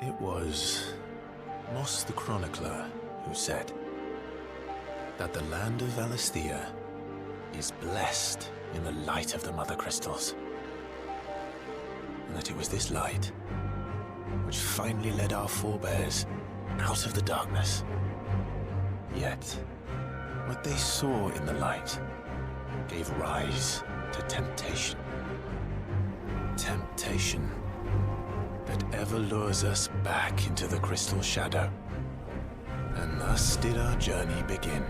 It was Moss the Chronicler who said that the land of Valisthea is blessed in the light of the Mother Crystals. And that it was this light which finally led our forebears out of the darkness. Yet, what they saw in the light gave rise to temptation. Temptation that ever lures us back into the crystal shadow. And thus did our journey begin.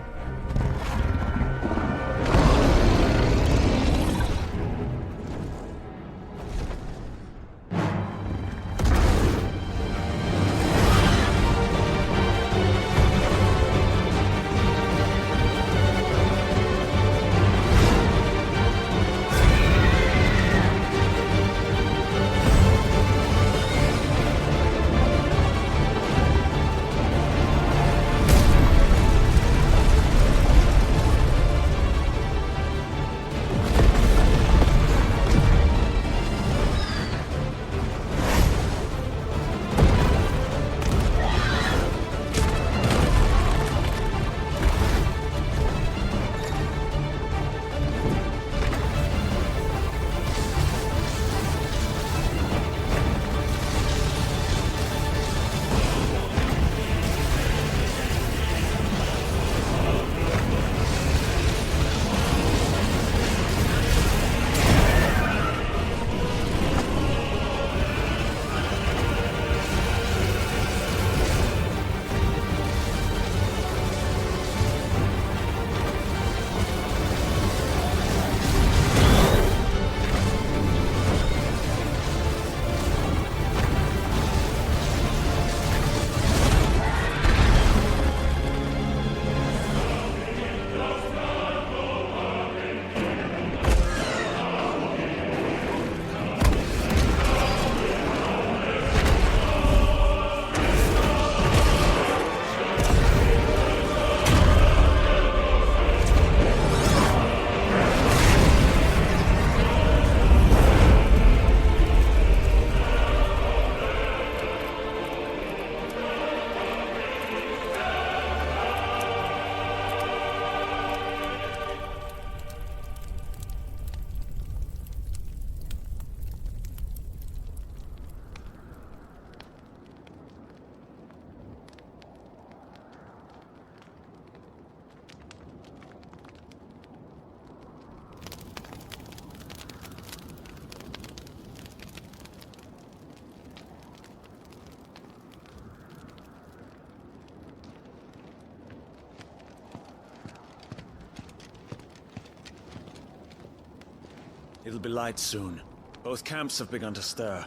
It'll be light soon. Both camps have begun to stir.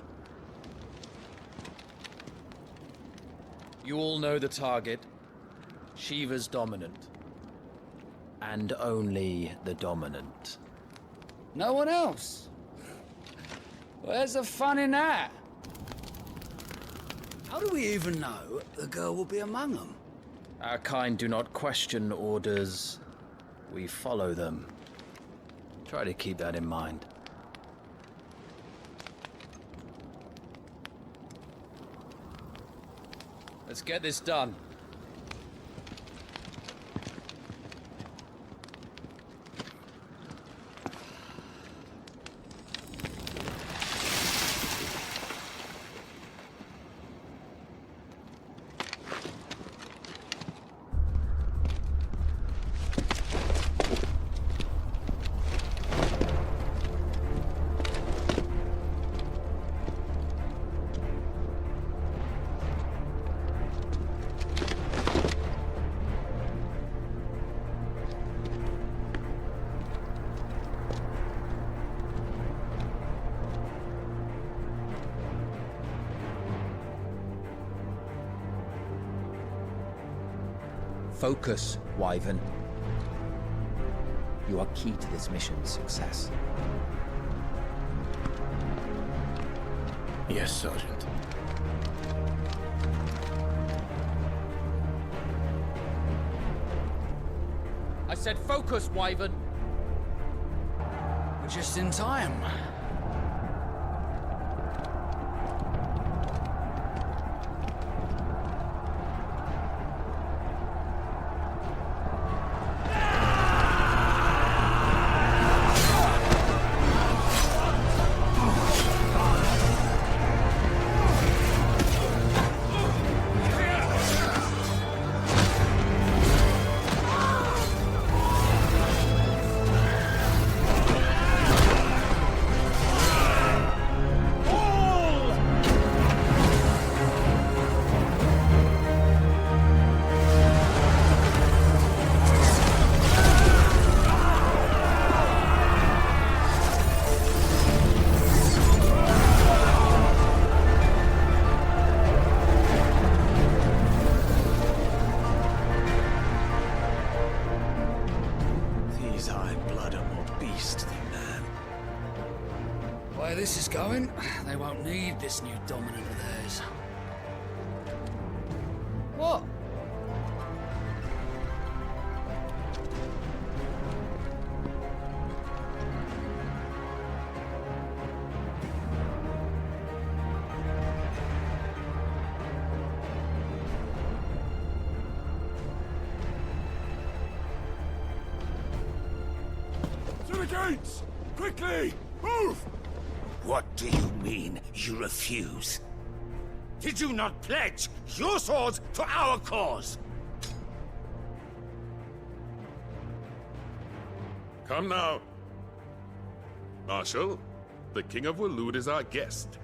You all know the target. Shiva's dominant. And only the dominant. No one else? Where's the fun in that? How do we even know the girl will be among them? Our kind do not question orders. We follow them. Try to keep that in mind. Let's get this done. Focus, Wyvern. You are key to this mission's success. Yes, Sergeant. I said focus, Wyvern. We're just in time. need this new dominant of theirs. What? To the gates! Quickly! Move! What do you mean, you refuse? Did you not pledge your swords to our cause? Come now. Marshal, the King of Waloed is our guest.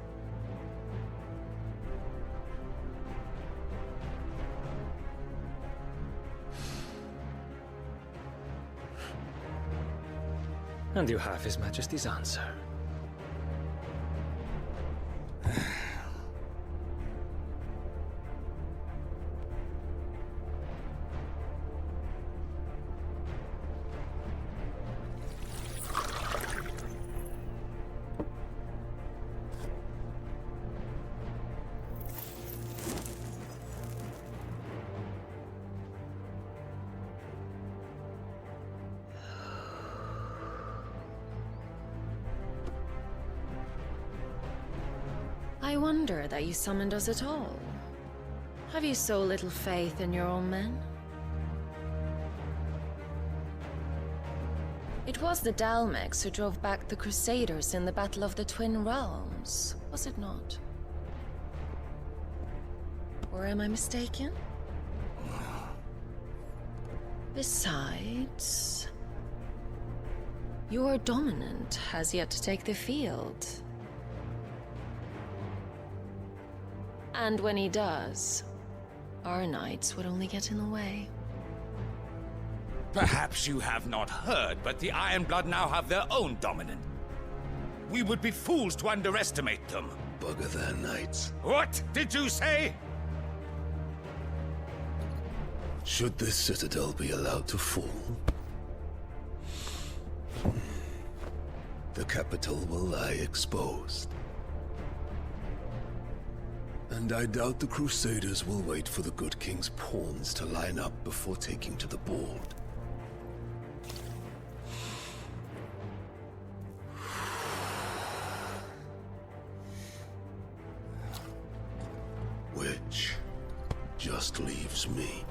And you have His Majesty's answer. I wonder that you summoned us at all. Have you so little faith in your own men? It was the Dalmex who drove back the Crusaders in the Battle of the Twin Realms, was it not? Or am I mistaken? Besides, your dominant has yet to take the field. And when he does, our knights would only get in the way. Perhaps you have not heard, but the Ironblood now have their own dominant. We would be fools to underestimate them. Bugger their knights. What did you say? Should this citadel be allowed to fall, the capital will lie exposed. And I doubt the Crusaders will wait for the good king's pawns to line up before taking to the board. Which just leaves me.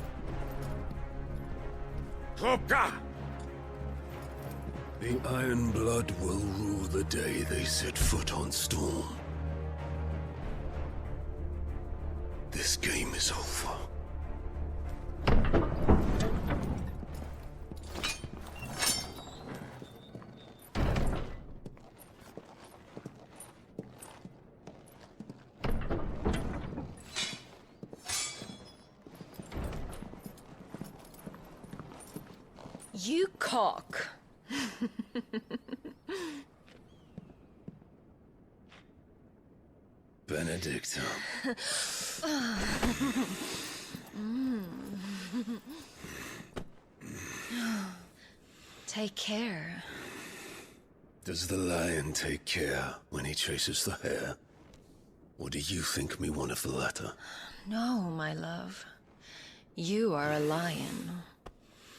Hopka! The Ironblood will rule the day they set foot on Storm. This game is over. You cock. Benedicta. Take care. Does the lion take care when he chases the hare? Or do you think me one of the latter? No, my love. You are a lion.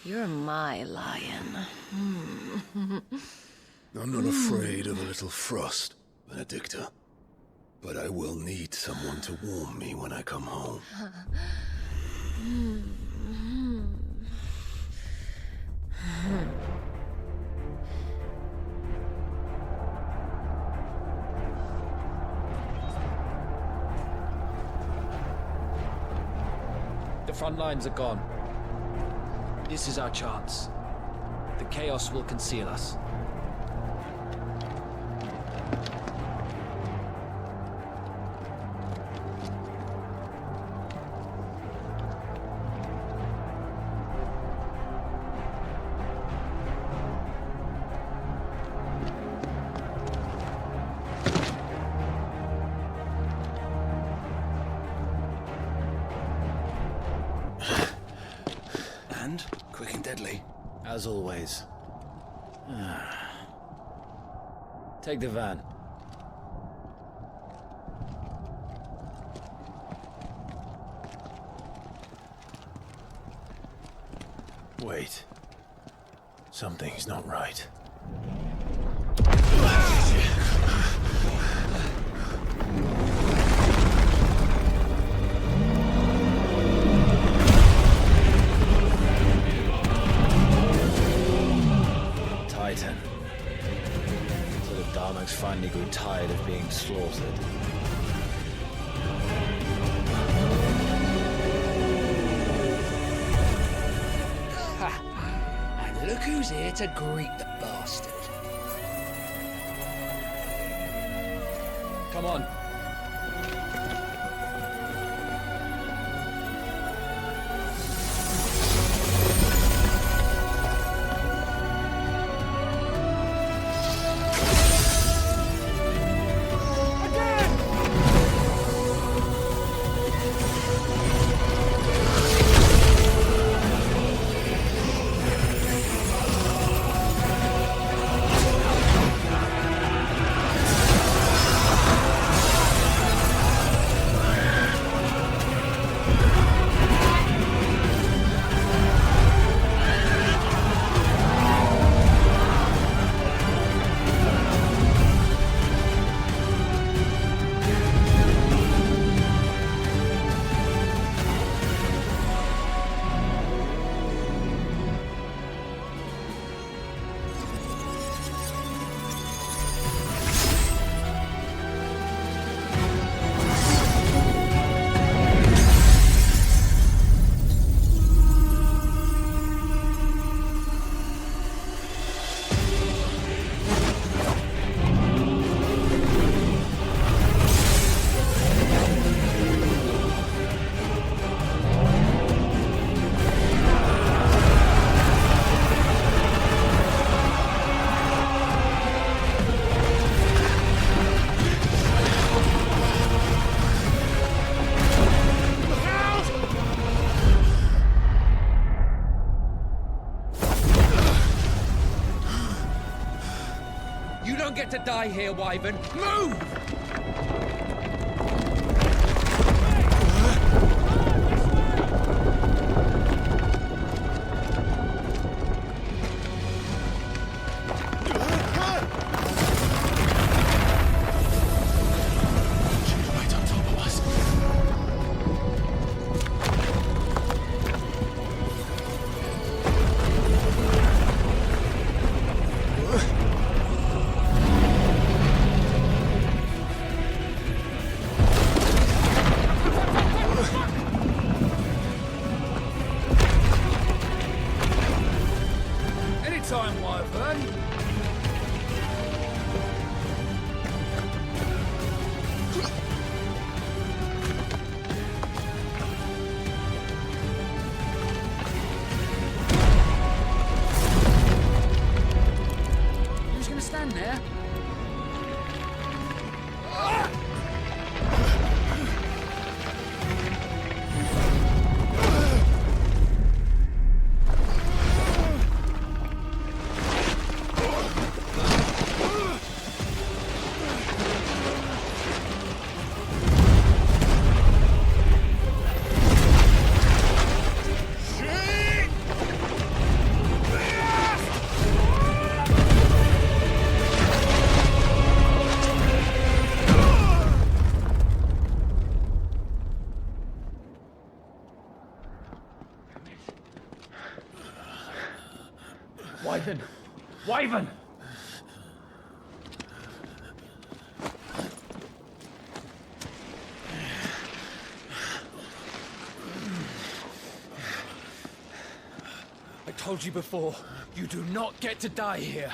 You're my lion. I'm not afraid of a little frost, Benedicta. But I will need someone to warm me when I come home. The front lines are gone. This is our chance. The chaos will conceal us. Quick and deadly. As always. Take the van. Wait. Something's not right. Titan. So the Darmaks finally grew tired of being slaughtered. And look who's here to greet the bastard. Come on. You don't get to die here, Wyvern. Move! Right on top of us. Anytime, Wyvern. You're just gonna stand there? Wyvern! Wyvern! I told you before, you do not get to die here.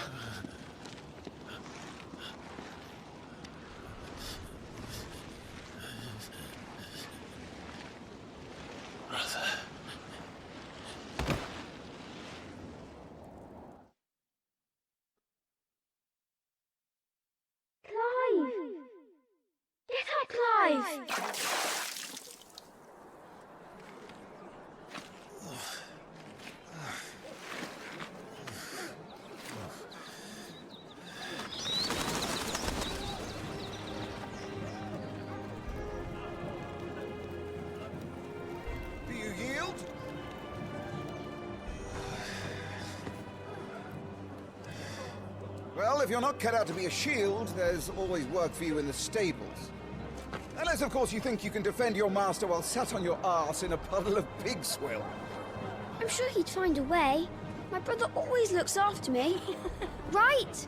Do you yield? Well, if you're not cut out to be a shield, there's always work for you in the stables. Unless, of course, you think you can defend your master while sat on your arse in a puddle of pig swill. I'm sure he'd find a way. My brother always looks after me. Right?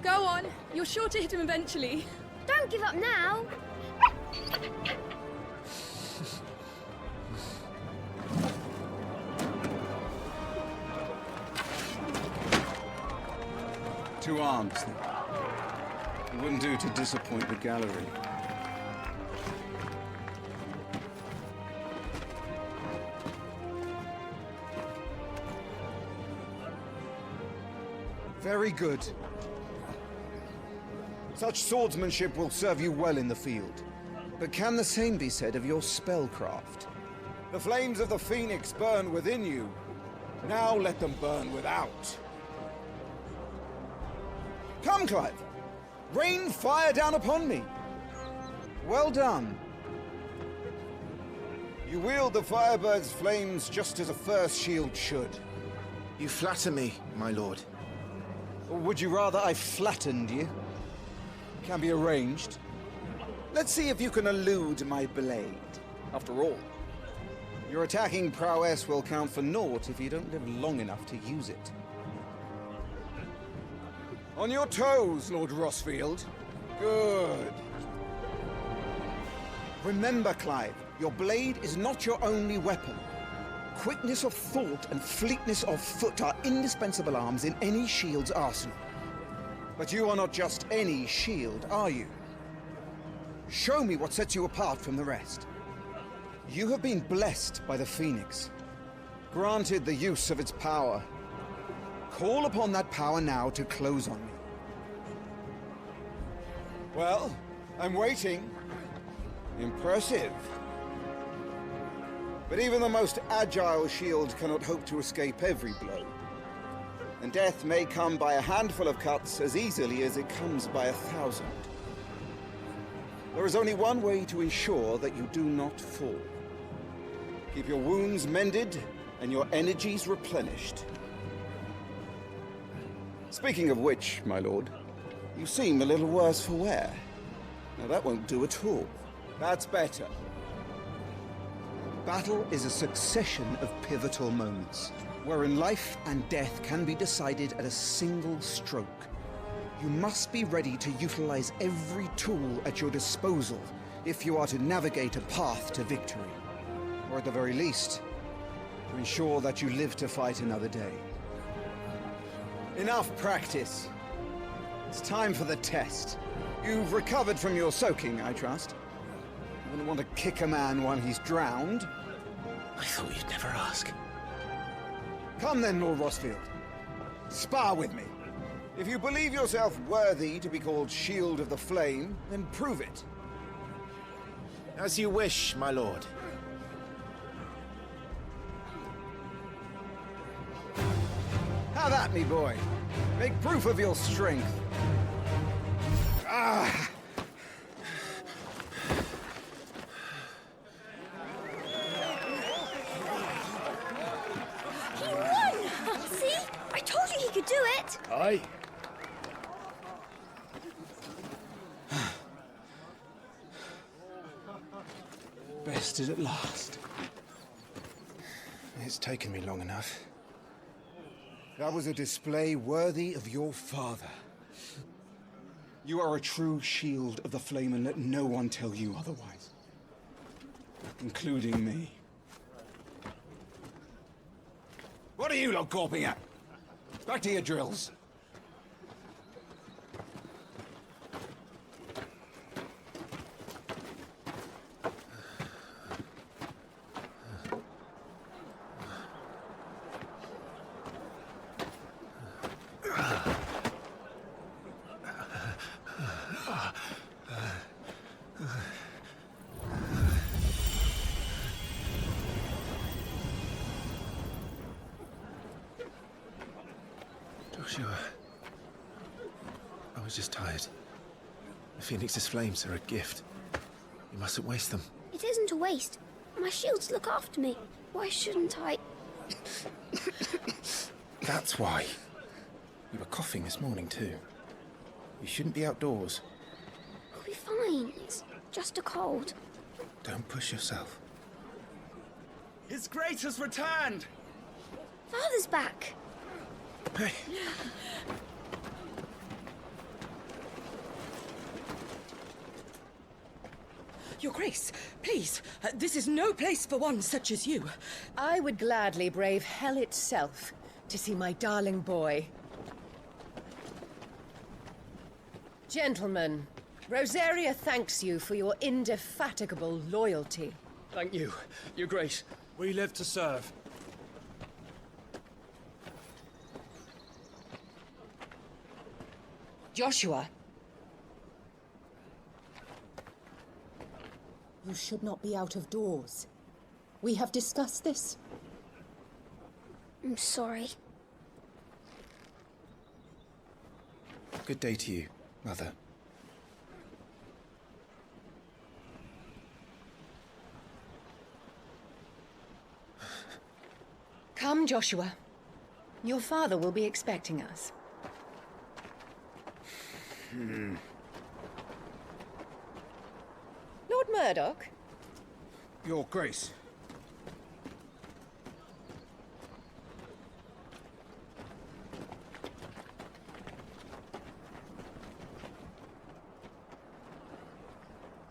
Go on. You're sure to hit him eventually. Don't give up now. Two arms, then. It wouldn't do to disappoint the gallery. Very good. Such swordsmanship will serve you well in the field. But can the same be said of your spellcraft? The flames of the Phoenix burn within you. Now let them burn without. Come, Clive. Rain fire down upon me. Well done. You wield the Firebird's flames just as a first shield should. You flatter me, my lord. Or would you rather I flattened you? Can be arranged. Let's see if you can elude my blade. After all, your attacking prowess will count for naught if you don't live long enough to use it. On your toes, Lord Rossfield. Good. Remember, Clive, your blade is not your only weapon. Quickness of thought and fleetness of foot are indispensable arms in any shield's arsenal. But you are not just any shield, are you? Show me what sets you apart from the rest. You have been blessed by the Phoenix, granted the use of its power. Call upon that power now to close on me. Well, I'm waiting. Impressive. But even the most agile shield cannot hope to escape every blow. And death may come by a handful of cuts as easily as it comes by 1,000. There is only one way to ensure that you do not fall. Keep your wounds mended and your energies replenished. Speaking of which, my lord, you seem a little worse for wear. Now that won't do at all. That's better. Battle is a succession of pivotal moments, wherein life and death can be decided at a single stroke. You must be ready to utilize every tool at your disposal if you are to navigate a path to victory. Or at the very least, to ensure that you live to fight another day. Enough practice. It's time for the test. You've recovered from your soaking, I trust. You wouldn't want to kick a man while he's drowned. I thought you'd never ask. Come then, Lord Rossfield. Spar with me. If you believe yourself worthy to be called Shield of the Flame, then prove it. As you wish, my lord. Have at me, boy. Make proof of your strength. Ah! He won! See? I told you he could do it! Aye. Bested at last. It's taken me long enough. That was a display worthy of your father. You are a true Shield of the Flame, and let no one tell you otherwise. Including me. What are you lot gawping at? Back to your drills. Joshua, I was just tired. The Phoenix's flames are a gift. You mustn't waste them. It isn't a waste. My shields look after me. Why shouldn't I? That's why. You were coughing this morning too. You shouldn't be outdoors. We'll be fine. It's just a cold. Don't push yourself. His Grace has returned! Father's back. Hey! Your Grace, please, this is no place for one such as you. I would gladly brave hell itself to see my darling boy. Gentlemen, Rosaria thanks you for your indefatigable loyalty. Thank you, Your Grace. We live to serve. Joshua. You should not be out of doors. We have discussed this. I'm sorry. Good day to you, Mother. Come, Joshua. Your father will be expecting us. Lord Murdoch? Your Grace.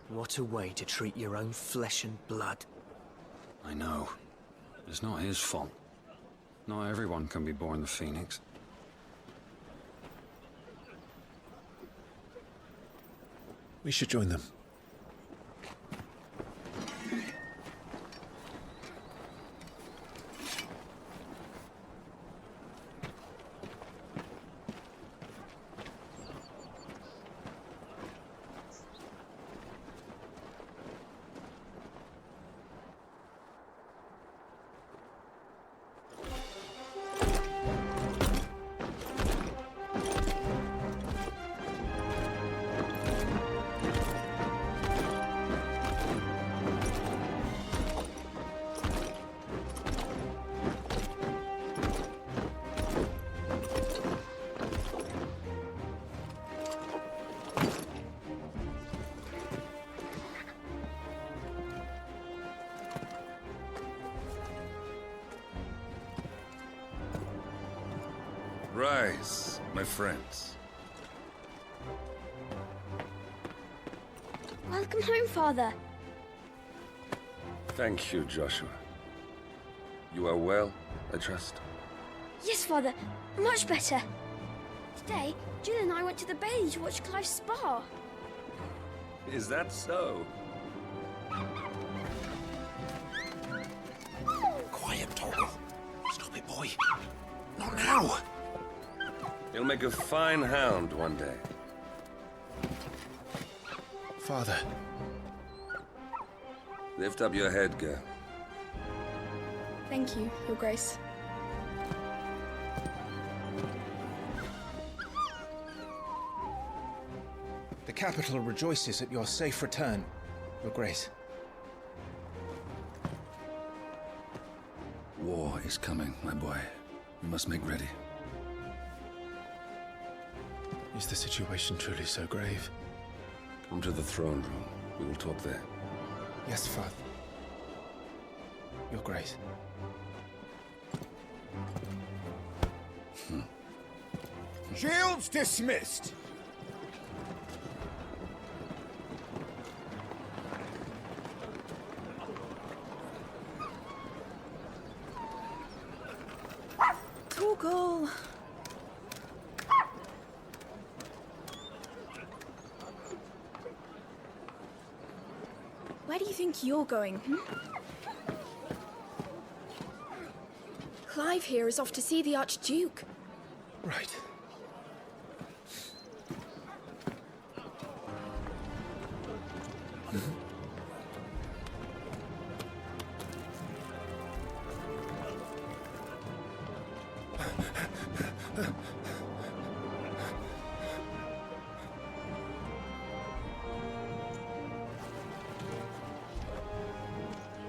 What a way to treat your own flesh and blood. I know. It's not his fault. Not everyone can be born the Phoenix. We should join them. Rise, my friends. Welcome home, Father. Thank you, Joshua. You are well, I trust? Yes, Father. Much better. Today, Jill and I went to the Bailey to watch Clive's spa. Is that so? Quiet, Toggle. Stop it, boy. Not now. You'll make a fine hound one day. Father. Lift up your head, girl. Thank you, Your Grace. The capital rejoices at your safe return, Your Grace. War is coming, my boy. We must make ready. Is the situation truly so grave? Come to the throne room. We will talk there. Yes, Father. Your Grace. Shields dismissed. Torgal. Where do you think you're going? Clive here is off to see the Archduke. Right.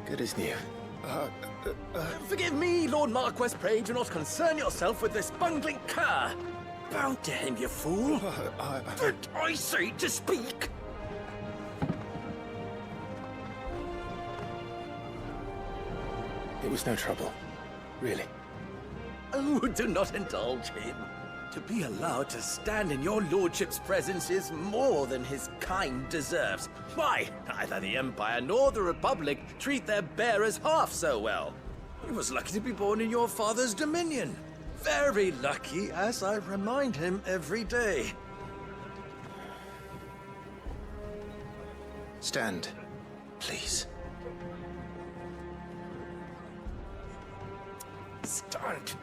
Good as new. Forgive me, Lord Marquess, pray do not concern yourself with this bungling cur. Bow to him, you fool! Did I say to speak? It was no trouble. Really. Oh, do not indulge him. To be allowed to stand in your lordship's presence is more than his kind deserves. Why, neither the Empire nor the Republic treat their bearers half so well. He was lucky to be born in your father's dominion. Very lucky, as I remind him every day. Stand, please. Stand.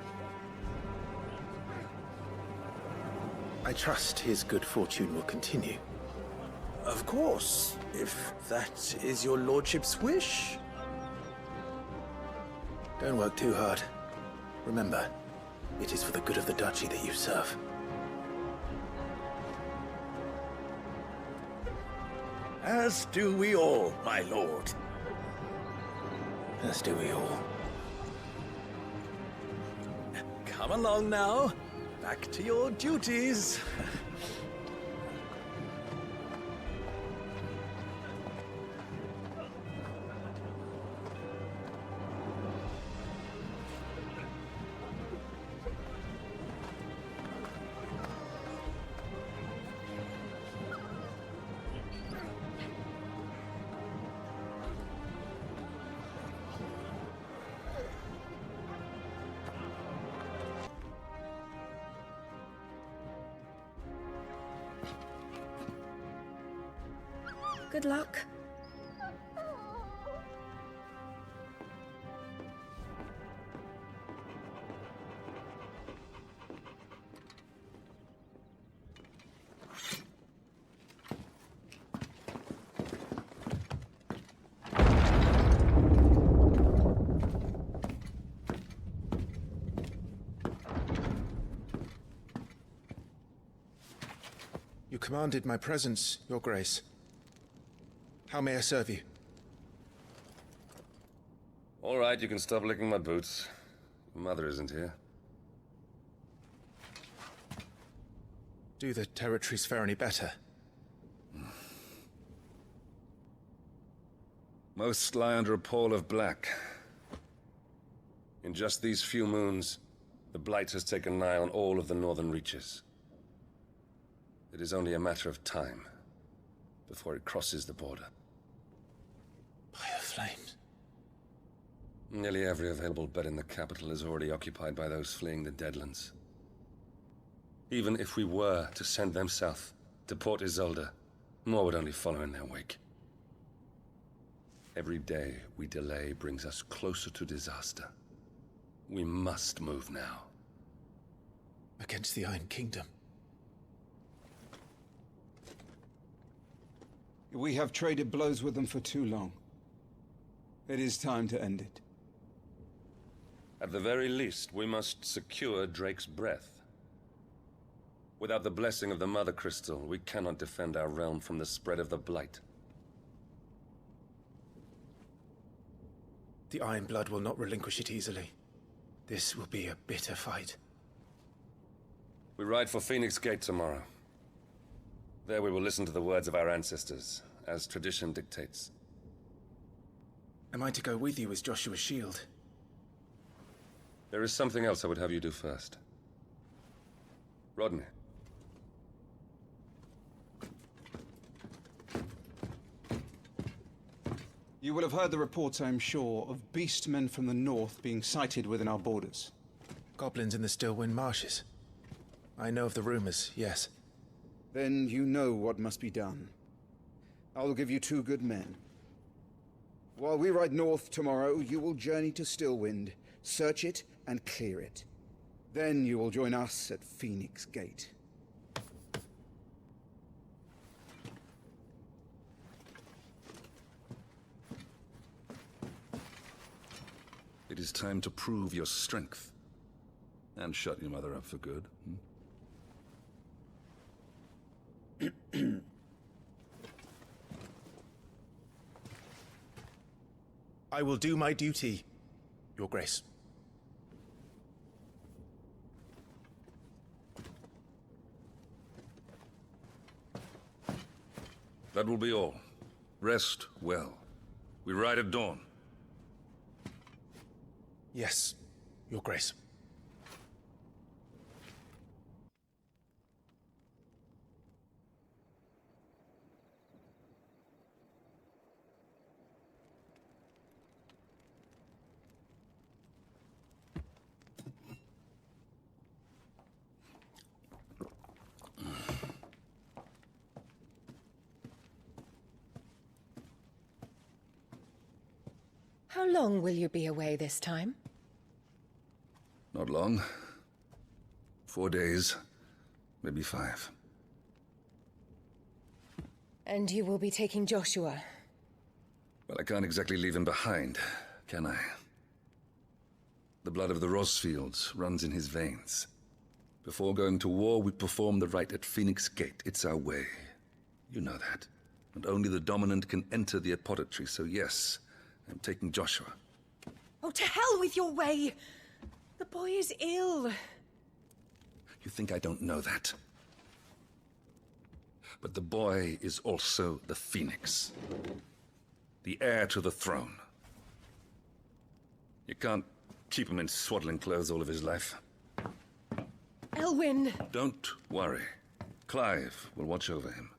I trust his good fortune will continue. Of course, if that is your lordship's wish. Don't work too hard. Remember, it is for the good of the duchy that you serve. As do we all, my lord. As do we all. Come along now. Back to your duties. Good luck. You commanded my presence, Your Grace. How may I serve you? All right, you can stop licking my boots. Your mother isn't here. Do the territories fare any better? Most lie under a pall of black. In just these few moons, the Blight has taken nigh on all of the northern reaches. It is only a matter of time before it crosses the border. Fire flames. Nearly every available bed in the capital is already occupied by those fleeing the Deadlands. Even if we were to send them south, to Port Isolde, more would only follow in their wake. Every day we delay brings us closer to disaster. We must move now. Against the Iron Kingdom. We have traded blows with them for too long. It is time to end it. At the very least, we must secure Drake's breath. Without the blessing of the Mother Crystal, we cannot defend our realm from the spread of the Blight. The Iron Blood will not relinquish it easily. This will be a bitter fight. We ride for Phoenix Gate tomorrow. There we will listen to the words of our ancestors, as tradition dictates. Am I to go with you as Joshua's shield? There is something else I would have you do first. Rodney. You will have heard the reports, I am sure, of beastmen from the north being sighted within our borders. Goblins in the Stillwind Marshes. I know of the rumors, yes. Then you know what must be done. I will give you 2 good men. While we ride north tomorrow, you will journey to Stillwind, search it and clear it. Then you will join us at Phoenix Gate. It is time to prove your strength. And shut your mother up for good. I will do my duty, Your Grace. That will be all. Rest well. We ride at dawn. Yes, Your Grace. How long will you be away this time? Not long. 4 days, maybe 5. And you will be taking Joshua? Well, I can't exactly leave him behind, can I? The blood of the Rosfields runs in his veins. Before going to war, we perform the rite at Phoenix Gate. It's our way. You know that. And only the dominant can enter the apothecary, so yes, I'm taking Joshua. Oh, to hell with your way! The boy is ill. You think I don't know that? But the boy is also the Phoenix. The heir to the throne. You can't keep him in swaddling clothes all of his life. Elwyn! Don't worry. Clive will watch over him.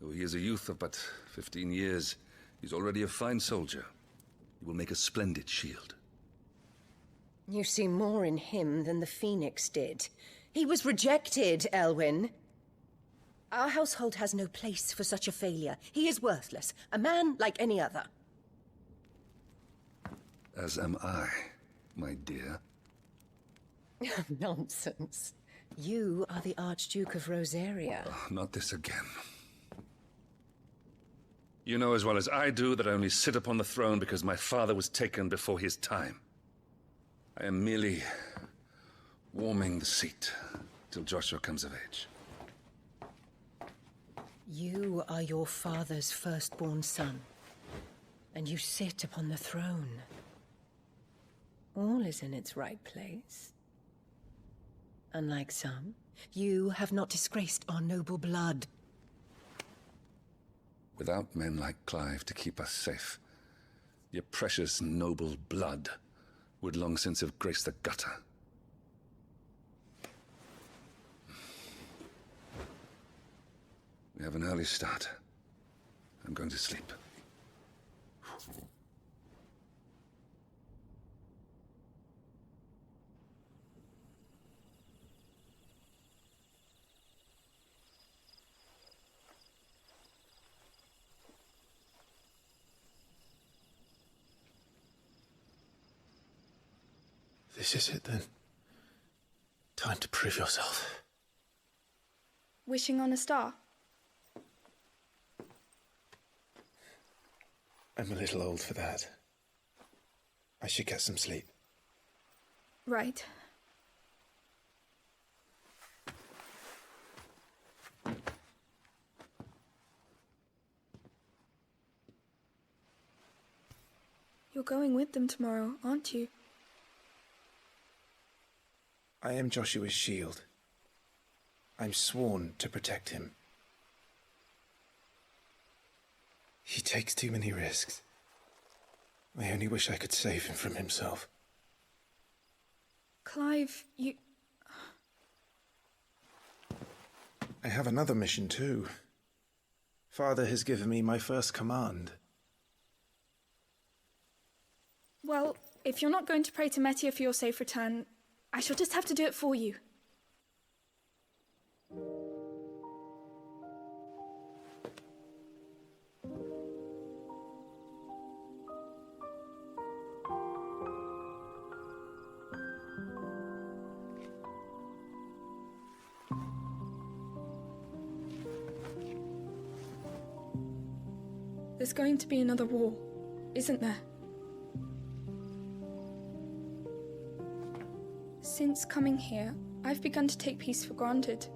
Though he is a youth of but 15 years, he's already a fine soldier. He will make a splendid shield. You see more in him than the Phoenix did. He was rejected, Elwyn. Our household has no place for such a failure. He is worthless, a man like any other. As am I, my dear. Nonsense. You are the Archduke of Rosaria. Oh, not this again. You know as well as I do that I only sit upon the throne because my father was taken before his time. I am merely warming the seat till Joshua comes of age. You are your father's firstborn son, and you sit upon the throne. All is in its right place. Unlike some, you have not disgraced our noble blood. Without men like Clive to keep us safe, your precious noble blood would long since have graced the gutter. We have an early start. I'm going to sleep. This is it then. Time to prove yourself. Wishing on a star? I'm a little old for that. I should get some sleep. Right. You're going with them tomorrow, aren't you? I am Joshua's shield. I'm sworn to protect him. He takes too many risks. I only wish I could save him from himself. Clive, you... I have another mission too. Father has given me my first command. Well, if you're not going to pray to Metia for your safe return, I shall just have to do it for you. There's going to be another war, isn't there? Since coming here, I've begun to take peace for granted.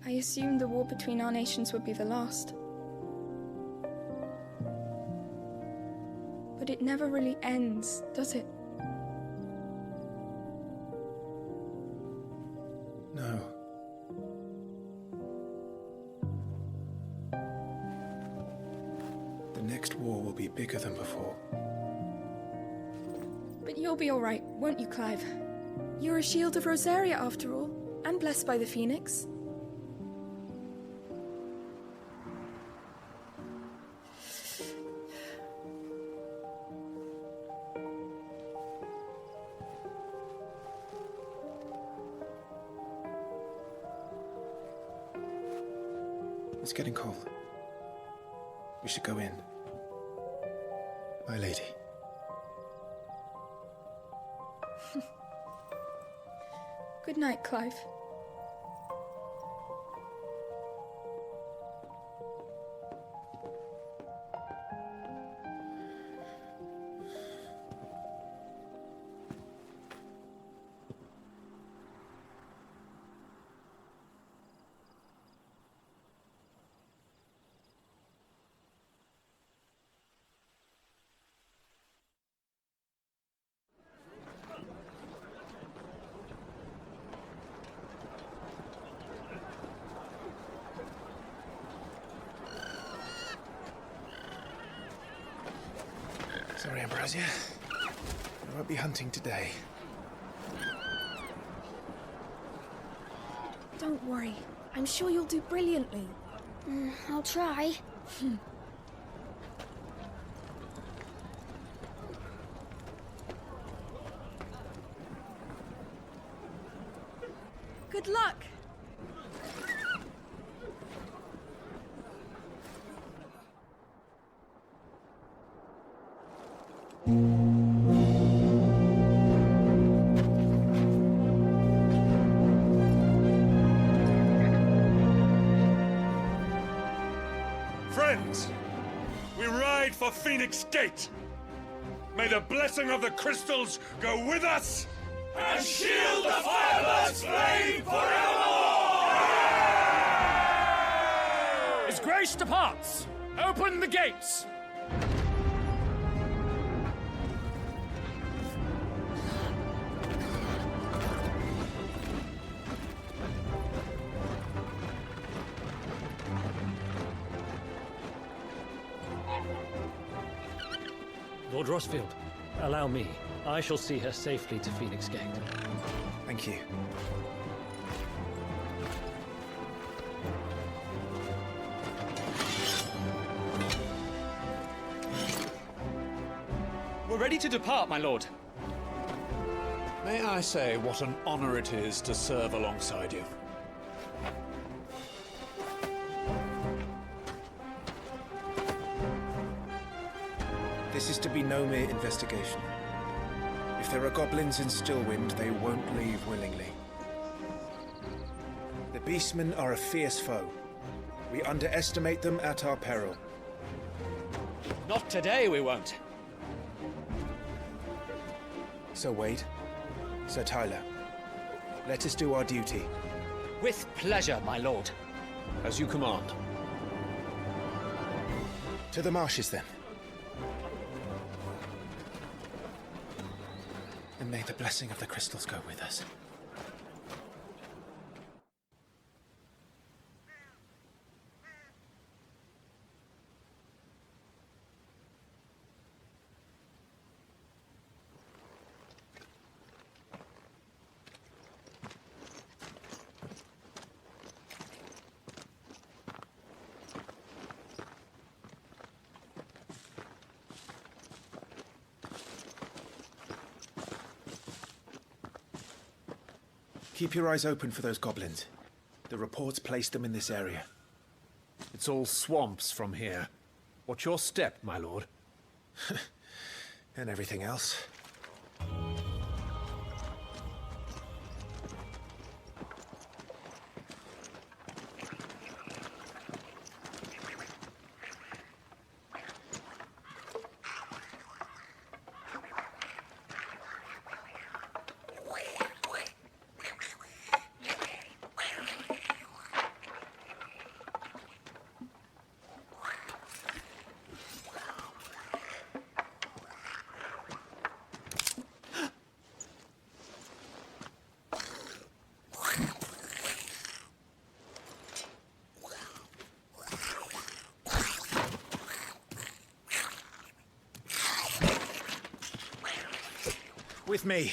I assumed the war between our nations would be the last. But it never really ends, does it? No. next war will be bigger than before. But you'll be all right, won't you, Clive? You're a shield of Rosaria, after all, and blessed by the Phoenix. It's getting cold. We should go in. My lady. Good night, Clive. Sorry, Ambrosia. I won't be hunting today. Don't worry. I'm sure you'll do brilliantly. I'll try. Good luck! Friends, we ride for Phoenix Gate. May the blessing of the crystals go with us and shield the firebird's flame forevermore! His Grace departs! Open the gates! Lord Rossfield, allow me. I shall see her safely to Phoenix Gate. Thank you. We're ready to depart, my lord. May I say what an honor it is to serve alongside you? This is to be no mere investigation. If there are goblins in Stillwind, they won't leave willingly. The Beastmen are a fierce foe. We underestimate them at our peril. Not today, we won't. Sir Wade, Sir Tyler, let us do our duty. With pleasure, my lord. As you command. To the marshes, then. And may the blessing of the crystals go with us. Keep your eyes open for those goblins. The reports placed them in this area. It's all swamps from here. What's your step, my lord? And everything else. With me.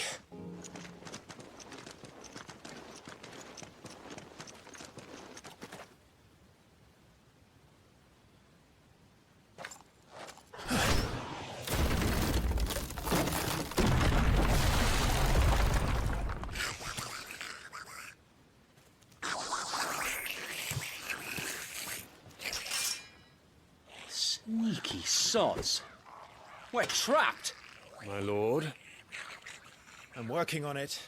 Sneaky sods. We're trapped. My lord. I'm working on it.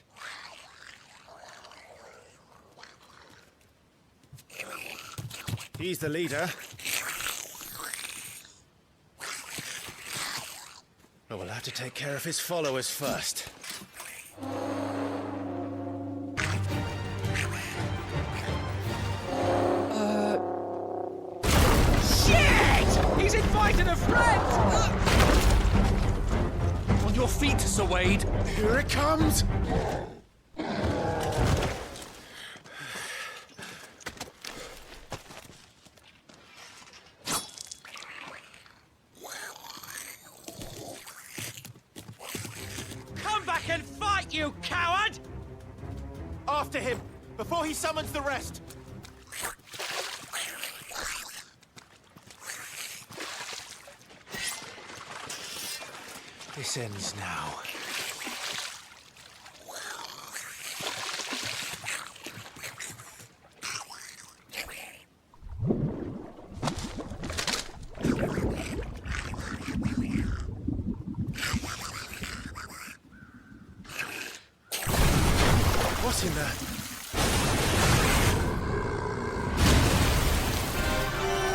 He's the leader. But we'll have to take care of his followers first. Shit! He's invited a friend! On your feet, Sir Wade. Here it comes! Come back and fight, you coward! After him, before he summons the rest! This ends now. What's in there?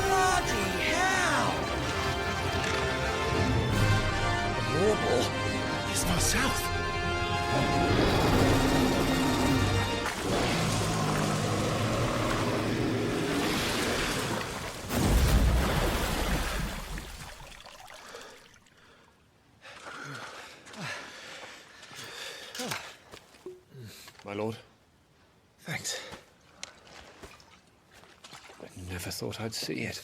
Bloody hell! Warble? It's far south. My lord. Thanks. I never thought I'd see it.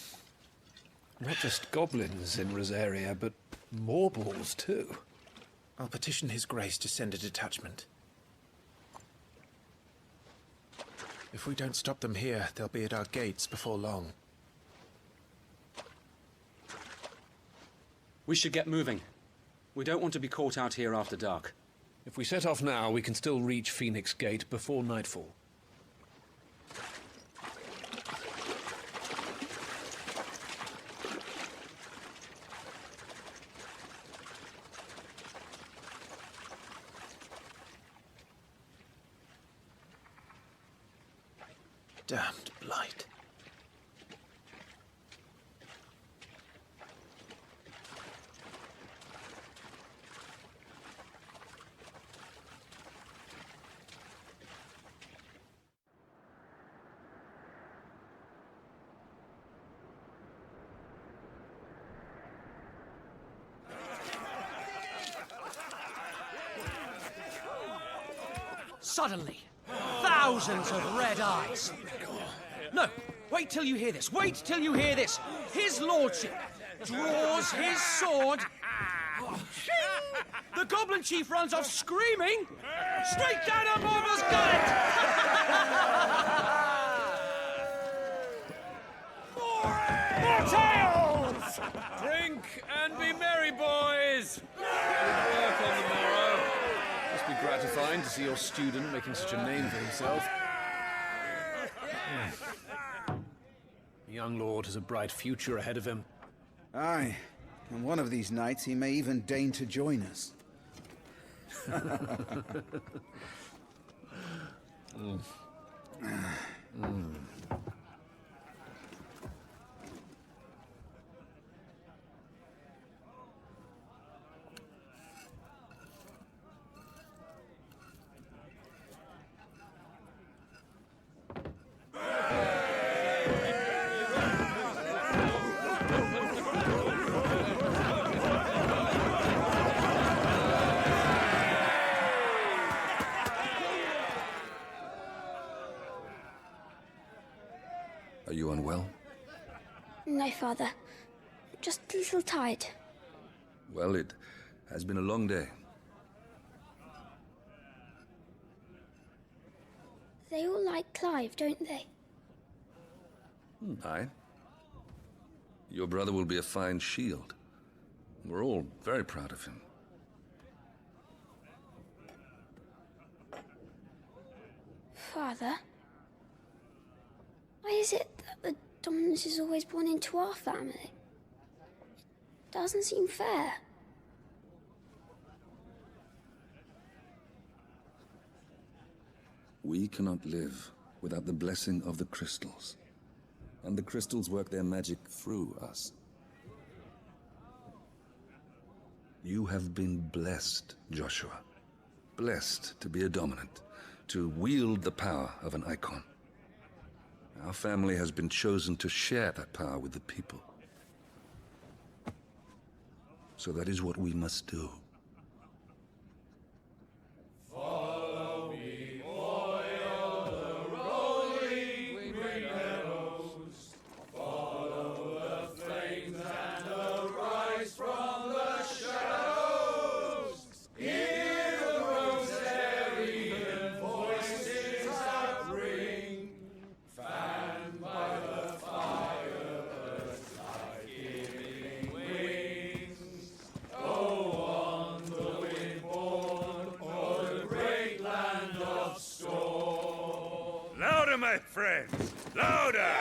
Not just goblins in Rosaria, but Morbles too. I'll petition His Grace to send a detachment. If we don't stop them here, they'll be at our gates before long. We should get moving. We don't want to be caught out here after dark. If we set off now, we can still reach Phoenix Gate before nightfall. Damned blight. Suddenly, thousands of red eyes. No, wait till you hear this. Wait till you hear this. His lordship draws his sword. The goblin chief runs off screaming. Straight down a Morva's gullet. More tales! Drink and be merry, boys! Good work on the morrow. Must be gratifying to see your student making such a name for himself. The young lord has a bright future ahead of him. Aye, and one of these nights he may even deign to join us. Are you unwell? No, Father. Just a little tired. Well, it has been a long day. They all like Clive, don't they? Aye. Your brother will be a fine shield. We're all very proud of him. Father? Why is it that the dominance is always born into our family? It doesn't seem fair. We cannot live without the blessing of the crystals. And the crystals work their magic through us. You have been blessed, Joshua. Blessed to be a dominant, to wield the power of an icon. Our family has been chosen to share that power with the people. So that is what we must do. Follow me, o'er the rolling green meadows. Follow the flames and the rise from the shadows. Hear the rosarian voices that ring, fanned by the fire, birds life-giving wings. Go on the wind-borne o'er the great land of storm. Louder, my friends! Louder!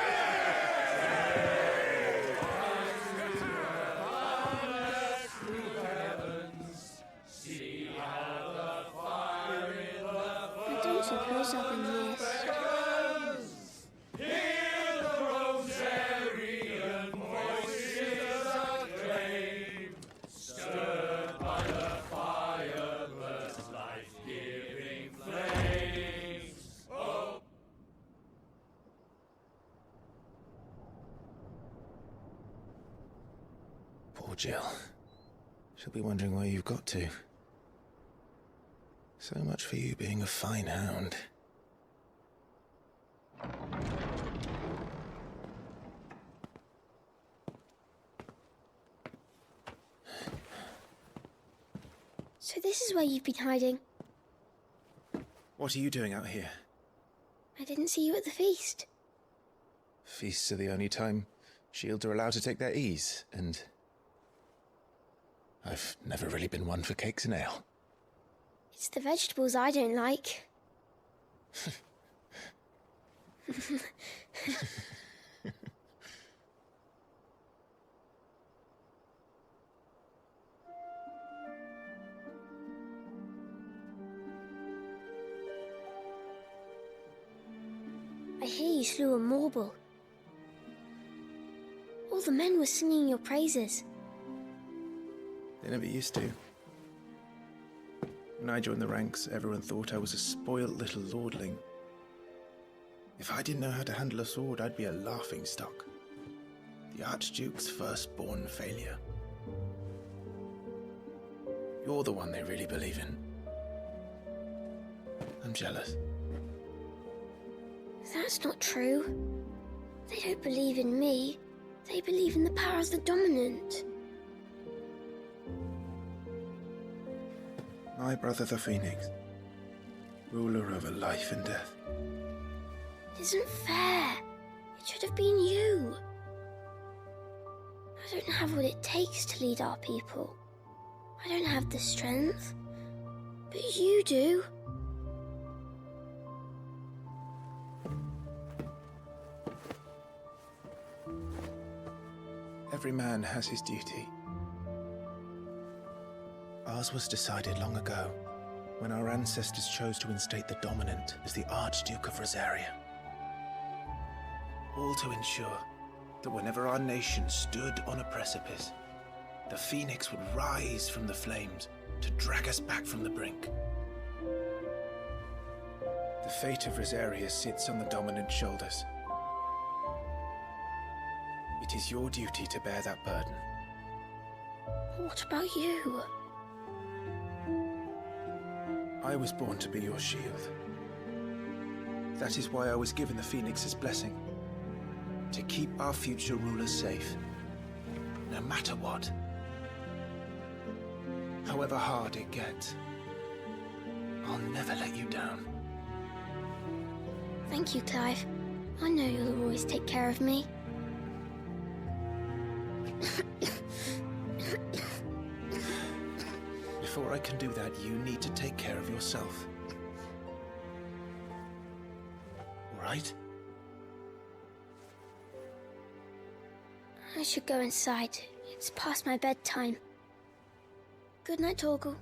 See how the fire in the I don't suppose I've been missed. Hear the rosarian voices acclaim, stirred by the fire, burst life-giving flames. Oh. Poor Jill. She'll be wondering where you've got to. So much for you being a fine hound. So this is where you've been hiding. What are you doing out here? I didn't see you at the feast. Feasts are the only time shields are allowed to take their ease, and I've never really been one for cakes and ale. It's the vegetables I don't like. I hear you slew a Morble. All the men were singing your praises. They never used to. When I joined the ranks, everyone thought I was a spoilt little lordling. If I didn't know how to handle a sword, I'd be a laughingstock. The Archduke's firstborn failure. You're the one they really believe in. I'm jealous. That's not true. They don't believe in me. They believe in the power of the dominant. My brother the Phoenix, ruler over life and death. It isn't fair. It should have been you. I don't have what it takes to lead our people. I don't have the strength. But you do. Every man has his duty. Ours was decided long ago, when our ancestors chose to instate the dominant as the Archduke of Rosaria. All to ensure that whenever our nation stood on a precipice, the Phoenix would rise from the flames to drag us back from the brink. The fate of Rosaria sits on the dominant's shoulders. It is your duty to bear that burden. What about you? I was born to be your shield. That is why I was given the Phoenix's blessing. To keep our future rulers safe. No matter what. However hard it gets. I'll never let you down. Thank you, Clive. I know you'll always take care of me. Before I can do that, you need to take care of yourself. All right? I should go inside. It's past my bedtime. Good night, Torgal.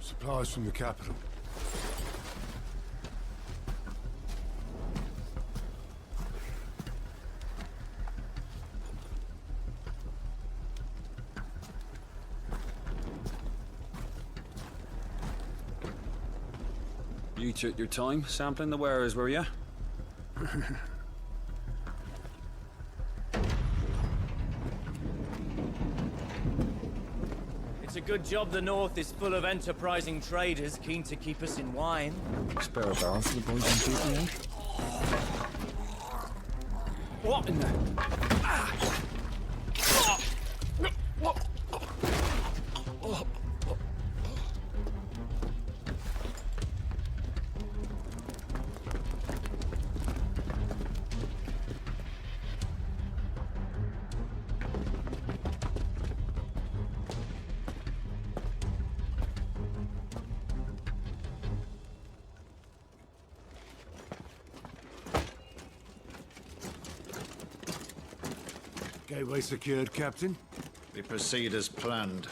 Supplies from the capital. You took your time sampling the wares, were you? It's a good job the North is full of enterprising traders keen to keep us in wine. Spare a barrel for the boys on duty, eh? What in the... Gateway secured, Captain. We proceed as planned.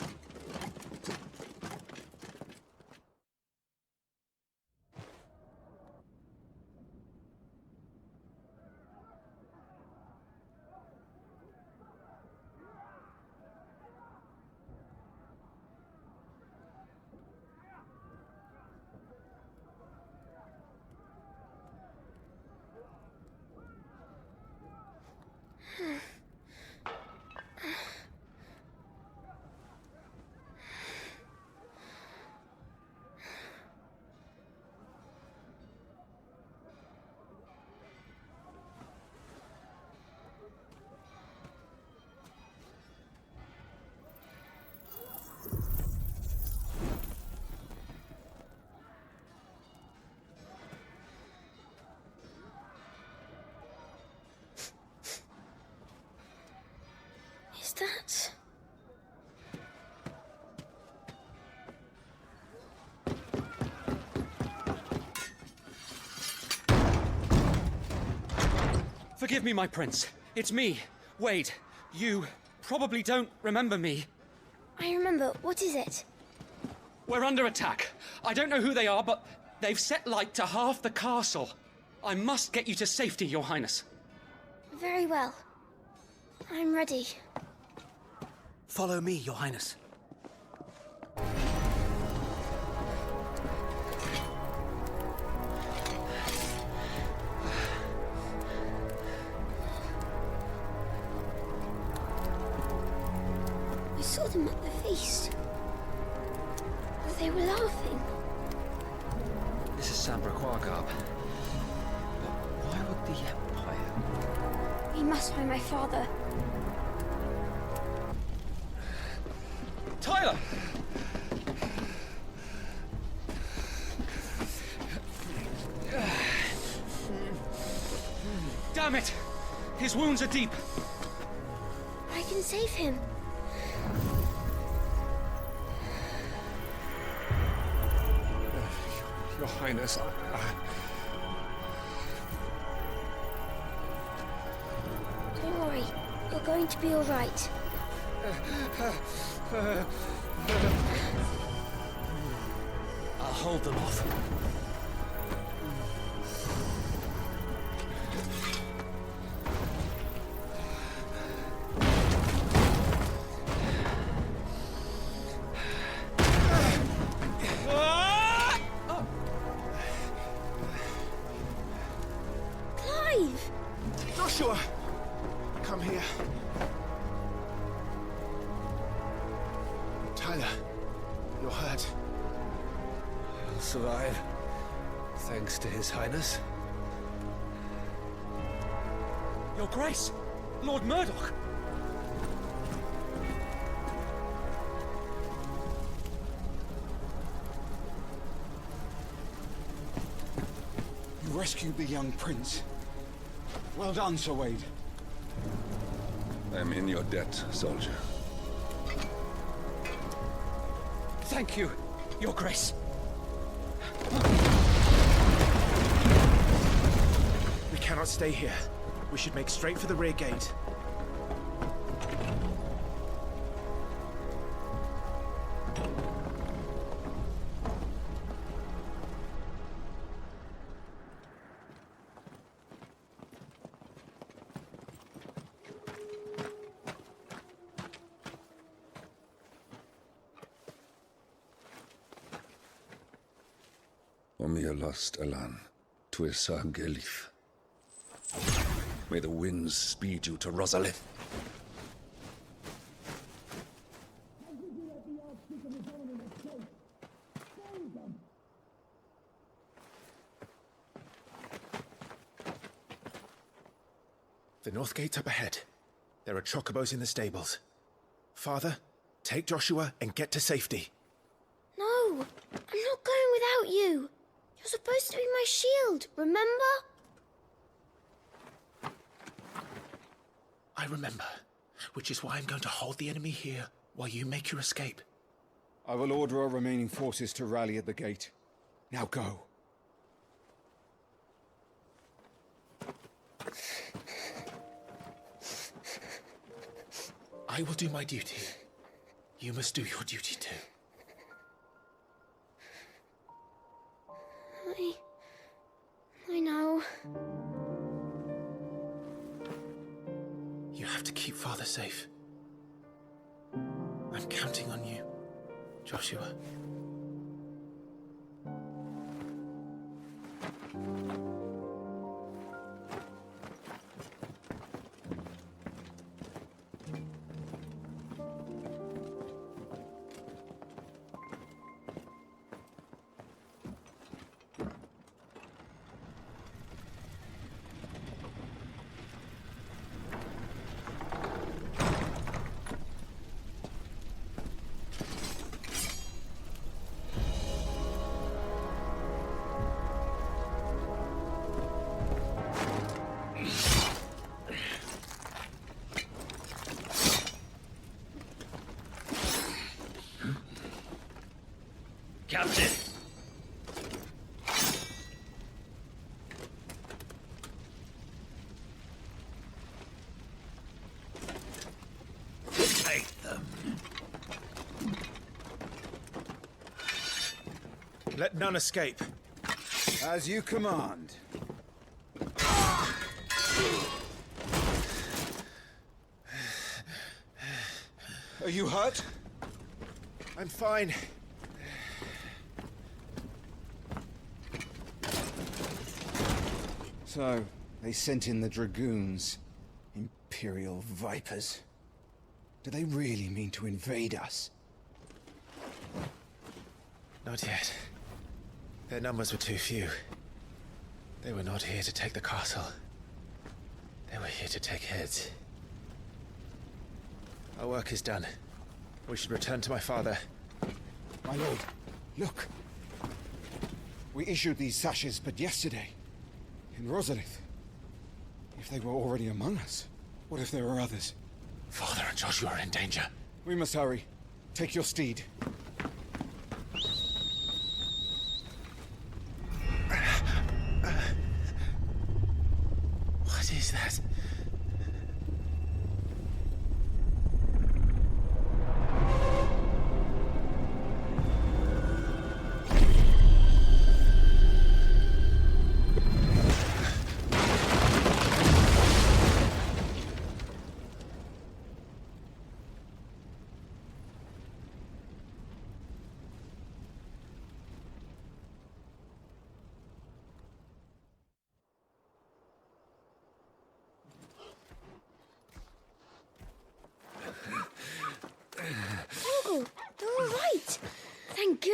Is that... Forgive me, my prince. It's me, Wade. You probably don't remember me. I remember. What is it? We're under attack. I don't know who they are, but they've set light to half the castle. I must get you to safety, Your Highness. Very well. I'm ready. Follow me, Your Highness. I saw them at the feast. They were laughing. This is Sambraquargarb. But why would the Empire... We must find my father. Tyler! Damn it! His wounds are deep. I can save him. Your Highness, Don't worry. You're going to be all right. I'll hold them off. Joshua! Come here. Tyler, you're hurt. He'll survive, thanks to His Highness. Your Grace! Lord Murdoch! You rescued the young prince. Well done, Sir Wade. I am in your debt, soldier. Thank you, Your Grace. We cannot stay here. We should make straight for the rear gate. Omir lost Alan, Tuisa Gelif. May the winds speed you to Rosalith. The north gate's up ahead. There are chocobos in the stables. Father, take Joshua and get to safety. No, I'm not going without you. You're supposed to be my shield, remember? I remember, which is why I'm going to hold the enemy here while you make your escape. I will order our remaining forces to rally at the gate. Now go. I will do my duty. You must do your duty too. I know. You have to keep Father safe. I'm counting on you, Joshua. Captain! Take them. Let none escape. As you command. Are you hurt? I'm fine. So, they sent in the dragoons. Imperial vipers. Do they really mean to invade us? Not yet. Their numbers were too few. They were not here to take the castle. They were here to take heads. Our work is done. We should return to my father. My lord, look. We issued these sashes but yesterday. In Rosalith. If they were already among us, what if there were others? Father and Joshua are in danger. We must hurry. Take your steed. What is that?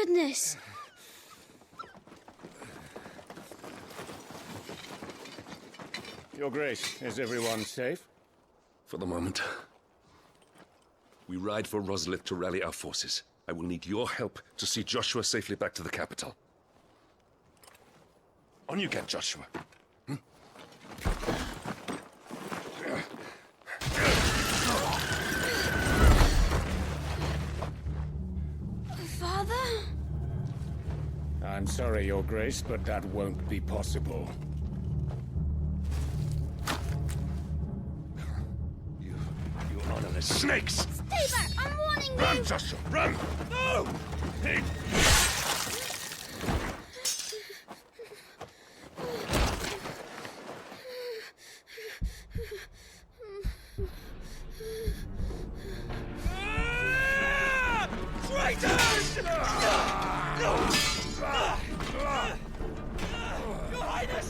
goodness. Your Grace, is everyone safe? For the moment. We ride for Roslith to rally our forces. I will need your help to see Joshua safely back to the capital. On you get, Joshua. Father? I'm sorry, Your Grace, but that won't be possible. You honorless snakes! Stay back! I'm warning you! Run, Joshua, run! No! Hey. Traitors! Your Highness!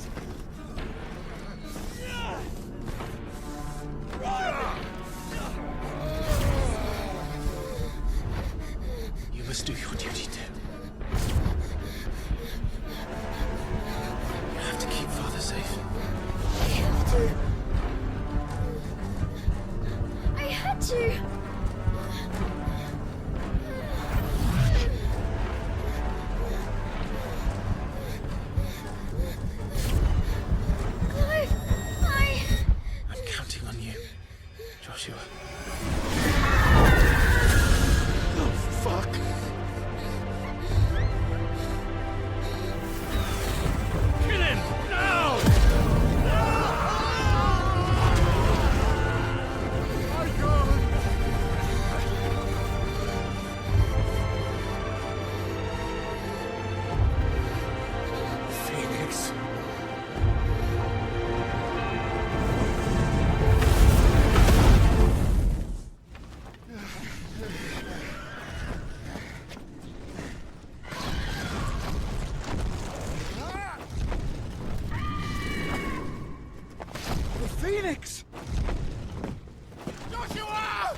You must do your duty too. You have to keep Father safe. I have to. I had to. I'm counting on you, Joshua. Oh, fuck. Kill him! Now! My God! Phoenix. Phoenix! Joshua!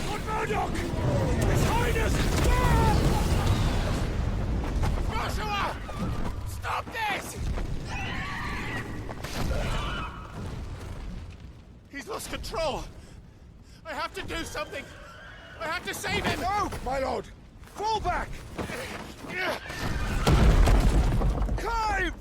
Lord Murdoch! His Highness! Joshua! Stop this! He's lost control! I have to do something! I have to save him! No, my lord! Fall back! Clive!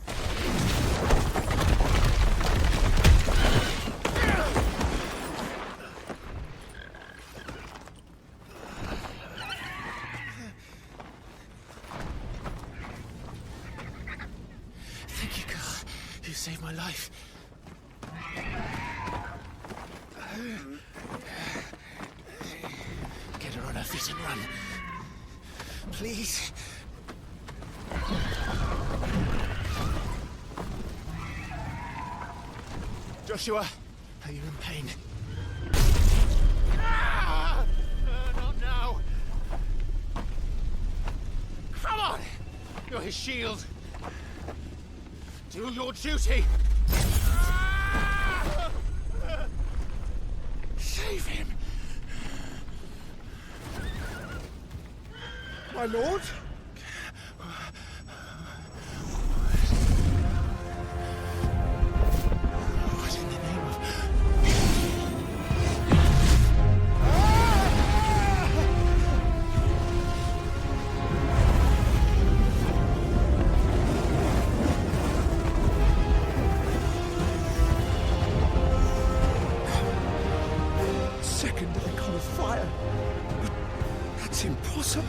Thank you, girl. You saved my life. Get her on her feet and run. Please. Joshua, are you in pain? Not now! Come on! You're his shield! Do your duty! Save him! My lord? What in the name of... Second icon of fire. But that's impossible.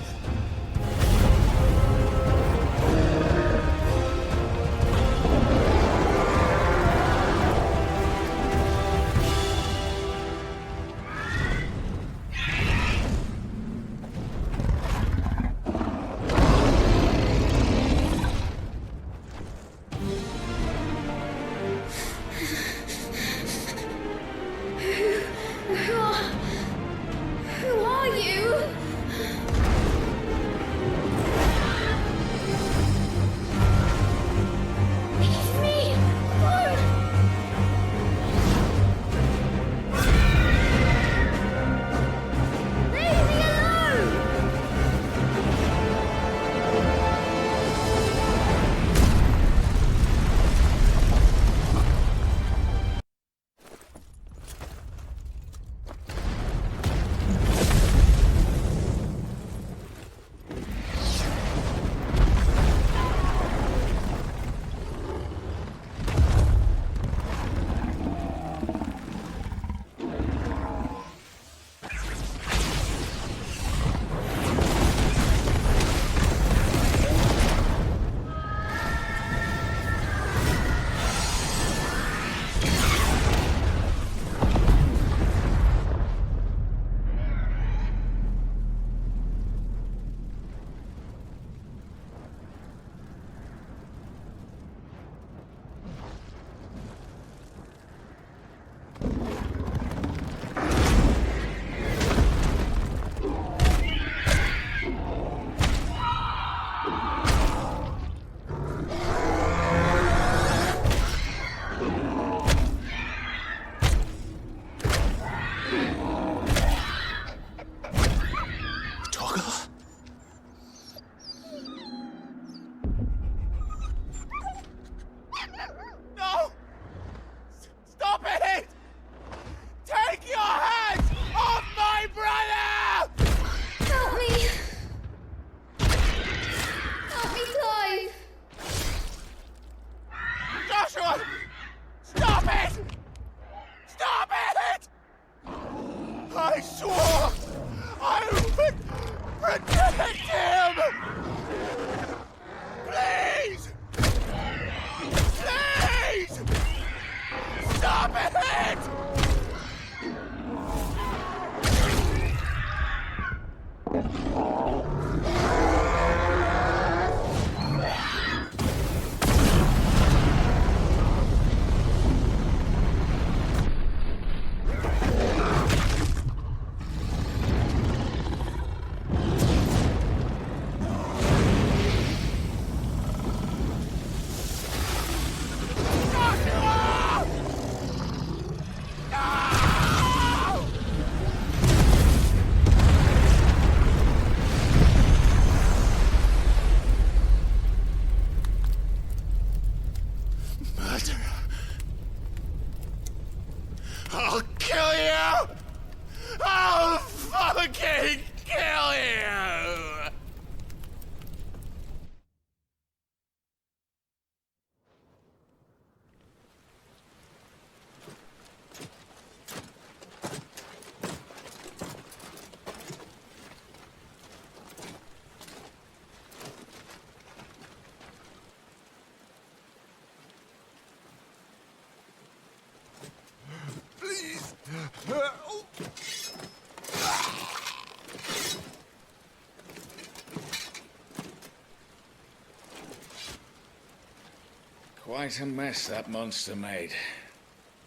Quite a mess that monster made.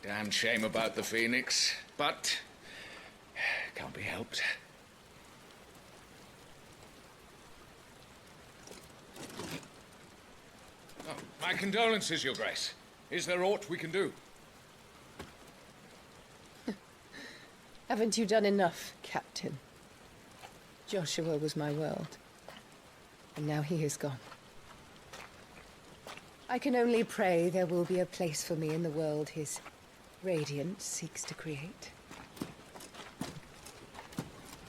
Damn shame about the Phoenix, but can't be helped. Oh, my condolences, Your Grace. Is there aught we can do? Haven't you done enough, Captain? Joshua was my world, and now he is gone. I can only pray there will be a place for me in the world his radiance seeks to create.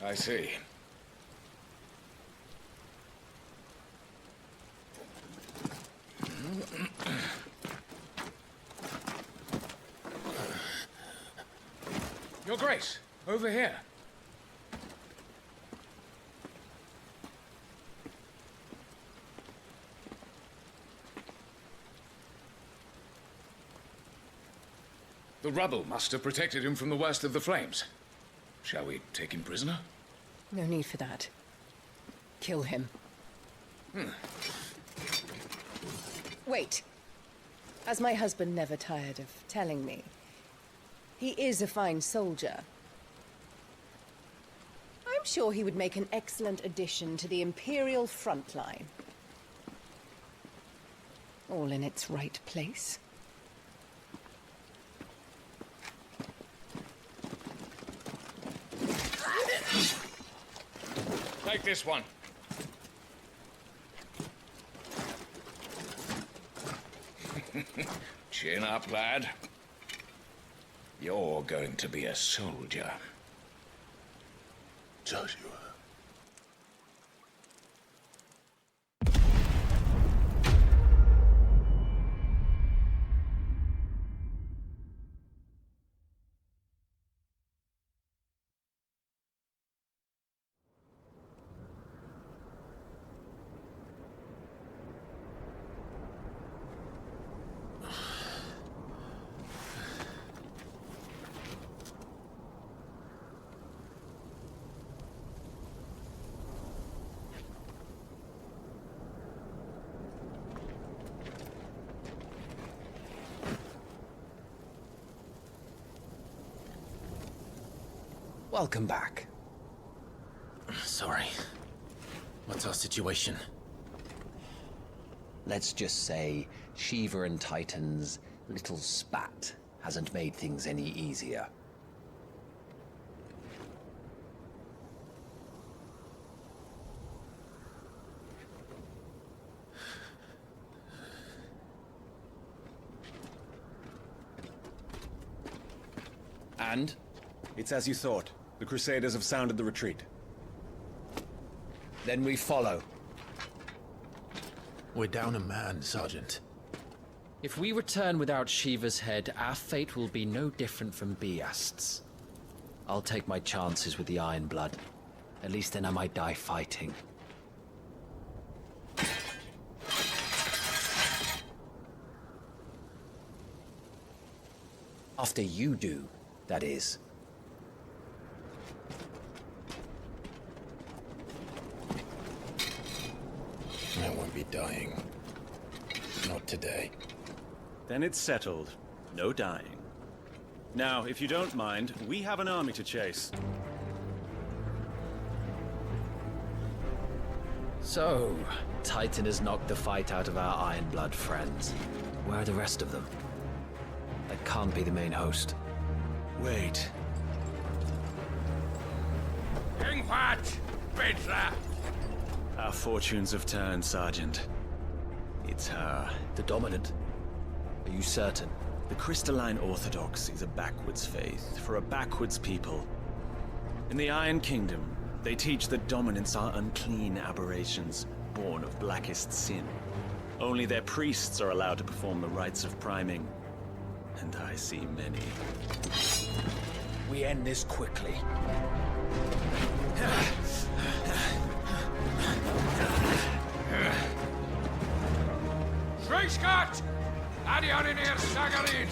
I see. Your Grace, over here. The rubble must have protected him from the worst of the flames. Shall we take him prisoner? No need for that. Kill him. Wait. As my husband never tired of telling me, he is a fine soldier. I'm sure he would make an excellent addition to the Imperial front line. All in its right place. Take this one. Chin up, lad. You're going to be a soldier. Joshua. Welcome back. Sorry. What's our situation? Let's just say Shiva and Titan's little spat hasn't made things any easier. And? It's as you thought. The Crusaders have sounded the retreat. Then we follow. We're down a man, Sergeant. If we return without Shiva's head, our fate will be no different from Biast's. I'll take my chances with the Iron Blood. At least then I might die fighting. After you do, that is. I won't be dying. Not today. Then it's settled. No dying. Now, if you don't mind, we have an army to chase. So, Titan has knocked the fight out of our Iron Blood friends. Where are the rest of them? That can't be the main host. Wait. Ingvat! Bedra! Our fortunes have turned, Sergeant. It's her. The Dominant? Are you certain? The Crystalline Orthodoxy is a backwards faith for a backwards people. In the Iron Kingdom, they teach that dominants are unclean aberrations, born of blackest sin. Only their priests are allowed to perform the rites of priming. And I see many. We end this quickly. Schweigschgott! Adion in hier Sagarid!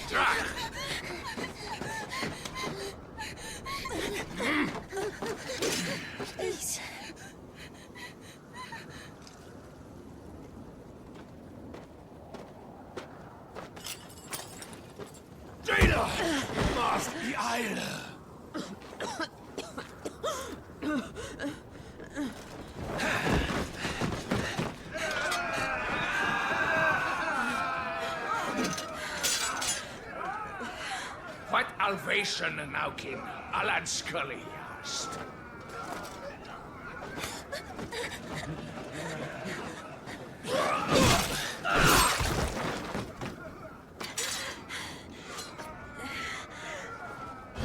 Drak! Please. Mask the Isle! What Alvation now kin Alan Scully asked.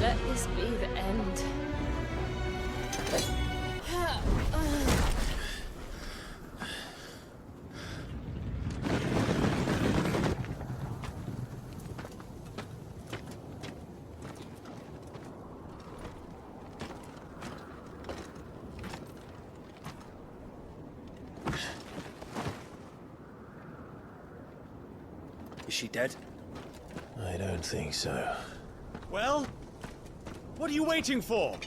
Let this be the end. Is she dead? I don't think so. Well, what are you waiting for?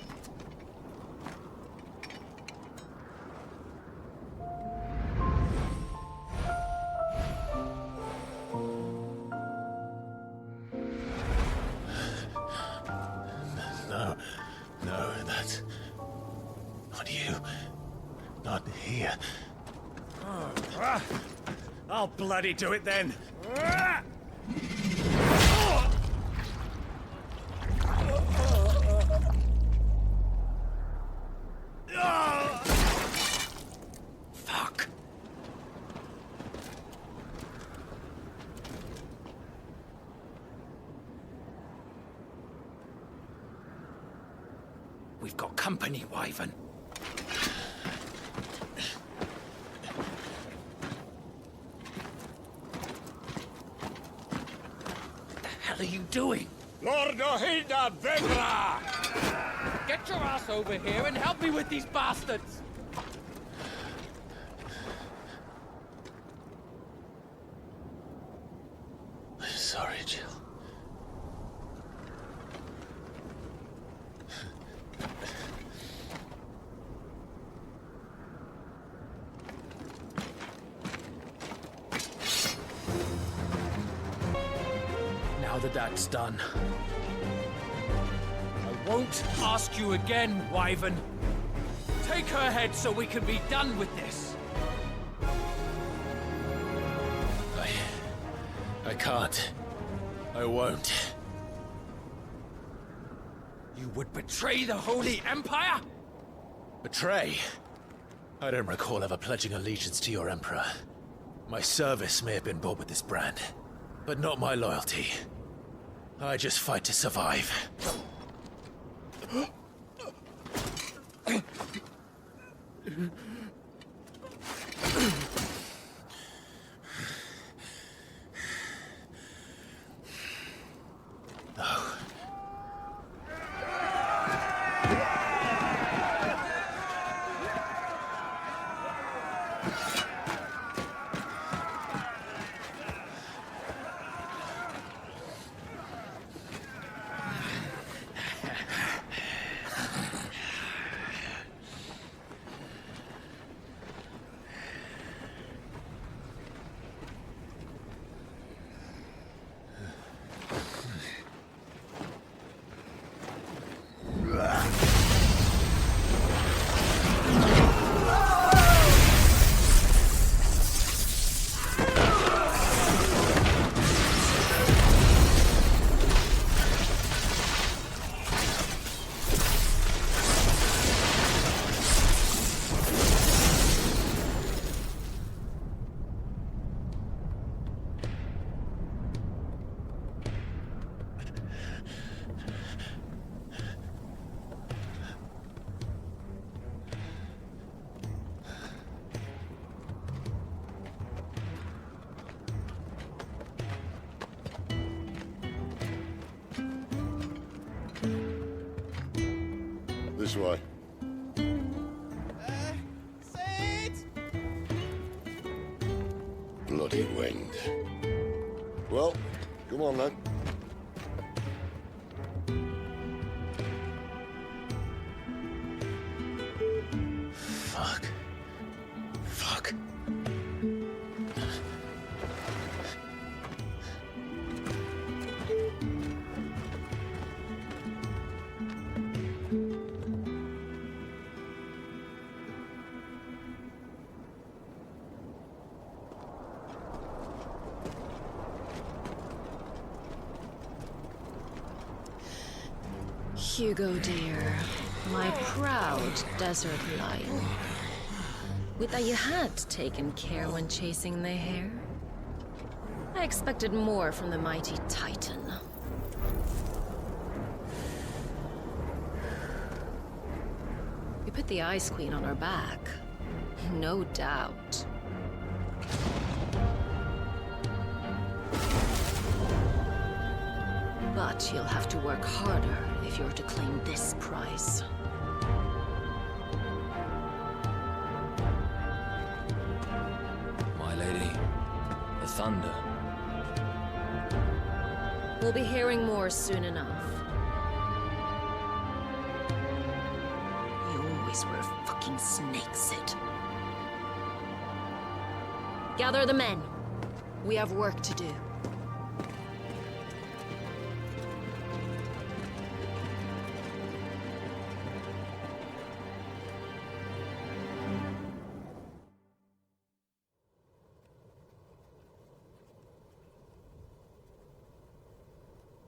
No, that's not you. Not here. I'll bloody do it then. Fuck. We've got company, Wyvern. What the hell are you doing? Lord Ohilda Vegra! Get your ass over here and help me with these bastards! I'm sorry, Jill. Now that that's done, I won't ask you again, Wyvern. Take her head so we can be done with this. I can't. I won't. You would betray the Holy Empire? Betray? I don't recall ever pledging allegiance to your Emperor. My service may have been bought with this brand, but not my loyalty. I just fight to survive. This way. Bloody wind. Well, come on then. Fuck. Fuck. Hugo, dear. My proud desert lion. Would that you had taken care when chasing the hare? I expected more from the mighty Titan. We put the Ice Queen on our back. No doubt. But you'll have to work harder if you're to claim this prize. My lady, the thunder. We'll be hearing more soon enough. You always were a fucking snake, Sid. Gather the men. We have work to do.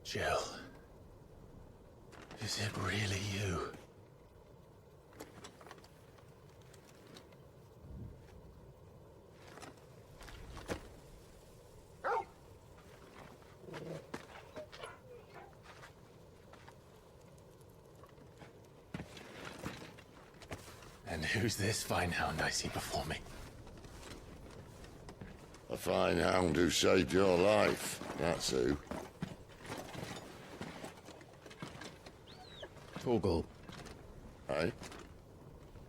Jill. Is it really you? And who's this fine hound I see before me? A fine hound who saved your life, that's who. Torgal. Aye?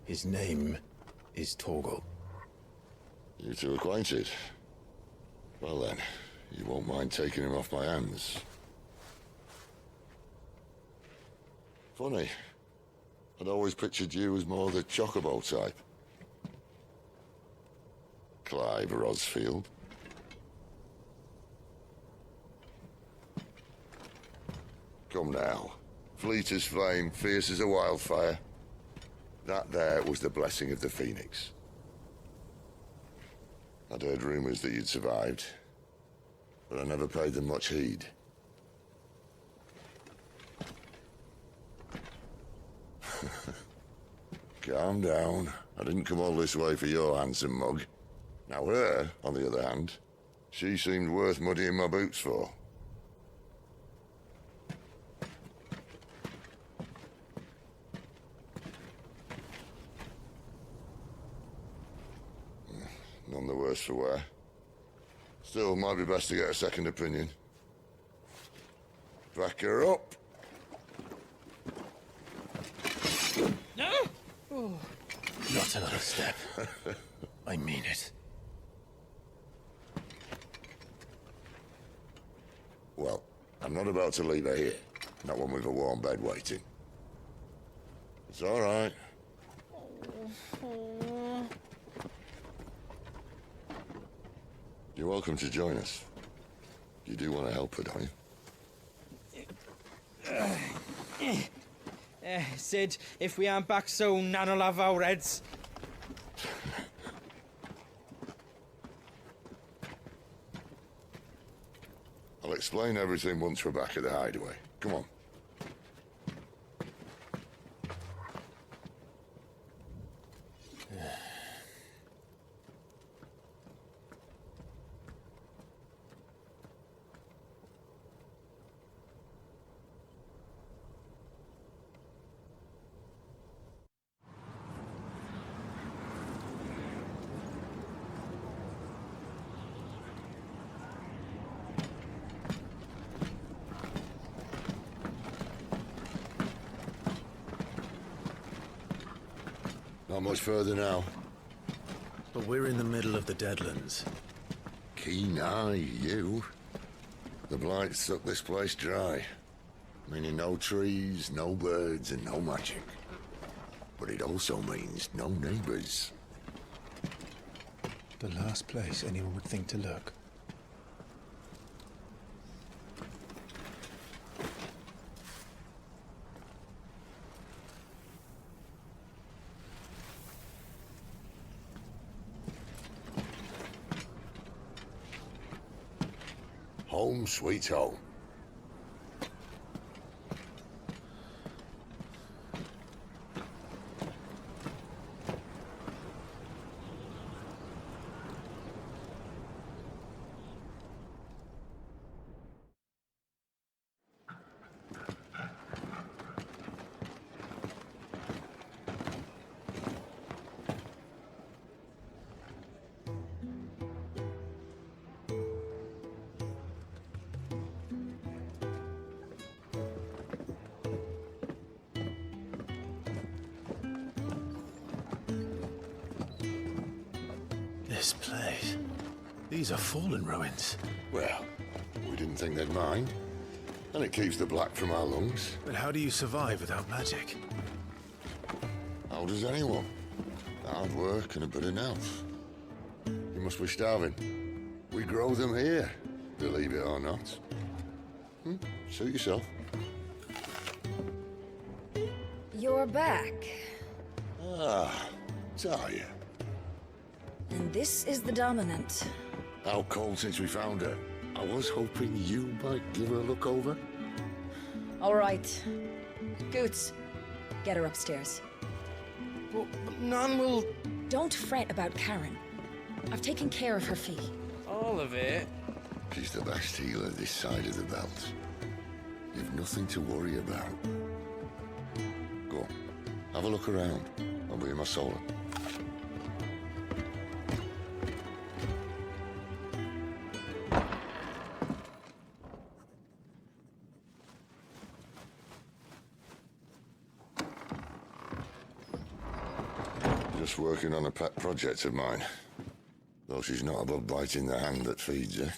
His name is Torgal. You two acquainted? Well then, you won't mind taking him off my hands. Funny. I'd always pictured you as more the chocobo type. Clive Rosfield. Come now. Fleet as flame, fierce as a wildfire. That there was the blessing of the Phoenix. I'd heard rumors that you'd survived, but I never paid them much heed. Calm down. I didn't come all this way for your handsome mug. Now her, on the other hand, she seemed worth muddying my boots for. None the worse for wear. Still, might be best to get a second opinion. Back her up. No? Oh. Not another step. I mean it. Well, I'm not about to leave her here. Not when we've a warm bed waiting. It's all right. You're welcome to join us. You do want to help her, don't you? Sid, if we aren't back soon, Nan'll have our heads. I'll explain everything once we're back at the hideaway. Come on. Not much further now. But we're in the middle of the Deadlands. Keen eye, you. The blight sucked this place dry. Meaning no trees, no birds, and no magic. But it also means no neighbors. The last place anyone would think to look. Home sweet home. These are fallen ruins. Well, we didn't think they'd mind. And it keeps the black from our lungs. But how do you survive without magic? How does anyone? Hard work and a bit of nerve. You must be starving. We grow them here, believe it or not. Suit yourself. You're back. Ah, Talia. And this is the Dominant. Out cold since we found her. I was hoping you might give her a look over. All right. Goots, get her upstairs. But none will... Don't fret about Karen. I've taken care of her fee. All of it? She's the best healer this side of the belt. You've nothing to worry about. Go on, have a look around. I'll be in my solar. Just working on a pet project of mine. Though she's not above biting the hand that feeds her.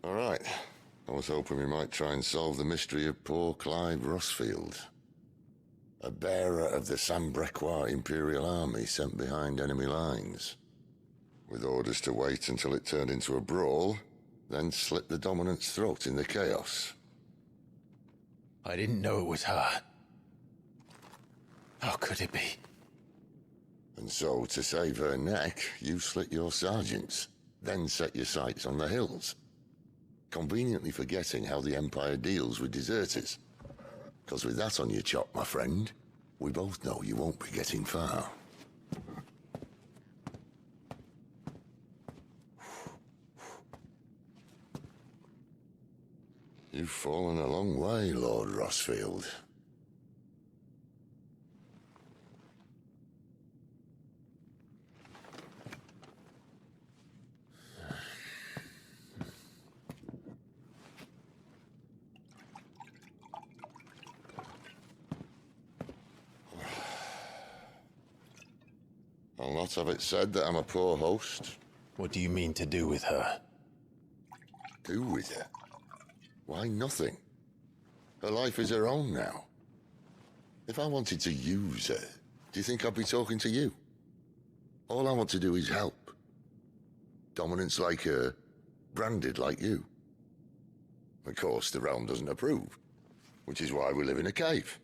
All right. I was hoping we might try and solve the mystery of poor Clive Rossfield. A bearer of the Sambrequois Imperial Army sent behind enemy lines. With orders to wait until it turned into a brawl, then slit the Dominant's throat in the chaos. I didn't know it was her. How could it be? And so, to save her neck, you slit your sergeants, then set your sights on the hills. Conveniently forgetting how the Empire deals with deserters. Because with that on your chop, my friend, we both know you won't be getting far. You've fallen a long way, Lord Rossfield. I'll not have it said that I'm a poor host. What do you mean to do with her? Do with her? Why, nothing. Her life is her own now. If I wanted to use her, do you think I'd be talking to you? All I want to do is help. Dominants like her, branded like you. Of course, the realm doesn't approve, which is why we live in a cave.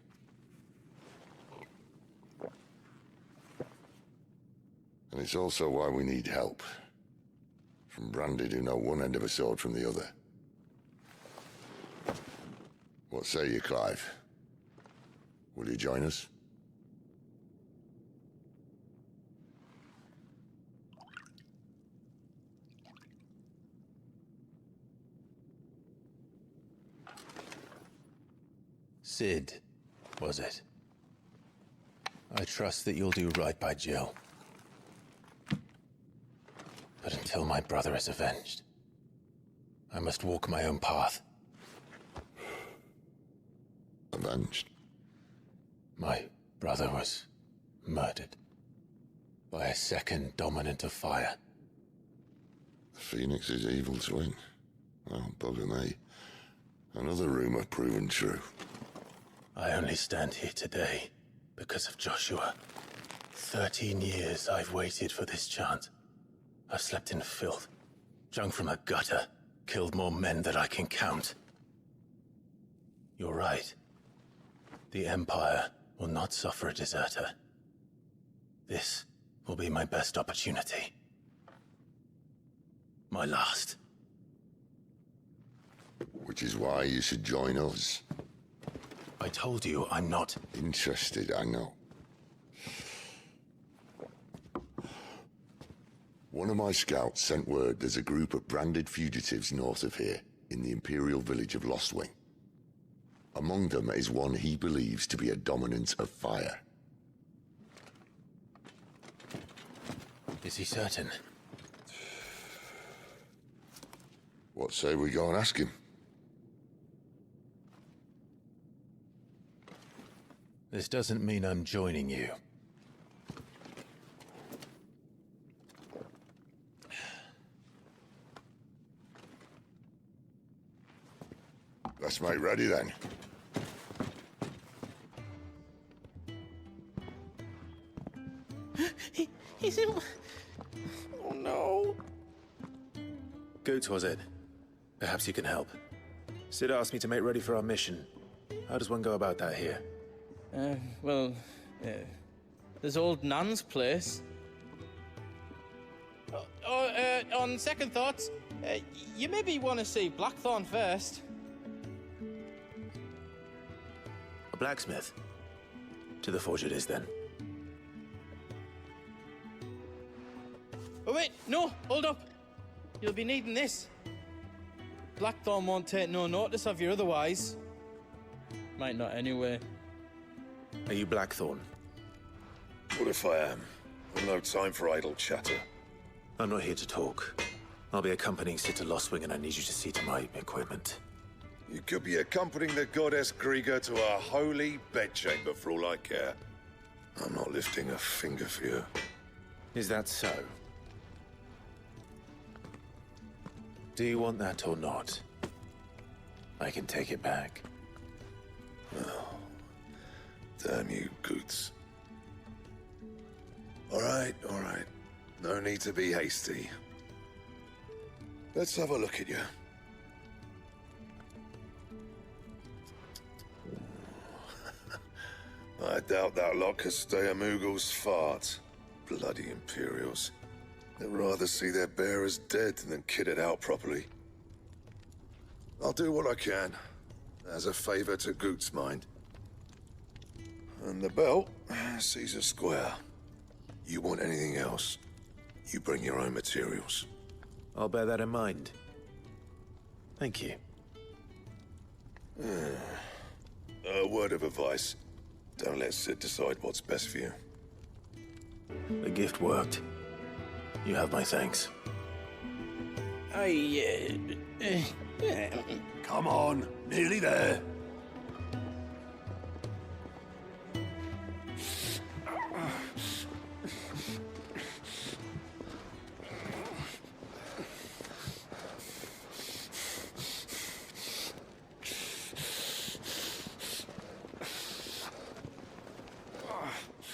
And it's also why we need help. From branded who know one end of a sword from the other. What say you, Clive? Will you join us? Sid, was it? I trust that you'll do right by Jill. But until my brother is avenged, I must walk my own path. Avenged? My brother was murdered by a second Dominant of Fire. The Phoenix's evil twin. Oh, bugger me. Another rumor proven true. I only stand here today because of Joshua. 13 years I've waited for this chance. I've slept in filth, drunk from a gutter, killed more men than I can count. You're right. The Empire will not suffer a deserter. This will be my best opportunity. My last. Which is why you should join us. I told you I'm not interested, I know. One of my scouts sent word there's a group of branded fugitives north of here, in the Imperial village of Lostwing. Among them is one he believes to be a Dominant of Fire. Is he certain? What say we go and ask him? This doesn't mean I'm joining you. Let's make ready then. He's in... Oh no. Goots, was it? Perhaps you can help. Sid asked me to make ready for our mission. How does one go about that here? There's old Nan's place. On second thoughts, you maybe want to see Blackthorn first. A blacksmith? To the forge it is, then. Oh wait, no, hold up. You'll be needing this. Blackthorn won't take no notice of you otherwise. Might not anyway. Are you Blackthorn? What if I am? I've no time for idle chatter. I'm not here to talk. I'll be accompanying Sid to Lostwing, and I need you to see to my equipment. You could be accompanying the goddess Krieger to our holy bedchamber for all I care. I'm not lifting a finger for you. Is that so? Do you want that or not? I can take it back. Oh, damn you, Goots. All right. No need to be hasty. Let's have a look at you. I doubt that lot could stay a Moogle's fart. Bloody Imperials. They'd rather see their bearers dead than kit it out properly. I'll do what I can, as a favor to Goot's mind. And the belt sees a square. You want anything else, you bring your own materials. I'll bear that in mind. Thank you. A word of advice. Don't let Sid decide what's best for you. The gift worked. You have my thanks. Come on, nearly there.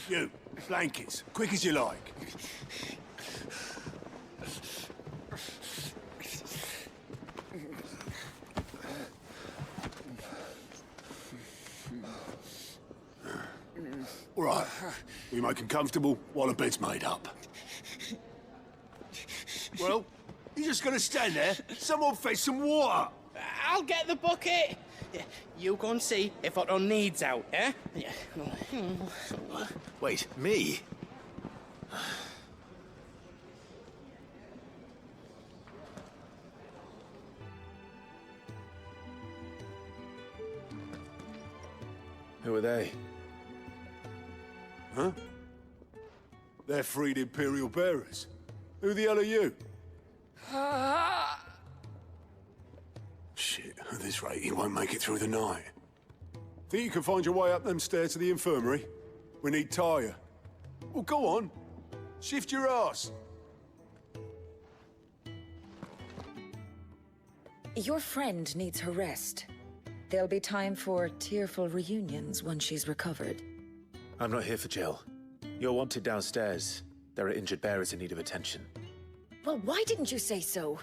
You, blankets, quick as you like. All right, we make him comfortable while the bed's made up. Well, you're just gonna stand there? Someone fetch some water! I'll get the bucket! You go and see if Otto needs out, eh? Wait, me? Who are they? Huh? They're freed Imperial bearers. Who the hell are you? Shit, at this rate, he won't make it through the night. Think you can find your way up them stairs to the infirmary? We need Tyre. Well, go on. Shift your ass. Your friend needs her rest. There'll be time for tearful reunions once she's recovered. I'm not here for Jill. You're wanted downstairs. There are injured bearers in need of attention. Well, why didn't you say so?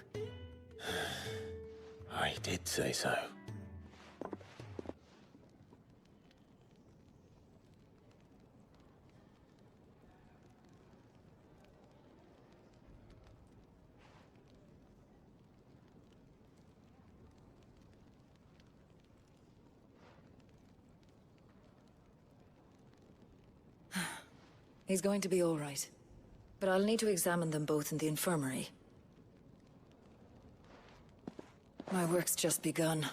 I did say so. He's going to be all right. But I'll need to examine them both in the infirmary. My work's just begun.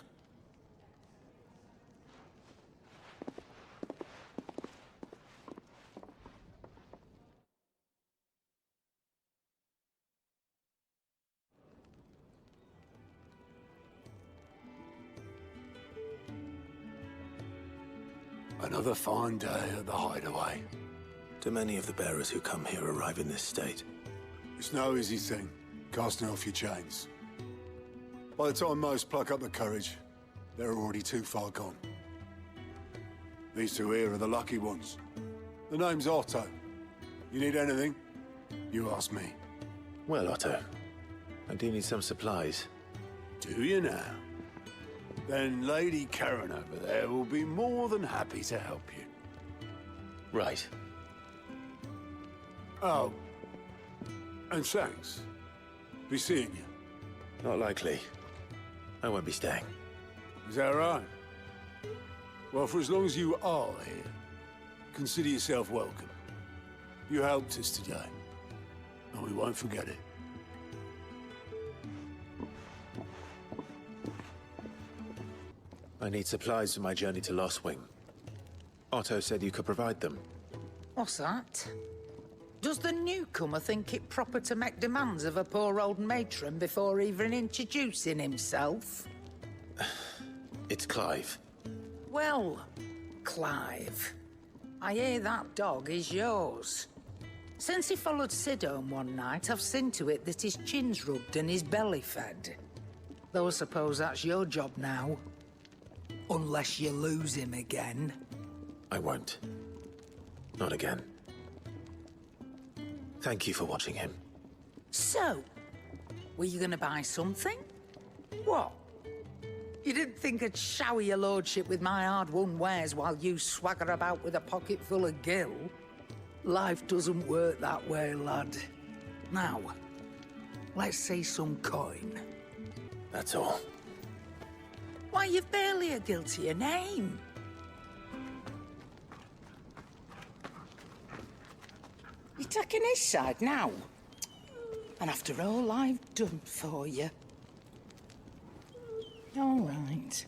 Another fine day at the hideaway. Do many of the bearers who come here arrive in this state? It's no easy thing, casting off your chains. By the time most pluck up the courage, They're already too far gone. These two here are the lucky ones. The name's Otto. You need anything? You ask me. Well, Otto, I do need some supplies. Do you now? Then Lady Karen over there will be more than happy to help you. Right. Oh. And thanks. Be seeing you. Not likely. I won't be staying. Is that right? Well, for as long as you are here, consider yourself welcome. You helped us today, and we won't forget it. I need supplies for my journey to Lost Wing. Otto said you could provide them. What's that? Does the newcomer think it proper to make demands of a poor old matron before even introducing himself? It's Clive. Well, Clive, I hear that dog is yours. Since he followed Sid home one night, I've seen to it that his chin's rubbed and his belly fed. Though I suppose that's your job now. Unless you lose him again. I won't. Not again. Thank you for watching him. So, were you gonna buy something? What? You didn't think I'd shower your lordship with my hard-won wares while you swagger about with a pocket full of gil? Life doesn't work that way, lad. Now, let's see some coin. That's all. Why, you've barely a gil to your name. You're taking his side now? And after all I've done for you. All right.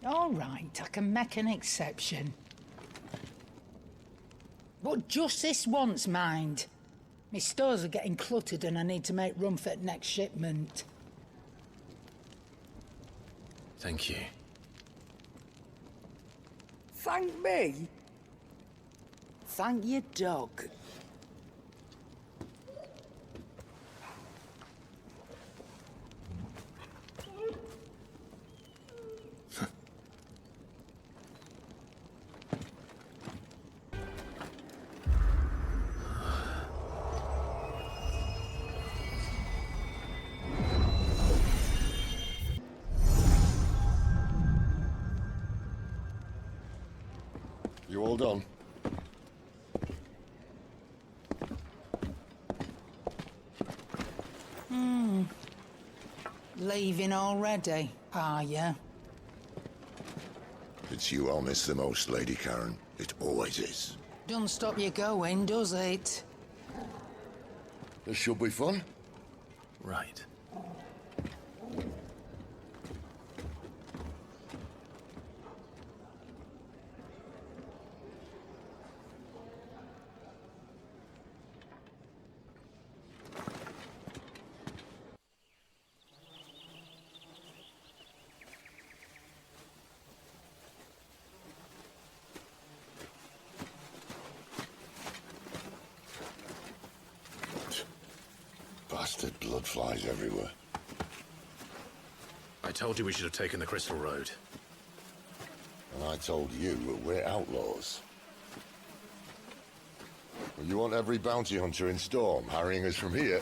All right, I can make an exception. But just this once, mind. My stores are getting cluttered and I need to make room for the next shipment. Thank you. Thank me? Thank your dog. You all done? Leaving already, are you? It's you I'll miss the most, Lady Karen. It always is. Don't stop you going, does it? This should be fun. Right. Bastard blood flies everywhere. I told you we should have taken the Crystal Road. And I told you that we're outlaws. Well, you want every bounty hunter in Storm harrying us from here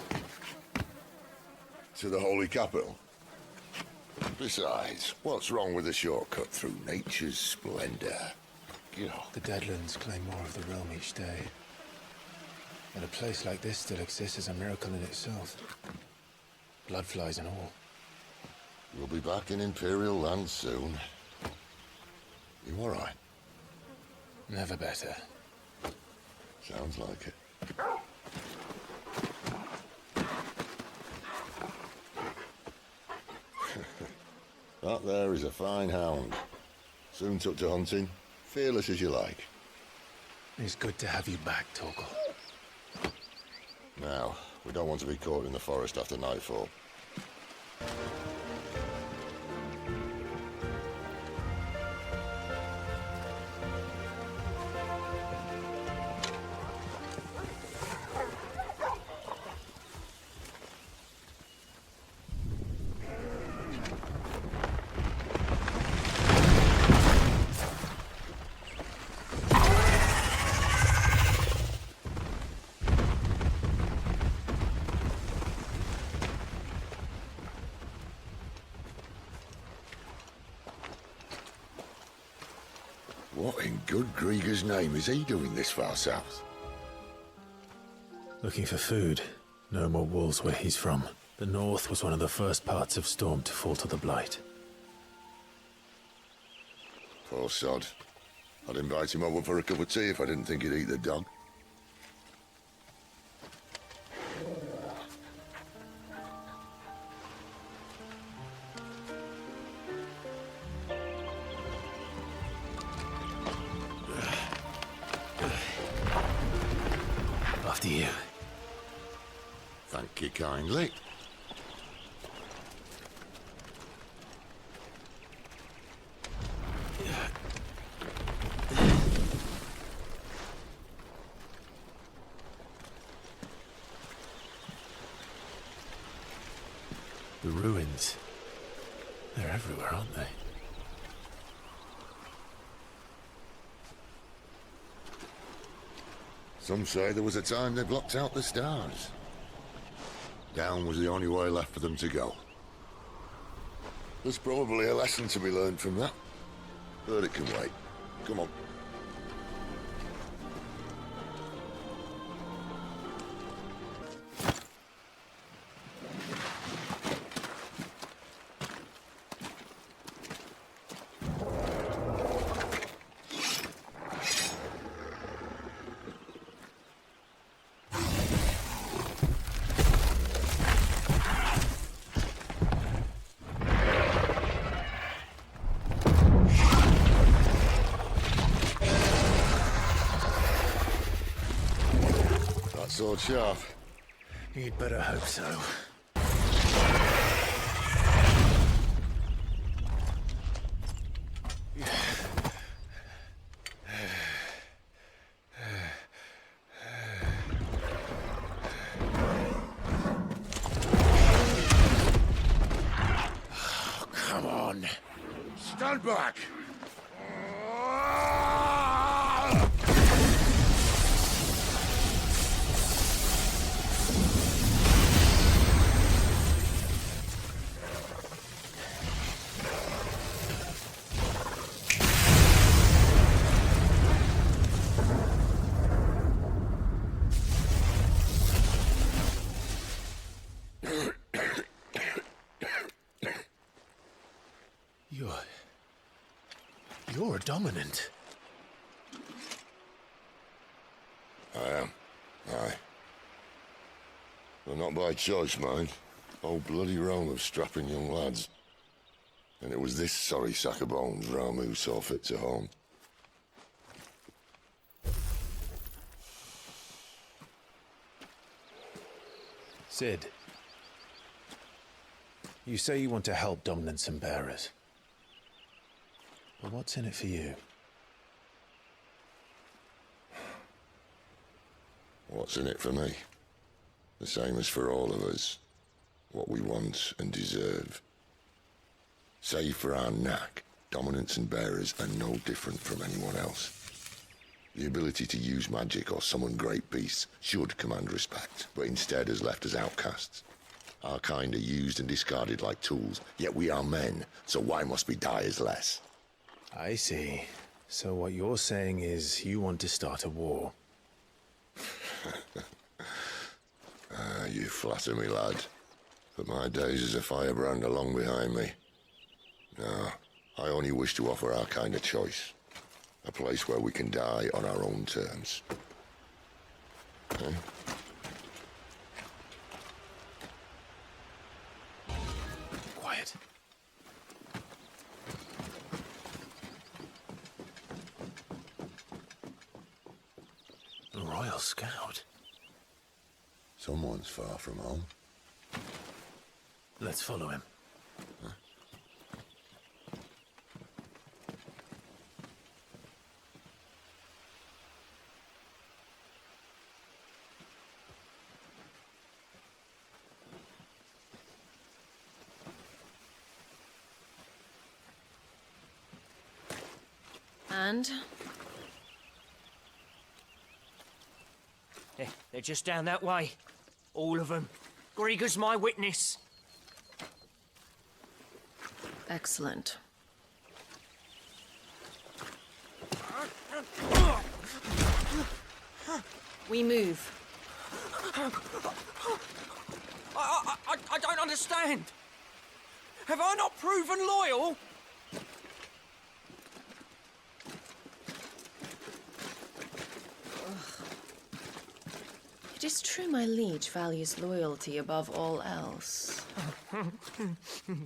to the Holy Capital? Besides, what's wrong with a shortcut through nature's splendor? You know. The Deadlands claim more of the realm each day. And a place like this still exists is a miracle in itself. Bloodflies and all. We'll be back in Imperial land soon. You all right? Never better. Sounds like it. That there is a fine hound. Soon took to hunting. Fearless as you like. It's good to have you back, Torgal. Now, we don't want to be caught in the forest after nightfall. What in good Grieger's name is he doing this far south? Looking for food. No more wolves where he's from. The north was one of the first parts of Storm to fall to the Blight. Poor sod. I'd invite him over for a cup of tea if I didn't think he'd eat the dog. After you. Thank you kindly. The ruins. They're everywhere, aren't they? Some say there was a time they blocked out the stars. Down was the only way left for them to go. There's probably a lesson to be learned from that. But it can wait. Come on. Sword sharp. You'd better hope so. Oh, come on. Stand back. You're a dominant. I am. Aye. But not by choice, mind. Whole bloody realm of strapping young lads. And it was this sorry sack of bones Ramu saw fit to home. Sid. You say you want to help dominants and bearers. But what's in it for you? What's in it for me? The same as for all of us. What we want and deserve. Save for our knack, dominants and bearers are no different from anyone else. The ability to use magic or summon great beasts should command respect, but instead has left us outcasts. Our kind are used and discarded like tools, yet we are men, so why must we die as less? I see. So what you're saying is you want to start a war. You flatter me, lad. But my days as a firebrand are long behind me. No, I only wish to offer our kind a choice. A place where we can die on our own terms. Eh? Quiet. A Royal Scout. Someone's far from home. Let's follow him. Huh? And? They're just down that way. All of them. Grieger's my witness. Excellent. We move. I don't understand. Have I not proven loyal? It is true my liege values loyalty above all else.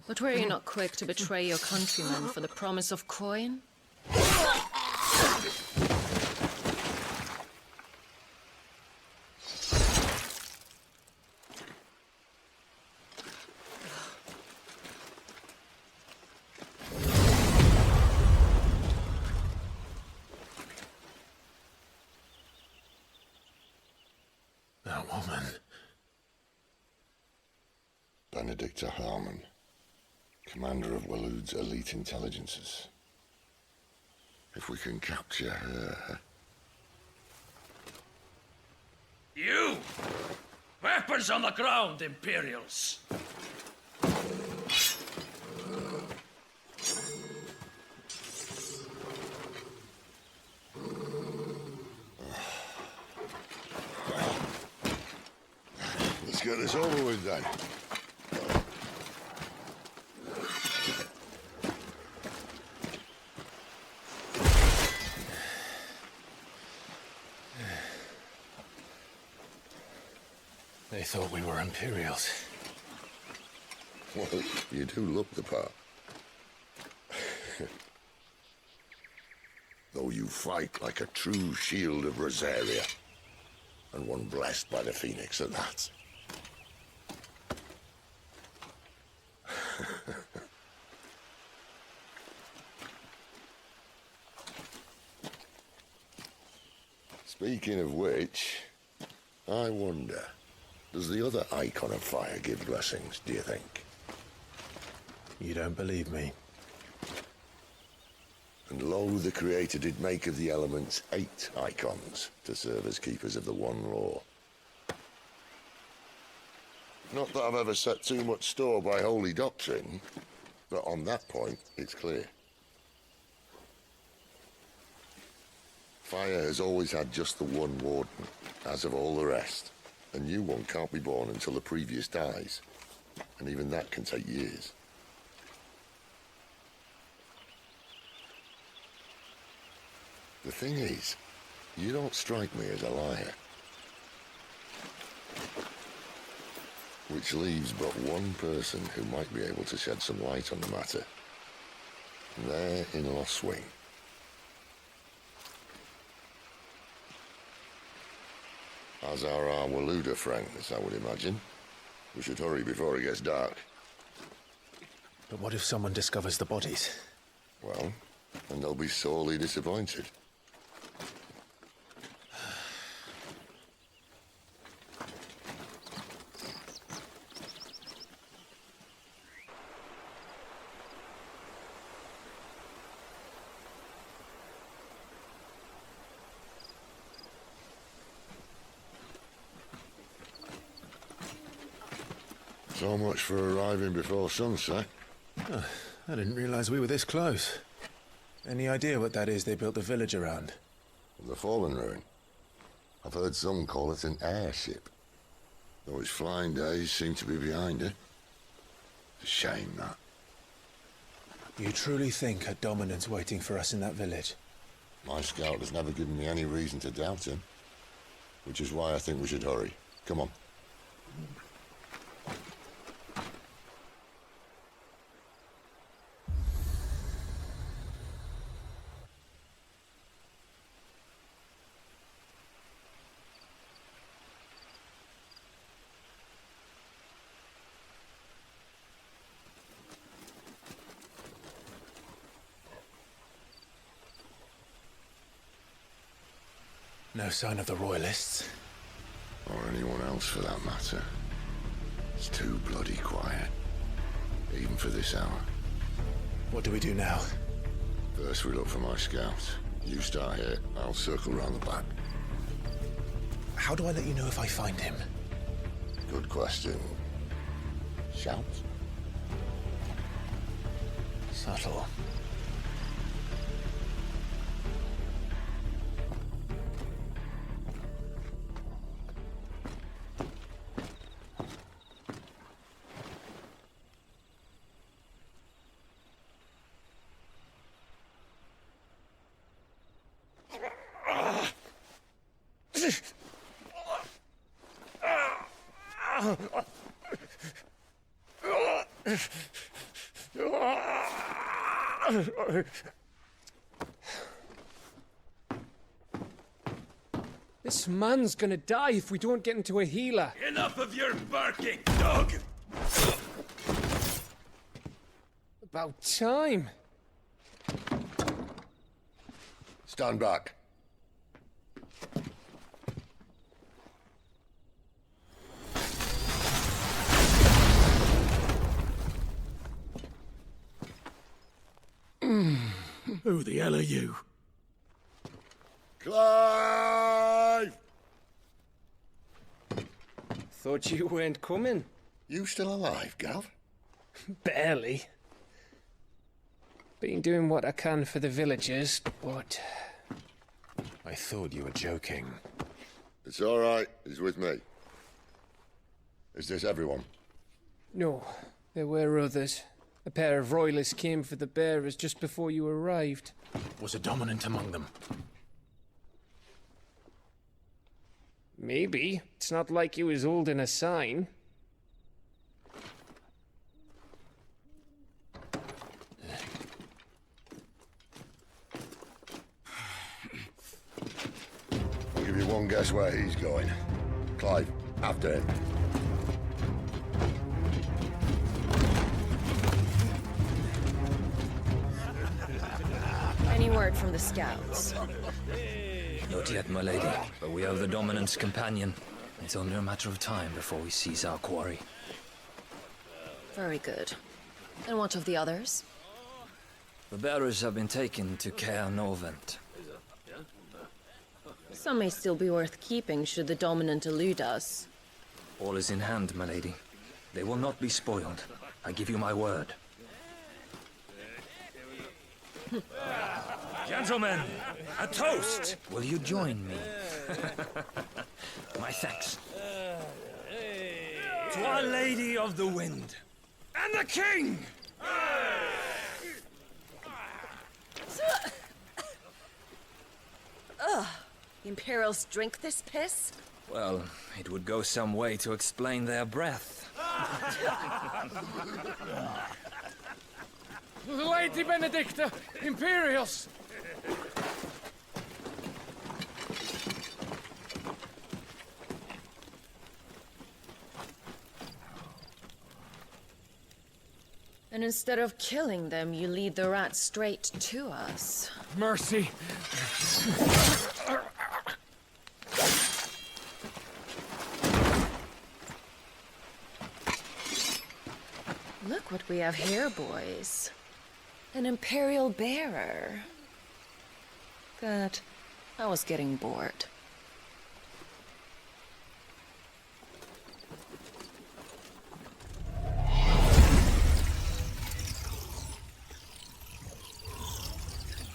But were you not quick to betray your countrymen for the promise of coin? That woman. Benedicta Harmon, commander of Waloed's elite intelligences. If we can capture her... You! Weapons on the ground, Imperials! Let's get this over with then. They thought we were Imperials. Well, you do look the part. Though you fight like a true shield of Rosaria. And one blessed by the Phoenix at that. Speaking of which, I wonder, does the other icon of fire give blessings, do you think? You don't believe me? And lo, the Creator did make of the elements 8 icons to serve as keepers of the one law. Not that I've ever set too much store by holy doctrine, but on that point, it's clear. Fire has always had just the one warden, as of all the rest. A new one can't be born until the previous dies, and even that can take years. The thing is, you don't strike me as a liar. Which leaves but one person who might be able to shed some light on the matter. There in Lost Swing. As are our Waloeder friends, I would imagine. We should hurry before it gets dark. But what if someone discovers the bodies? Well, then they'll be sorely disappointed. So much for arriving before sunset. Oh, I didn't realize we were this close. Any idea what that is they built the village around? The fallen ruin. I've heard some call it an airship. Though its flying days seem to be behind it. It's a shame, that. You truly think a dominant's waiting for us in that village? My scout has never given me any reason to doubt him. Which is why I think we should hurry. Come on. No sign of the Royalists. Or anyone else for that matter. It's too bloody quiet. Even for this hour. What do we do now? First we look for my scout. You start here, I'll circle round the back. How do I let you know if I find him? Good question. Shout? This man's gonna die if we don't get into a healer. Enough of your barking, dog! About time. Stand back. Who the hell are you? Clive! Thought you weren't coming. You still alive, Gav? Barely. Been doing what I can for the villagers, but... I thought you were joking. It's all right. He's with me. Is this everyone? No, there were others. A pair of royalists came for the bearers just before you arrived. Was a dominant among them? Maybe. It's not like he was holding a sign. I'll give you one guess where he's going. Clive, after him. Any word from the scouts? Not yet, my lady, but we have the Dominant's companion. It's only a matter of time before we seize our quarry. Very good. And what of the others? The bearers have been taken to Caer Novent. Some may still be worth keeping should the Dominant elude us. All is in hand, my lady. They will not be spoiled. I give you my word. Gentlemen, a toast! Will you join me? My thanks. To Our Lady of the Wind. And the King! Ugh. The Imperials drink this piss? Well, it would go some way to explain their breath. Lady Benedicta! Imperials! And instead of killing them, you lead the rats straight to us. Mercy! Look what we have here, boys. An Imperial bearer. Good. I was getting bored.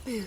Boo.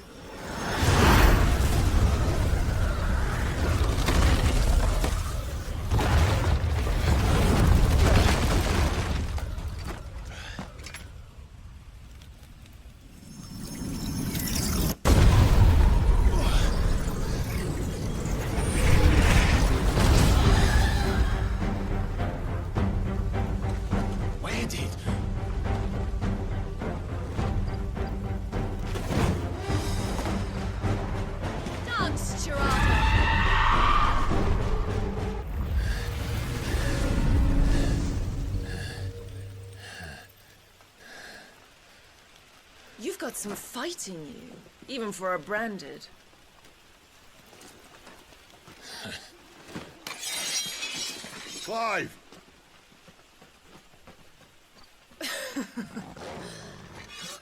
You've got some fight in you, even for a branded. Clive!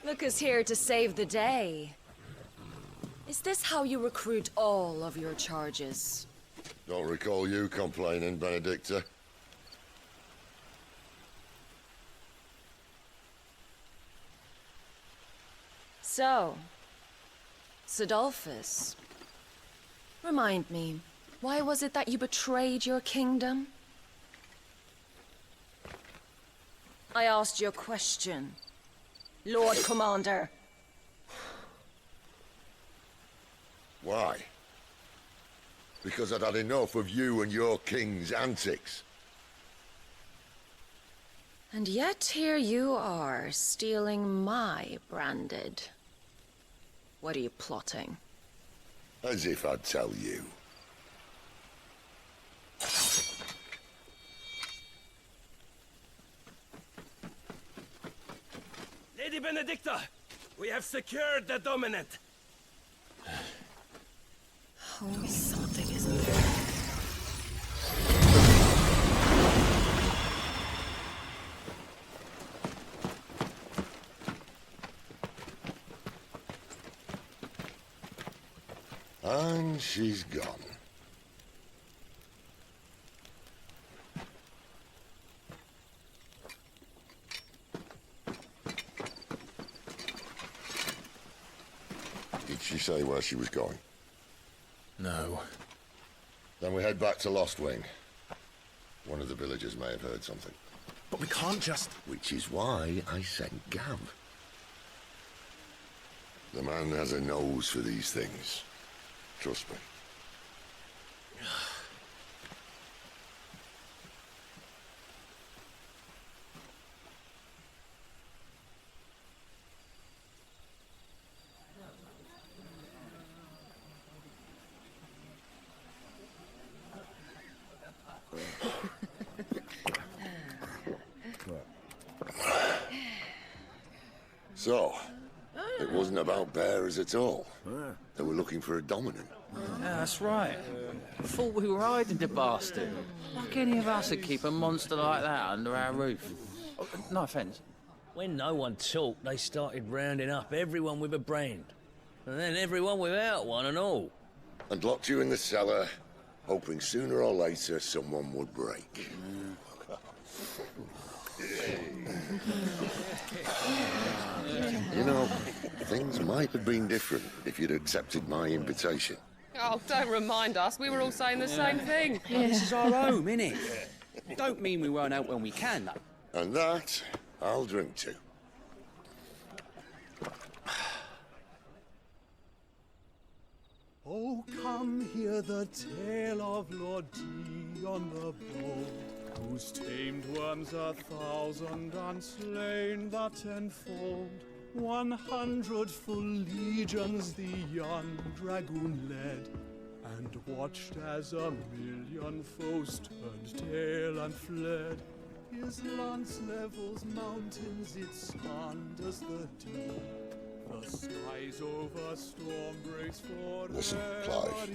Look who's here to save the day. Is this how you recruit all of your charges? Don't recall you complaining, Benedicta. So, Sidolphus, remind me, why was it that you betrayed your kingdom? I asked you a question, Lord Commander. Why? Because I'd had enough of you and your king's antics. And yet here you are, stealing my branded. What are you plotting? As if I'd tell you. Lady Benedicta, we have secured the dominant. Oh, something isn't there. And she's gone. Did she say where she was going? No. Then we head back to Lost Wing. One of the villagers may have heard something. But we can't just... Which is why I sent Gav. The man has a nose for these things. Trust me. So, it wasn't about bears at all. They were looking for a dominant. Yeah, that's right. I thought we were hiding the bastard. Like any of us would keep a monster like that under our roof. Oh, no offence. When no one talked, they started rounding up everyone with a brand. And then everyone without one and all. And locked you in the cellar, hoping sooner or later someone would break. You know, things might have been different if you'd accepted my invitation. Oh, don't remind us. We were all saying the same thing. This is our home, innit? Don't mean we won't out when we can, though. And that, I'll drink to. Oh, come hear the tale of Lord Dion the Bold, whose tamed worms 1,000 and slain the tenfold. 100 full legions the young dragoon led, and watched as 1,000,000 foes turned tail and fled. His lance levels mountains, it slanders the deep. The skies over storm breaks for Listen, Clive.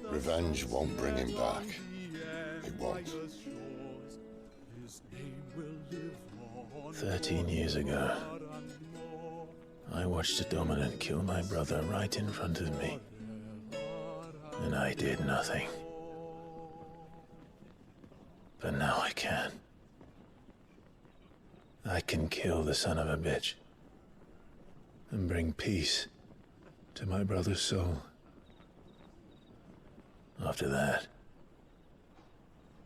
Revenge won't bring him back. It won't. 13 years ago, I watched a dominant kill my brother right in front of me. And I did nothing. But now I can. I can kill the son of a bitch. And bring peace to my brother's soul. After that,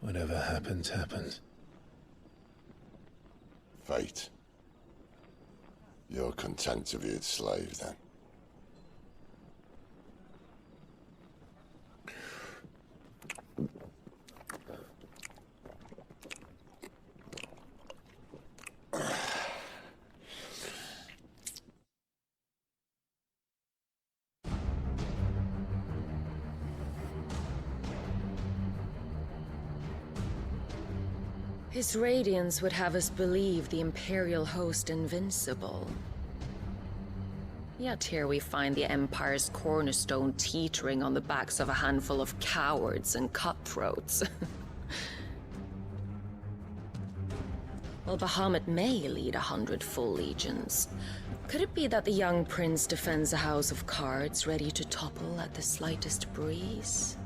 whatever happens, happens. Fate. You're content to be its slave, then? His radiance would have us believe the Imperial host invincible. Yet here we find the Empire's cornerstone teetering on the backs of a handful of cowards and cutthroats. Well, Bahamut may lead 100 full legions. Could it be that the young prince defends a house of cards ready to topple at the slightest breeze?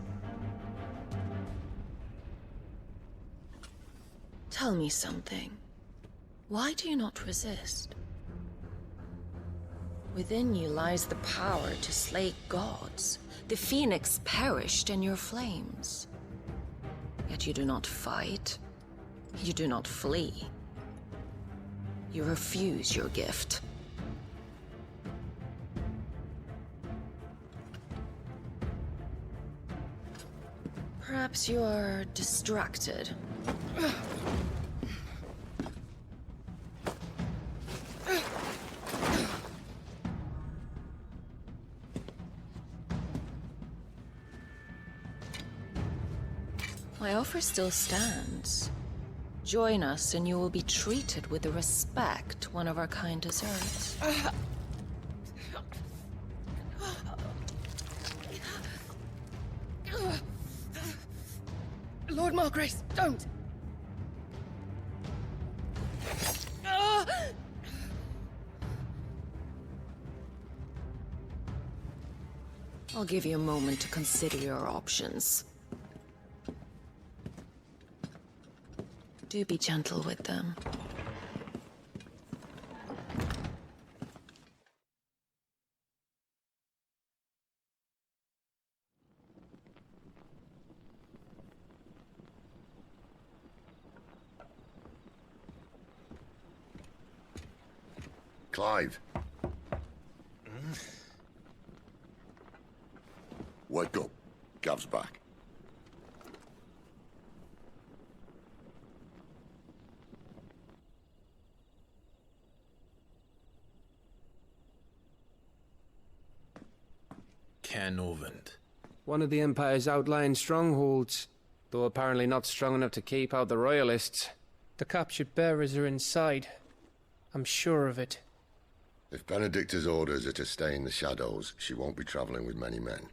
Tell me something. Why do you not resist? Within you lies the power to slay gods. The Phoenix perished in your flames. Yet you do not fight. You do not flee. You refuse your gift. Perhaps you are distracted. My offer still stands. Join us and you will be treated with the respect one of our kind deserves. Lord Margrace, don't! I'll give you a moment to consider your options. Do be gentle with them. Clive. Wake up. Gav's back. Caernarvon. One of the Empire's outlying strongholds, though apparently not strong enough to keep out the Royalists. The captured bearers are inside. I'm sure of it. If Benedicta's orders are to stay in the shadows, she won't be traveling with many men.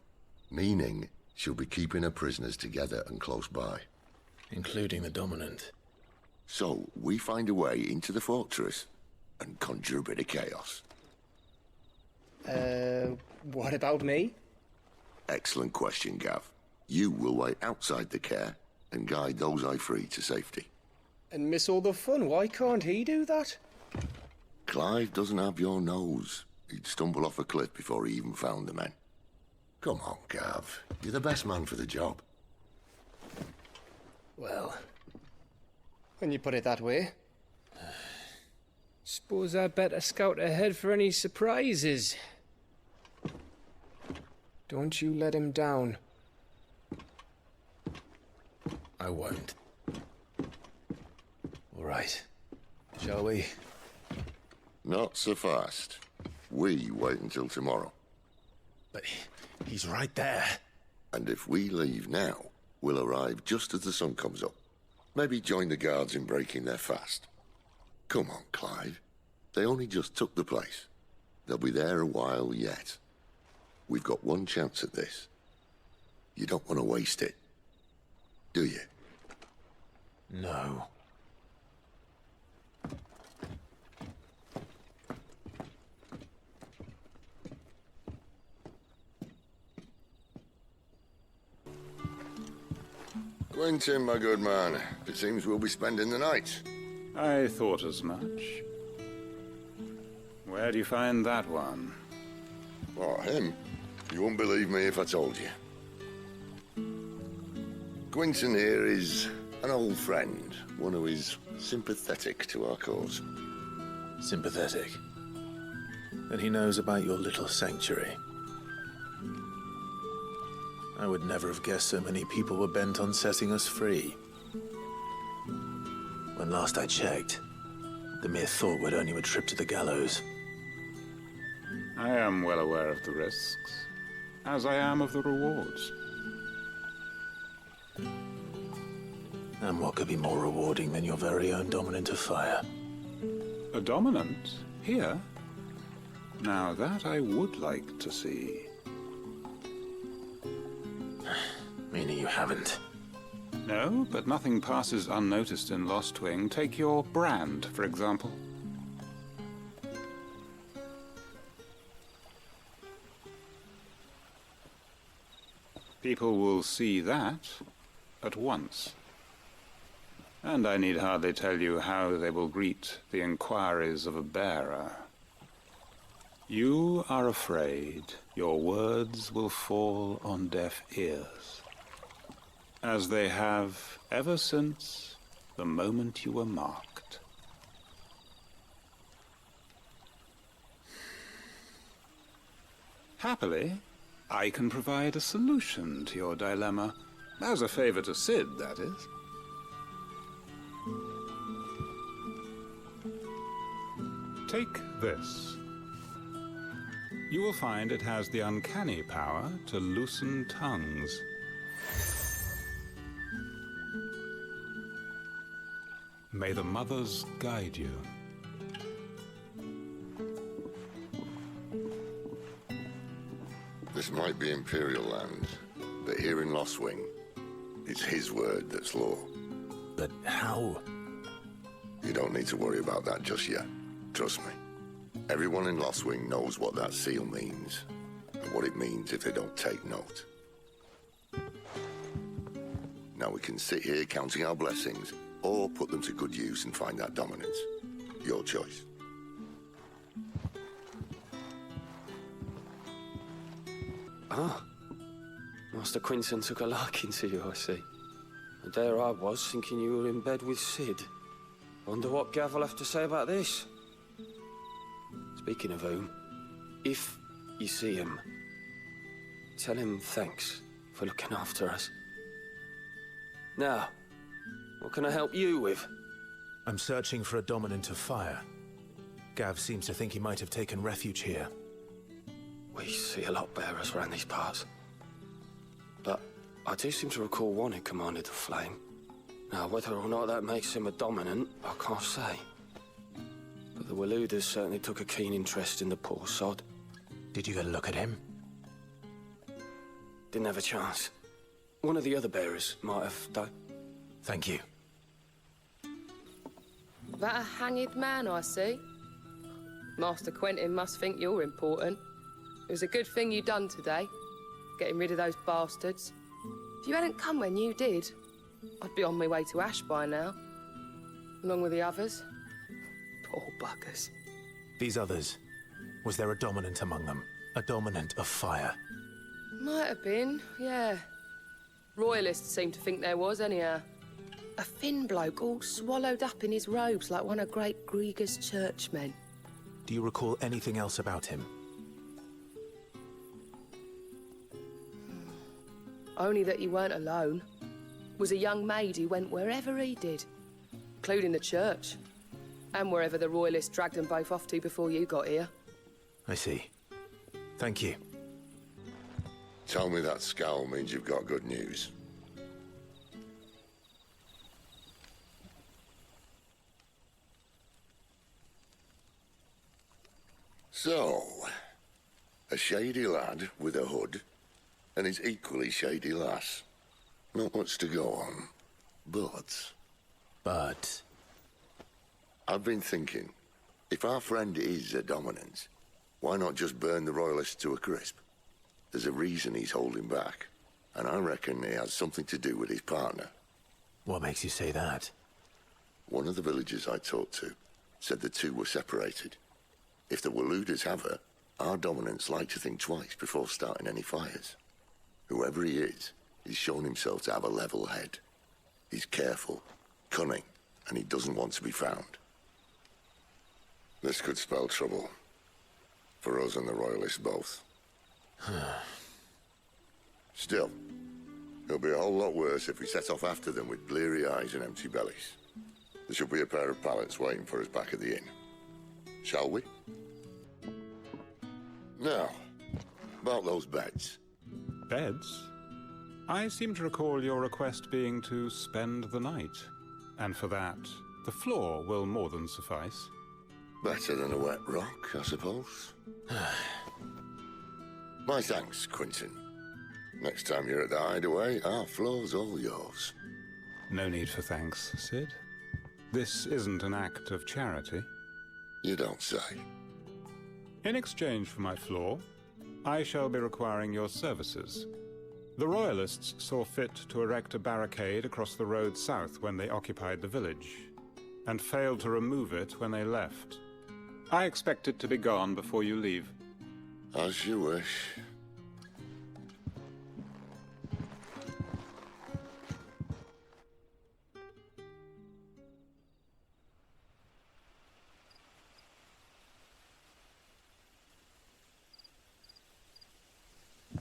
Meaning, she'll be keeping her prisoners together and close by. Including the Dominant. So, we find a way into the fortress and conjure a bit of chaos. What about me? Excellent question, Gav. You will wait outside the care and guide those I free to safety. And miss all the fun. Why can't he do that? Clive doesn't have your nose. He'd stumble off a cliff before he even found the men. Come on, Gav. You're the best man for the job. Well, when you put it that way. Suppose I'd better scout ahead for any surprises. Don't you let him down. I won't. All right. Shall we? Not so fast. We wait until tomorrow. But he's right there. And if we leave now, we'll arrive just as the sun comes up. Maybe join the guards in breaking their fast. Come on, Clive. They only just took the place. They'll be there a while yet. We've got one chance at this. You don't want to waste it, do you? No. Quentin, my good man. It seems we'll be spending the night. I thought as much. Where do you find that one? Oh, him? You wouldn't believe me if I told you. Quentin here is an old friend, one who is sympathetic to our cause. Sympathetic? That he knows about your little sanctuary. I would never have guessed so many people were bent on setting us free. When last I checked, the mere thought would earn you a trip to the gallows. I am well aware of the risks, as I am of the rewards. And what could be more rewarding than your very own Dominant of Fire? A Dominant? Here? Now that I would like to see. Meaning you haven't? No, but nothing passes unnoticed in Lostwing. Take your brand, for example. People will see that at once. And I need hardly tell you how they will greet the inquiries of a bearer. You are afraid your words will fall on deaf ears, as they have ever since the moment you were marked. Happily, I can provide a solution to your dilemma, as a favor to Sid, that is. Take this. You will find it has the uncanny power to loosen tongues. May the mothers guide you. This might be Imperial land, but here in Lostwing, it's his word that's law. But how? You don't need to worry about that just yet. Trust me. Everyone in Lostwing knows what that seal means, and what it means if they don't take note. Now we can sit here counting our blessings, or put them to good use and find that dominance. Your choice. Ah. Master Quinton took a liking to you, I see. And there I was, thinking you were in bed with Sid. Wonder what Gav will have to say about this. Speaking of whom, if you see him, tell him thanks for looking after us. Now, what can I help you with? I'm searching for a dominant of fire. Gav seems to think he might have taken refuge here. We see a lot bearers around these parts. But I do seem to recall one who commanded the flame. Now, whether or not that makes him a dominant, I can't say. But the Waluders certainly took a keen interest in the poor sod. Did you get a look at him? Didn't have a chance. One of the other bearers might have done. Thank you. That a hanged man, I see. Master Quentin must think you're important. It was a good thing you done today, getting rid of those bastards. If you hadn't come when you did, I'd be on my way to Ash by now, along with the others. Poor buggers. These others, was there a dominant among them? A dominant of fire? Might have been, yeah. Royalists seem to think there was, anyhow. A thin bloke all swallowed up in his robes like one of Great Grieger's churchmen. Do you recall anything else about him? Only that he weren't alone. Was a young maid who went wherever he did, including the church, and wherever the Royalists dragged them both off to before you got here. I see. Thank you. Tell me that scowl means you've got good news. So, a shady lad with a hood, and his equally shady lass. Not much to go on, but... I've been thinking, if our friend is a dominant, why not just burn the Royalists to a crisp? There's a reason he's holding back, and I reckon he has something to do with his partner. What makes you say that? One of the villagers I talked to said the two were separated. If the Waluders have her, our dominants like to think twice before starting any fires. Whoever he is, he's shown himself to have a level head. He's careful, cunning, and he doesn't want to be found. This could spell trouble. For us and the Royalists both. Still, it'll be a whole lot worse if we set off after them with bleary eyes and empty bellies. There should be a pair of pallets waiting for us back at the inn. Shall we? Now, about those beds. Beds? I seem to recall your request being to spend the night. And for that, the floor will more than suffice. Better than a wet rock, I suppose. My thanks, Quinton. Next time you're at the hideaway, our floor's all yours. No need for thanks, Sid. This isn't an act of charity. You don't say. In exchange for my floor, I shall be requiring your services. The Royalists saw fit to erect a barricade across the road south when they occupied the village, and failed to remove it when they left. I expect it to be gone before you leave. As you wish.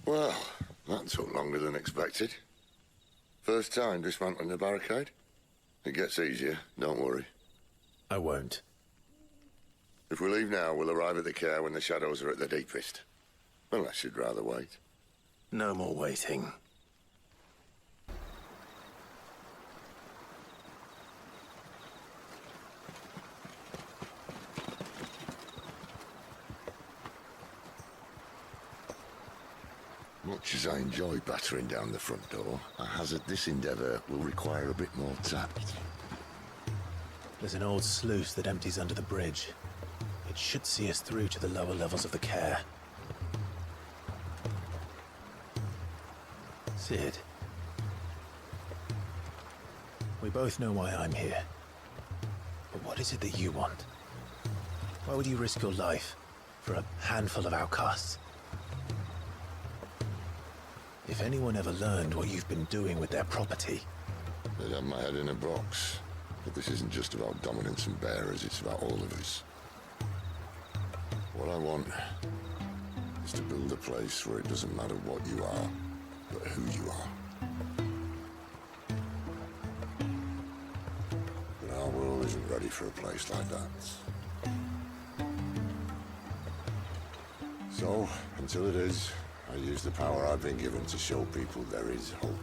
Well, that took longer than expected. First time dismantling the barricade? It gets easier, don't worry. I won't. If we leave now, we'll arrive at the care when the shadows are at their deepest. Unless you'd rather wait. No more waiting. Much as I enjoy battering down the front door, I hazard this endeavour will require a bit more tact. There's an old sluice that empties under the bridge. It should see us through to the lower levels of the care. Sid. We both know why I'm here. But what is it that you want? Why would you risk your life for a handful of outcasts? If anyone ever learned what you've been doing with their property... They'd have my head in a box. But this isn't just about dominance and bearers, it's about all of us. What I want is to build a place where it doesn't matter what you are, but who you are. But our world isn't ready for a place like that. So, until it is, I use the power I've been given to show people there is hope.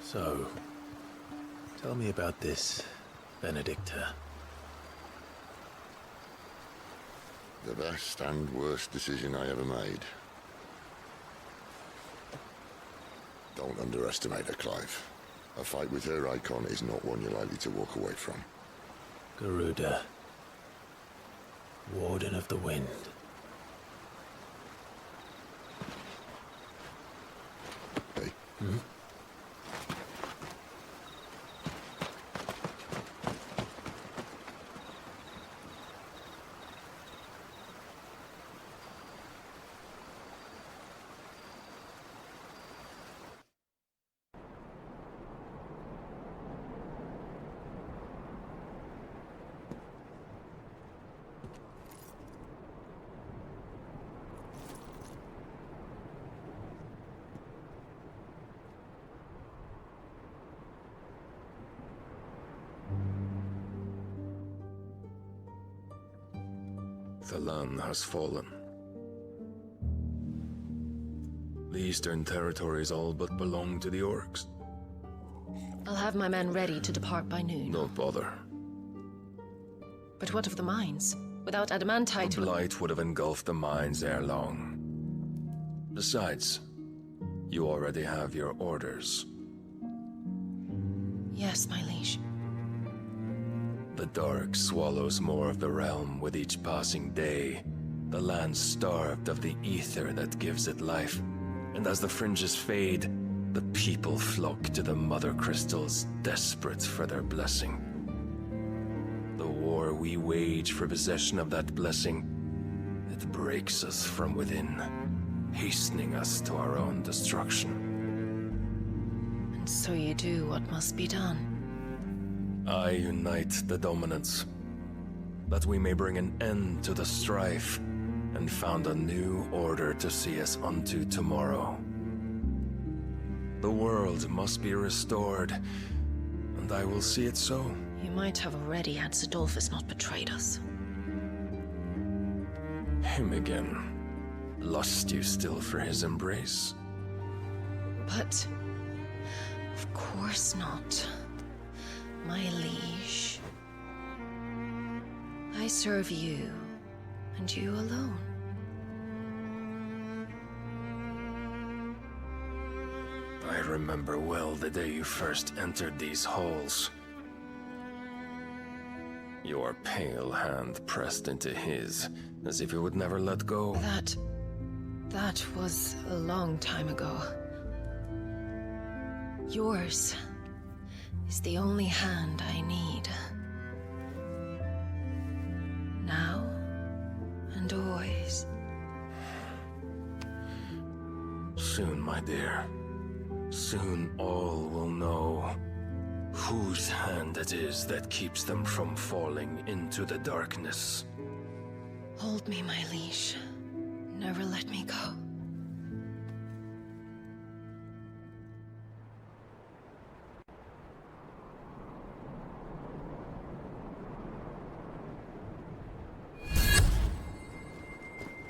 So, tell me about this, Benedicta. The best and worst decision I ever made. Don't underestimate her, Clive. A fight with her icon is not one you're likely to walk away from. Garuda. Warden of the Wind. Hey? Hmm? The land has fallen. The eastern territories all but belong to the orcs. I'll have my men ready to depart by noon. Don't bother. But what of the mines? Without adamantite... The blight would have engulfed the mines ere long. Besides, you already have your orders. Yes, my liege. The dark swallows more of the realm with each passing day. The land starved of the ether that gives it life. And as the fringes fade, the people flock to the mother crystals, desperate for their blessing. The war we wage for possession of that blessing, it breaks us from within, hastening us to our own destruction. And so you do what must be done. I unite the dominants, that we may bring an end to the strife, and found a new order to see us unto tomorrow. The world must be restored, and I will see it so. You might have already had Zidolphus not betrayed us. Him again. Lust you still for his embrace? But... of course not. My liege. I serve you, and you alone. I remember well the day you first entered these halls. Your pale hand pressed into his, as if you would never let go. That was a long time ago. Yours is the only hand I need. Now and always. Soon, my dear. Soon all will know whose hand it is that keeps them from falling into the darkness. Hold me, my liege. Never let me go.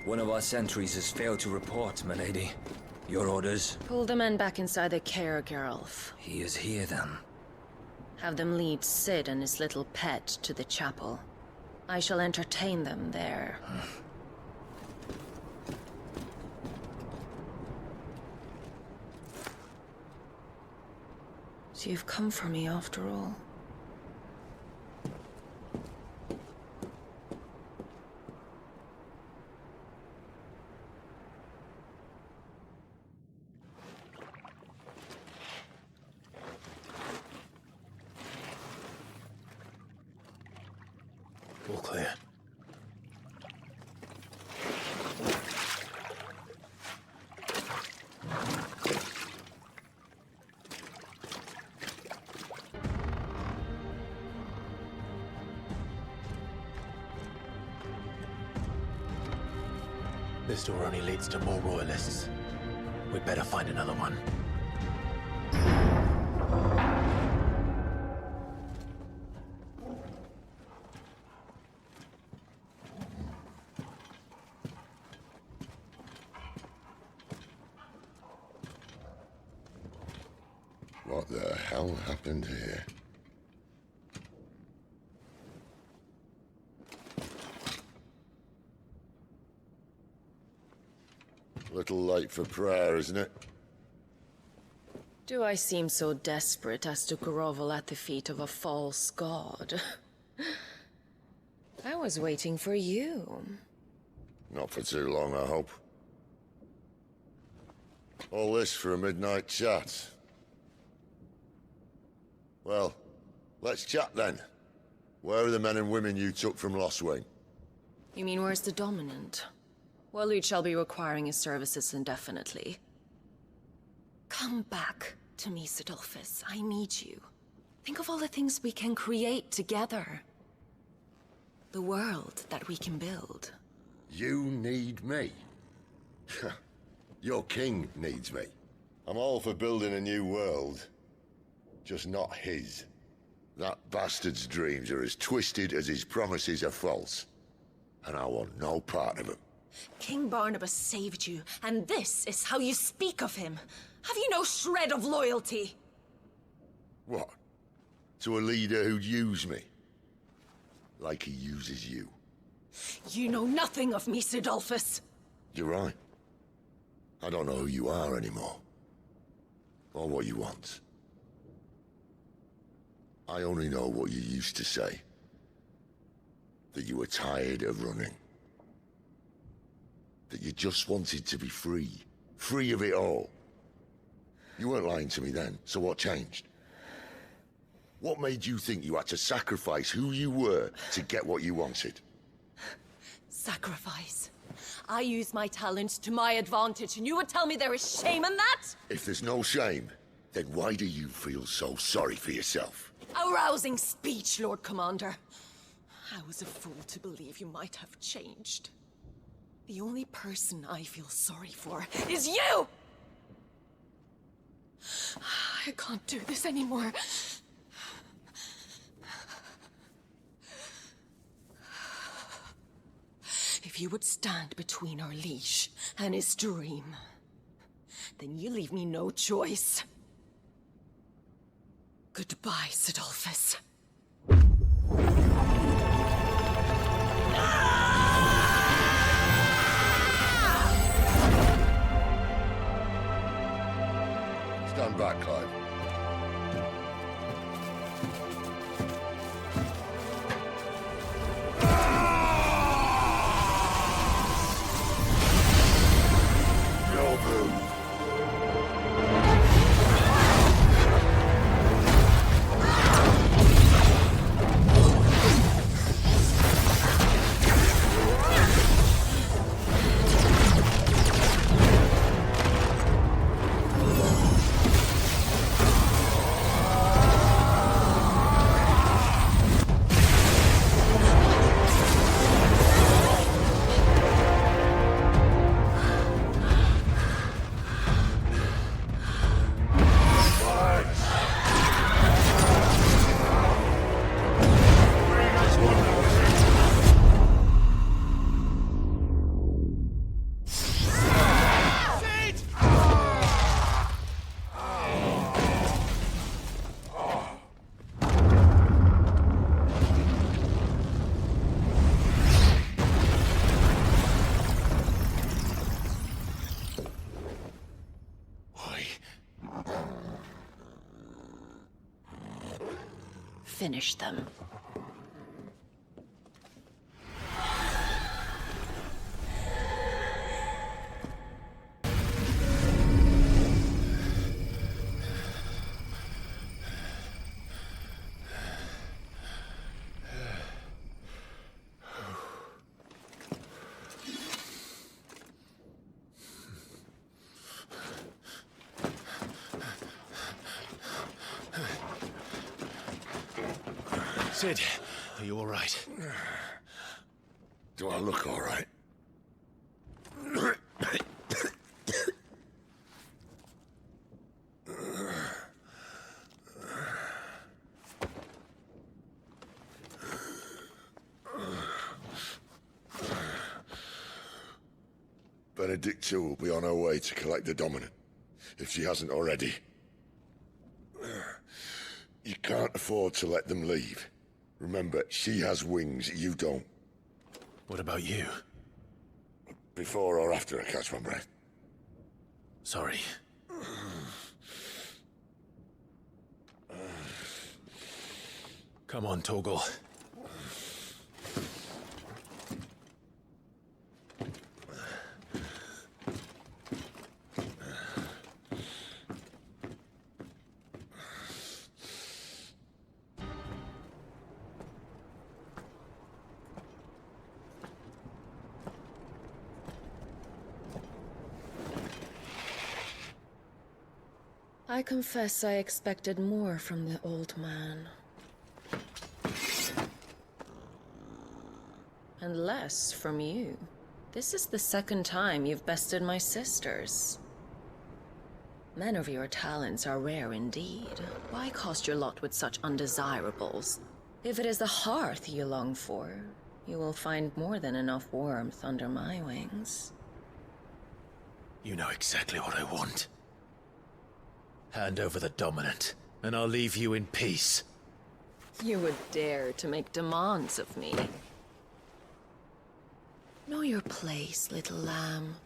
One of our sentries has failed to report, milady. Your orders? Pull the men back inside the care, Geralf. He is here, then. Have them lead Sid and his little pet to the chapel. I shall entertain them there. So you've come for me after all. All clear. This door only leads to more royalists. We'd better find another one. What the hell happened here? Little late for prayer, isn't it? Do I seem so desperate as to grovel at the feet of a false god? I was waiting for you. Not for too long, I hope. All this for a midnight chat. Well, let's chat then. Where are the men and women you took from Lost Wing? You mean where's the dominant? Well, you shall be requiring his services indefinitely. Come back to me, Sidolphus. I need you. Think of all the things we can create together. The world that we can build. You need me? Your king needs me. I'm all for building a new world. Just not his. That bastard's dreams are as twisted as his promises are false. And I want no part of them. King Barnabas saved you, and this is how you speak of him. Have you no shred of loyalty? What? To a leader who'd use me? Like he uses you? You know nothing of me, Sidolphus. You're right. I don't know who you are anymore. Or what you want. I only know what you used to say. That you were tired of running. That you just wanted to be free. Free of it all. You weren't lying to me then, so what changed? What made you think you had to sacrifice who you were to get what you wanted? Sacrifice. I use my talents to my advantage, and you would tell me there is shame in that? If there's no shame, then why do you feel so sorry for yourself? A rousing speech, Lord Commander. I was a fool to believe you might have changed. The only person I feel sorry for is you! I can't do this anymore. If you would stand between our liege and his dream, then you leave me no choice. Goodbye, Sidolphus. Stand back, Clive. No move. finish them. Sid, are you all right? Do I look all right? Benedicta will be on her way to collect the Dominant, if she hasn't already. You can't afford to let them leave. Remember, she has wings, you don't. What about you? Before or after I catch my breath? Sorry. Come on, Torgal. I confess I expected more from the old man. And less from you. This is the second time you've bested my sisters. Men of your talents are rare indeed. Why cast your lot with such undesirables? If it is the hearth you long for, you will find more than enough warmth under my wings. You know exactly what I want. Hand over the Dominant, and I'll leave you in peace. You would dare to make demands of me. Know your place, little lamb.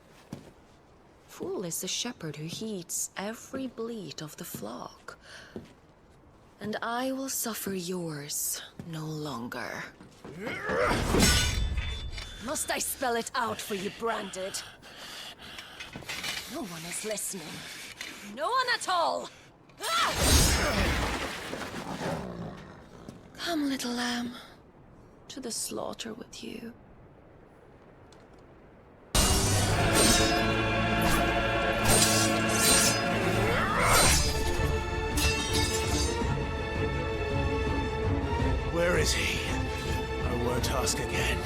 Fool is the shepherd who heeds every bleat of the flock. And I will suffer yours no longer. Must I spell it out for you, Branded? No one is listening. No one at all! Come, little lamb, to the slaughter with you. Where is he? I won't ask again.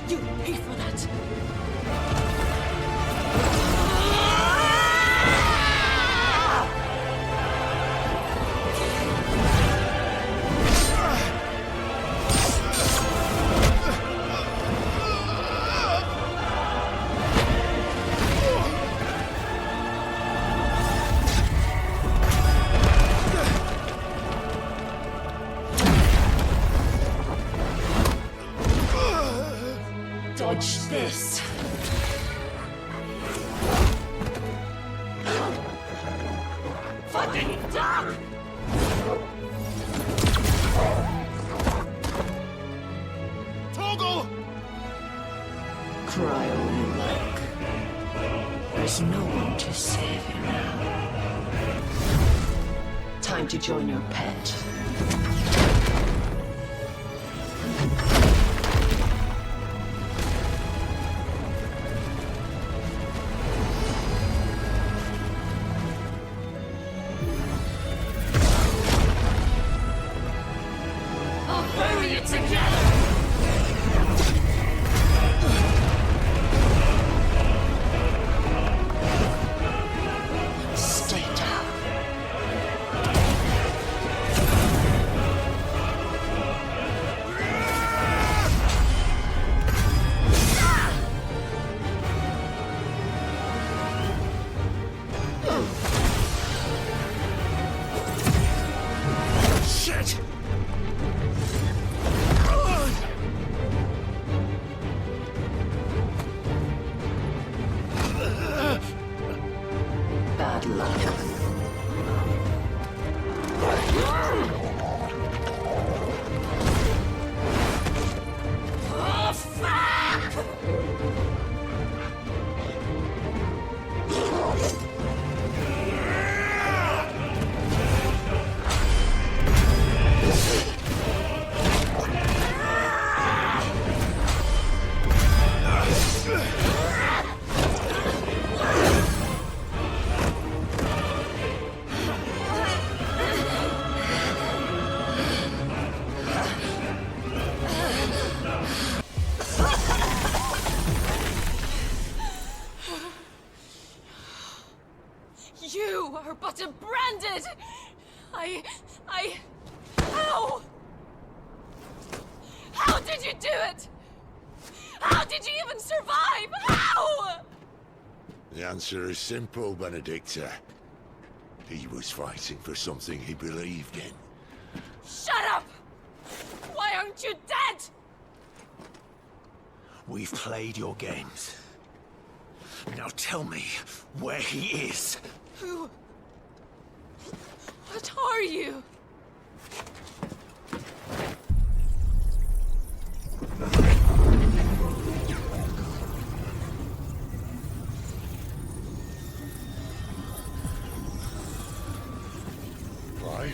You pay for that! Dodge this! Fucking duck! Torgal! Cry all you like. There's no one to save you now. Time to join your pet. You are but a branded! How? How did you do it? How did you even survive? How? The answer is simple, Benedicta. He was fighting for something he believed in. Shut up! Why aren't you dead? We've played your games. Now tell me where he is. Who? What are you? Why?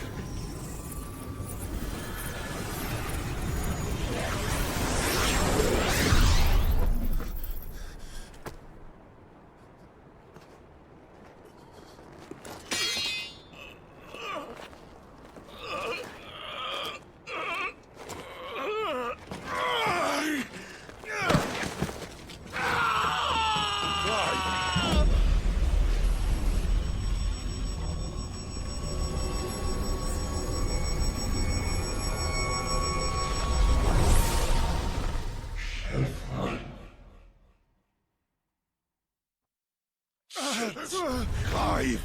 Clive!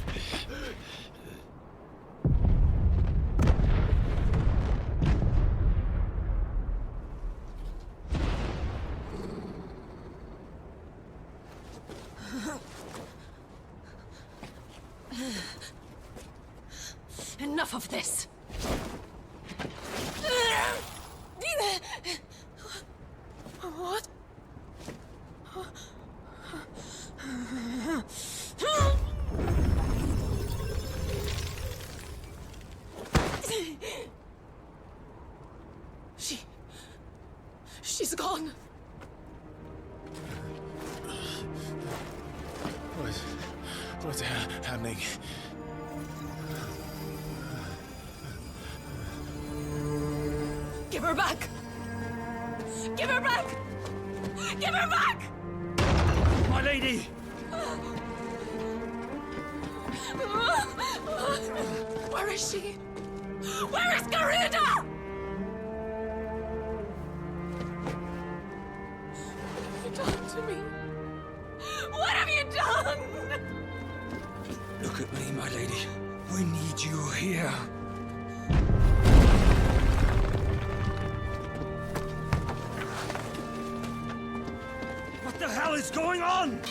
Enough of this! What? She's gone. What's happening? Give her back! Give her back! Give her back! My lady! Where is she? Where is Garuda? What have you done to me? What have you done? Look at me, my lady. We need you here. What the hell is going on?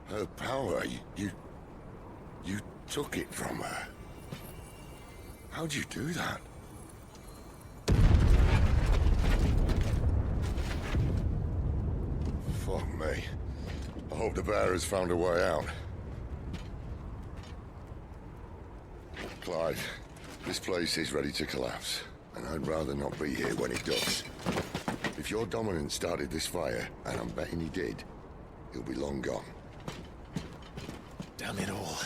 Her power, you took it from her. How'd you do that? Fuck me. I hope the bear has found a way out. Clive, this place is ready to collapse, and I'd rather not be here when it does. If your dominant started this fire, and I'm betting he did, he'll be long gone. Damn it all.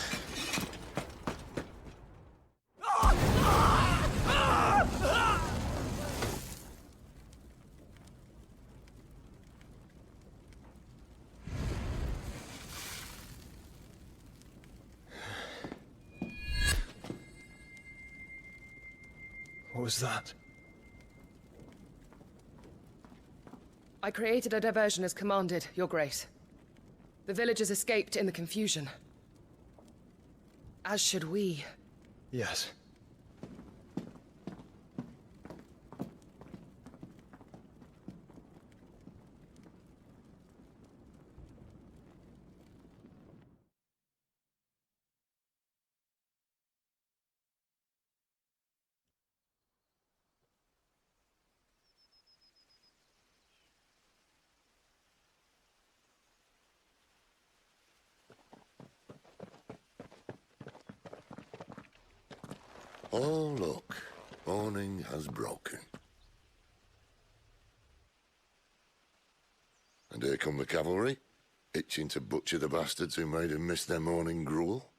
What was that? I created a diversion as commanded, Your Grace. The villagers escaped in the confusion. As should we. Yes. Oh, look. Morning has broken. And here come the cavalry, itching to butcher the bastards who made them miss their morning gruel.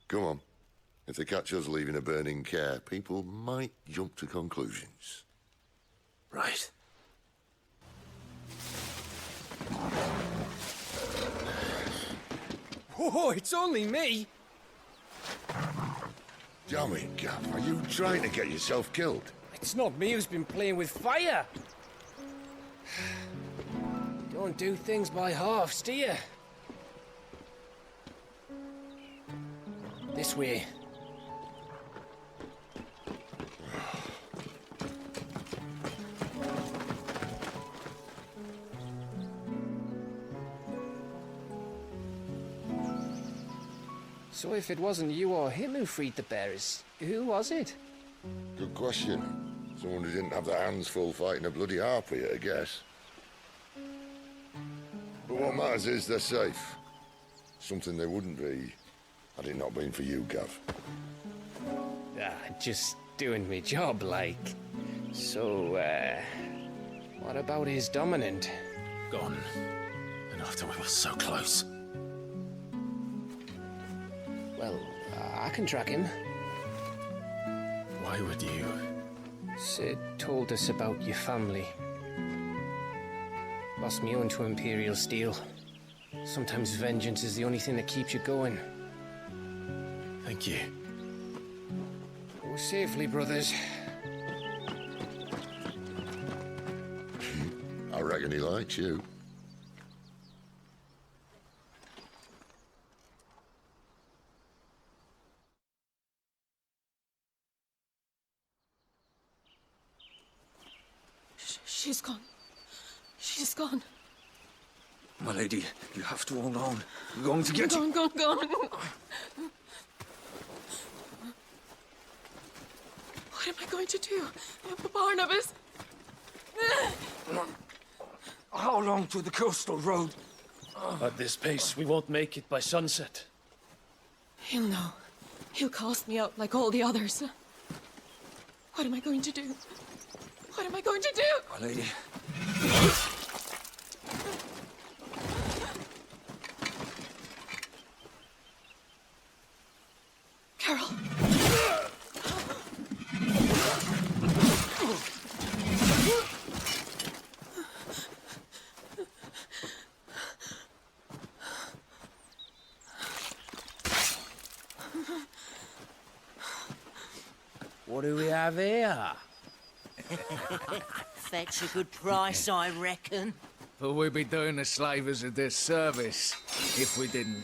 Come on. If they catch us leaving a burning care, people might jump to conclusions. Right. Oh, it's only me! Damn it, Gav. Are you trying to get yourself killed? It's not me who's been playing with fire. Don't do things by halves, do you? This way. So if it wasn't you or him who freed the bearers, who was it? Good question. Someone who didn't have their hands full fighting a bloody harpy, I guess. But what matters is they're safe. Something they wouldn't be had it not been for you, Gav. Just doing me job, like. So, what about his dominant? Gone. And after we were so close. Well, I can track him. Why would you? Sid told us about your family. Lost me own to Imperial Steel. Sometimes vengeance is the only thing that keeps you going. Thank you. Go safely, brothers. I reckon he likes you. She's gone. She's gone. My lady, you have to hold on. We're going to get you. Gone. What am I going to do? Barnabas? How long to the coastal road? At this pace, we won't make it by sunset. He'll know. He'll cast me out like all the others. What am I going to do? What am I going to do? My lady. Carol. What do we have here? Fetch a good price, I reckon. But we'd be doing the slavers a disservice if we didn't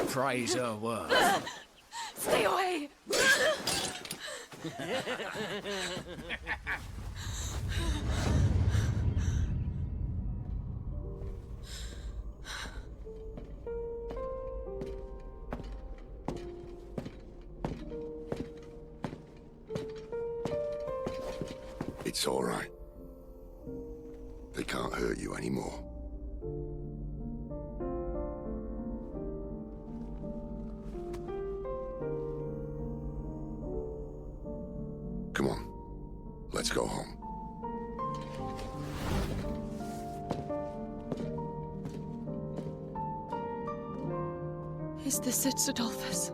praise her work. Stay away! It's all right. They can't hurt you anymore. Come on. Let's go home. Is this it, Adolphus?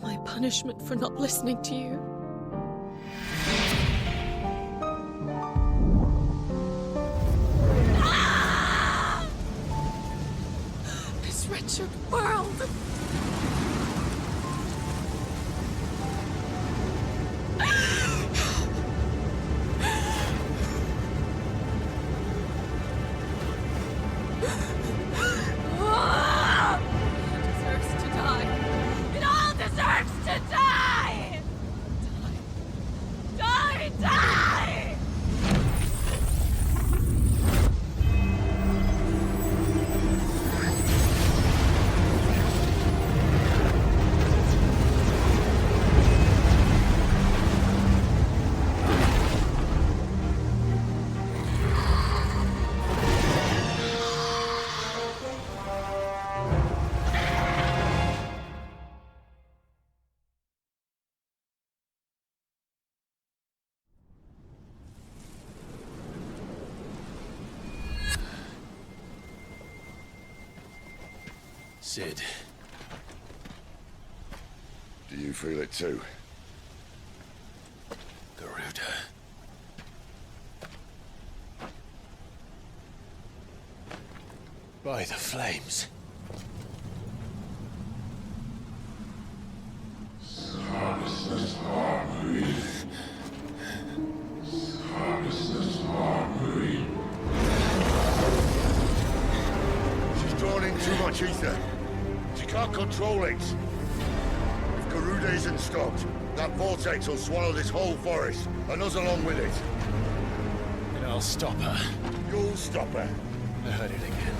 My punishment for not listening to you? This wretched world! Deserves to die. It all deserves to die! Die! Sid. Do you feel it too? Garuda. By the flames. She's drawn in too much ether. She can't control it. If Garuda isn't stopped, that vortex will swallow this whole forest, and us along with it. Then I'll stop her. You'll stop her. I heard it again.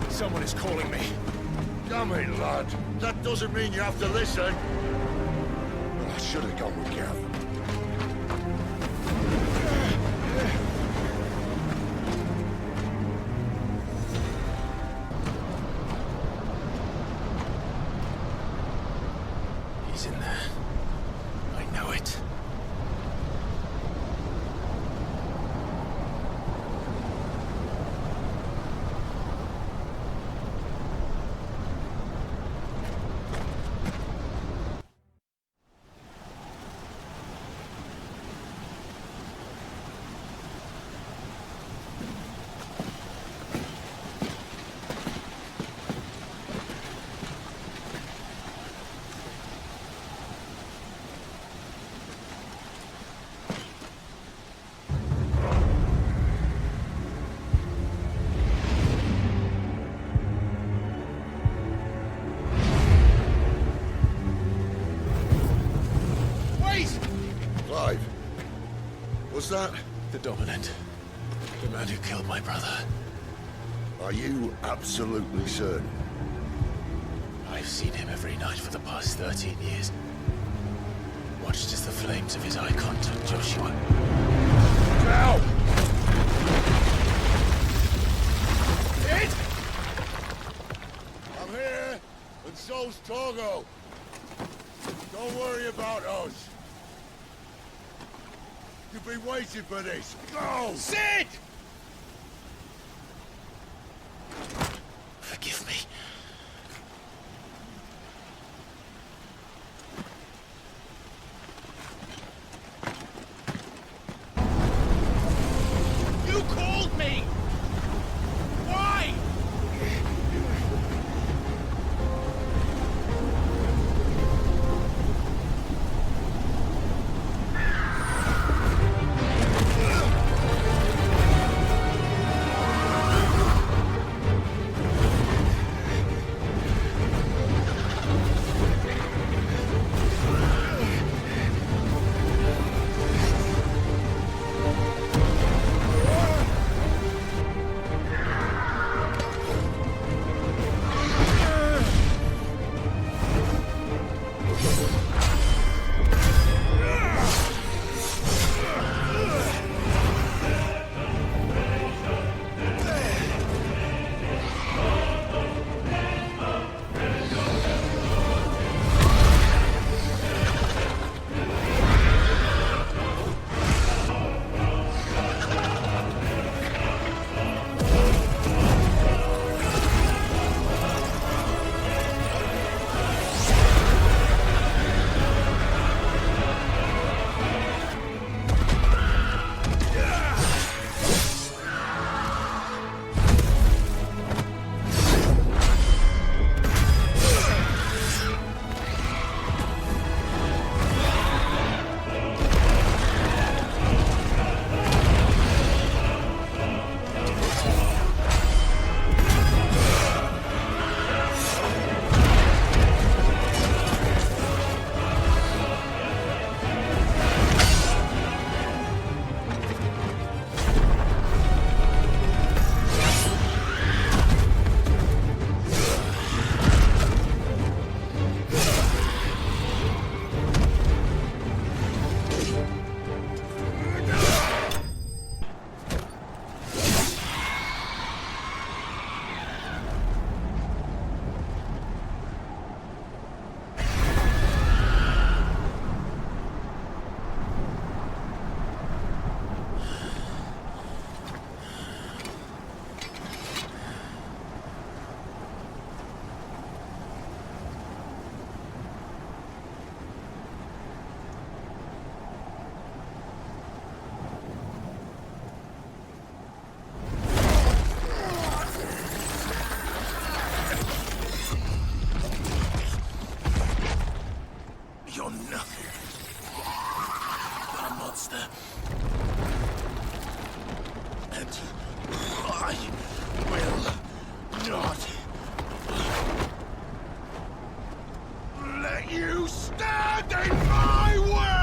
Someone is calling me. Damn it, lad. That doesn't mean you have to listen. Well, I should have gone with Gav. He's in there. I know it. Clive. Was that? The Dominant. The man who killed my brother. Are you absolutely certain? I've seen him every night for the past 13 years. Watched as the flames of his icon took Joshua. Now! Sid! I'm here, and so's Torgo. Don't worry about us. You've been waiting for this. Go! Sid! Forgive me. You called me! Why? Not in my way!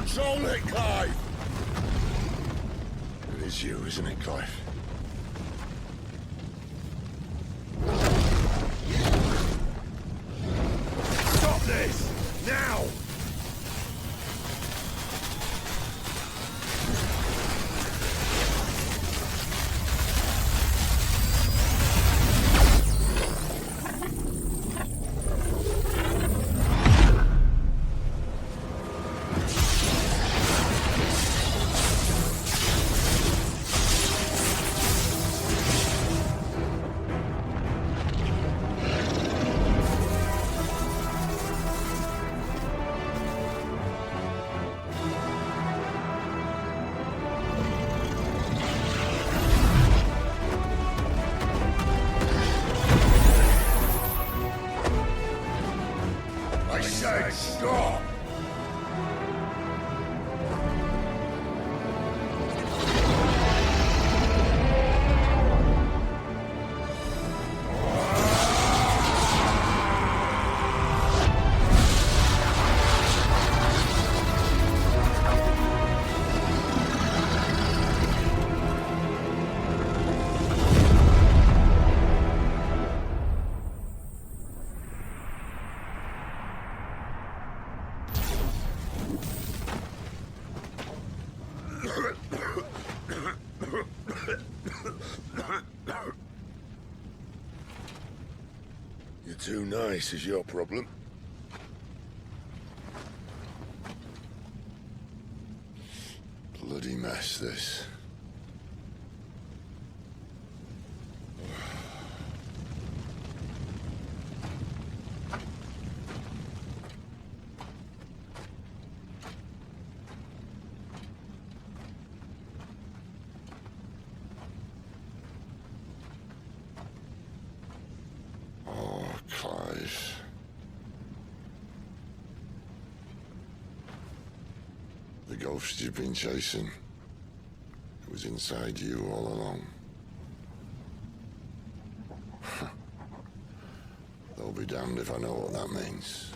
Control it, Clive! It is you, isn't it, Clive? Stop this! Now! I said stop! You're too nice is your problem. Bloody mess, this. Clive. The ghost you've been chasing, it was inside you all along. They'll be damned if I know what that means.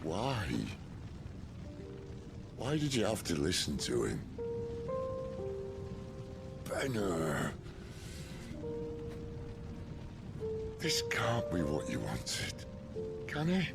Why? Why did you have to listen to him? Benner. This can't be what you wanted, can it?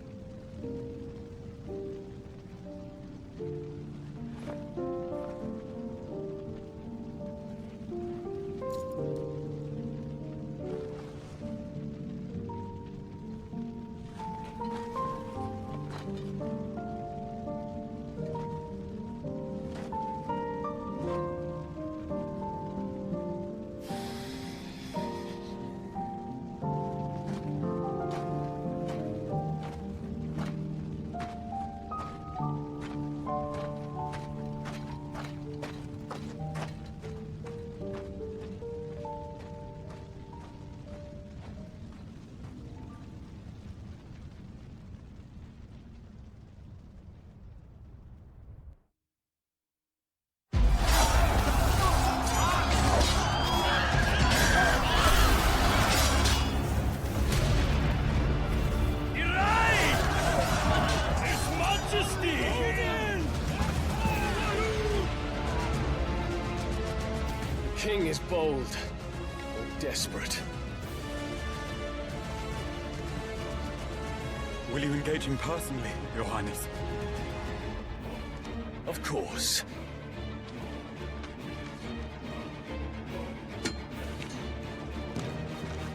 King is bold, or desperate. Will you engage him personally, Your Highness? Of course.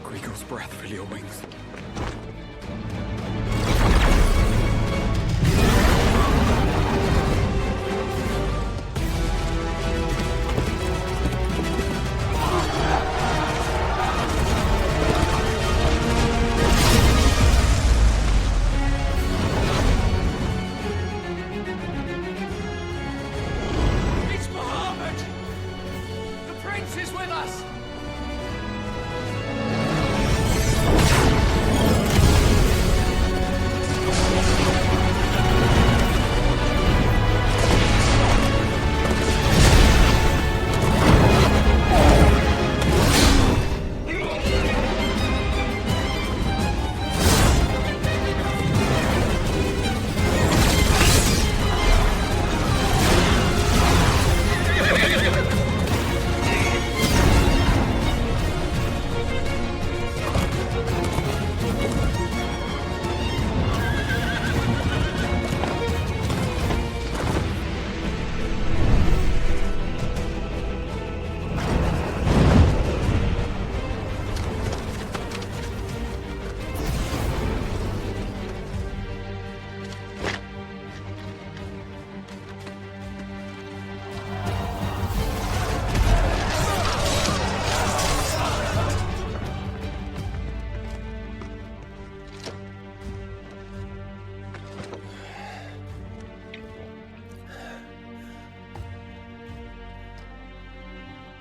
Greagor's breath fill your wings.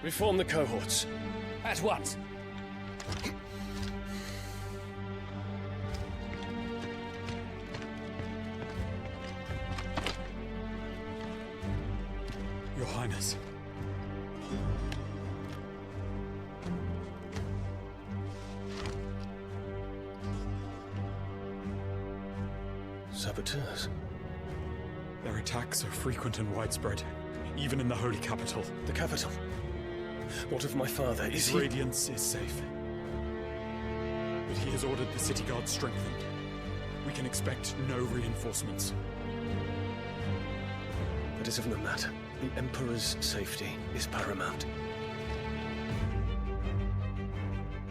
Reform the cohorts. At once. Your Highness. Saboteurs? Their attacks are frequent and widespread, even in the Holy Capital. The capital? What of my father? Is he... Radiance is safe. But he has ordered the city guard strengthened. We can expect no reinforcements. That is of no matter. The Emperor's safety is paramount.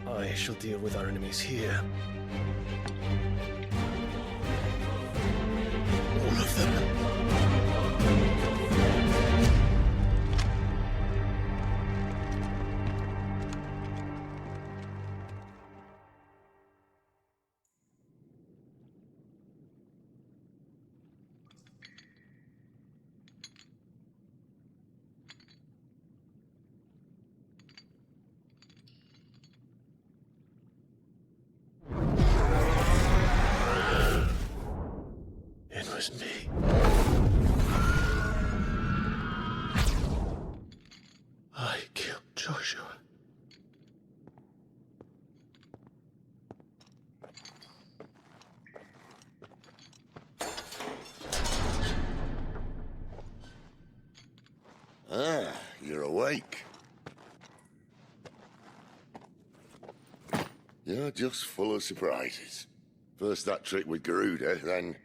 I shall deal with our enemies here. All of them. It was me. I killed Joshua. Ah, you're awake. You're just full of surprises. First that trick with Garuda, then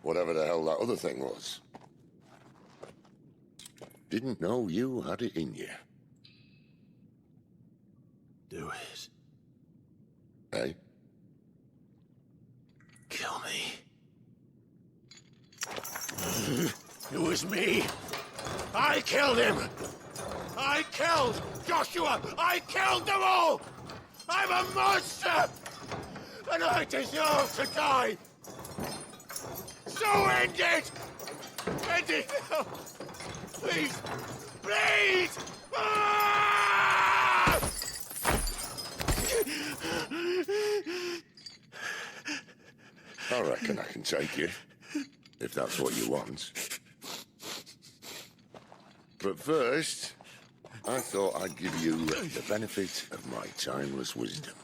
whatever the hell that other thing was. Didn't know you had it in you. Do it. Hey? Kill me. It was me. I killed him. I killed Joshua. I killed them all. I'm a monster. And I deserve to die. So end it. End it now. Please. Please. Ah! I reckon I can take you, if that's what you want. But first, I thought I'd give you the benefit of my timeless wisdom.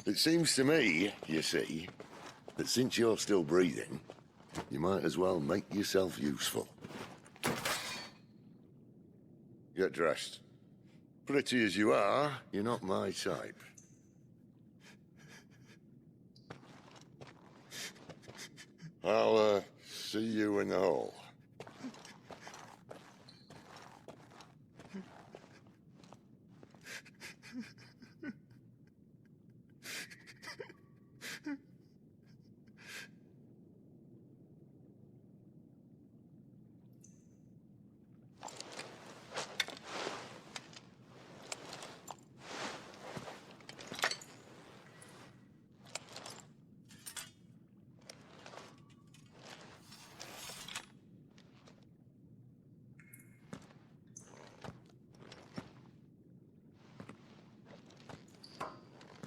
It seems to me, you see, that since you're still breathing, you might as well make yourself useful. Get dressed. Pretty as you are, you're not my type. I'll, see you in the hall.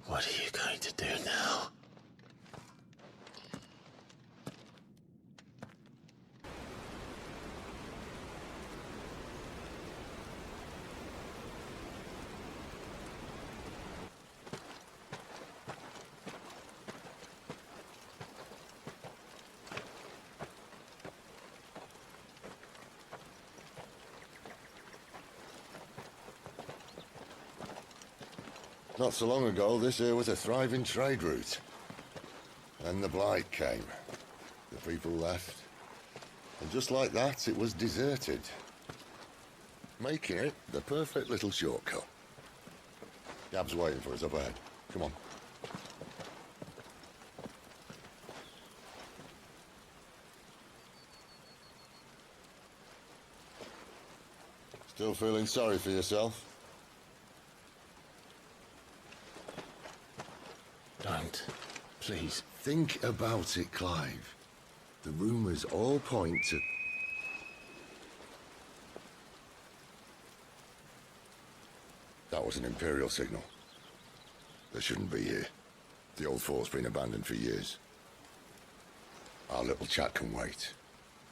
What are you going to do now? Not so long ago, this here was a thriving trade route. Then the Blight came. The people left. And just like that, it was deserted. Making it the perfect little shortcut. Gab's waiting for us up ahead. Come on. Still feeling sorry for yourself? Don't. Please. Think about it, Clive. The rumours all point to... an Imperial signal. They shouldn't be here. The old fort's been abandoned for years. Our little chat can wait.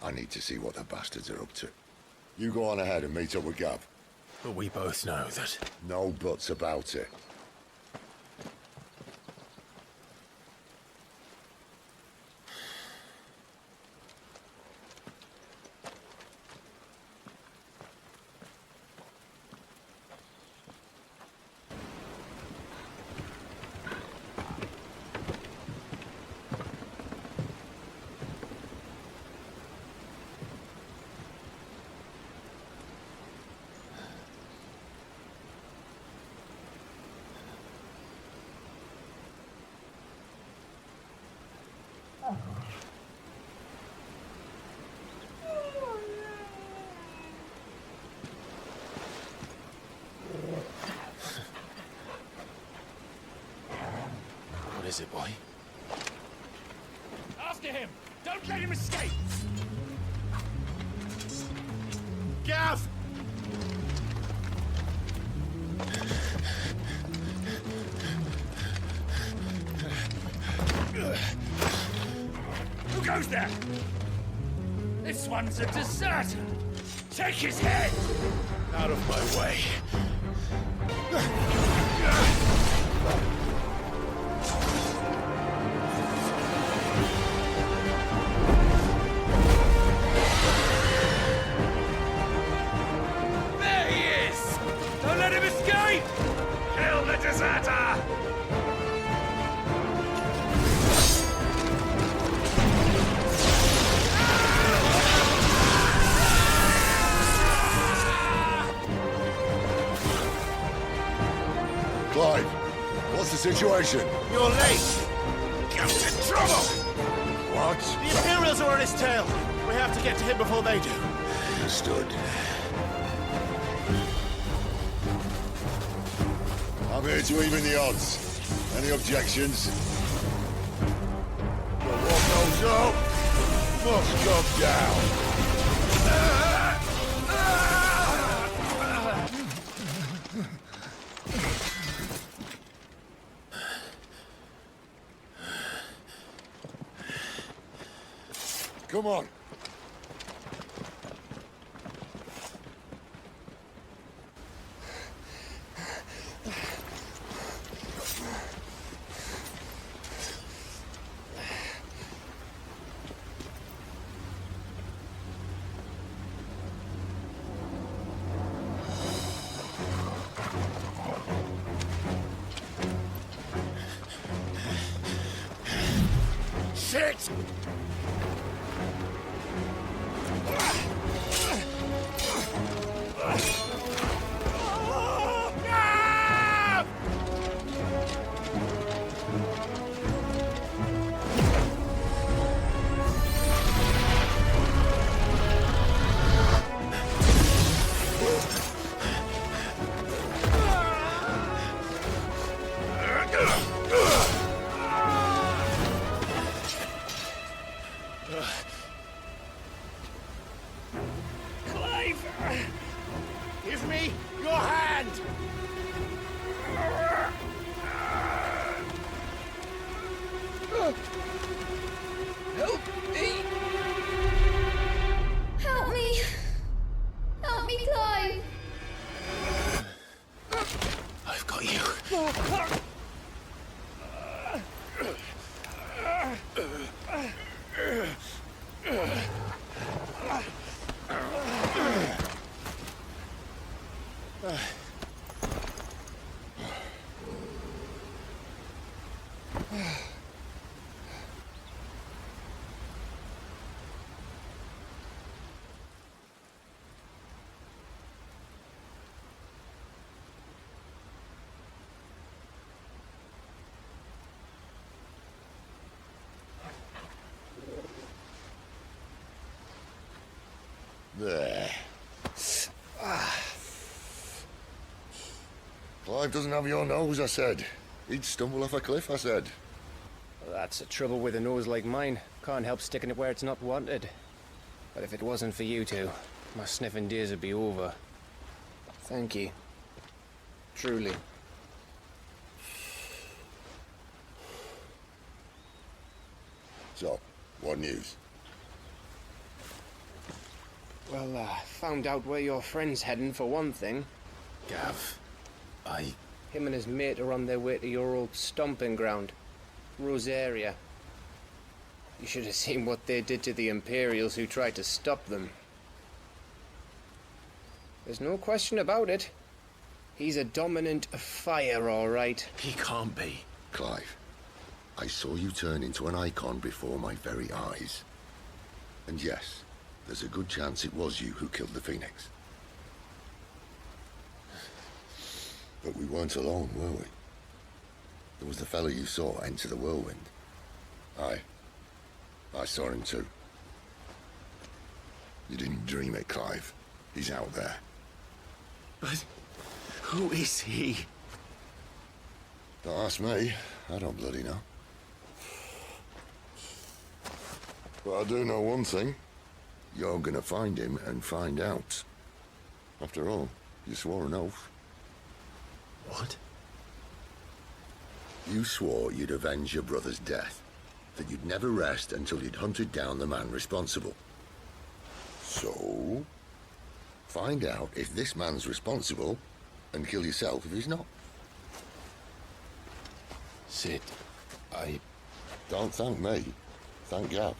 I need to see what the bastards are up to. You go on ahead and meet up with Gav. But we both know that... No buts about it. What is it, boy? After him! Don't let him escape! Gav! Who goes there? This one's a deserter! Take his head! Out of my way. There he is! Don't let him escape! Kill the deserter! Clive, what's the situation? You're late! Captain Trouble! What? The Imperials are on his tail! We have to get to him before they do. Understood. I'm here to even the odds. Any objections? But what goes up must come down. Come on. Shit! Clive! Give me your hand! Help me! Help me! Help me, Clive! I've got you. There. Clive doesn't have your nose, I said. He'd stumble off a cliff, I said. Well, that's the trouble with a nose like mine. Can't help sticking it where it's not wanted. But if it wasn't for you two, my sniffing days would be over. Thank you. Truly. So, what news? Well, found out where your friend's heading, for one thing. Gav, Him and his mate are on their way to your old stomping ground, Rosaria. You should have seen what they did to the Imperials who tried to stop them. There's no question about it. He's a dominant of fire, all right. He can't be. Clive, I saw you turn into an icon before my very eyes. And yes, there's a good chance it was you who killed the Phoenix. But we weren't alone, were we? There was the fellow you saw enter the whirlwind. I saw him too. You didn't dream it, Clive. He's out there. But who is he? Don't ask me. I don't bloody know. But I do know one thing. You're gonna find him and find out. After all, you swore an oath. What? You swore you'd avenge your brother's death. That you'd never rest until you'd hunted down the man responsible. So, find out if this man's responsible, and kill yourself if he's not. Sid, Don't thank me. Thank Gav.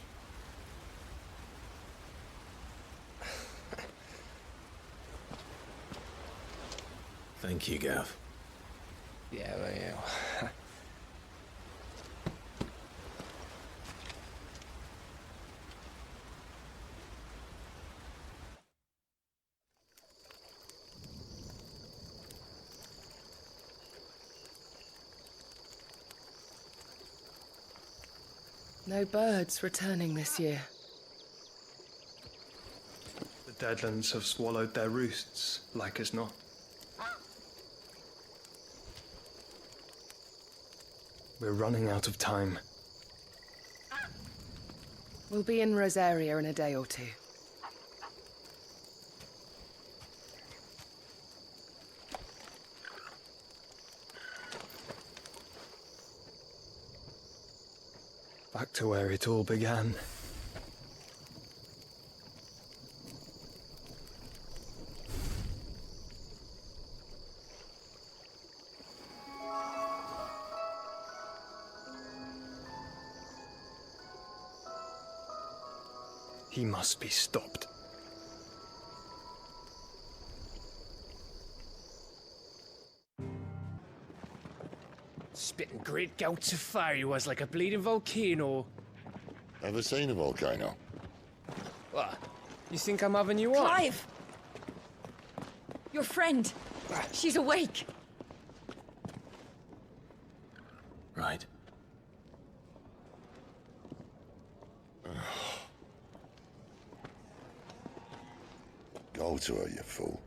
Thank you, Gav. Yeah, well, yeah. No birds returning this year. The Deadlands have swallowed their roosts, like as not. We're running out of time. We'll be in Rosaria in a day or two. Back to where it all began. He must be stopped. Spitting great gouts of fire he was, like a bleeding volcano. Ever seen a volcano? What? You think I'm having you on? Clive! Your friend. She's awake. Right. Go to her, you fool.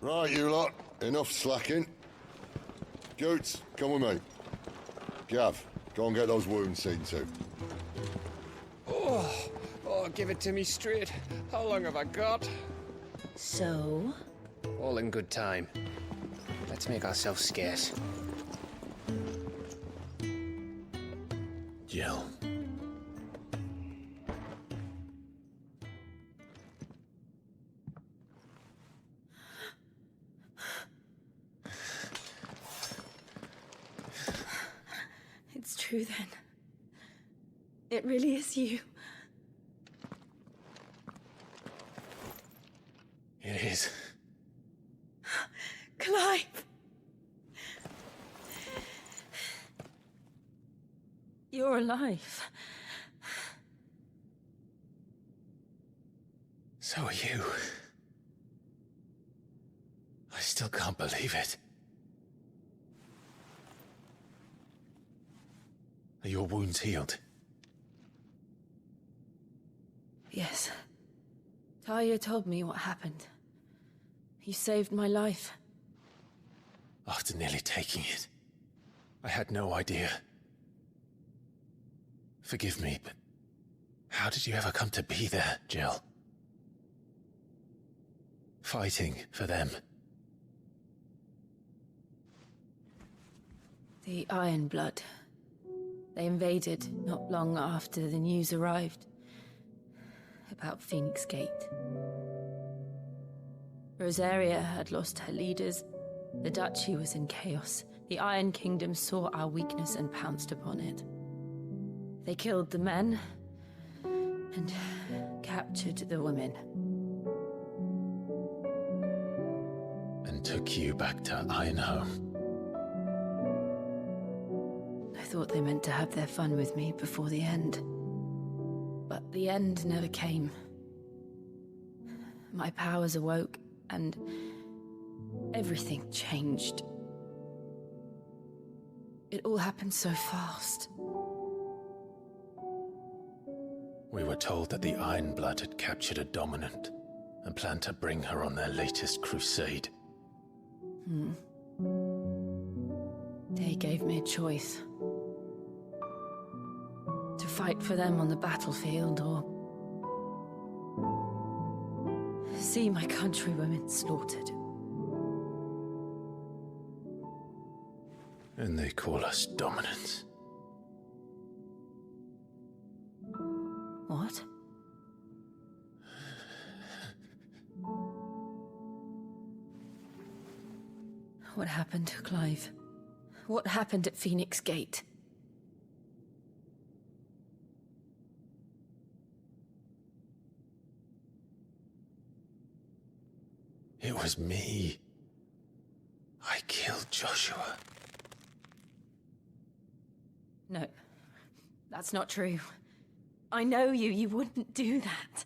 Right, you lot. Enough slacking. Goots, come with me. Gav, go and get those wounds seen to. Oh, give it to me straight. How long have I got? So? All in good time. Let's make ourselves scarce. Jill. It's true then. It really is you. It is. Clive! You're alive. So are you. I still can't believe it. Are your wounds healed? Yes. Talia told me what happened. You saved my life. After nearly taking it, I had no idea. Forgive me, but How did you ever come to be there, Jill? Fighting for them. The Iron Blood. They invaded not long after the news arrived about Phoenix Gate. Rosaria had lost her leaders. The Duchy was in chaos. The Iron Kingdom saw our weakness and pounced upon it. They killed the men and captured the women. And took you back to Ironhome. I thought they meant to have their fun with me before the end. But the end never came. My powers awoke, and everything changed. It all happened so fast. We were told that the Iron Blood had captured a dominant and planned to bring her on their latest crusade. They gave me a choice. To fight for them on the battlefield, or see my countrywomen slaughtered. And they call us dominants. What? What happened, Clive? What happened at Phoenix Gate? It was me. I killed Joshua. No, that's not true. I know you. You wouldn't do that.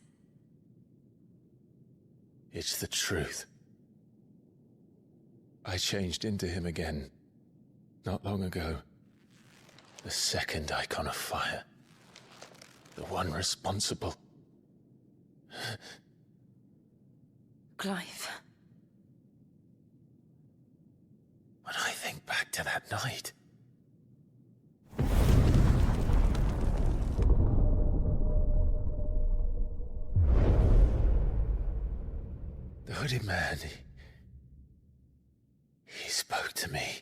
It's the truth. I changed into him again, not long ago. The second icon of fire. The one responsible. Clive. When I think back to that night... The hooded man, he spoke to me.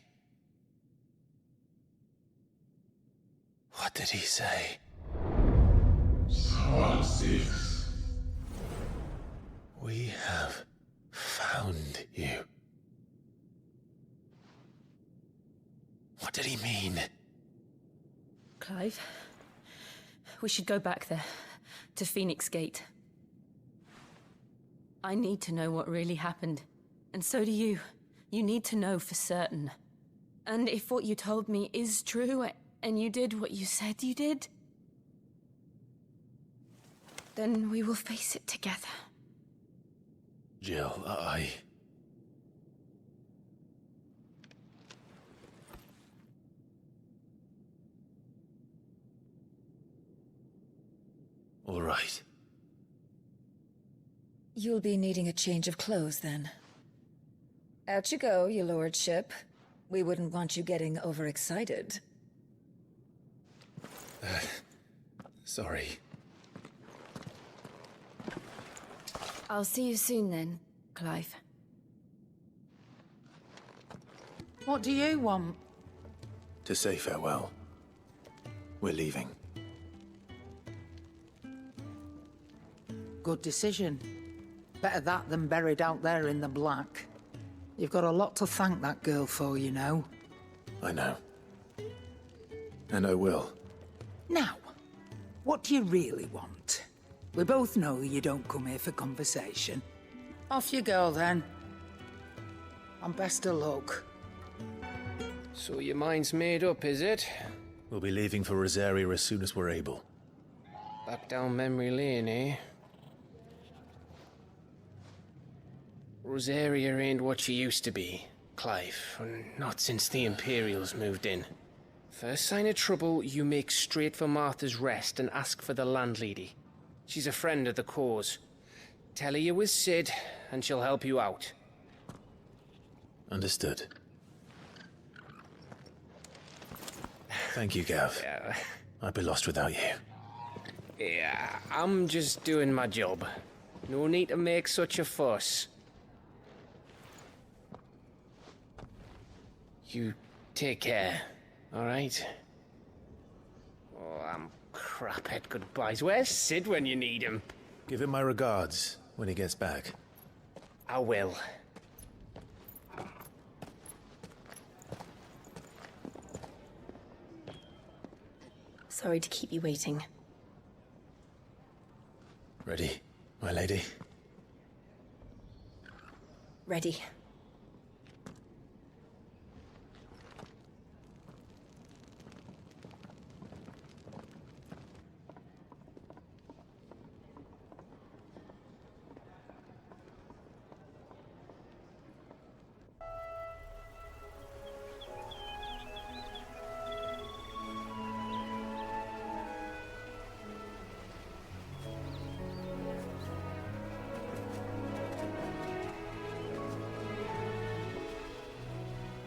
What did he say? XVI. We have found you. What did he mean? Clive, we should go back there, to Phoenix Gate. I need to know what really happened. And so do you. You need to know for certain. And if what you told me is true, and you did what you said you did, then we will face it together. Jill, All right. You'll be needing a change of clothes, then. Out you go, your lordship. We wouldn't want you getting overexcited. Sorry. I'll see you soon then, Clive. What do you want? To say farewell. We're leaving. Good decision. Better that than buried out there in the black. You've got a lot to thank that girl for, you know. I know. And I will. Now, what do you really want? We both know you don't come here for conversation. Off you go, then. And best of luck. So your mind's made up, is it? We'll be leaving for Rosaria as soon as we're able. Back down memory lane, eh? Rosaria ain't what she used to be, Clive. Not since the Imperials moved in. First sign of trouble, you make straight for Martha's Rest and ask for the landlady. She's a friend of the cause. Tell her you're with Sid, and she'll help you out. Understood. Thank you, Gav. Yeah. I'd be lost without you. Yeah, I'm just doing my job. No need to make such a fuss. You take care, alright? Oh, I'm crap at goodbyes. Where's Sid when you need him? Give him my regards when he gets back. I will. Sorry to keep you waiting. Ready, my lady? Ready.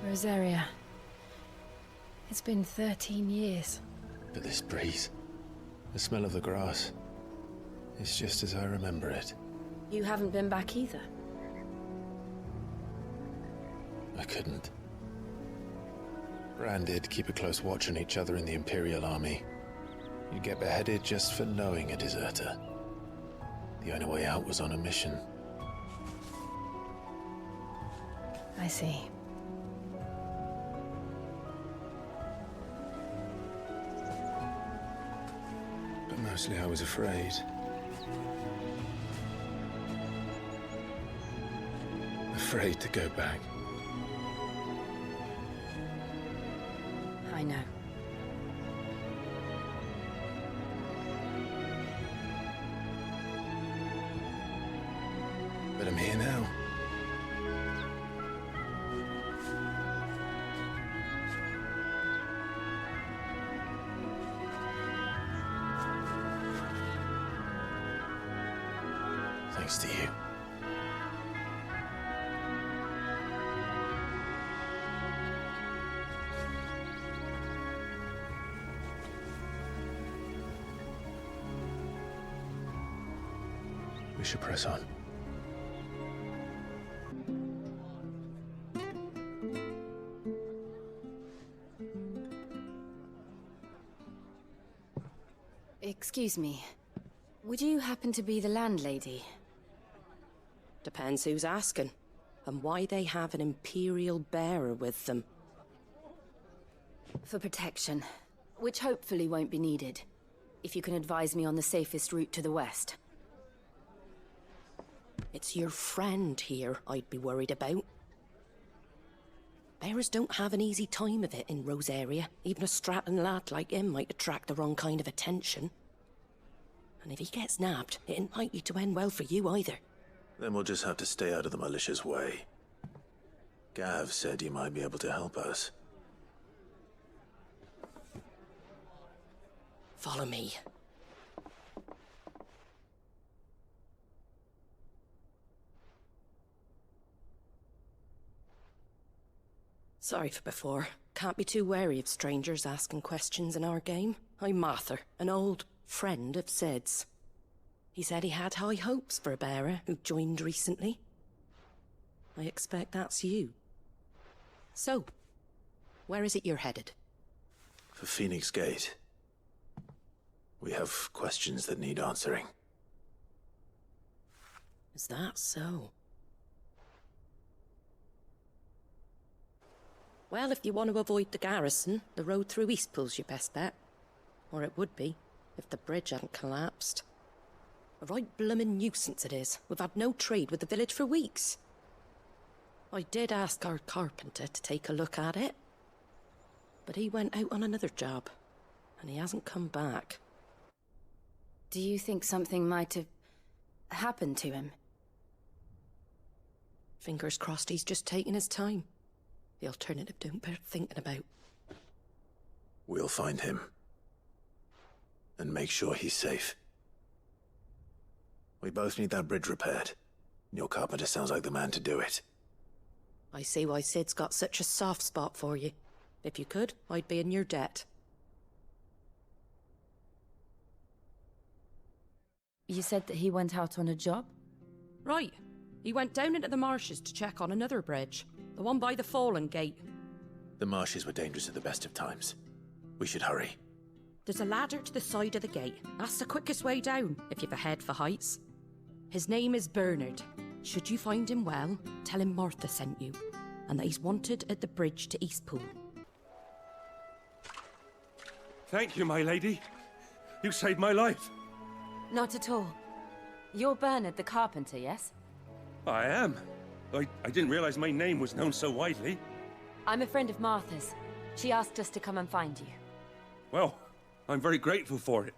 Rosaria. It's been 13 years. But this breeze, the smell of the grass, it's just as I remember it. You haven't been back either. I couldn't. Bran did keep a close watch on each other in the Imperial Army. You'd get beheaded just for knowing a deserter. The only way out was on a mission. I see. But mostly I was afraid. Afraid to go back. I know. But I'm here now. Thanks to you. We should press on. Excuse me. Would you happen to be the landlady? Depends who's asking, and why they have an Imperial bearer with them. For protection, which hopefully won't be needed. If you can advise me on the safest route to the west. It's your friend here I'd be worried about. Bearers don't have an easy time of it in Rosaria. Even a strapping lad like him might attract the wrong kind of attention. And if he gets nabbed, it ain't likely to end well for you either. Then we'll just have to stay out of the malicious way. Gav said he might be able to help us. Follow me. Sorry for before. Can't be too wary of strangers asking questions in our game. I'm Martha, an old friend of Sid's. He said he had high hopes for a bearer who joined recently. I expect that's you. So, where is it you're headed? For Phoenix Gate. We have questions that need answering. Is that so? Well, if you want to avoid the garrison, the road through Eastpool's your best bet. Or it would be, if the bridge hadn't collapsed. A right bloomin' nuisance it is. We've had no trade with the village for weeks. I did ask our carpenter to take a look at it. But he went out on another job, and he hasn't come back. Do you think something might have happened to him? Fingers crossed he's just taking his time. The alternative don't bear thinking about. We'll find him. And make sure he's safe. We both need that bridge repaired. Your carpenter sounds like the man to do it. I see why Sid's got such a soft spot for you. If you could, I'd be in your debt. You said that he went out on a job? Right. He went down into the marshes to check on another bridge. The one by the Fallen Gate. The marshes were dangerous at the best of times. We should hurry. There's a ladder to the side of the gate. That's the quickest way down, if you've a head for heights. His name is Bernard. Should you find him well, tell him Martha sent you, and that he's wanted at the bridge to Eastpool. Thank you, my lady. You saved my life. Not at all. You're Bernard the carpenter, yes? I am. I didn't realize my name was known so widely. I'm a friend of Martha's. She asked us to come and find you. Well, I'm very grateful for it.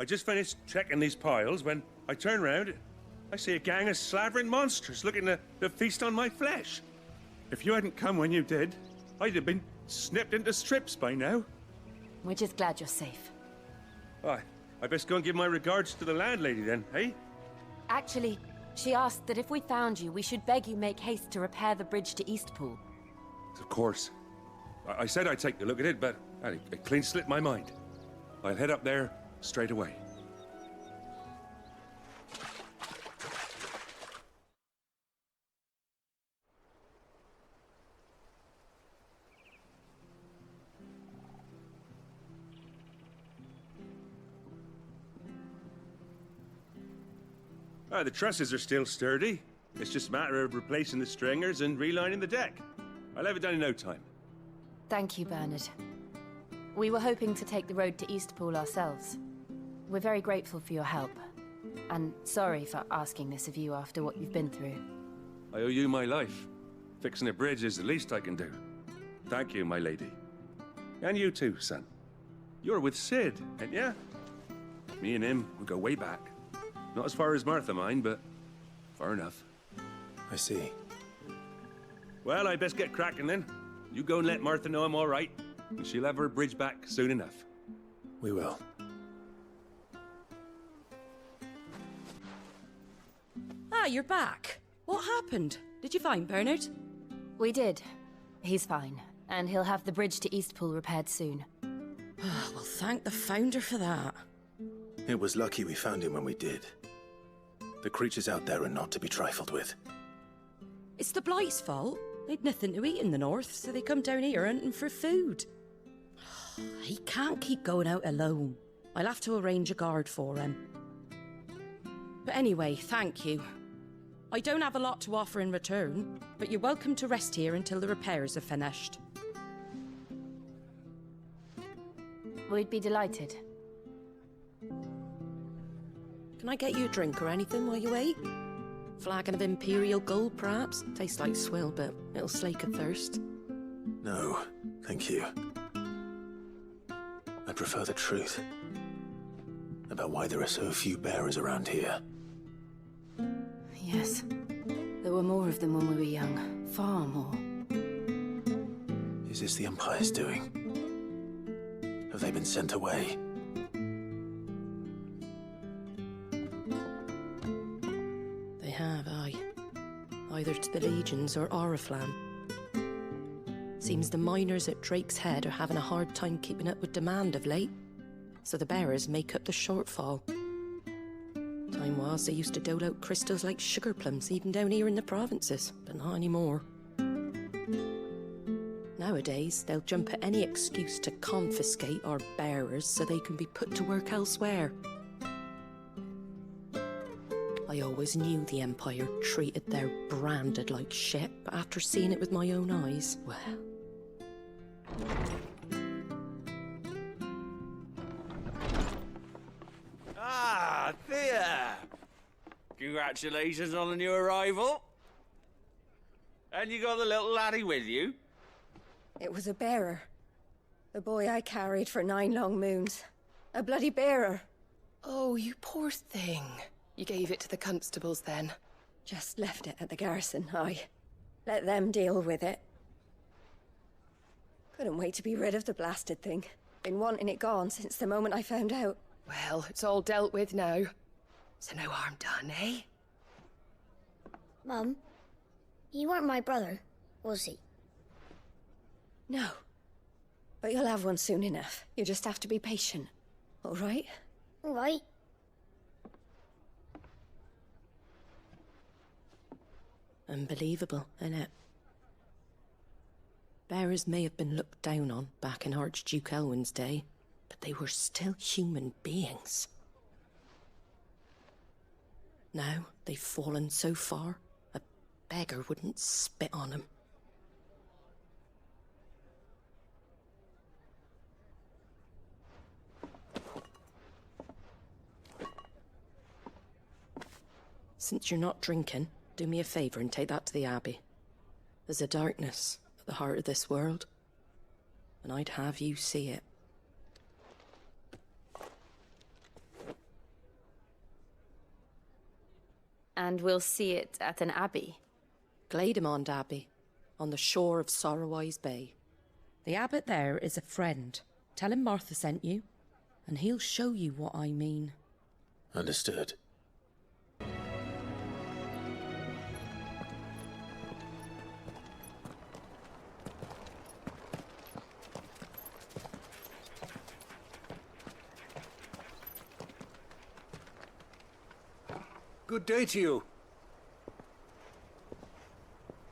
I just finished checking these piles when I turn round. I see a gang of slavering monsters looking to feast on my flesh. If you hadn't come when you did, I'd have been snipped into strips by now. We're just glad you're safe. I best go and give my regards to the landlady then, eh? Actually, she asked that if we found you, we should beg you make haste to repair the bridge to Eastpool. Of course. I said I'd take a look at it, but it clean slipped my mind. I'll head up there straight away. The trusses are still sturdy. It's just a matter of replacing the stringers and relining the deck. I'll have it done in no time. Thank you, Bernard. We were hoping to take the road to Eastpool ourselves. We're very grateful for your help. And sorry for asking this of you after what you've been through. I owe you my life. Fixing a bridge is the least I can do. Thank you, my lady. And you too, son. You're with Sid, ain't ya? Me and him, we go way back. Not as far as Martha, mind, but far enough. I see. Well, I best get cracking then. You go and let Martha know I'm all right, and she'll have her bridge back soon enough. We will. Ah, you're back. What happened? Did you find Bernard? We did. He's fine, and he'll have the bridge to Eastpool repaired soon. Well, thank the Founder for that. It was lucky we found him when we did. The creatures out there are not to be trifled with. It's the Blight's fault. They'd nothing to eat in the north, so they come down here hunting for food. He can't keep going out alone. I'll have to arrange a guard for him. But anyway, thank you. I don't have a lot to offer in return, but you're welcome to rest here until the repairs are finished. We'd be delighted. Can I get you a drink or anything while you wait? Flagon of Imperial Gold, perhaps? Tastes like swill, but it'll slake a thirst. No, thank you. I prefer the truth. About why there are so few bearers around here. Yes. There were more of them when we were young. Far more. Is this the Empire's doing? Have they been sent away? They have, aye. Either to the Legions or Oriflamme. Seems the miners at Drake's Head are having a hard time keeping up with demand of late, so the bearers make up the shortfall. Time was they used to dole out crystals like sugar plums even down here in the provinces, but not anymore. Nowadays, they'll jump at any excuse to confiscate our bearers so they can be put to work elsewhere. I always knew the Empire treated their branded like shit, but after seeing it with my own eyes, well... Ah, Thea! Congratulations on the new arrival. And you got the little laddie with you? It was a bearer. The boy I carried for 9 long moons. A bloody bearer. Oh, you poor thing. You gave it to the constables then? Just left it at the garrison, aye. Let them deal with it. Couldn't wait to be rid of the blasted thing. Been wanting it gone since the moment I found out. Well, it's all dealt with now. So no harm done, eh? Mum, you weren't my brother, was he? No. But you'll have one soon enough. You just have to be patient. All right? All right. Unbelievable, innit? Bearers may have been looked down on back in Archduke Elwin's day, but they were still human beings. Now they've fallen so far, a beggar wouldn't spit on them. Since you're not drinking, do me a favour and take that to the Abbey. There's a darkness at the heart of this world, and I'd have you see it. And we'll see it at an abbey? Glademond Abbey, on the shore of Sorrowwise Bay. The abbot there is a friend. Tell him Martha sent you, and he'll show you what I mean. Understood. Good day to you.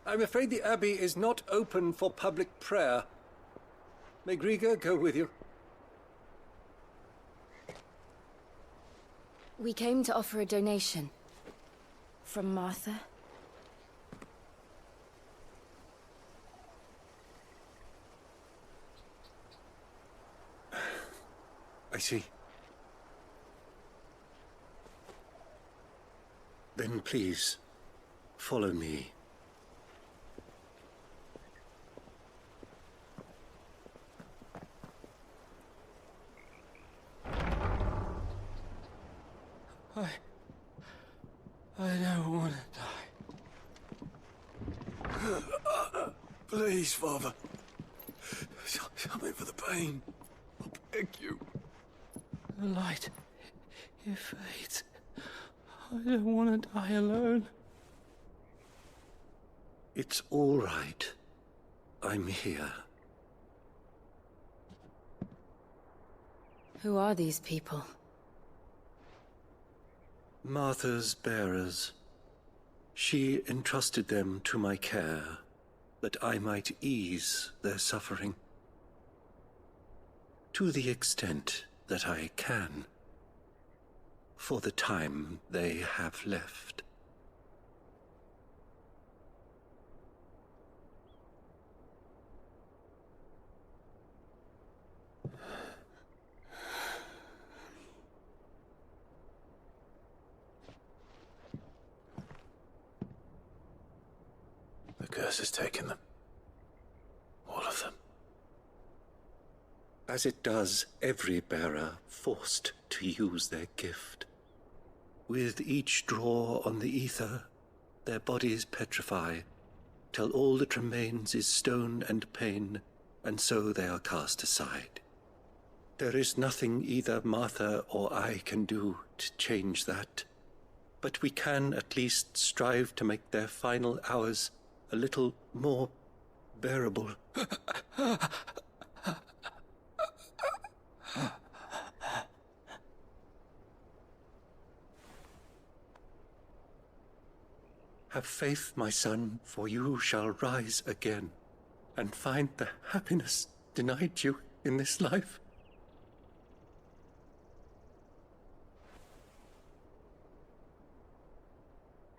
I'm afraid the Abbey is not open for public prayer. May Griga go with you? We came to offer a donation. From Martha. I see. Then please, follow me. I don't want to die. Please, Father. Something for the pain. I beg you. The light, it fades. I don't want to die alone. It's all right. I'm here. Who are these people? Martha's bearers. She entrusted them to my care, that I might ease their suffering. To the extent that I can, for the time they have left. The curse has taken them. All of them. As it does every bearer forced to use their gift. With each draw on the ether, their bodies petrify, till all that remains is stone and pain, and so they are cast aside. There is nothing either Martha or I can do to change that, but we can at least strive to make their final hours a little more bearable. Have faith, my son, for you shall rise again, and find the happiness denied you in this life.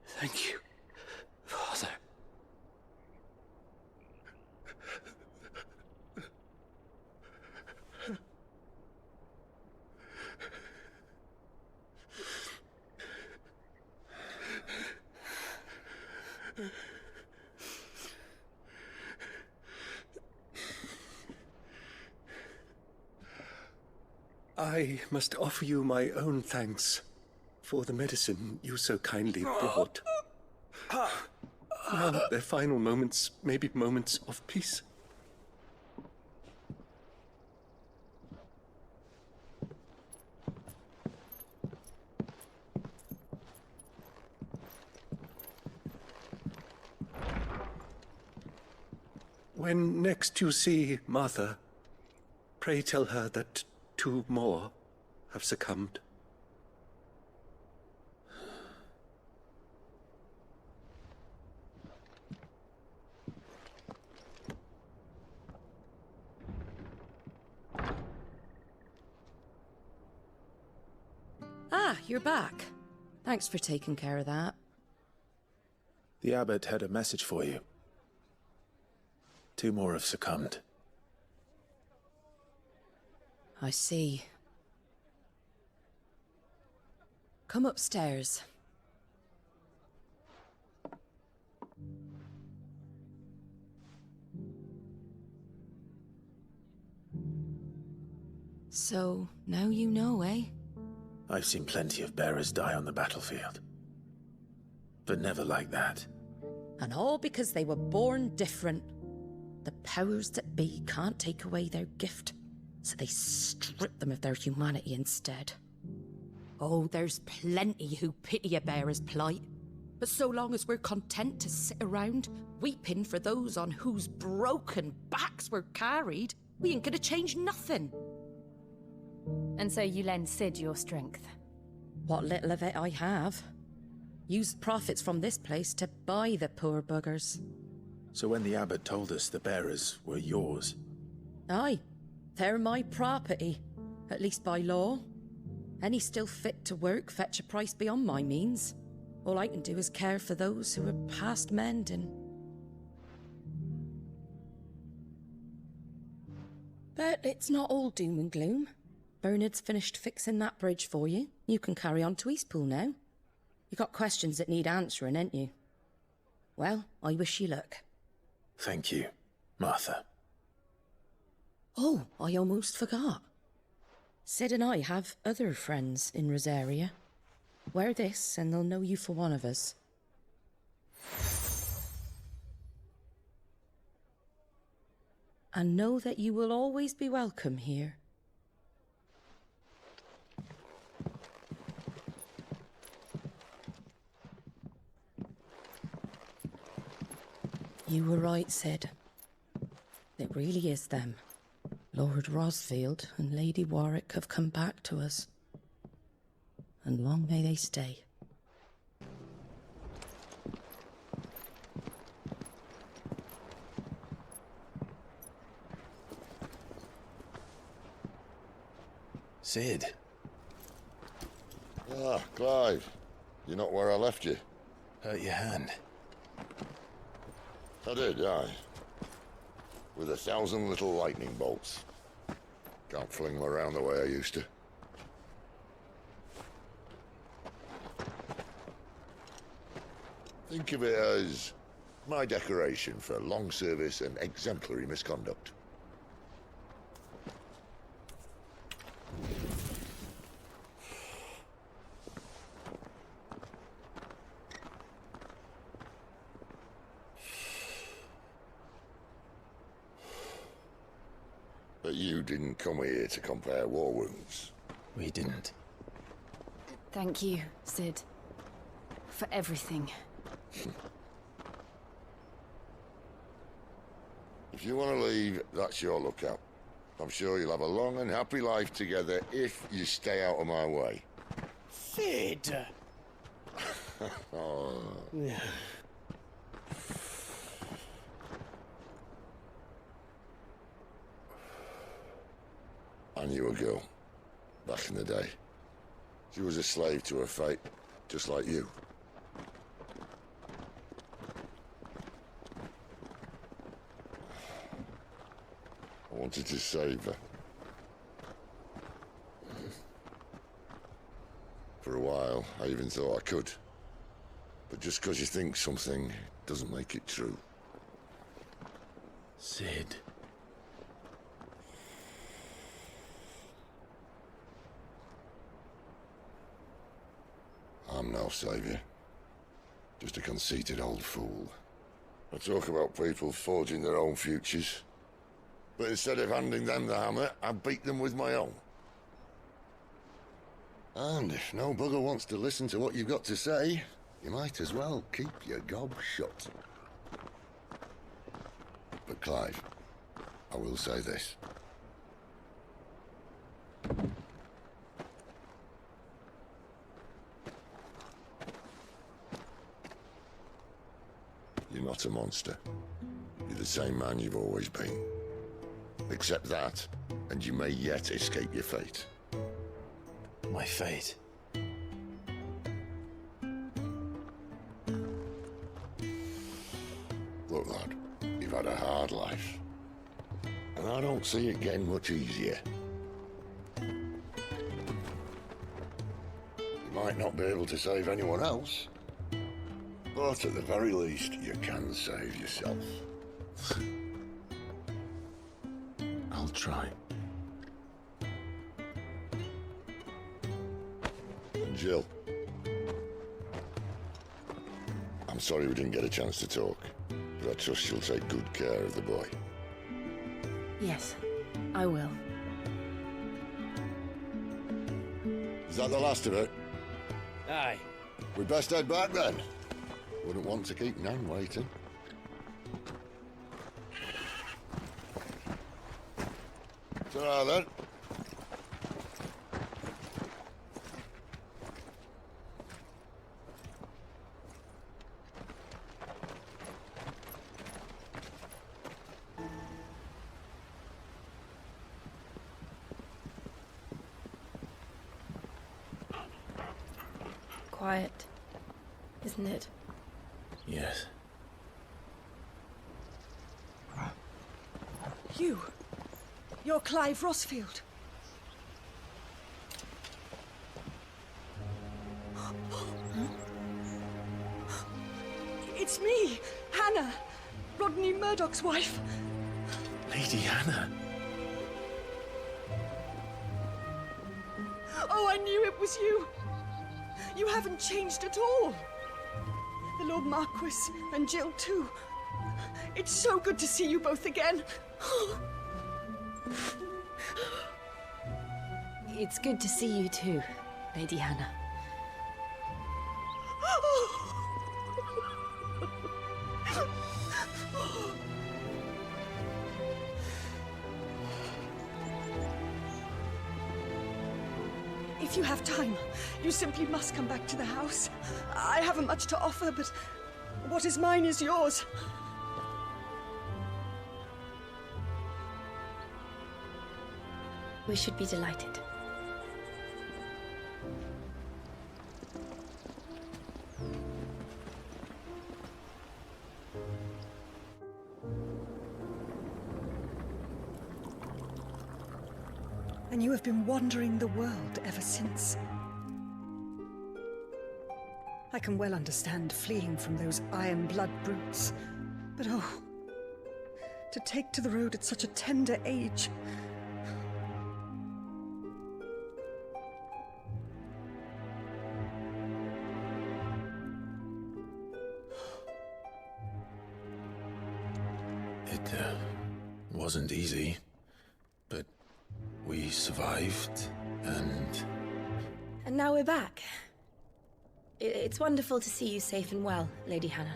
Thank you, Father. I must offer you my own thanks for the medicine you so kindly brought. Now their final moments may be moments of peace. When next you see Martha, pray tell her that 2 more have succumbed. you're back. Thanks for taking care of that. The abbot had a message for you. 2 more have succumbed. I see. Come upstairs. So, now you know, eh? I've seen plenty of bearers die on the battlefield. But never like that. And all because they were born different. The powers that be can't take away their gift, so they strip them of their humanity instead. Oh, there's plenty who pity a bearer's plight. But so long as we're content to sit around, weeping for those on whose broken backs we're carried, we ain't gonna change nothing. And so you lend Sid your strength? What little of it I have. Use profits from this place to buy the poor buggers. So when the abbot told us the bearers were yours... Aye, they're my property, at least by law. Any still fit to work fetch a price beyond my means. All I can do is care for those who are past mending. But it's not all doom and gloom. Bernard's finished fixing that bridge for you. You can carry on to Eastpool now. You got questions that need answering, ain't you? Well, I wish you luck. Thank you, Martha. Oh, I almost forgot. Sid and I have other friends in Rosaria. Wear this and they'll know you for one of us. And know that you will always be welcome here. You were right, Sid. It really is them. Lord Rosfield and Lady Warwick have come back to us. And long may they stay. Sid. Ah, Clive. You're not where I left you. Hurt your hand. I did, aye. With 1,000 little lightning bolts. Can't fling them around the way I used to. Think of it as my decoration for long service and exemplary misconduct. But you didn't come here to compare war wounds. We didn't. Thank you, Sid. For everything. If you want to leave, that's your lookout. I'm sure you'll have a long and happy life together if you stay out of my way. Sid! Oh. I knew a girl, back in the day. She was a slave to her fate, just like you. I wanted to save her. For a while, I even thought I could. But just because you think something doesn't make it true. Sid. I'm no savior. Just a conceited old fool. I talk about people forging their own futures. But instead of handing them the hammer, I beat them with my own. And if no bugger wants to listen to what you've got to say, you might as well keep your gob shut. But Clive, I will say this. You're not a monster. You're the same man you've always been. Accept that, and you may yet escape your fate. My fate? Look, lad, you've had a hard life. And I don't see it getting much easier. You might not be able to save anyone else, but at the very least, you can save yourself. I'll try. And Jill, I'm sorry we didn't get a chance to talk, but I trust she'll take good care of the boy. Yes, I will. Is that the last of it? Aye. We best head back then. Wouldn't want to keep Nan waiting. Ta-ra then. Quiet, isn't it? Yes. You're Clive Rossfield. It's me, Hannah, Rodney Murdoch's wife. Lady Hannah. Oh, I knew it was you. You haven't changed at all. The Lord Marquis and Jill too. It's so good to see you both again. It's good to see you too, Lady Hannah. If you have time, you simply must come back to the house. I haven't much to offer, but what is mine is yours. We should be delighted. And you have been wandering the world ever since. I can well understand fleeing from those iron blood brutes, but oh, to take to the road at such a tender age. It wasn't easy, but we survived, and... And now we're back. It's wonderful to see you safe and well, Lady Hannah.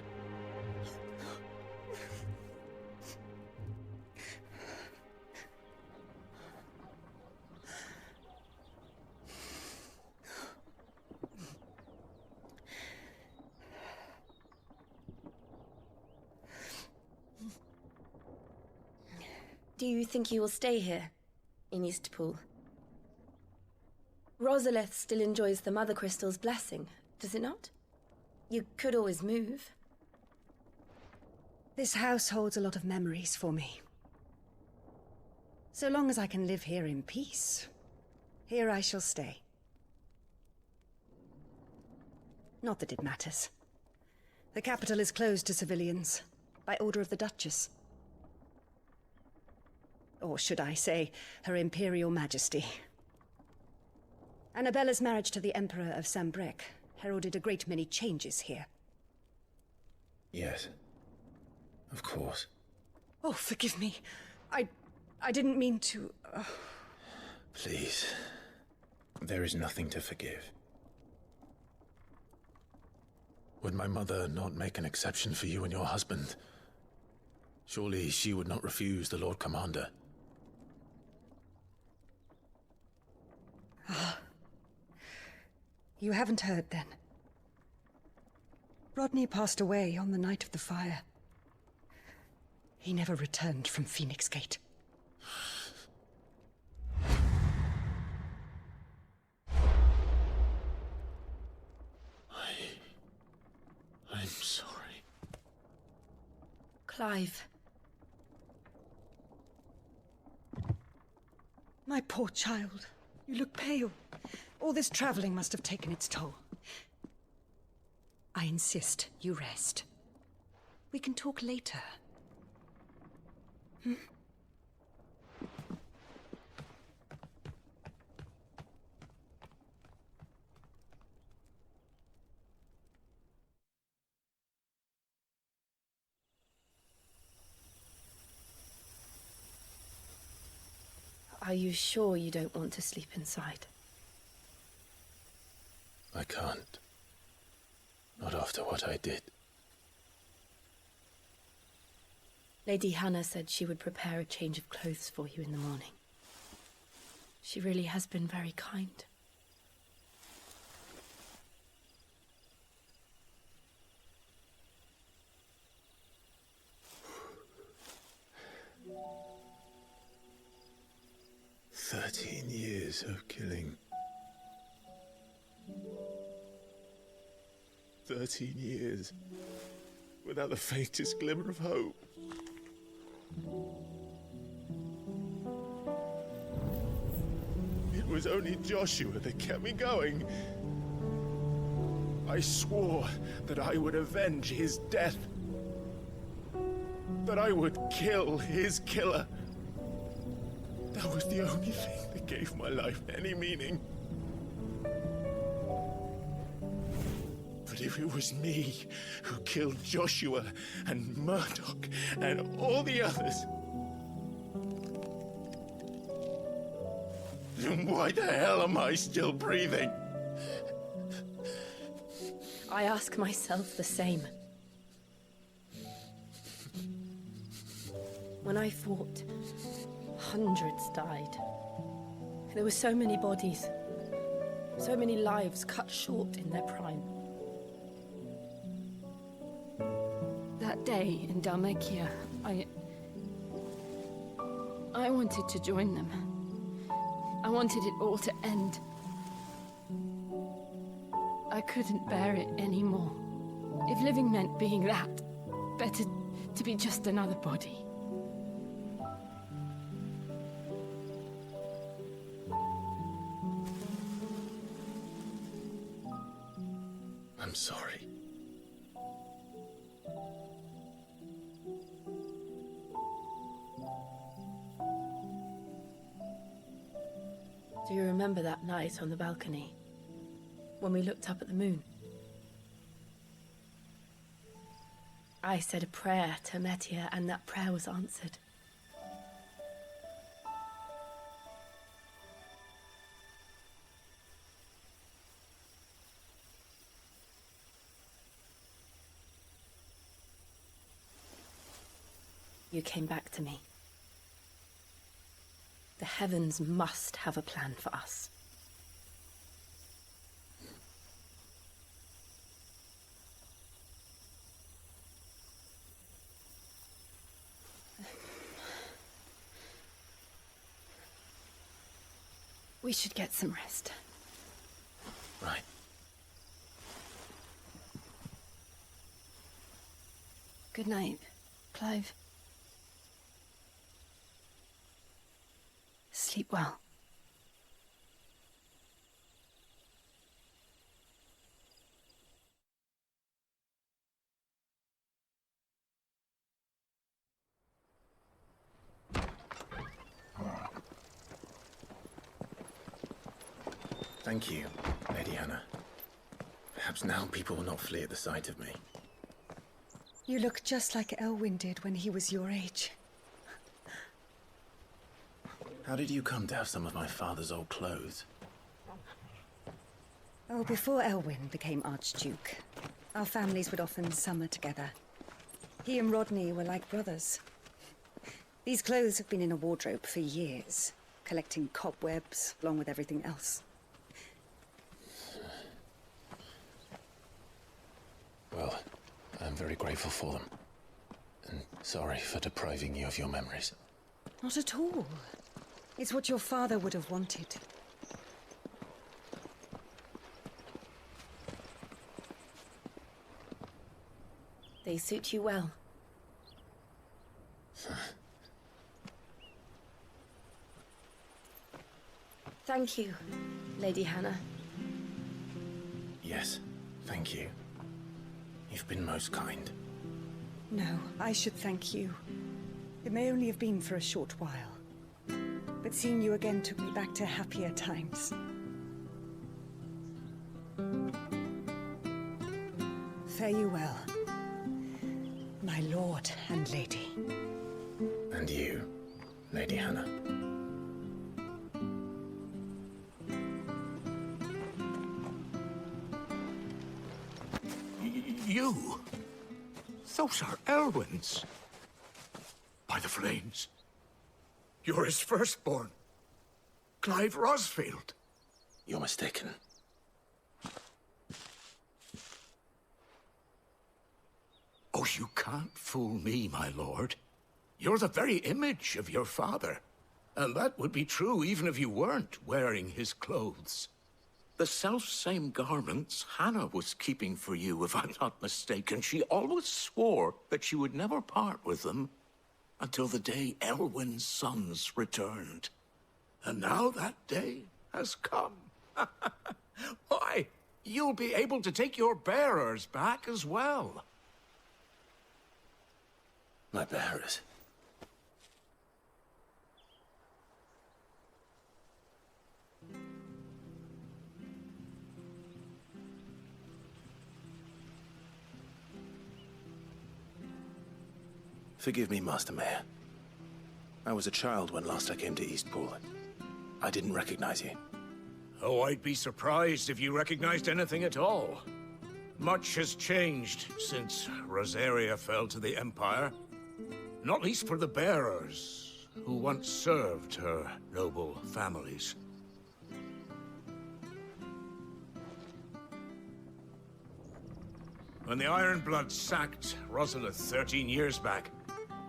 Do you think you will stay here, in Eastpool? Rosalith still enjoys the Mother Crystal's blessing, does it not? You could always move. This house holds a lot of memories for me. So long as I can live here in peace, here I shall stay. Not that it matters. The capital is closed to civilians, by order of the Duchess. Or should I say, Her Imperial Majesty. Annabella's marriage to the Emperor of Sambrec heralded a great many changes here. Yes. Of course. Oh, forgive me. I didn't mean to... Please. There is nothing to forgive. Would my mother not make an exception for you and your husband? Surely she would not refuse the Lord Commander. You haven't heard, then. Rodney passed away on the night of the fire. He never returned from Phoenix Gate. I'm sorry. Clive. My poor child. You look pale. All this traveling must have taken its toll. I insist you rest. We can talk later. Hmm? Are you sure you don't want to sleep inside? I can't. Not after what I did. Lady Hannah said she would prepare a change of clothes for you in the morning. She really has been very kind. "13 years of killing. 13 years without the faintest glimmer of hope. It was only Joshua that kept me going. I swore that I would avenge his death. That I would kill his killer. That was the only thing that gave my life any meaning. But if it was me who killed Joshua and Murdoch and all the others, then why the hell am I still breathing? I ask myself the same. When I fought, hundreds died. There were so many bodies, so many lives cut short in their prime. That day in Dalmacia, I wanted to join them. I wanted it all to end. I couldn't bear it anymore. If living meant being that, better to be just another body. I'm sorry. Do you remember that night on the balcony, when we looked up at the moon? I said a prayer to Metia, and that prayer was answered. You came back to me. The heavens must have a plan for us. We should get some rest. Right. Good night, Clive. Sleep well. Thank you, Lady Hannah. Perhaps now people will not flee at the sight of me. You look just like Elwyn did when he was your age. How did you come to have some of my father's old clothes? Oh, before Elwyn became Archduke, our families would often summer together. He and Rodney were like brothers. These clothes have been in a wardrobe for years, collecting cobwebs along with everything else. Well, I'm very grateful for them. And sorry for depriving you of your memories. Not at all. It's what your father would have wanted. They suit you well. Thank you, Lady Hannah. Yes, thank you. You've been most kind. No, I should thank you. It may only have been for a short while, but seeing you again took me back to happier times. Fare you well, my lord and lady. And you, Lady Hannah. You? Those are Elwyn's. By the flames. You're his firstborn. Clive Rosfield. You're mistaken. Oh, you can't fool me, my lord. You're the very image of your father. And that would be true even if you weren't wearing his clothes. The self-same garments Hannah was keeping for you, if I'm not mistaken. She always swore that she would never part with them until the day Elwyn's sons returned. And now that day has come. Why, you'll be able to take your bearers back as well. My bearers? Forgive me, Master Mayor. I was a child when last I came to Eastpool. I didn't recognize you. Oh, I'd be surprised if you recognized anything at all. Much has changed since Rosaria fell to the Empire. Not least for the bearers, who once served her noble families. When the Ironbloods sacked Rosalith 13 years back,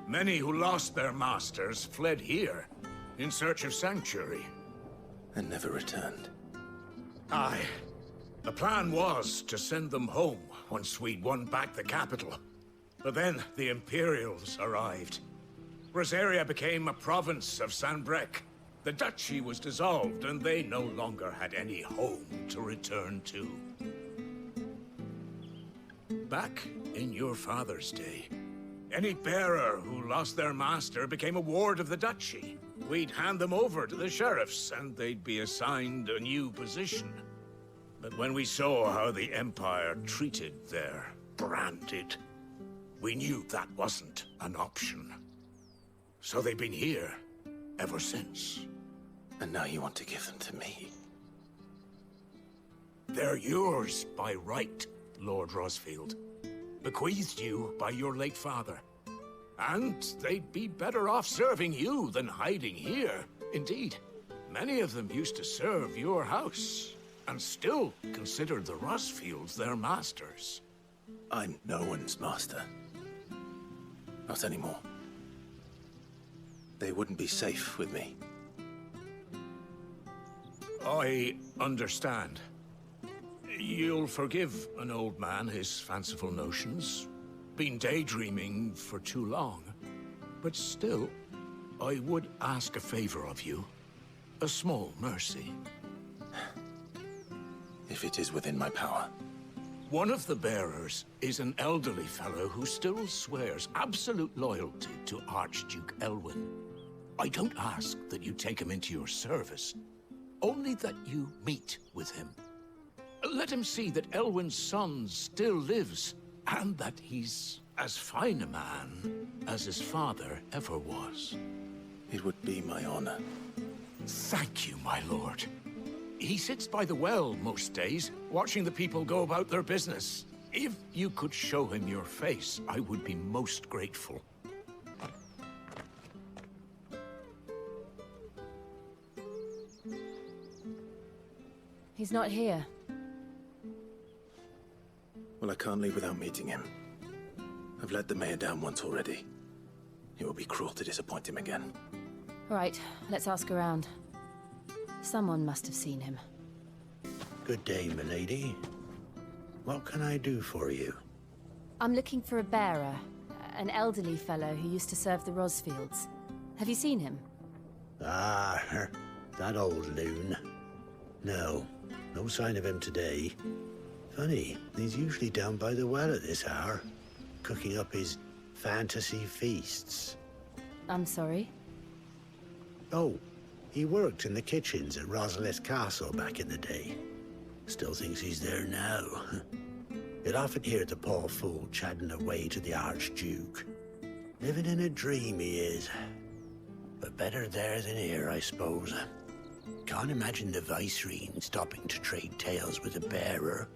many who lost their masters fled here in search of sanctuary. And never returned. Aye. The plan was to send them home once we'd won back the capital. But then the Imperials arrived. Rosaria became a province of Sanbreque. The duchy was dissolved, and they no longer had any home to return to. Back in your father's day, any bearer who lost their master became a ward of the duchy. We'd hand them over to the sheriffs, and they'd be assigned a new position. But when we saw how the Empire treated their branded, we knew that wasn't an option. So they've been here ever since. And now you want to give them to me? They're yours by right, Lord Rosfield. Bequeathed you by your late father. And they'd be better off serving you than hiding here. Indeed, many of them used to serve your house, and still consider the Rosfields their masters. I'm no one's master. Not anymore. They wouldn't be safe with me. I understand. You'll forgive an old man his fanciful notions. Been daydreaming for too long. But still, I would ask a favor of you. A small mercy. If it is within my power. One of the bearers is an elderly fellow who still swears absolute loyalty to Archduke Elwyn. I don't ask that you take him into your service, only that you meet with him. Let him see that Elwyn's son still lives, and that he's as fine a man as his father ever was. It would be my honor. Thank you, my lord. He sits by the well most days, watching the people go about their business. If you could show him your face, I would be most grateful. He's not here. Well, I can't leave without meeting him. I've let the mayor down once already. It would be cruel to disappoint him again. Right, let's ask around. Someone must have seen him. Good day, milady. What can I do for you? I'm looking for a bearer, an elderly fellow who used to serve the Rosfields. Have you seen him? Ah, that old loon. No. No sign of him today. Funny, he's usually down by the well at this hour, cooking up his fantasy feasts. I'm sorry? Oh, he worked in the kitchens at Rosalith Castle back in the day. Still thinks he's there now. You'd often hear the poor fool chatting away to the Archduke. Living in a dream he is. But better there than here, I suppose. Can't imagine the Viceroy stopping to trade tales with a bearer.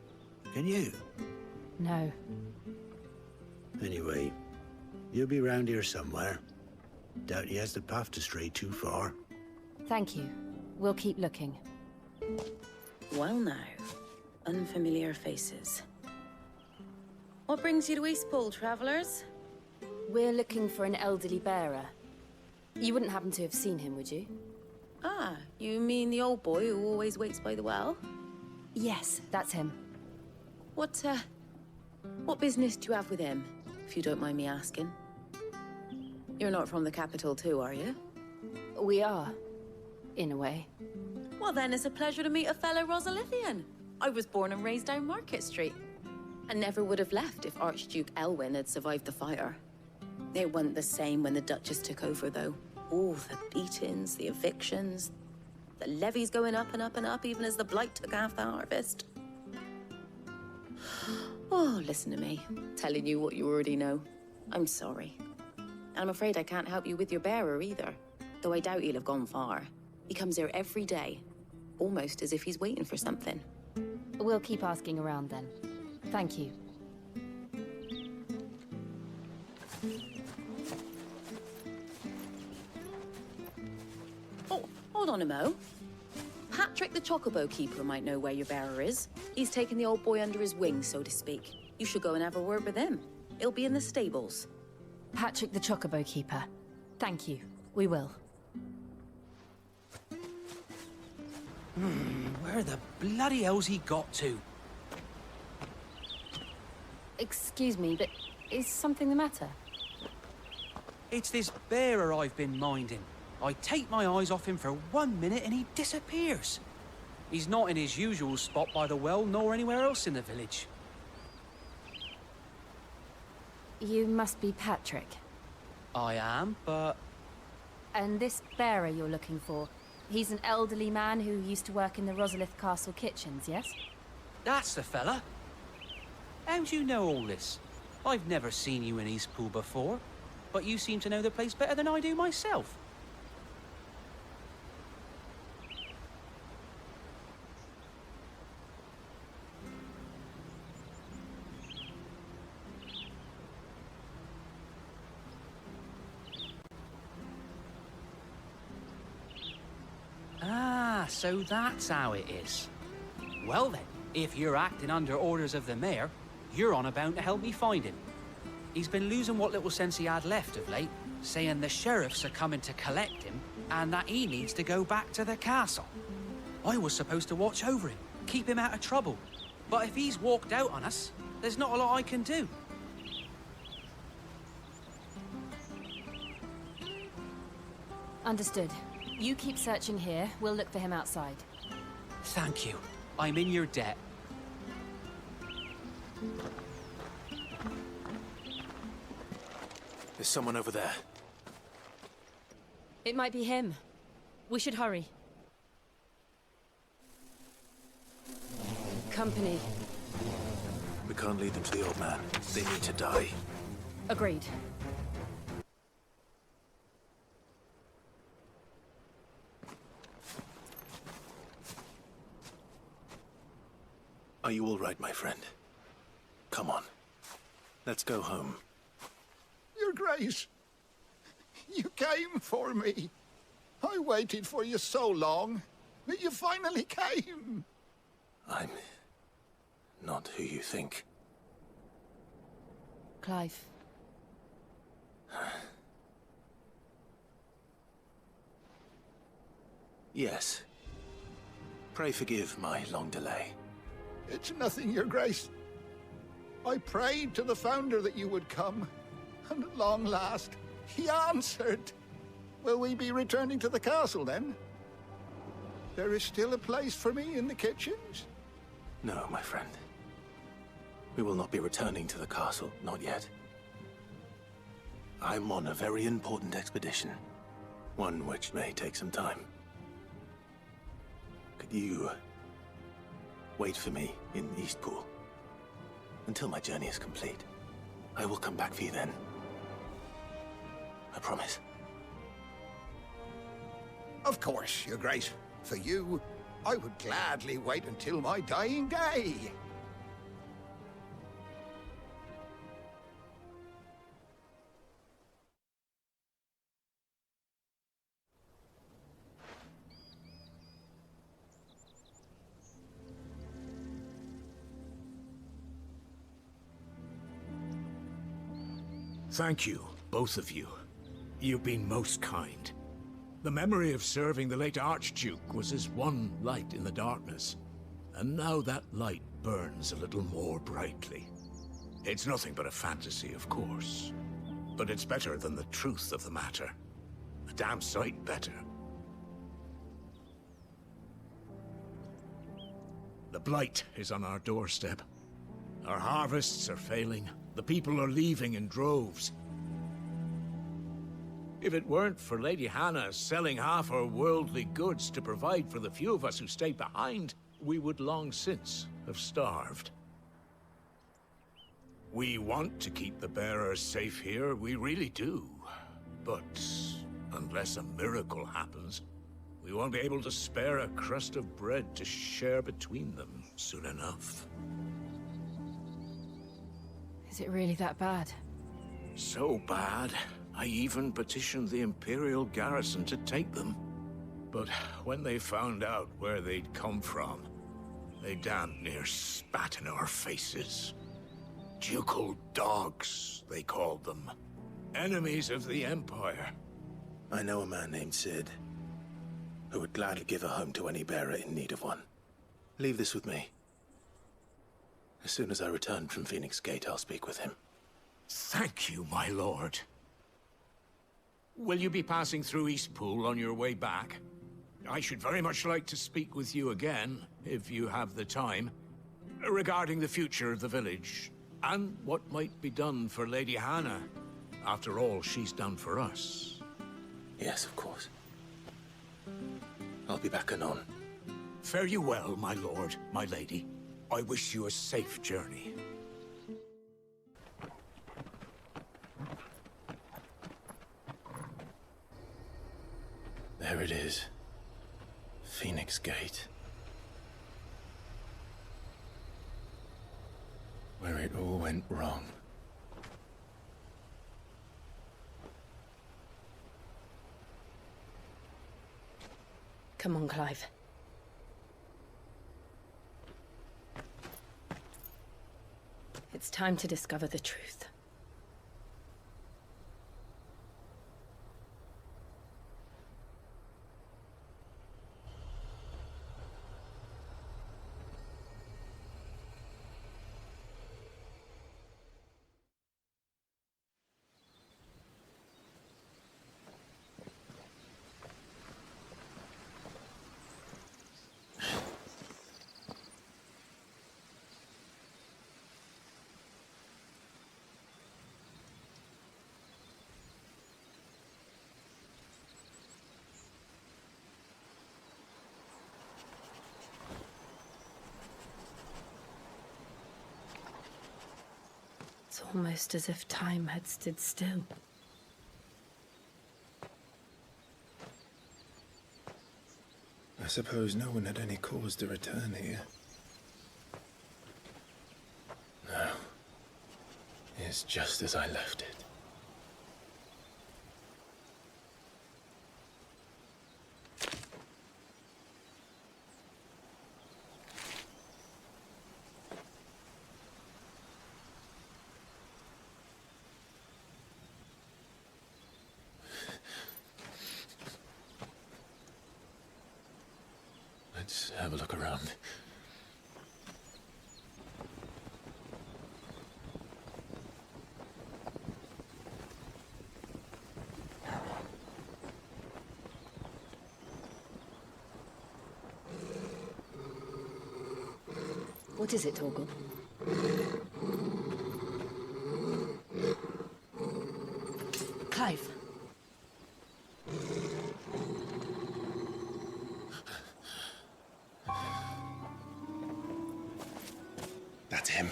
Can you? No. Anyway, you'll be round here somewhere. Doubt he has the path to stray too far. Thank you. We'll keep looking. Well now, unfamiliar faces. What brings you to Eastpool, travelers? We're looking for an elderly bearer. You wouldn't happen to have seen him, would you? Ah, you mean the old boy who always waits by the well? Yes, that's him. What business do you have with him, if you don't mind me asking? You're not from the capital too, are you? We are, in a way. Well then, it's a pleasure to meet a fellow Rosalithian. I was born and raised down Market Street. And never would have left if Archduke Elwyn had survived the fire. It wasn't the same when the Duchess took over, though. Oh, the beatings, the evictions, the levies going up and up and up, even as the blight took half the harvest. Oh, listen to me, telling you what you already know. I'm sorry. And I'm afraid I can't help you with your bearer either, though I doubt he'll have gone far. He comes here every day, almost as if he's waiting for something. We'll keep asking around then. Thank you. Oh, hold on a mo. Patrick the Chocobo Keeper might know where your bearer is. He's taken the old boy under his wing, so to speak. You should go and have a word with him. He'll be in the stables. Patrick the Chocobo Keeper. Thank you. We will. Where the bloody hell's he got to? Excuse me, but is something the matter? It's this bearer I've been minding. I take my eyes off him for 1 minute and he disappears. He's not in his usual spot by the well, nor anywhere else in the village. You must be Patrick. I am, but... And this bearer you're looking for, he's an elderly man who used to work in the Rosalith Castle kitchens, yes? That's the fella. How do you know all this? I've never seen you in Eastpool before, but you seem to know the place better than I do myself. Ah, so that's how it is. Well then, if you're acting under orders of the mayor, you're on about to help me find him. He's been losing what little sense he had left of late, saying the sheriffs are coming to collect him and that he needs to go back to the castle. I was supposed to watch over him, keep him out of trouble. But if he's walked out on us, there's not a lot I can do. Understood. You keep searching here, we'll look for him outside. Thank you. I'm in your debt. There's someone over there. It might be him. We should hurry. Company. We can't lead them to the old man. They need to die. Agreed. Are you all right, my friend? Come on. Let's go home. Your Grace, you came for me. I waited for you so long, but you finally came. I'm not who you think. Clive. Yes. Pray forgive my long delay. It's nothing, Your Grace. I prayed to the Founder that you would come, and at long last, he answered. Will we be returning to the castle, then? There is still a place for me in the kitchens? No, my friend. We will not be returning to the castle, not yet. I'm on a very important expedition. One which may take some time. Could you wait for me in Eastpool until my journey is complete? I will come back for you then. I promise. Of course, Your Grace. For you, I would gladly wait until my dying day. Thank you, both of you. You've been most kind. The memory of serving the late Archduke was as one light in the darkness, and now that light burns a little more brightly. It's nothing but a fantasy, of course, but it's better than the truth of the matter. A damn sight better. The blight is on our doorstep. Our harvests are failing. The people are leaving in droves. If it weren't for Lady Hannah selling half her worldly goods to provide for the few of us who stayed behind, we would long since have starved. We want to keep the bearers safe here, we really do. But unless a miracle happens, we won't be able to spare a crust of bread to share between them soon enough. Is it really that bad? So bad, I even petitioned the Imperial garrison to take them. But when they found out where they'd come from, they damn near spat in our faces. Ducal dogs, they called them. Enemies of the Empire. I know a man named Sid, who would gladly give a home to any bearer in need of one. Leave this with me. As soon as I return from Phoenix Gate, I'll speak with him. Thank you, my lord. Will you be passing through Eastpool on your way back? I should very much like to speak with you again, if you have the time, regarding the future of the village, and what might be done for Lady Hannah. After all she's done for us. Yes, of course. I'll be back anon. Fare you well, my lord, my lady. I wish you a safe journey. There it is. Phoenix Gate. Where it all went wrong. Come on, Clive. It's time to discover the truth. It's almost as if time had stood still. I suppose no one had any cause to return here. No. It's just as I left it. Let's have a look around. What is it, Torgal? Clive. That's him.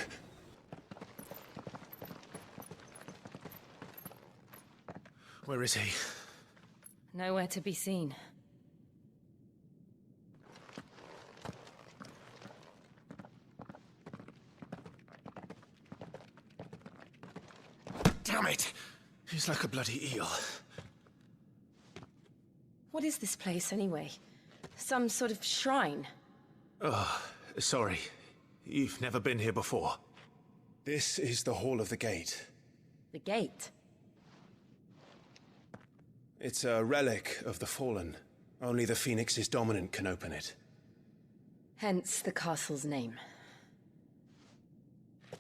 Where is he? Nowhere to be seen. Damn it! He's like a bloody eel. What is this place, anyway? Some sort of shrine? Oh, sorry. You've never been here before. This is the Hall of the Gate. The gate? It's a relic of the Fallen. Only the Phoenix's dominant can open it. Hence the castle's name.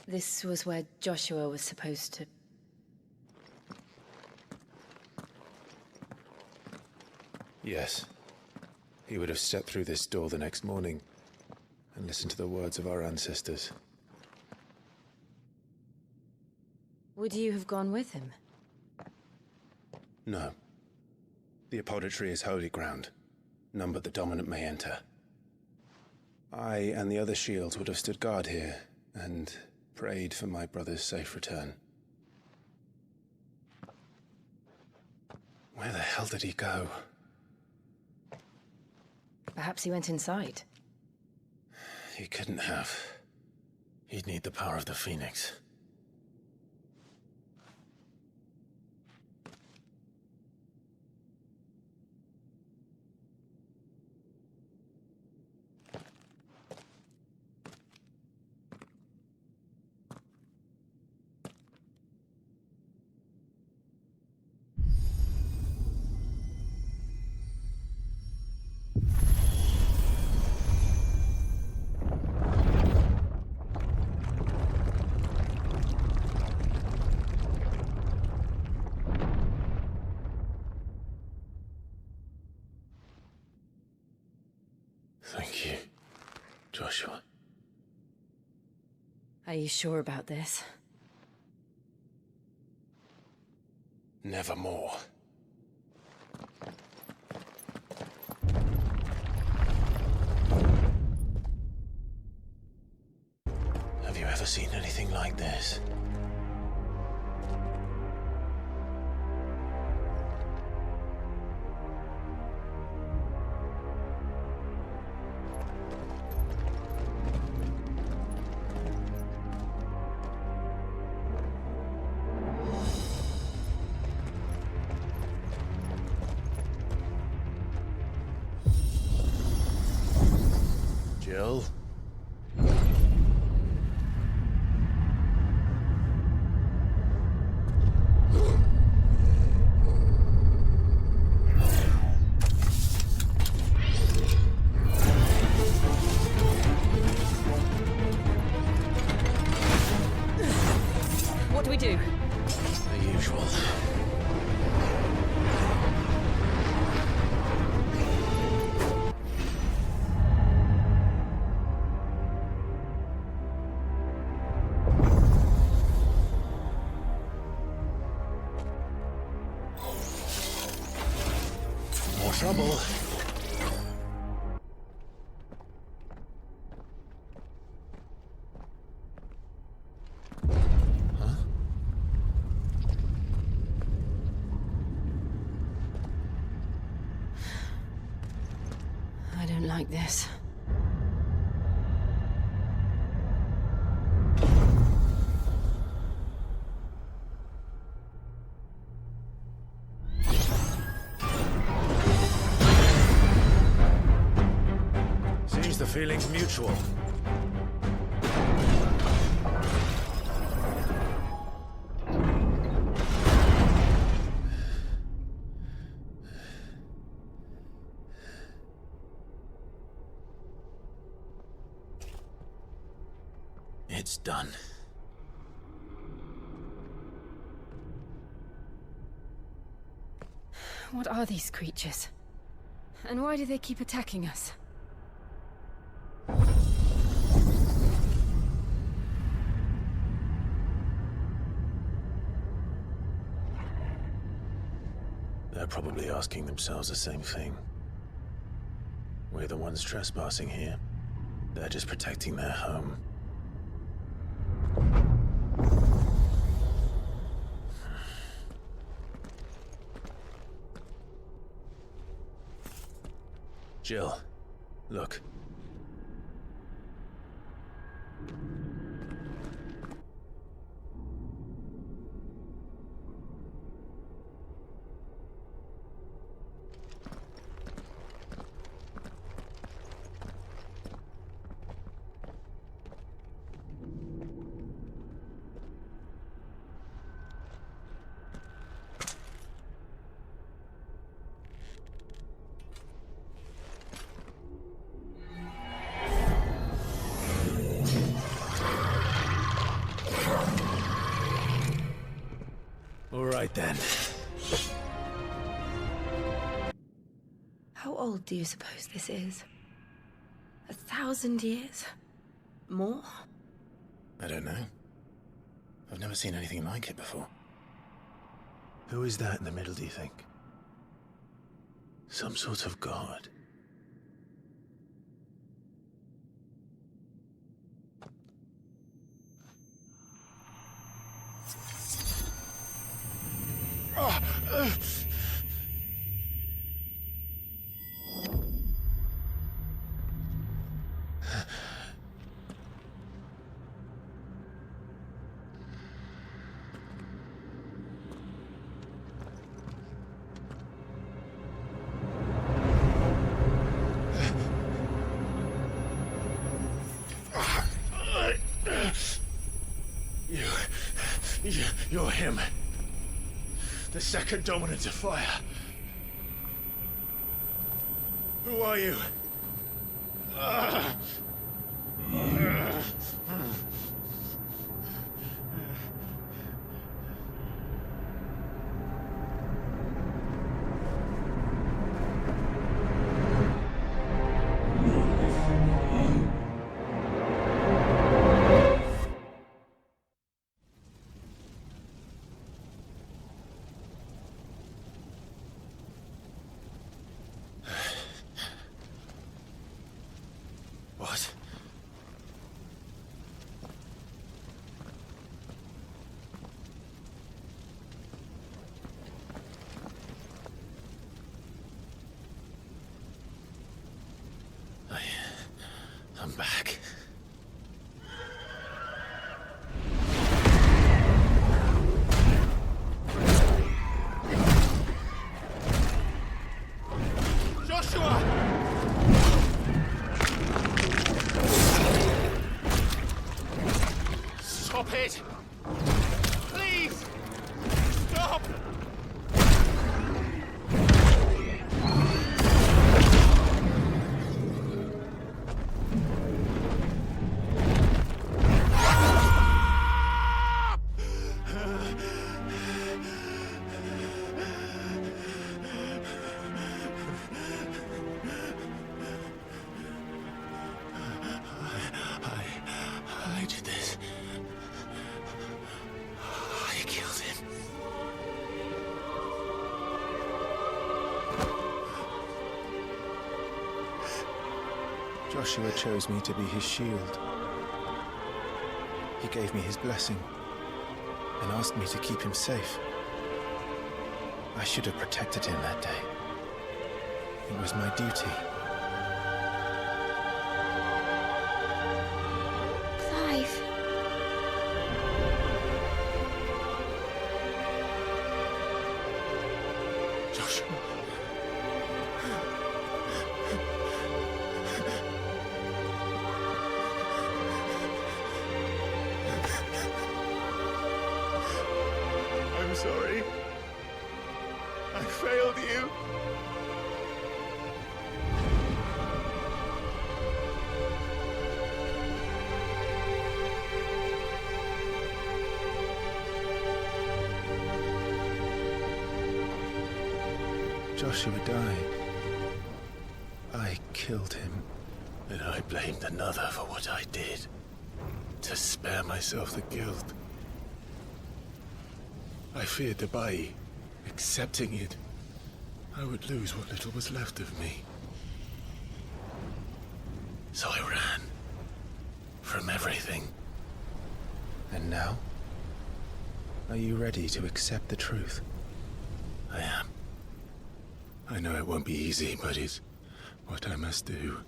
This was where Joshua was supposed to... Yes. He would have stepped through this door the next morning and listened to the words of our ancestors. Would you have gone with him? No. The apodatory is holy ground. None but the dominant may enter. I and the other shields would have stood guard here and prayed for my brother's safe return. Where the hell did he go? Perhaps he went inside. He couldn't have. He'd need the power of the Phoenix. Thank you, Joshua. Are you sure about this? Nevermore. Have you ever seen anything like this? Jill? What do we do? The usual. More trouble. I don't like this. Seems the feeling's mutual. It's done. What are these creatures? And why do they keep attacking us? They're probably asking themselves the same thing. We're the ones trespassing here. They're just protecting their home. Jill, look. All right then. How old do you suppose this is? 1,000 years? More? I don't know. I've never seen anything like it before. Who is that in the middle, do you think? Some sort of god? You're him. The second dominant of fire. Who are you? What? I'm back. Joshua! Stop it! Please! Stop! I did this. I killed him. Joshua chose me to be his shield. He gave me his blessing and asked me to keep him safe. I should have protected him that day. It was my duty. Clive. Joshua. I'm sorry. I failed you. Joshua died. I killed him. And I blamed another for what I did. To spare myself the guilt. I feared the Bai, accepting it, I would lose what little was left of me. So I ran. From everything. And now? Are you ready to accept the truth? I am. I know it won't be easy, but it's what I must do.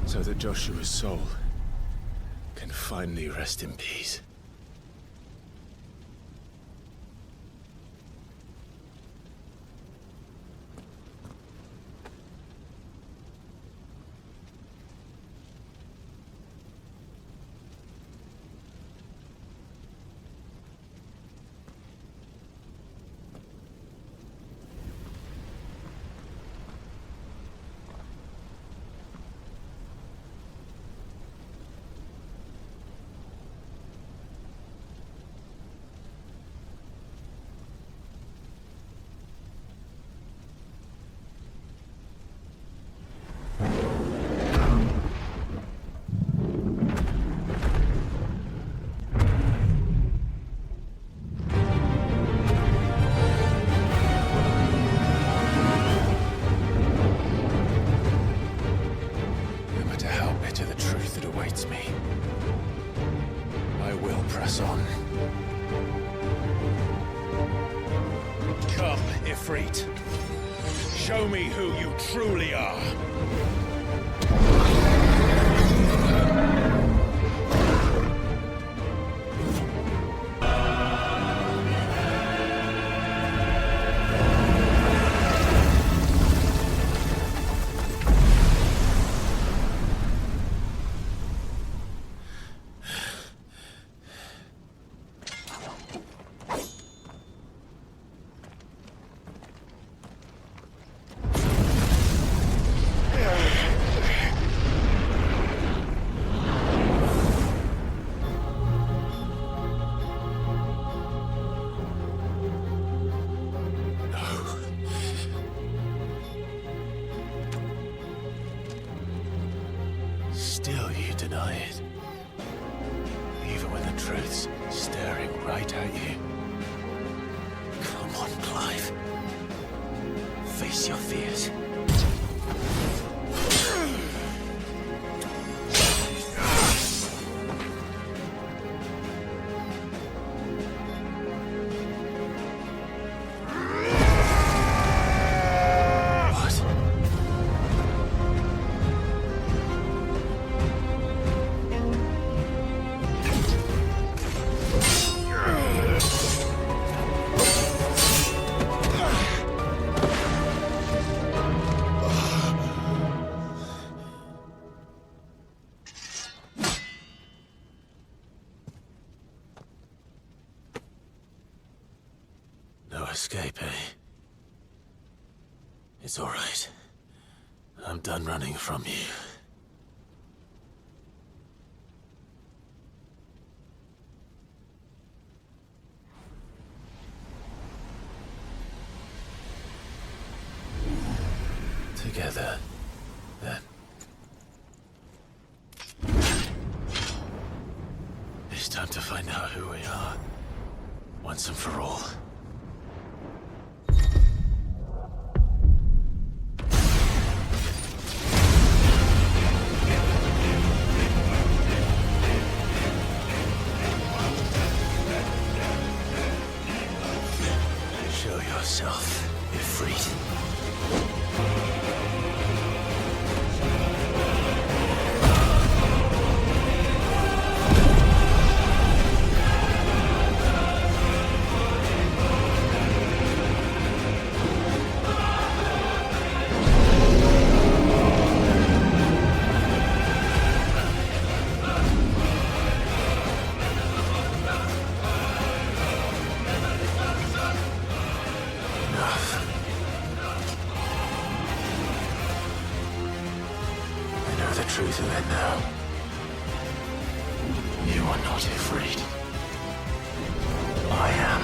So that Joshua's soul can finally rest in peace. Show me who you truly are. Still you deny it. Even when the truth's staring right at you. Come on, Clive. Face your fears. Escape, eh? It's all right. I'm done running from you. Together, then. It's time to find out who we are, once and for all. Show yourself, Ifrit. Truth of it now. You are not afraid. I am.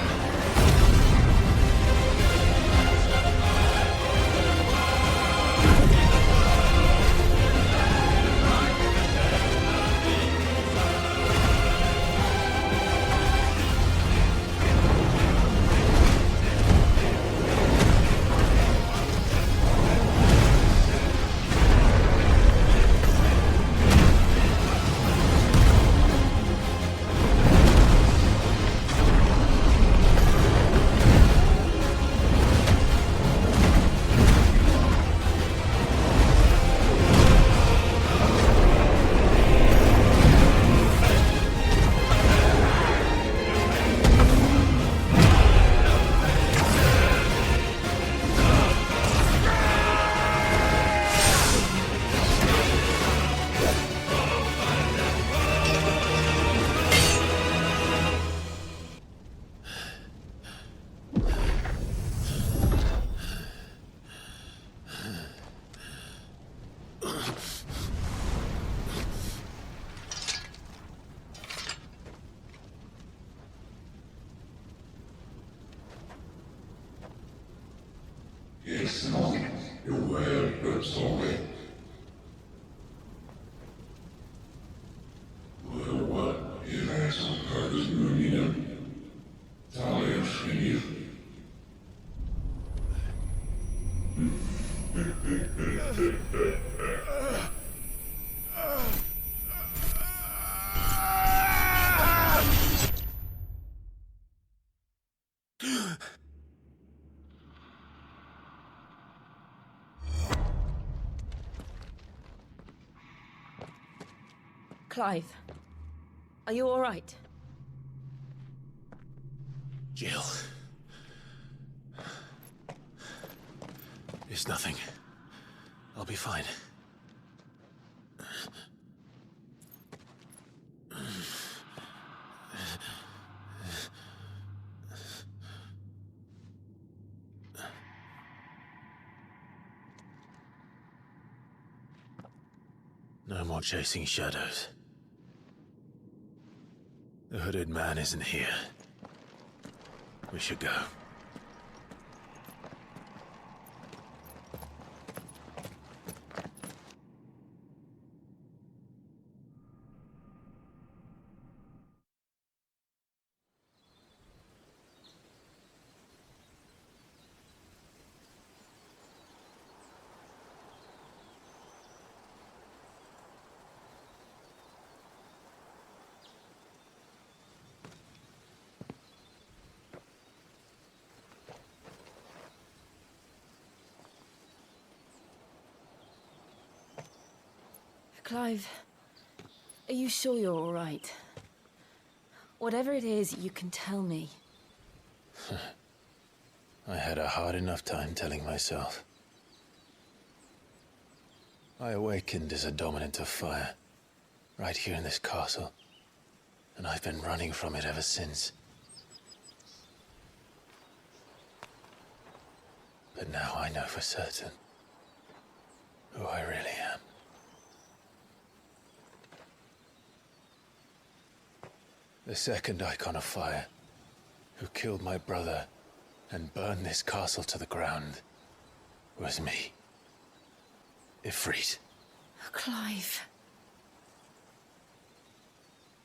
Clive, are you all right? Jill. It's nothing. I'll be fine. No more chasing shadows. The hooded man isn't here. We should go. Clive, are you sure you're all right? Whatever it is, you can tell me. I had a hard enough time telling myself. I awakened as a dominant of fire, right here in this castle, and I've been running from it ever since. But now I know for certain who I really am. The second icon of fire, who killed my brother and burned this castle to the ground, was me. Ifrit. Clive.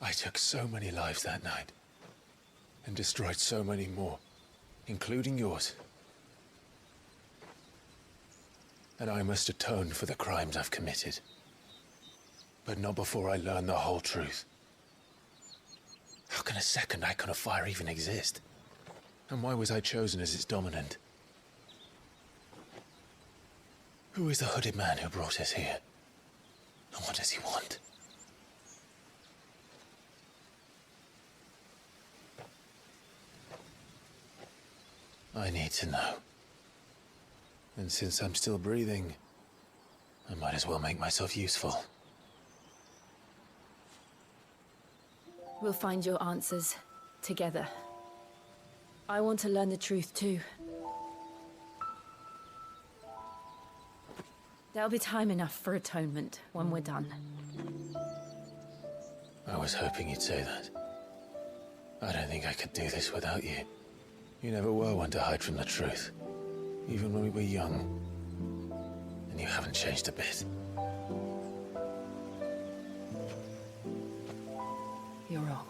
I took so many lives that night, and destroyed so many more, including yours. And I must atone for the crimes I've committed. But not before I learn the whole truth. How can a second icon of fire even exist? And why was I chosen as its dominant? Who is the hooded man who brought us here? And what does he want? I need to know. And since I'm still breathing, I might as well make myself useful. We'll find your answers together. I want to learn the truth too. There'll be time enough for atonement when we're done. I was hoping you'd say that. I don't think I could do this without you. You never were one to hide from the truth, even when we were young. And you haven't changed a bit. You're wrong.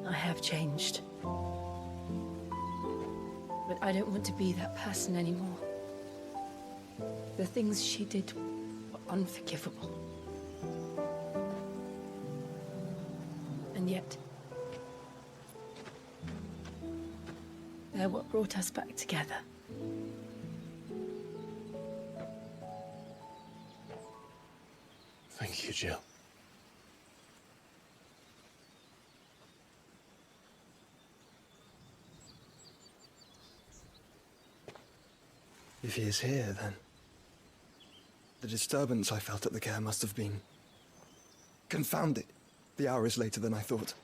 I have changed. But I don't want to be that person anymore. The things she did were unforgivable. And yet, they're what brought us back together. Thank you, Jill. If he is here, then the disturbance I felt at the care must have been confounded. The hour is later than I thought.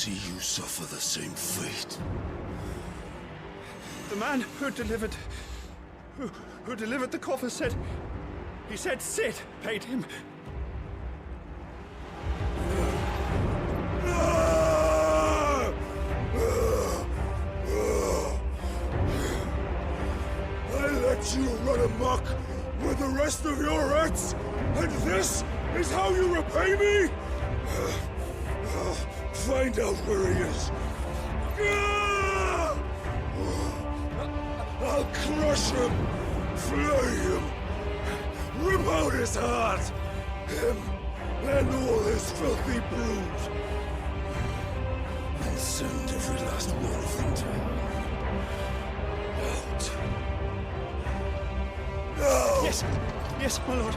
see you suffer the same fate. The man who delivered the coffer said... He said Sid paid him. I let you run amok with the rest of your rats, and this is how you repay me? Find out where he is. I'll crush him, flay him, rip out his heart, him and all his filthy brood, and send every last one of them to hell. Out. Now! Yes, yes, my lord.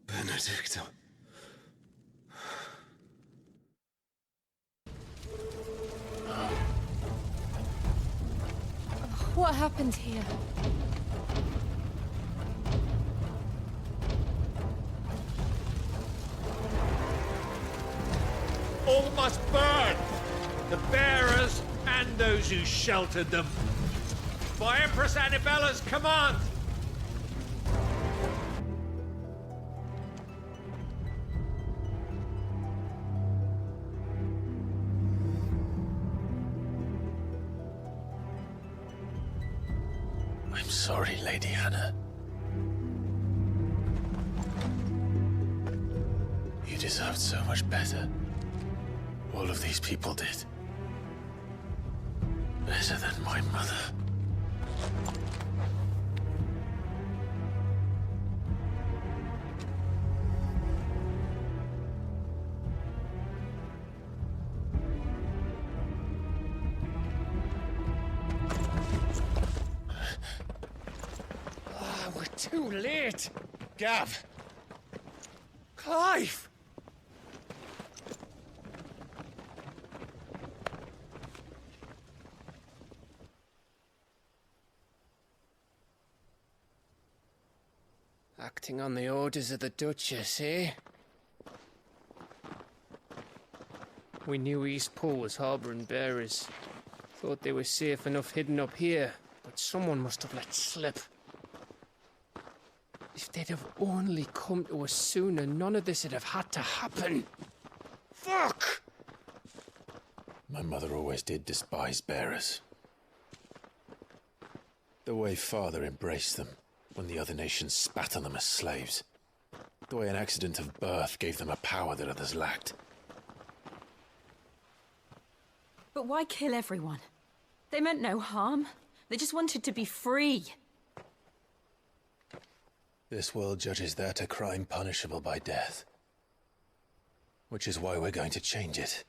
Benedicta. What happened here? All must burn! The bearers and those who sheltered them. By Empress Annabella's command! I'm sorry, Lady Hannah. You deserved so much better. All of these people did. Better than my mother. We're too late! Gav! Clive! Acting on the orders of the Duchess, eh? We knew Eastpool was harbouring bearers. Thought they were safe enough hidden up here, but someone must have let slip. If they'd have only come to us sooner, none of this would have had to happen. Fuck! My mother always did despise bearers. The way Father embraced them when the other nations spat on them as slaves. The way an accident of birth gave them a power that others lacked. But why kill everyone? They meant no harm. They just wanted to be free. This world judges that a crime punishable by death. Which is why we're going to change it.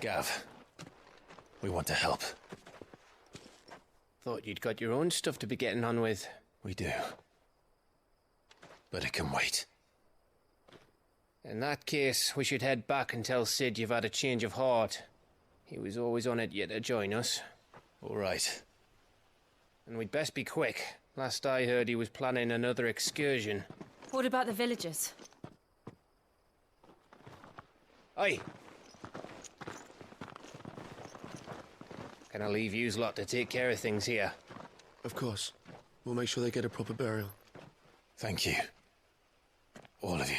Gav, we want to help. Thought you'd got your own stuff to be getting on with. We do. But it can wait. In that case, we should head back and tell Sid you've had a change of heart. He was always on it yet to join us. All right. And we'd best be quick. Last I heard, he was planning another excursion. What about the villagers? Aye. Can I leave yous lot to take care of things here? Of course. We'll make sure they get a proper burial. Thank you. All of you.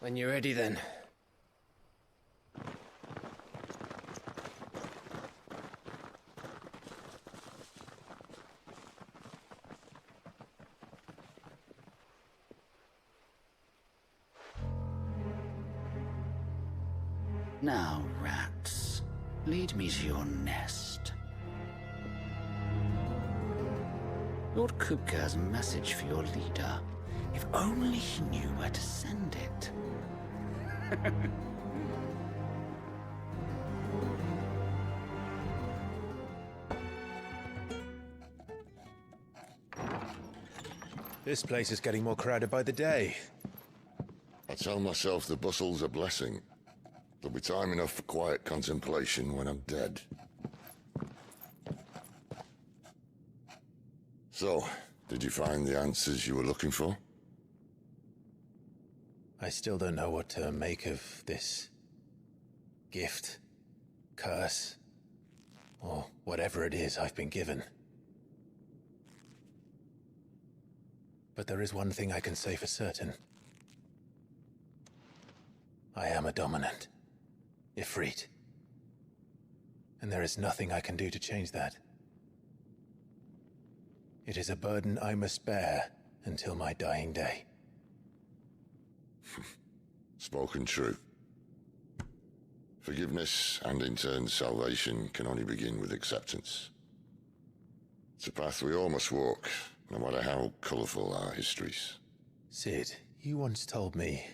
When you're ready, then. Now, rats, lead me to your nest. Lord Kupka has a message for your leader. If only he knew where to send it. This place is getting more crowded by the day. I tell myself the bustle's a blessing. There'll be time enough for quiet contemplation when I'm dead. So, did you find the answers you were looking for? I still don't know what to make of this gift, curse, or whatever it is I've been given. But there is one thing I can say for certain. I am a dominant, Ifrit. And there is nothing I can do to change that. It is a burden I must bear until my dying day. Spoken true. Forgiveness and in turn salvation can only begin with acceptance. It's a path we all must walk, no matter how colourful our histories. Sid, you once told me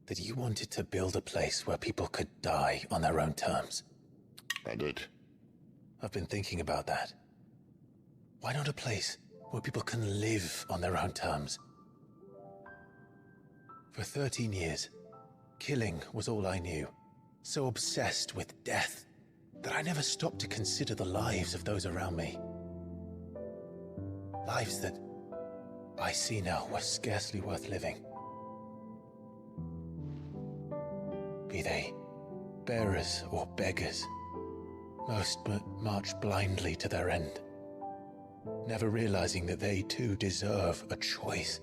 that you wanted to build a place where people could die on their own terms. I did. I've been thinking about that. Why not a place where people can live on their own terms? For 13 years, killing was all I knew. So obsessed with death that I never stopped to consider the lives of those around me. Lives that I see now were scarcely worth living. Be they bearers or beggars, most march blindly to their end, never realizing that they too deserve a choice.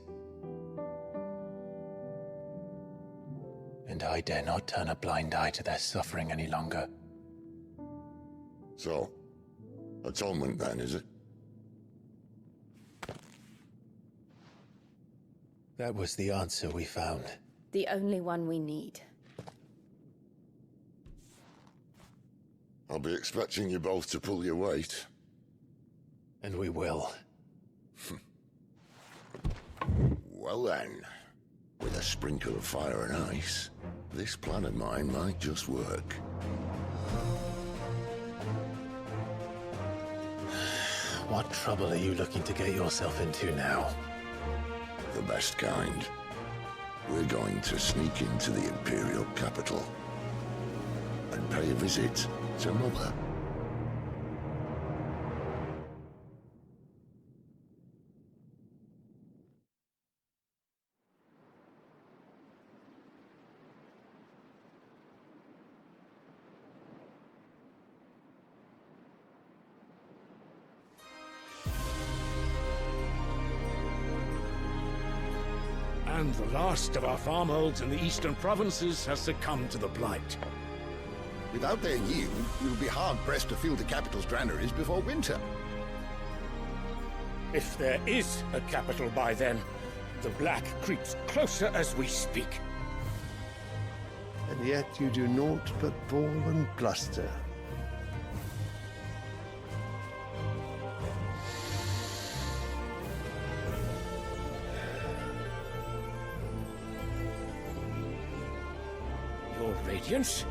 And I dare not turn a blind eye to their suffering any longer. So, atonement then, is it? That was the answer we found. The only one we need. I'll be expecting you both to pull your weight. And we will. Well then, with a sprinkle of fire and ice, this plan of mine might just work. What trouble are you looking to get yourself into now? The best kind. We're going to sneak into the Imperial capital and pay a visit to Mother. And the last of our farmholds in the eastern provinces has succumbed to the blight. Without their yield, we will be hard-pressed to fill the capital's granaries before winter. If there is a capital by then, the black creeps closer as we speak. And yet you do naught but bawl and bluster. Your Radiance?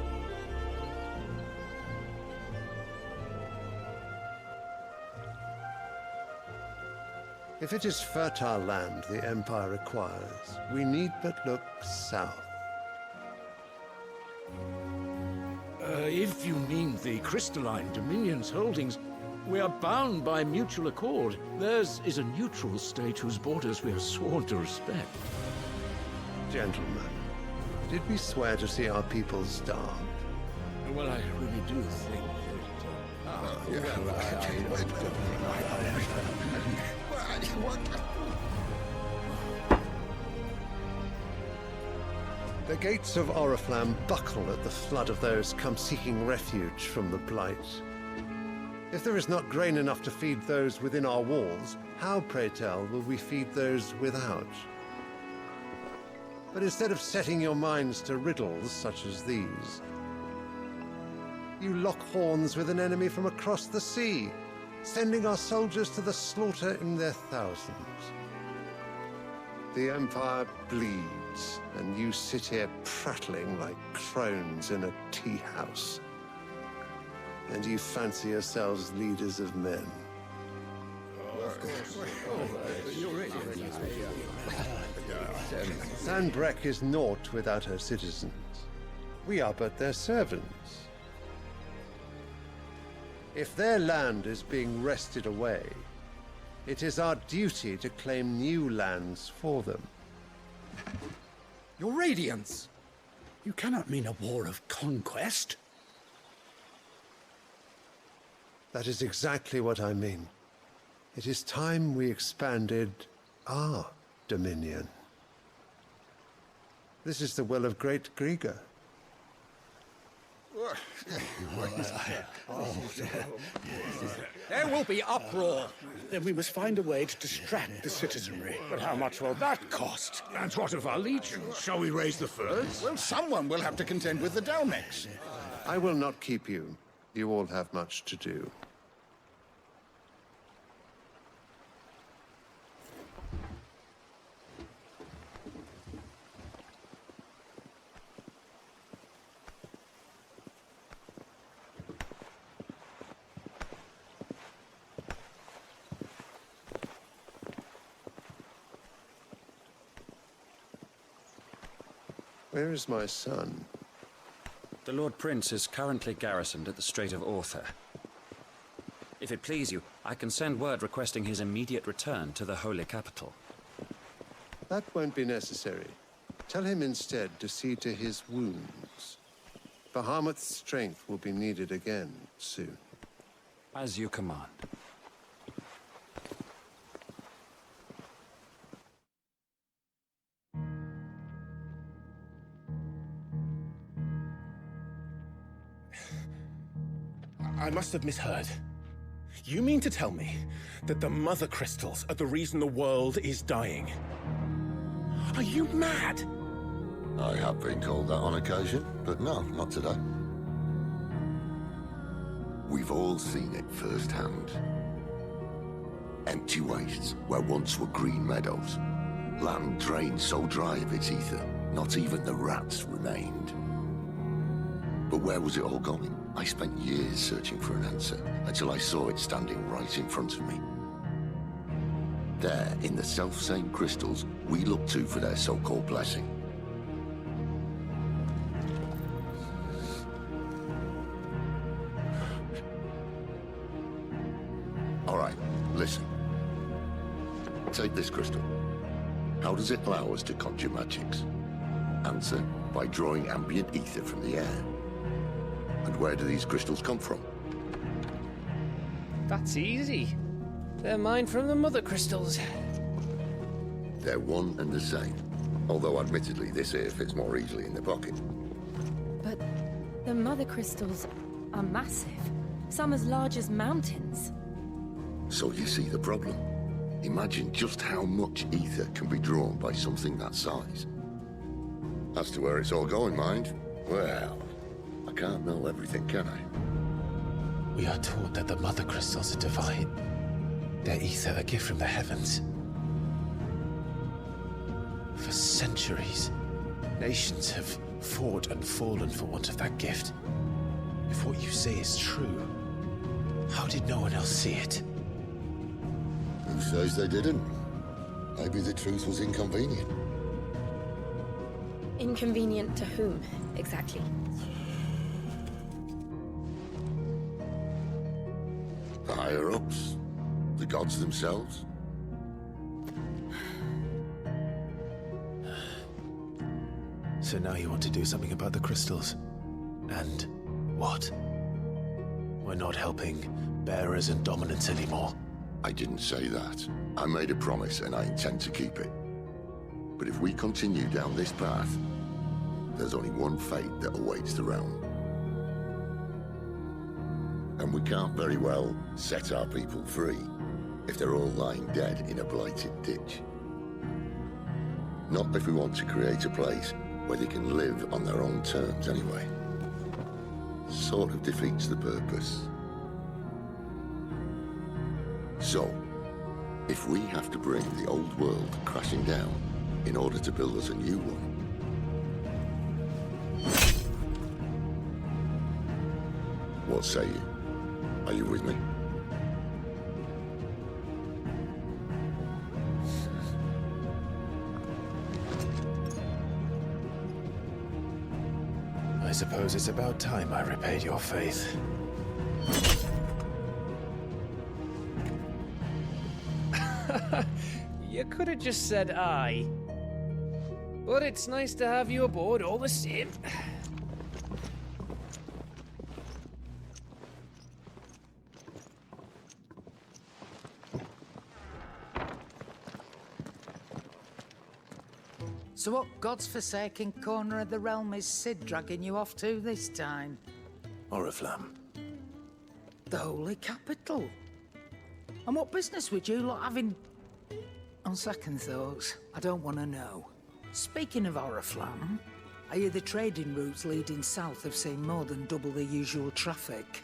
If it is fertile land the Empire requires, we need but look south. If you mean the crystalline Dominion's holdings, we are bound by mutual accord. Theirs is a neutral state whose borders we are sworn to respect. Gentlemen, did we swear to see our people starved? Well, I really do think that... The gates of Oriflamme buckle at the flood of those come seeking refuge from the Blight. If there is not grain enough to feed those within our walls, how, pray tell, will we feed those without? But instead of setting your minds to riddles such as these, you lock horns with an enemy from across the sea, sending our soldiers to the slaughter in their thousands. The Empire bleeds, and you sit here prattling like crones in a tea house. And you fancy yourselves leaders of men. Sandbreck is naught without her citizens. We are but their servants. If their land is being wrested away, it is our duty to claim new lands for them. Your Radiance! You cannot mean a war of conquest. That is exactly what I mean. It is time we expanded our dominion. This is the will of great Grieger. There will be uproar. Then we must find a way to distract the citizenry. But how much will that cost? And what of our legions? Shall we raise the furs? Well, someone will have to contend with the Dalmex. I will not keep you. You all have much to do. Where is my son? The Lord Prince is currently garrisoned at the Strait of Author. If it please you, I can send word requesting his immediate return to the Holy Capital. That won't be necessary. Tell him instead to see to his wounds. Bahamut's strength will be needed again soon. As you command. I must have misheard. You mean to tell me that the Mother Crystals are the reason the world is dying? Are you mad? I have been called that on occasion, but no, not today. We've all seen it firsthand. Empty wastes where once were green meadows. Land drained so dry of its ether, not even the rats remained. But where was it all going? I spent years searching for an answer, until I saw it standing right in front of me. There, in the self-same crystals we look to for their so-called blessing. All right, listen. Take this crystal. How does it allow us to conjure magics? Answer, by drawing ambient ether from the air. And where do these crystals come from? That's easy. They're mine from the Mother Crystals. They're one and the same. Although admittedly this here fits more easily in the pocket. But the Mother Crystals are massive. Some as large as mountains. So you see the problem. Imagine just how much ether can be drawn by something that size. As to where it's all going, mind, well, I can't know everything, can I? We are taught that the Mother Crystals are divine. Their ether a gift from the heavens. For centuries, nations have fought and fallen for want of that gift. If what you say is true, how did no one else see it? Who says they didn't? Maybe the truth was inconvenient. Inconvenient to whom, exactly? The higher-ups? The gods themselves? So now you want to do something about the crystals? And what? We're not helping bearers and dominants anymore. I didn't say that. I made a promise and I intend to keep it. But if we continue down this path, there's only one fate that awaits the realm. And we can't very well set our people free if they're all lying dead in a blighted ditch. Not if we want to create a place where they can live on their own terms anyway. Sort of defeats the purpose. So, if we have to bring the old world crashing down in order to build us a new one, what say you? Are you with me? I suppose it's about time I repaid your faith. You could have just said aye. But it's nice to have you aboard all the same. So what God's forsaken corner of the realm is Sid dragging you off to this time? Oriflamme. The Holy Capital. And what business would you lot have in... On second thoughts, I don't want to know. Speaking of Oriflamme, I hear the trading routes leading south have seen more than double the usual traffic.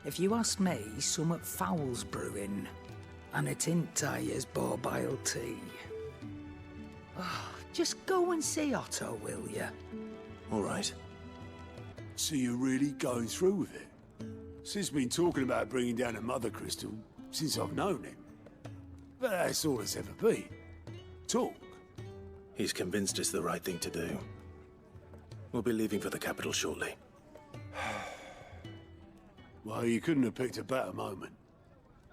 If you ask me, somewhat foul's brewing. And it ain't as borbile tea. Just go and see Otto, will you? All right. So you're really going through with it? Sid's been talking about bringing down a mother crystal since I've known him. But that's all it's ever been. Talk. He's convinced it's the right thing to do. We'll be leaving for the capital shortly. Well, you couldn't have picked a better moment.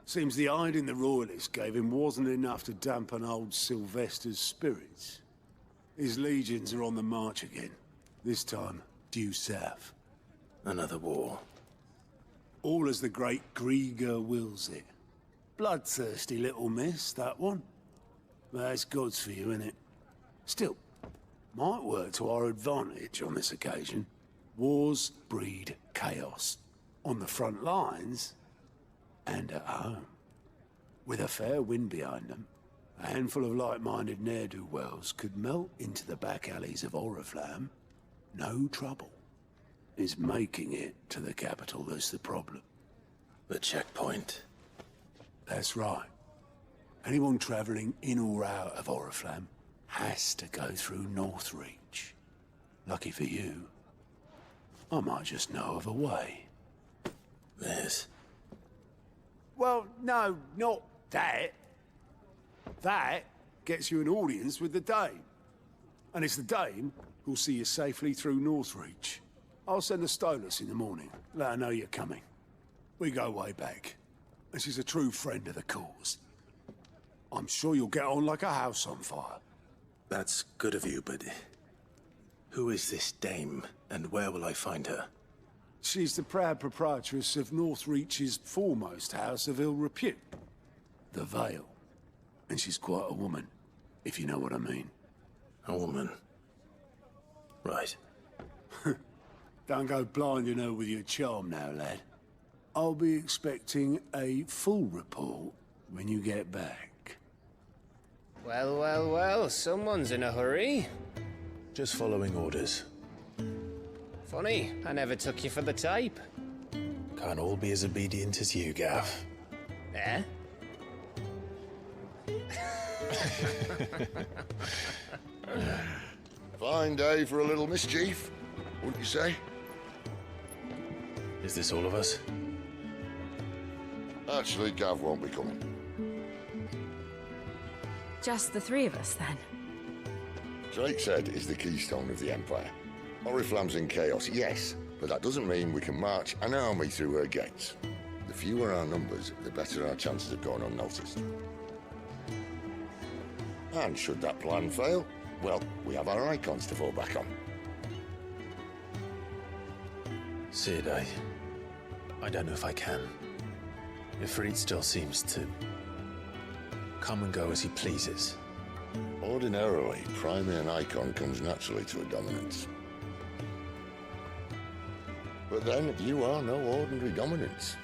Seems the hiding the royalists gave him wasn't enough to dampen old Sylvester's spirits. His legions are on the march again. This time, due south. Another war. All as the great Grieger wills it. Bloodthirsty little miss, that one. But that's God's for you, innit? Still, might work to our advantage on this occasion. Wars breed chaos. On the front lines, and at home. With a fair wind behind them, a handful of like-minded ne'er-do-wells could melt into the back alleys of Oriflamme. No trouble. It's making it to the capital that's the problem. The checkpoint. That's right. Anyone travelling in or out of Oriflamme has to go through Northreach. Lucky for you, I might just know of a way. Yes. Well, no, not that. That gets you an audience with the Dame. And it's the Dame who'll see you safely through Northreach. I'll send the Stolas in the morning, let her know you're coming. We go way back, and she's a true friend of the cause. I'm sure you'll get on like a house on fire. That's good of you, but... who is this Dame, and where will I find her? She's the proud proprietress of Northreach's foremost house of ill repute, the Vale. And she's quite a woman, if you know what I mean. A woman? Right. Don't go blinding her with your charm now, lad. I'll be expecting a full report when you get back. Well, well, well, someone's in a hurry. Just following orders. Funny, I never took you for the type. Can't all be as obedient as you, Gav. Eh? Fine day for a little mischief, wouldn't you say? Is this all of us? Actually, Gav won't be coming. Just the three of us, then? Drake's Head is the keystone of the Empire. Oriflamme's in chaos, yes, but that doesn't mean we can march an army through her gates. The fewer our numbers, the better our chances of going unnoticed. And should that plan fail, well, we have our icons to fall back on. Sid, I don't know if I can. Ifrit still seems to come and go as he pleases. Ordinarily, priming an icon comes naturally to a dominance. But then you are no ordinary dominance.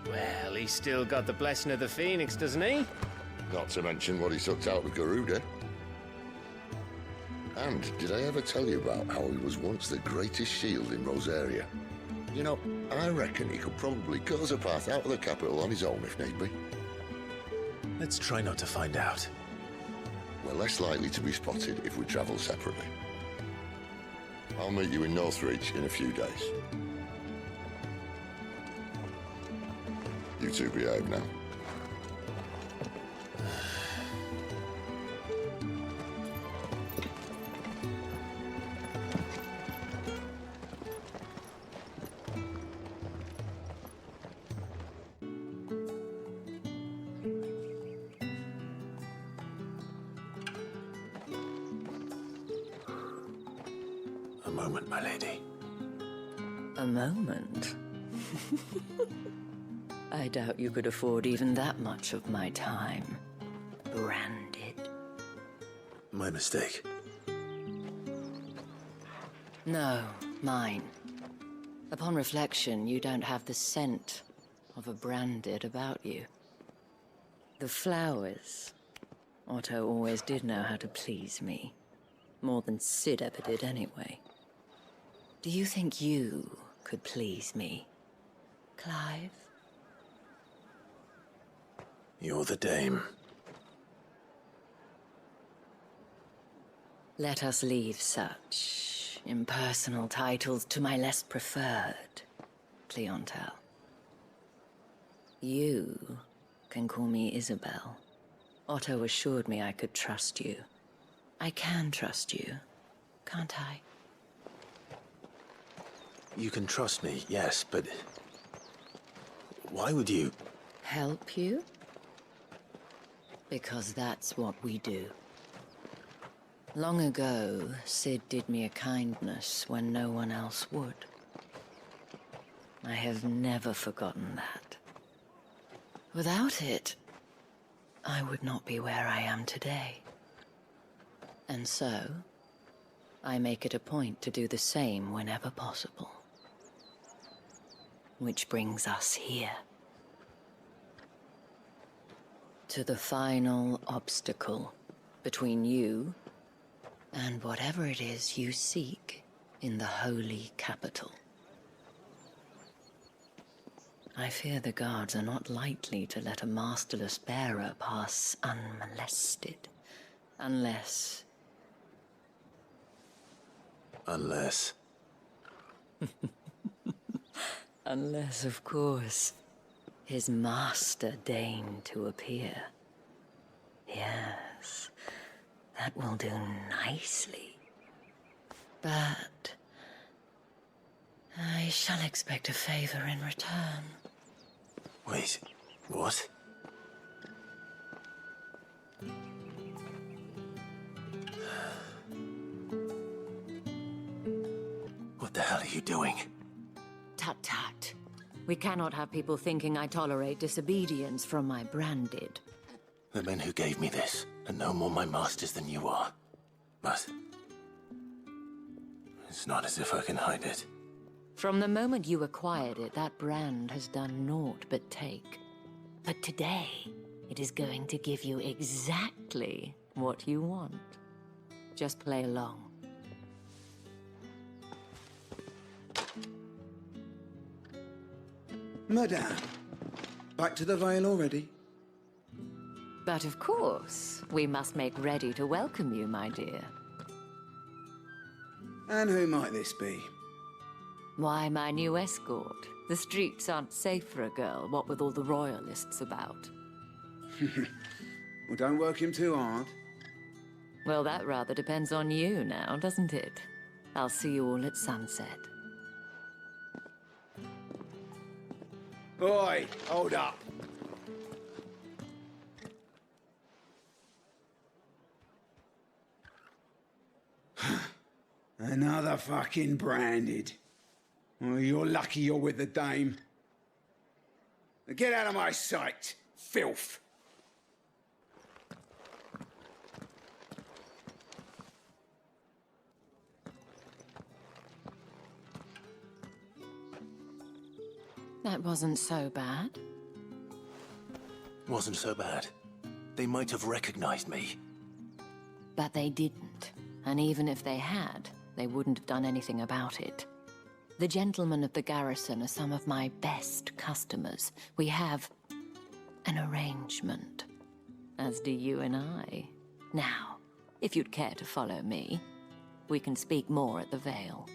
Well, he's still got the blessing of the Phoenix, doesn't he? Not to mention what he sucked out of Garuda. And did I ever tell you about how he was once the greatest shield in Rosaria? You know, I reckon he could probably cut us a path out of the capital on his own if need be. Let's try not to find out. We're less likely to be spotted if we travel separately. I'll meet you in Northreach in a few days. You two behave now. A moment, my lady. A moment? I doubt you could afford even that much of my time. Branded. My mistake. No, mine. Upon reflection, you don't have the scent of a branded about you. The flowers. Otto always did know how to please me. More than Sid ever did anyway. Do you think you could please me, Clive? You're the dame. Let us leave such impersonal titles to my less preferred clientele. You can call me Isabel. Otto assured me I could trust you. I can trust you, can't I? You can trust me, yes, but... why would you... Help you? Because that's what we do. Long ago, Sid did me a kindness when no one else would. I have never forgotten that. Without it, I would not be where I am today. And so, I make it a point to do the same whenever possible. Which brings us here. To the final obstacle between you and whatever it is you seek in the holy capital. I fear the guards are not likely to let a masterless bearer pass unmolested, unless... Unless... Unless, of course, his master deigned to appear. Yes, that will do nicely. But I shall expect a favor in return. Wait, what? What the hell are you doing? Tut-tut. We cannot have people thinking I tolerate disobedience from my branded. The men who gave me this are no more my masters than you are. But... it's not as if I can hide it. From the moment you acquired it, that brand has done naught but take. But today, it is going to give you exactly what you want. Just play along. Madame, back to the Vale already? But of course, we must make ready to welcome you, my dear. And who might this be? Why, my new escort. The streets aren't safe for a girl, what with all the royalists about. Well, don't work him too hard. Well, that rather depends on you now, doesn't it? I'll see you all at sunset. Oi, hold up. Another fucking branded. Well, you're lucky you're with the dame. Now get out of my sight, filth. That wasn't so bad. Wasn't so bad. They might have recognized me. But they didn't. And even if they had, they wouldn't have done anything about it. The gentlemen of the garrison are some of my best customers. We have an arrangement, as do you and I. Now, if you'd care to follow me, we can speak more at the Vale.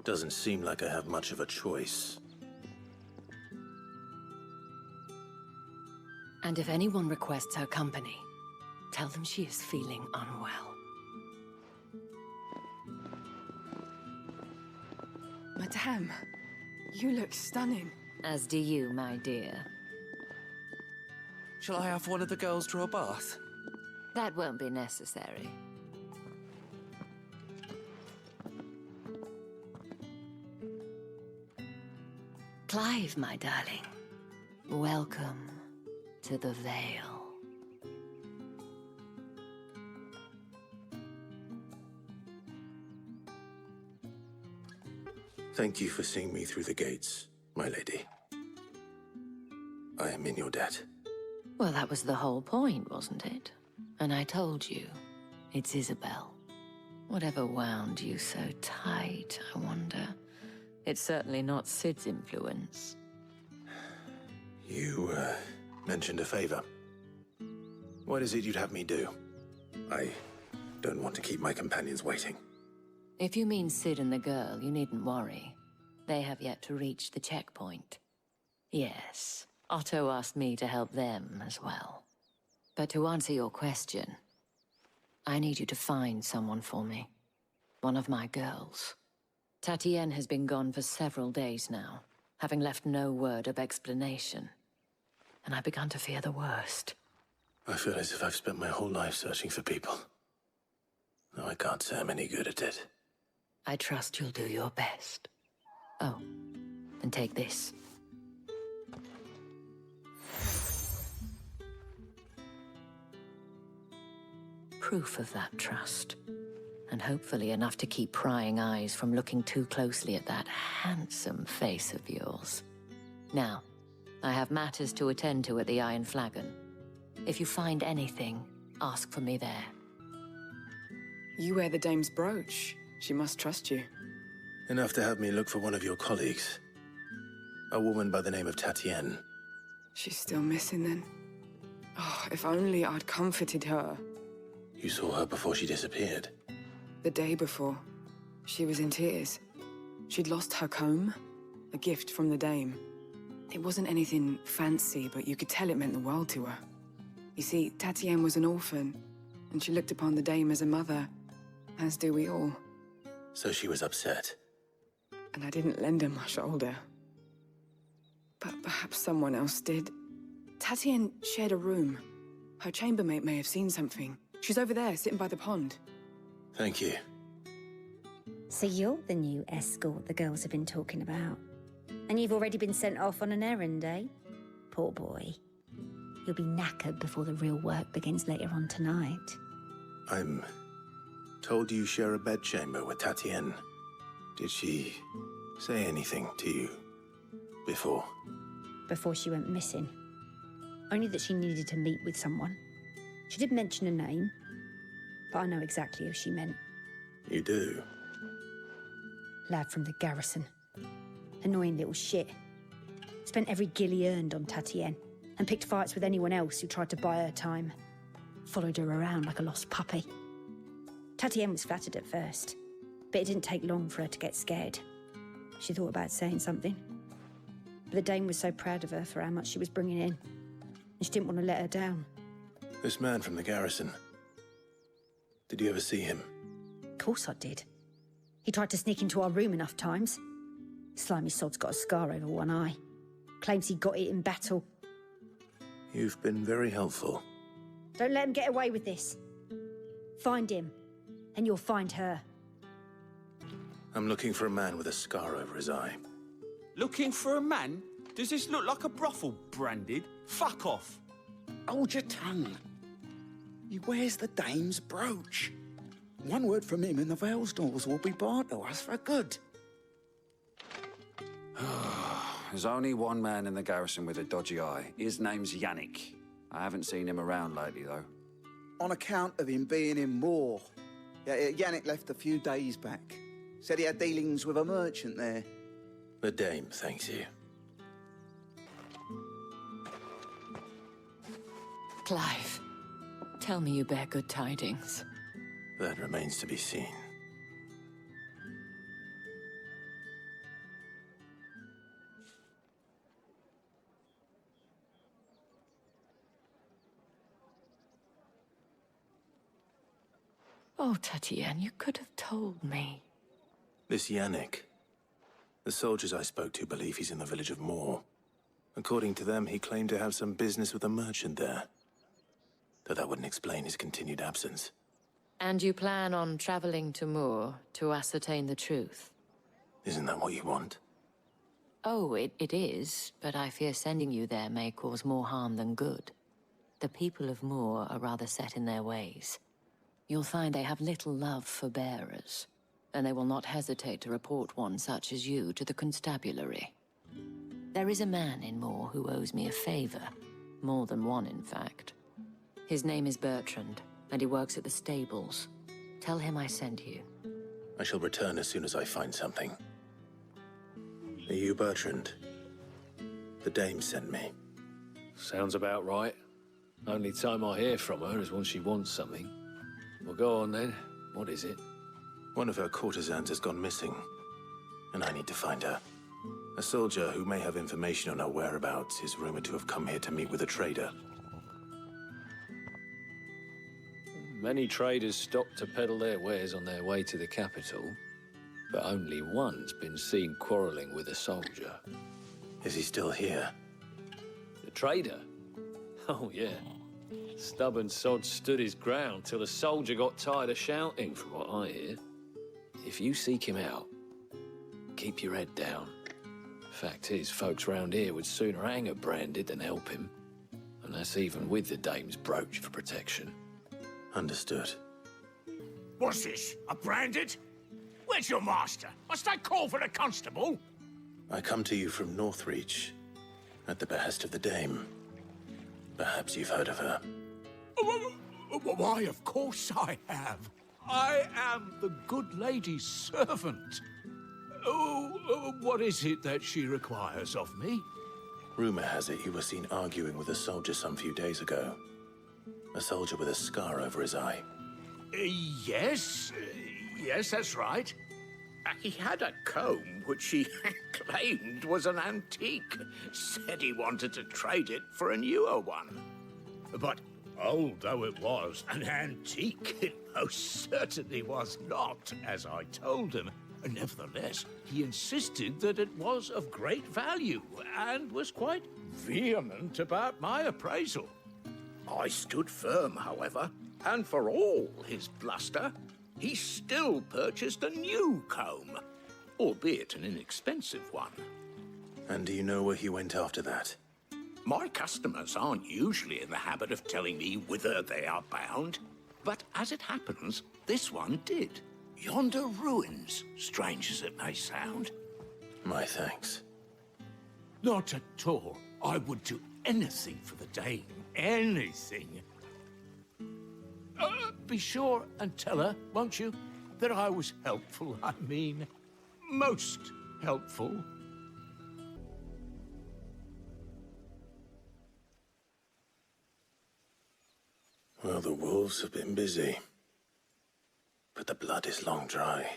Doesn't seem like I have much of a choice. And if anyone requests her company, tell them she is feeling unwell. Madame, you look stunning. As do you, my dear. Shall I have one of the girls draw a bath? That won't be necessary. Clive, my darling. Welcome to the Vale. Thank you for seeing me through the gates, my lady. I am in your debt. Well, that was the whole point, wasn't it? And I told you, it's Isabel. Whatever wound you so tight, I wonder. It's certainly not Sid's influence. You, mentioned a favor. What is it you'd have me do? I don't want to keep my companions waiting. If you mean Sid and the girl, you needn't worry. They have yet to reach the checkpoint. Yes, Otto asked me to help them as well. But to answer your question, I need you to find someone for me. One of my girls. Tatienne has been gone for several days now, having left no word of explanation. And I've begun to fear the worst. I feel as if I've spent my whole life searching for people. Though I can't say I'm any good at it. I trust you'll do your best. Oh, and take this. Proof of that trust. And hopefully enough to keep prying eyes from looking too closely at that handsome face of yours. Now, I have matters to attend to at the Iron Flagon. If you find anything, ask for me there. You wear the dame's brooch. She must trust you. Enough to have me look for one of your colleagues. A woman by the name of Tatienne. She's still missing then. Oh, if only I'd comforted her. You saw her before she disappeared. The day before, she was in tears. She'd lost her comb, a gift from the dame. It wasn't anything fancy, but you could tell it meant the world to her. You see, Tatienne was an orphan, and she looked upon the dame as a mother, as do we all. So she was upset. And I didn't lend her my shoulder. But perhaps someone else did. Tatienne shared a room. Her chambermaid may have seen something. She's over there, sitting by the pond. Thank you. So you're the new escort the girls have been talking about. And you've already been sent off on an errand, eh? Poor boy. You'll be knackered before the real work begins later on tonight. I'm told you share a bedchamber with Tatienne. Did she say anything to you before? Before she went missing. Only that she needed to meet with someone. She did mention a name, but I know exactly who she meant. You do? Lad from the garrison. Annoying little shit. Spent every guil he earned on Tatienne, and picked fights with anyone else who tried to buy her time. Followed her around like a lost puppy. Tatienne was flattered at first, but it didn't take long for her to get scared. She thought about saying something. But the dame was so proud of her for how much she was bringing in, and she didn't want to let her down. This man from the garrison. Did you ever see him? Of course I did. He tried to sneak into our room enough times. Slimy sod's got a scar over one eye. Claims he got it in battle. You've been very helpful. Don't let him get away with this. Find him, and you'll find her. I'm looking for a man with a scar over his eye. Looking for a man? Does this look like a brothel, Branded? Fuck off. Hold your tongue. He wears the dame's brooch. One word from him and the Vale's doors will be barred to us for good. There's only one man in the garrison with a dodgy eye. His name's Yannick. I haven't seen him around lately, though. On account of him being in Moor. Yeah, Yannick left a few days back. Said he had dealings with a merchant there. The dame thanks you. Clive, tell me you bear good tidings. That remains to be seen. Oh, Tatienne, you could have told me. This Yannick. The soldiers I spoke to believe he's in the village of Moor. According to them, he claimed to have some business with a merchant there. Though that wouldn't explain his continued absence. And you plan on traveling to Moor to ascertain the truth? Isn't that what you want? Oh, it is, but I fear sending you there may cause more harm than good. The people of Moor are rather set in their ways. You'll find they have little love for bearers, and they will not hesitate to report one such as you to the constabulary. There is a man in Moor who owes me a favor. More than one, in fact. His name is Bertrand, and he works at the stables. Tell him I sent you. I shall return as soon as I find something. Are you Bertrand? The dame sent me. Sounds about right. Only time I hear from her is when she wants something. Well, go on then. What is it? One of her courtesans has gone missing, and I need to find her. A soldier who may have information on her whereabouts is rumored to have come here to meet with a trader. Many traders stop to peddle their wares on their way to the capital, but only one's been seen quarreling with a soldier. Is he still here? The trader? Oh, yeah. Stubborn sod stood his ground till the soldier got tired of shouting, from what I hear. If you seek him out, keep your head down. Fact is, folks round here would sooner hang a branded than help him. And that's even with the dame's brooch for protection. Understood. What's this? A branded? Where's your master? Must I call for the constable? I come to you from Northreach, at the behest of the dame. Perhaps you've heard of her. Why, of course I have. I am the good lady's servant. Oh, what is it that she requires of me? Rumor has it you were seen arguing with a soldier some few days ago. A soldier with a scar over his eye. Yes, that's right. He had a comb which he claimed was an antique. Said he wanted to trade it for a newer one. But old though it was, an antique it most certainly was not, as I told him. Nevertheless, he insisted that it was of great value and was quite vehement about my appraisal. I stood firm, however, and for all his bluster, he still purchased a new comb, albeit an inexpensive one. And do you know where he went after that? My customers aren't usually in the habit of telling me whither they are bound, but as it happens, this one did. Yonder ruins, strange as it may sound. My thanks. Not at all. I would do anything for the dame. Anything. Be sure and tell her, won't you, that I was helpful. I mean, most helpful. Well, the wolves have been busy. But the blood is long dry.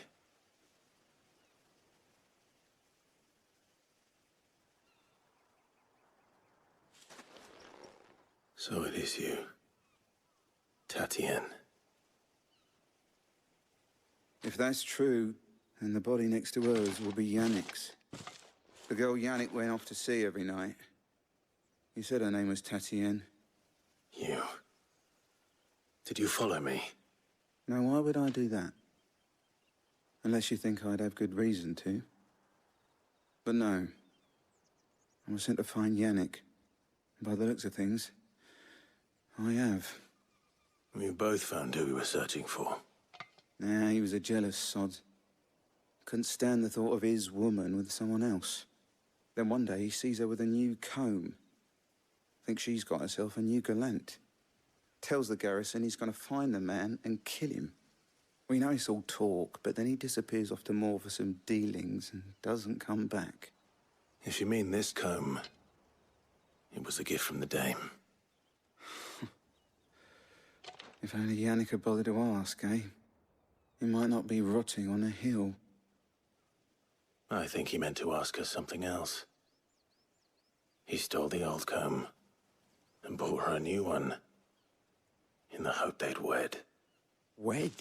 So it is you, Tatienne. If that's true, then the body next to hers will be Yannick's. The girl Yannick went off to sea every night. He said her name was Tatienne. You... Did you follow me? Now, why would I do that? Unless you think I'd have good reason to. But no. I was sent to find Yannick. And by the looks of things, I have. We both found who we were searching for. Nah, he was a jealous sod. Couldn't stand the thought of his woman with someone else. Then one day he sees her with a new comb. Thinks she's got herself a new gallant. Tells the garrison he's going to find the man and kill him. We know it's all talk, but then he disappears off to Moor for some dealings and doesn't come back. If you mean this comb, it was a gift from the dame. If only Yannick had bothered to ask, eh? He might not be rotting on a hill. I think he meant to ask her something else. He stole the old comb and bought her a new one in the hope they'd wed. Wed?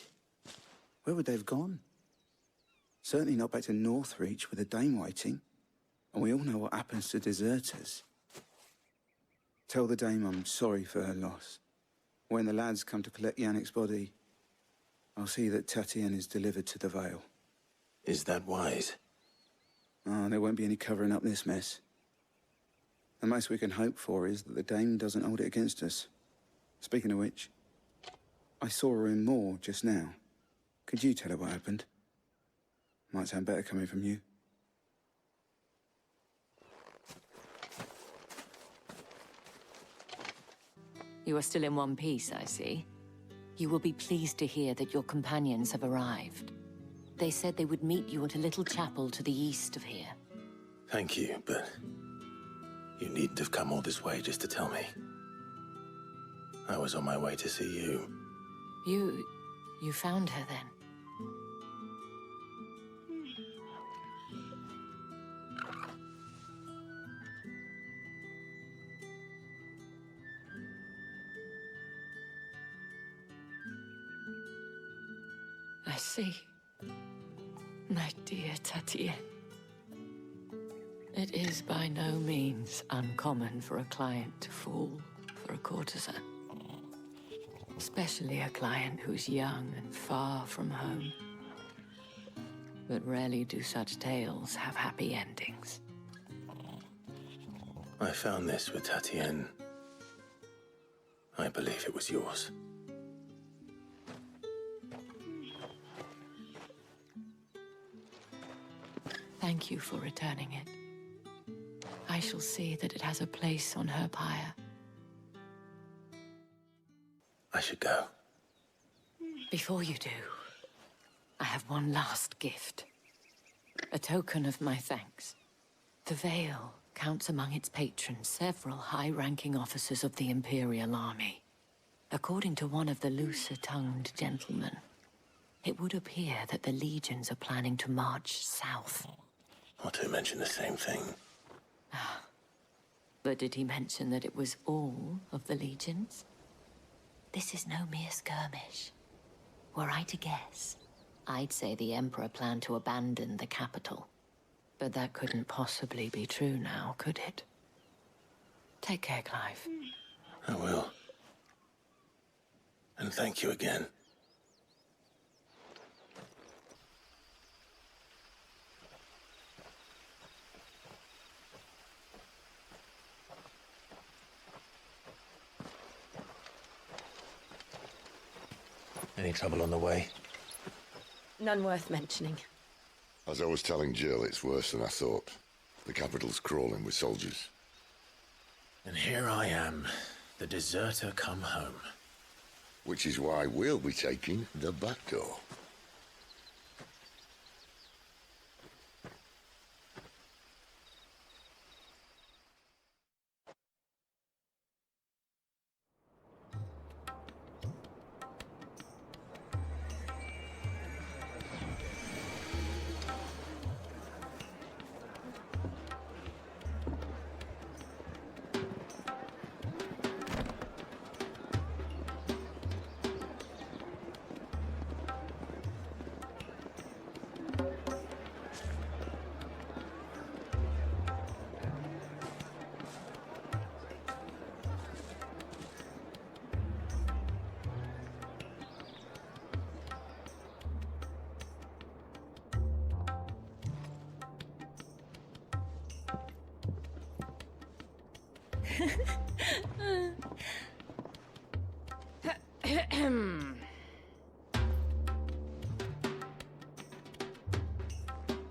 Where would they have gone? Certainly not back to Northreach with a dame waiting. And we all know what happens to deserters. Tell the dame I'm sorry for her loss. When the lads come to collect Yannick's body, I'll see that Tatienne is delivered to the Vale. Is that wise? Oh, there won't be any covering up this mess. The most we can hope for is that the dame doesn't hold it against us. Speaking of which, I saw her in Moor just now. Could you tell her what happened? Might sound better coming from you. You are still in one piece, I see. You will be pleased to hear that your companions have arrived. They said they would meet you at a little chapel to the east of here. Thank you, but you needn't have come all this way just to tell me. I was on my way to see you. You found her then? I see. My dear Tatienne. It is by no means uncommon for a client to fall for a courtesan. Especially a client who's young and far from home. But rarely do such tales have happy endings. I found this with Tatienne. I believe it was yours. Thank you for returning it. I shall see that it has a place on her pyre. I should go. Before you do, I have one last gift. A token of my thanks. The Vale counts among its patrons several high-ranking officers of the Imperial Army. According to one of the looser-tongued gentlemen, it would appear that the legions are planning to march south. Not to mention the same thing. But did he mention that it was all of the legions? This is no mere skirmish. Were I to guess, I'd say the Emperor planned to abandon the capital. But that couldn't possibly be true now, could it? Take care, Clive. I will. And thank you again. Any trouble on the way? None worth mentioning. As I was telling Jill, it's worse than I thought. The capital's crawling with soldiers. And here I am, the deserter come home. Which is why we'll be taking the back door.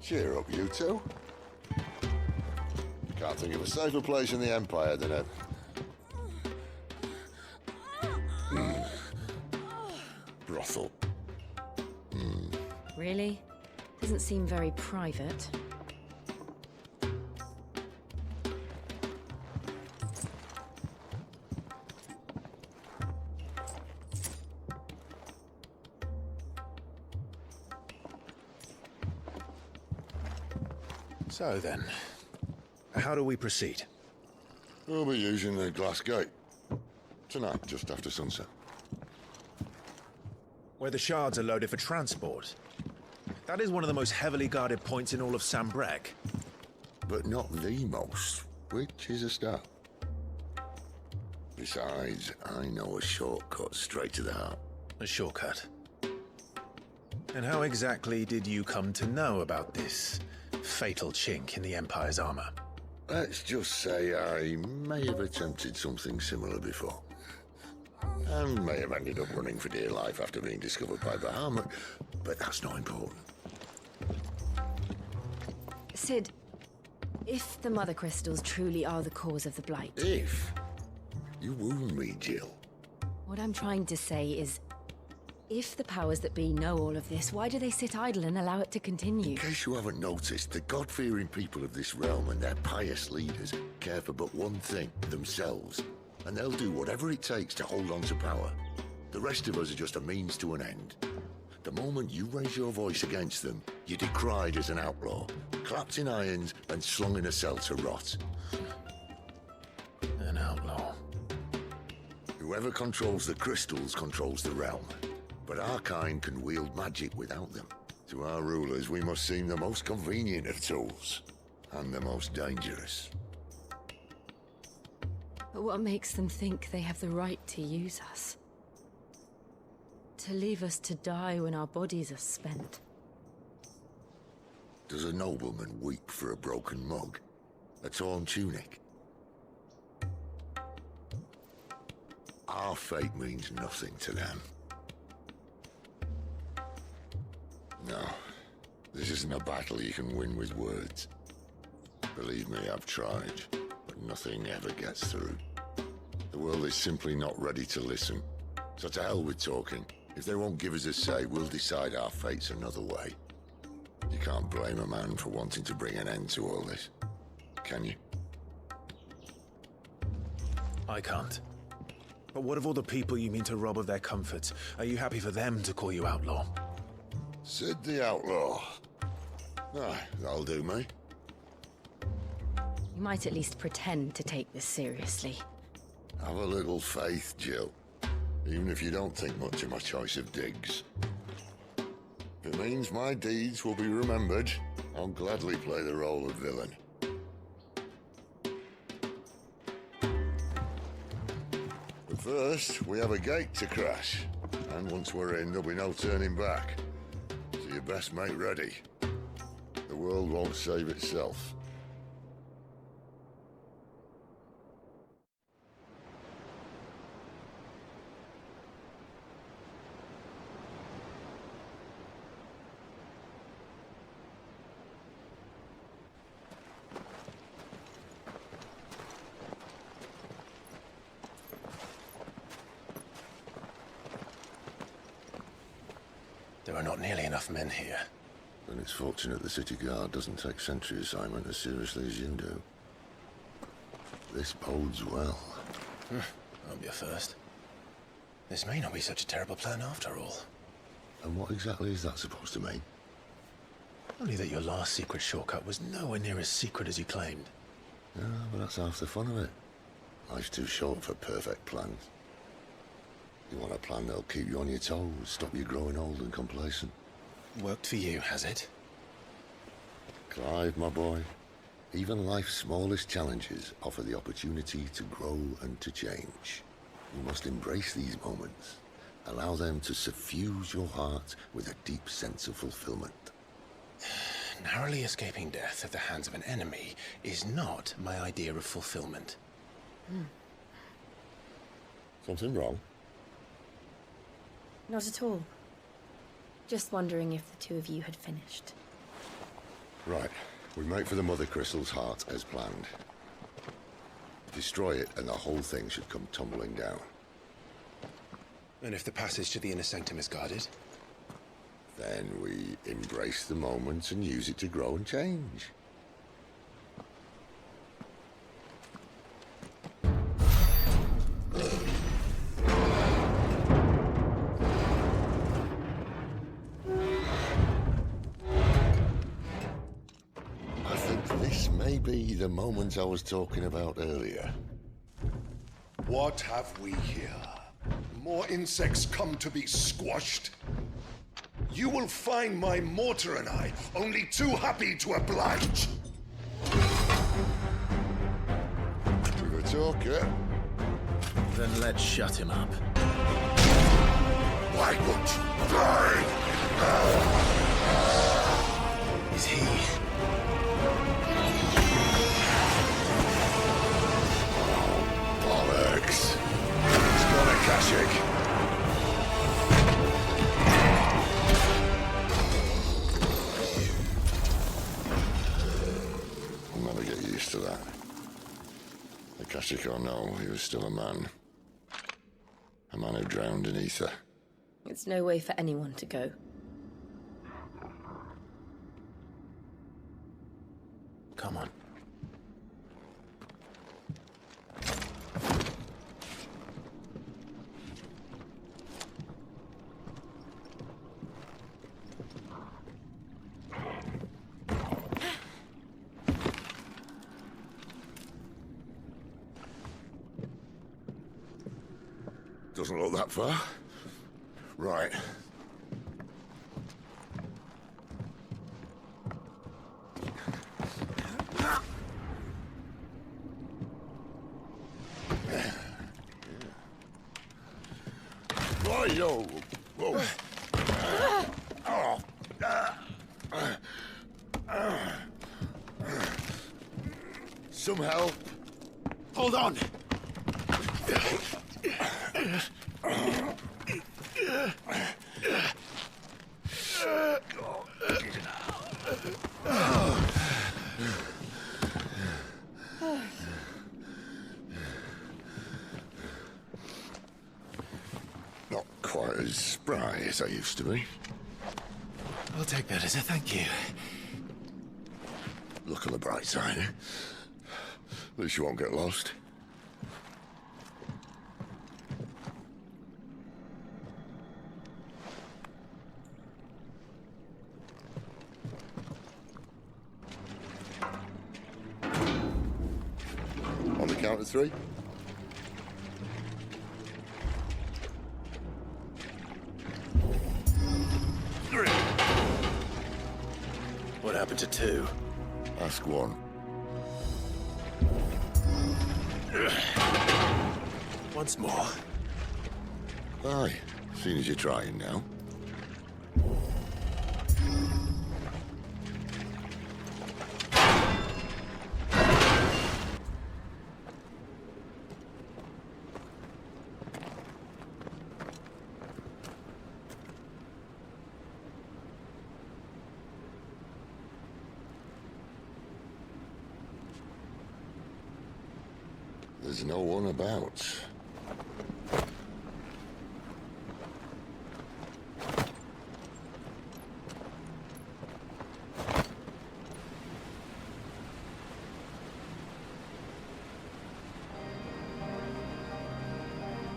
Cheer up, you two. Can't think of a safer place in the Empire than a... brothel. Really? Doesn't seem very private. So then, how do we proceed? We'll be using the glass gate. Tonight, just after sunset. Where the shards are loaded for transport. That is one of the most heavily guarded points in all of Sambrec. But not the most, which is a start. Besides, I know a shortcut straight to the heart. A shortcut? And how exactly did you come to know about this fatal chink in the Empire's armor? Let's just say I may have attempted something similar before. And may have ended up running for dear life after being discovered by Bahamut, but that's not important. Sid, if the Mother Crystals truly are the cause of the Blight... If? You wound me, Jill. What I'm trying to say is, if the powers that be know all of this, why do they sit idle and allow it to continue? In case you haven't noticed, the God-fearing people of this realm and their pious leaders care for but one thing, themselves. And they'll do whatever it takes to hold on to power. The rest of us are just a means to an end. The moment you raise your voice against them, you're decried as an outlaw, clapped in irons and slung in a cell to rot. An outlaw. Whoever controls the crystals controls the realm. But our kind can wield magic without them. To our rulers, we must seem the most convenient of tools. And the most dangerous. But what makes them think they have the right to use us? To leave us to die when our bodies are spent? Does a nobleman weep for a broken mug? A torn tunic? Our fate means nothing to them. No, this isn't a battle you can win with words. Believe me, I've tried, but nothing ever gets through. The world is simply not ready to listen. So to hell with talking. If they won't give us a say, we'll decide our fates another way. You can't blame a man for wanting to bring an end to all this, can you? I can't. But what of all the people you mean to rob of their comforts? Are you happy for them to call you outlaw? Sid the Outlaw. Ah, that'll do me. You might at least pretend to take this seriously. Have a little faith, Jill. Even if you don't think much of my choice of digs. If it means my deeds will be remembered, I'll gladly play the role of villain. But first, we have a gate to crash. And once we're in, there'll be no turning back. So you best make ready. The world won't save itself. There are not nearly enough men here. Then it's fortunate the city guard doesn't take sentry assignment as seriously as you do. This bodes well. Won't be a first. This may not be such a terrible plan after all. And what exactly is that supposed to mean? Only that your last secret shortcut was nowhere near as secret as you claimed. Yeah, but that's half the fun of it. Life's too short for perfect plans. You want a plan that'll keep you on your toes, stop you growing old and complacent. Worked for you, has it? Clive, my boy, even life's smallest challenges offer the opportunity to grow and to change. You must embrace these moments. Allow them to suffuse your heart with a deep sense of fulfillment. Narrowly escaping death at the hands of an enemy is not my idea of fulfillment. Something wrong? Not at all. Just wondering if the two of you had finished. Right. We make for the Mother Crystal's heart as planned. Destroy it, and the whole thing should come tumbling down. And if the passage to the inner sanctum is guarded? Then we embrace the moment and use it to grow and change. I think this may be the moment I was talking about earlier. What have we here? More insects come to be squashed? You will find my mortar and I only too happy to oblige. You're a talker. Then let's shut him up. Blackwood, burn! Is he... Bollocks. He's got a Kashyyyk. I'll never get used to that. The Kashyyyk or no, he was still a man. A man who drowned in ether. It's no way for anyone to go. Come on. Doesn't look that far. Right. Whoa, whoa. Some help. Hold on! Not quite as spry as I used to be. I'll take that as a thank you. Look on the bright side, eh? At least you won't get lost. On the count of 3. What happened to 2? Ask 1. Once more. Aye, seeing as you're trying now. There's no one about.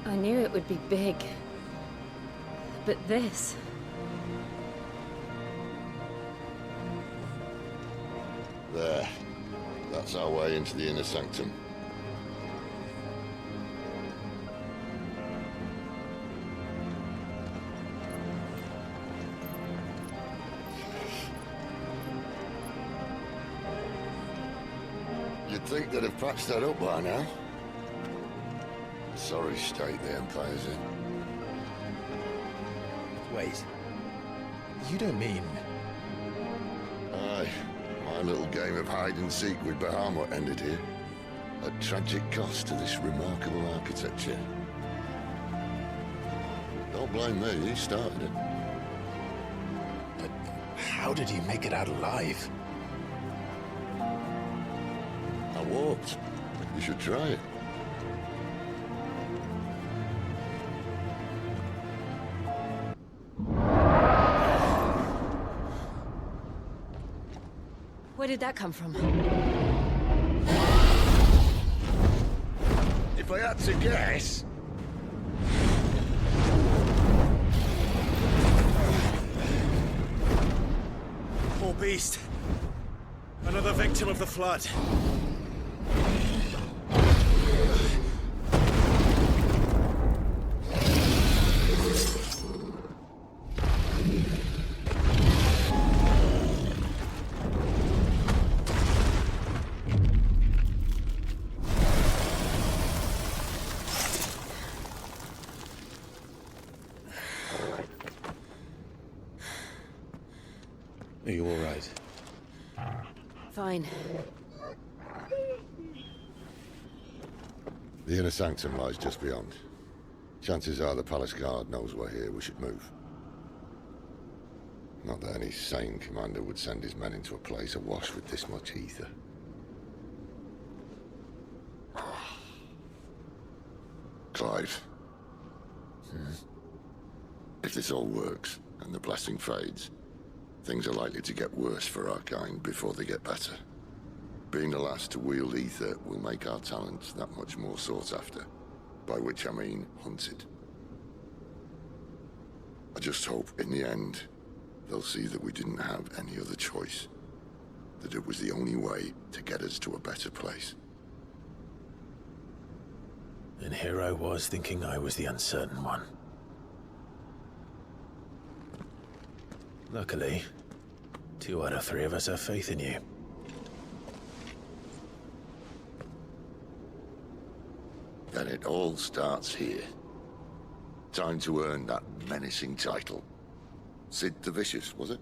I knew it would be big. But this... There. That's our way into the inner sanctum. You'd think they'd have patched that up by now. Sorry state the Empire's in. Wait. You don't mean... Aye. My little game of hide-and-seek with Bahamut ended here. At tragic cost to this remarkable architecture. Don't blame me, he started it. But how did you make it out alive? I walked. You should try it. Where did that come from? If I had to guess... Poor beast. Another victim of the flood. Are you all right? Fine. The inner sanctum lies just beyond. Chances are the palace guard knows we're here. We should move. Not that any sane commander would send his men into a place awash with this much ether. Clive. If this all works, and the blessing fades, things are likely to get worse for our kind before they get better. Being the last to wield ether will make our talents that much more sought after. By which I mean hunted. I just hope, in the end, they'll see that we didn't have any other choice. That it was the only way to get us to a better place. And here I was thinking I was the uncertain one. Luckily, 2 out of 3 of us have faith in you. Then it all starts here. Time to earn that menacing title. Sid the Vicious, was it?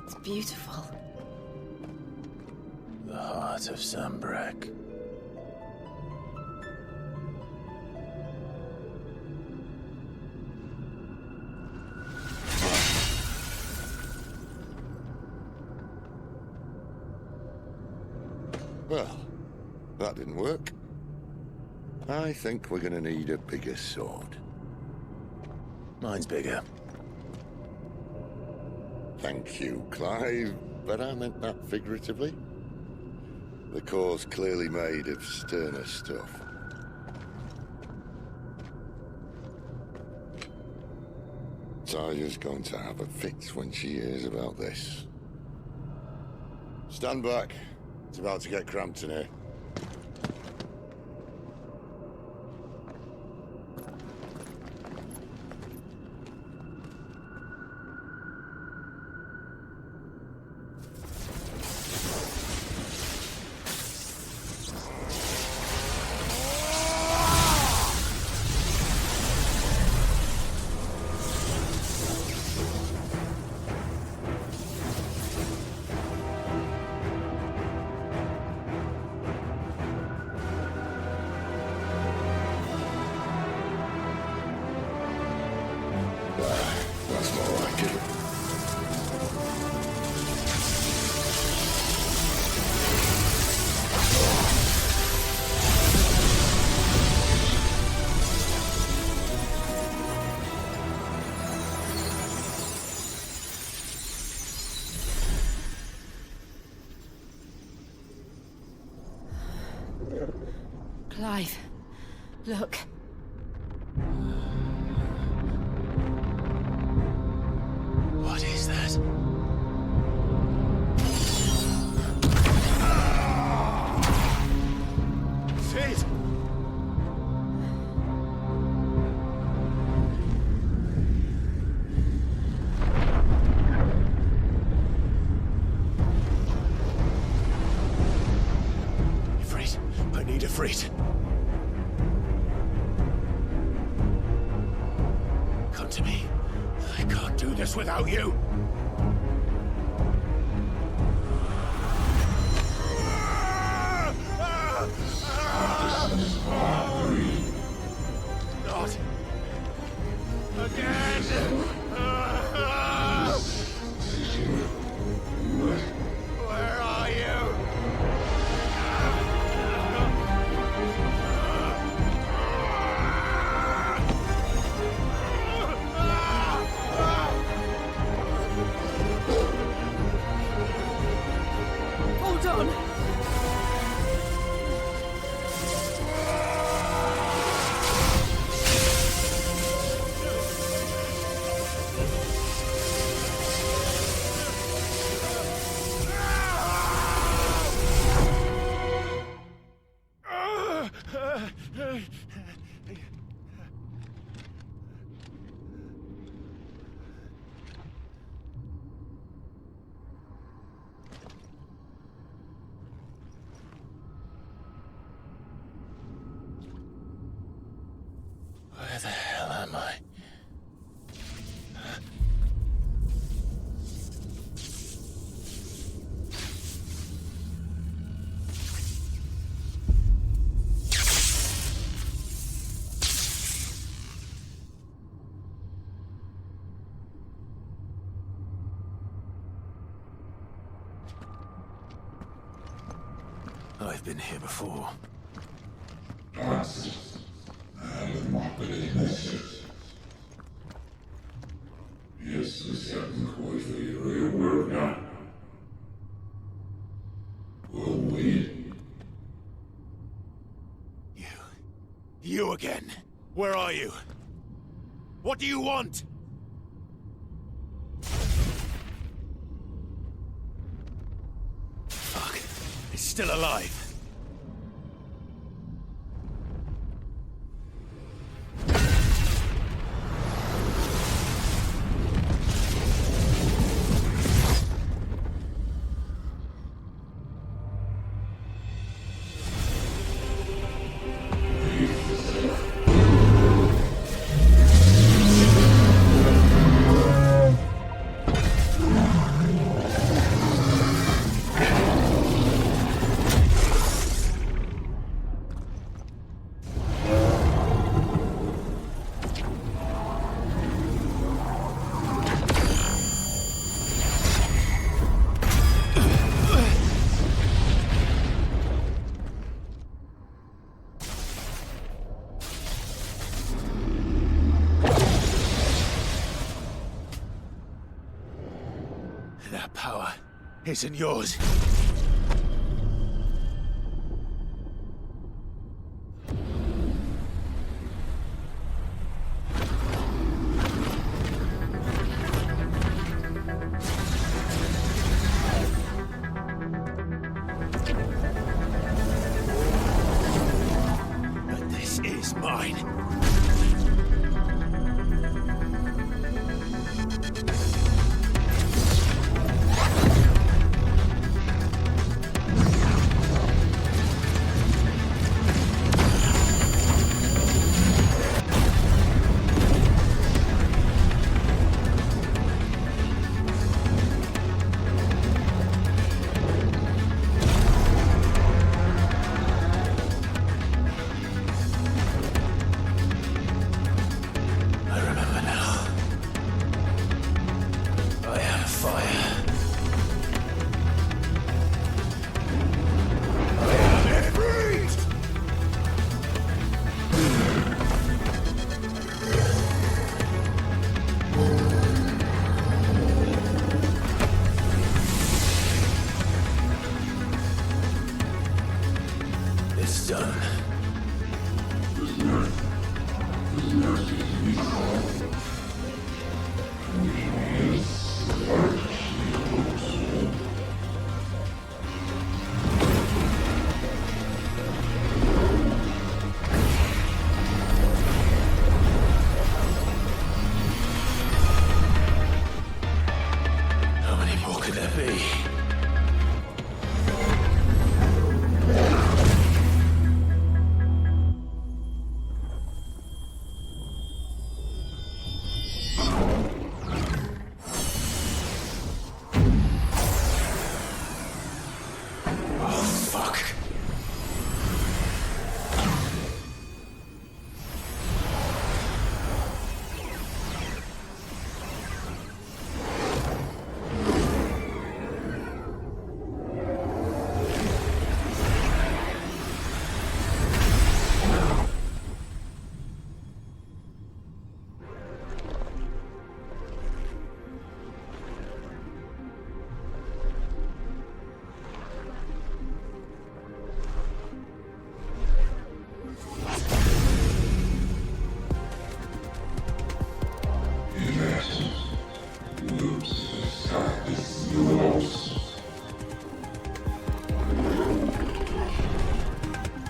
It's beautiful. The heart of Sambrek. Well, that didn't work. I think we're gonna need a bigger sword. Mine's bigger. Thank you, Clive, but I meant that figuratively. The core's clearly made of sterner stuff. Taya's going to have a fit when she hears about this. Stand back. It's about to get cramped in here. That's more like it. Clive, look. What is that? Sid! Ifrit, I need Ifrit. Come to me. I can't do this without you. Where the hell am I? I've been here before. You again? Where are you? What do you want? Fuck. It's still alive. That power isn't yours. But this is mine. It's done. How many more could there be?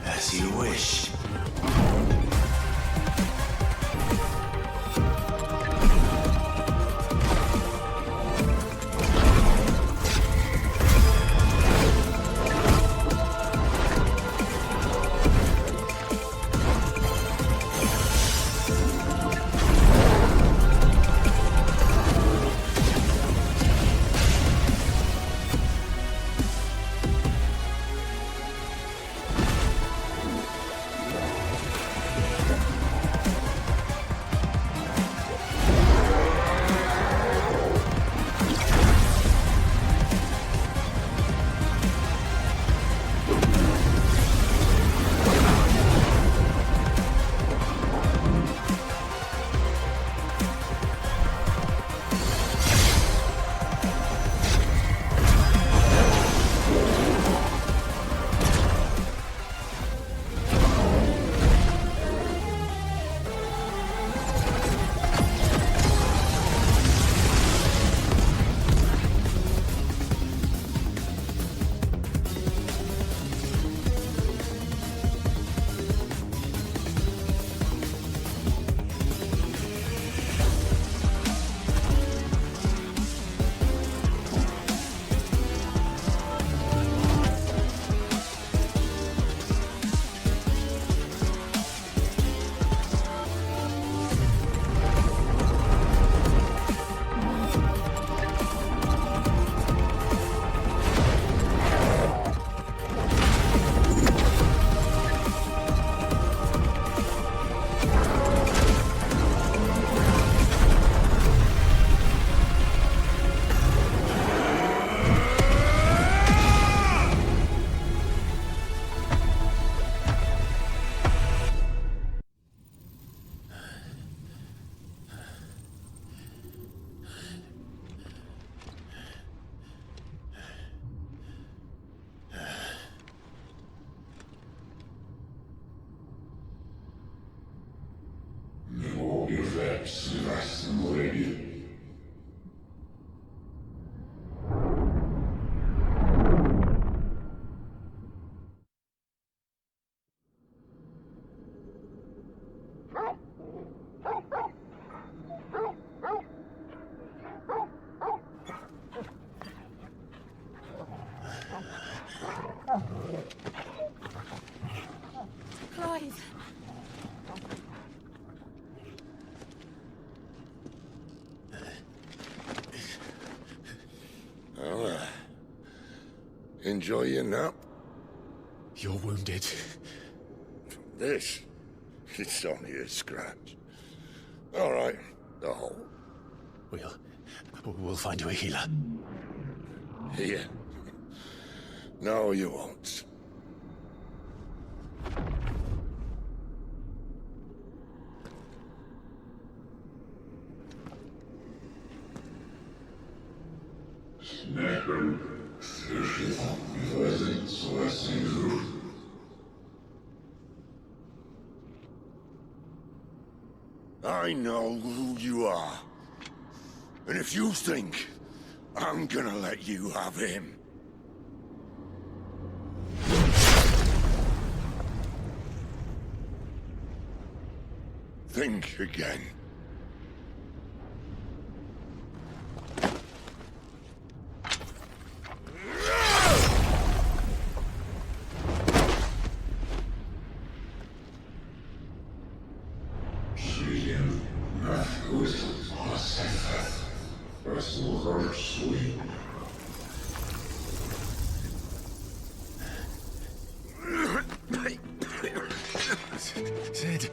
As you wish. Clive! Well, enjoy your nap. You're wounded. This? It's only a scratch. All right, the hole. We'll find you a healer. Here? No, you won't. I know who you are. And if you think I'm gonna let you have him... think again. Sid.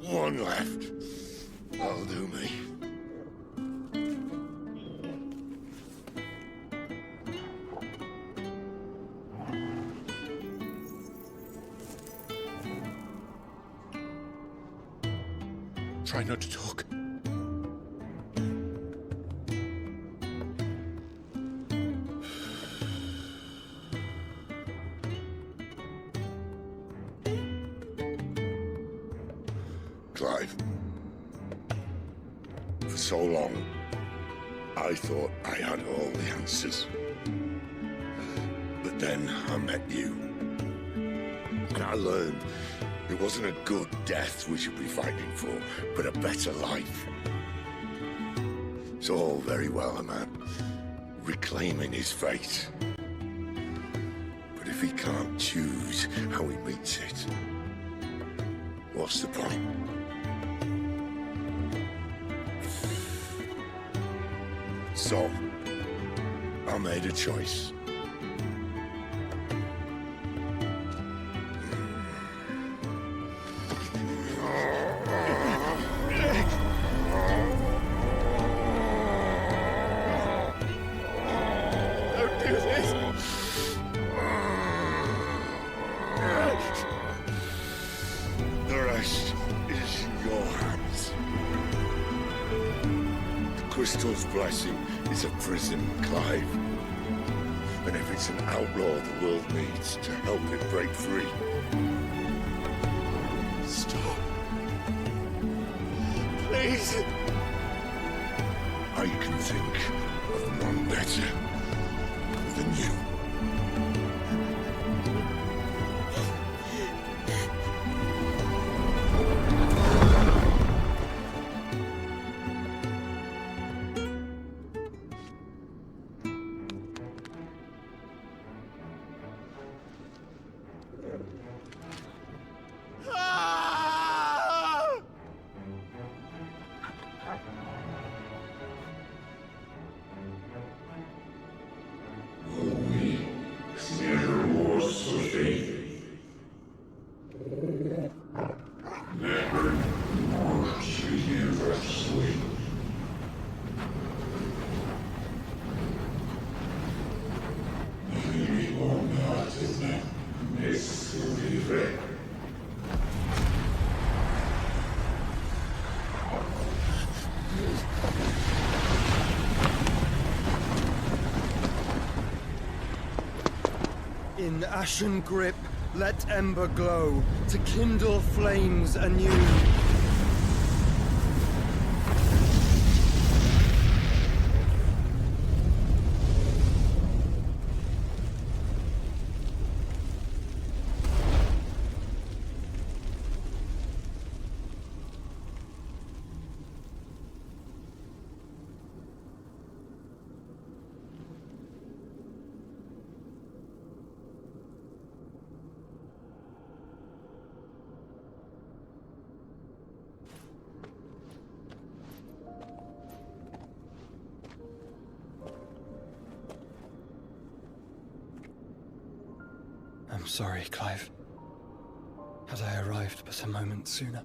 One left. That'll do me. Try not to talk. Clive. For so long, I thought I had all the answers. But then I met you. And I learned it wasn't a good death we should be fighting for, but a better life. It's all very well, a man reclaiming his fate. But if he can't choose how he meets it, what's the point? So, I made a choice. Don't do this! The rest is in your hands. The crystal's blessing is a prison, Clive. And if it's an outlaw the world needs to help it break free. Stop. Please. I can think of none better than you. In ashen grip, let ember glow, to kindle flames anew. I'm sorry, Clive. Had I arrived but a moment sooner.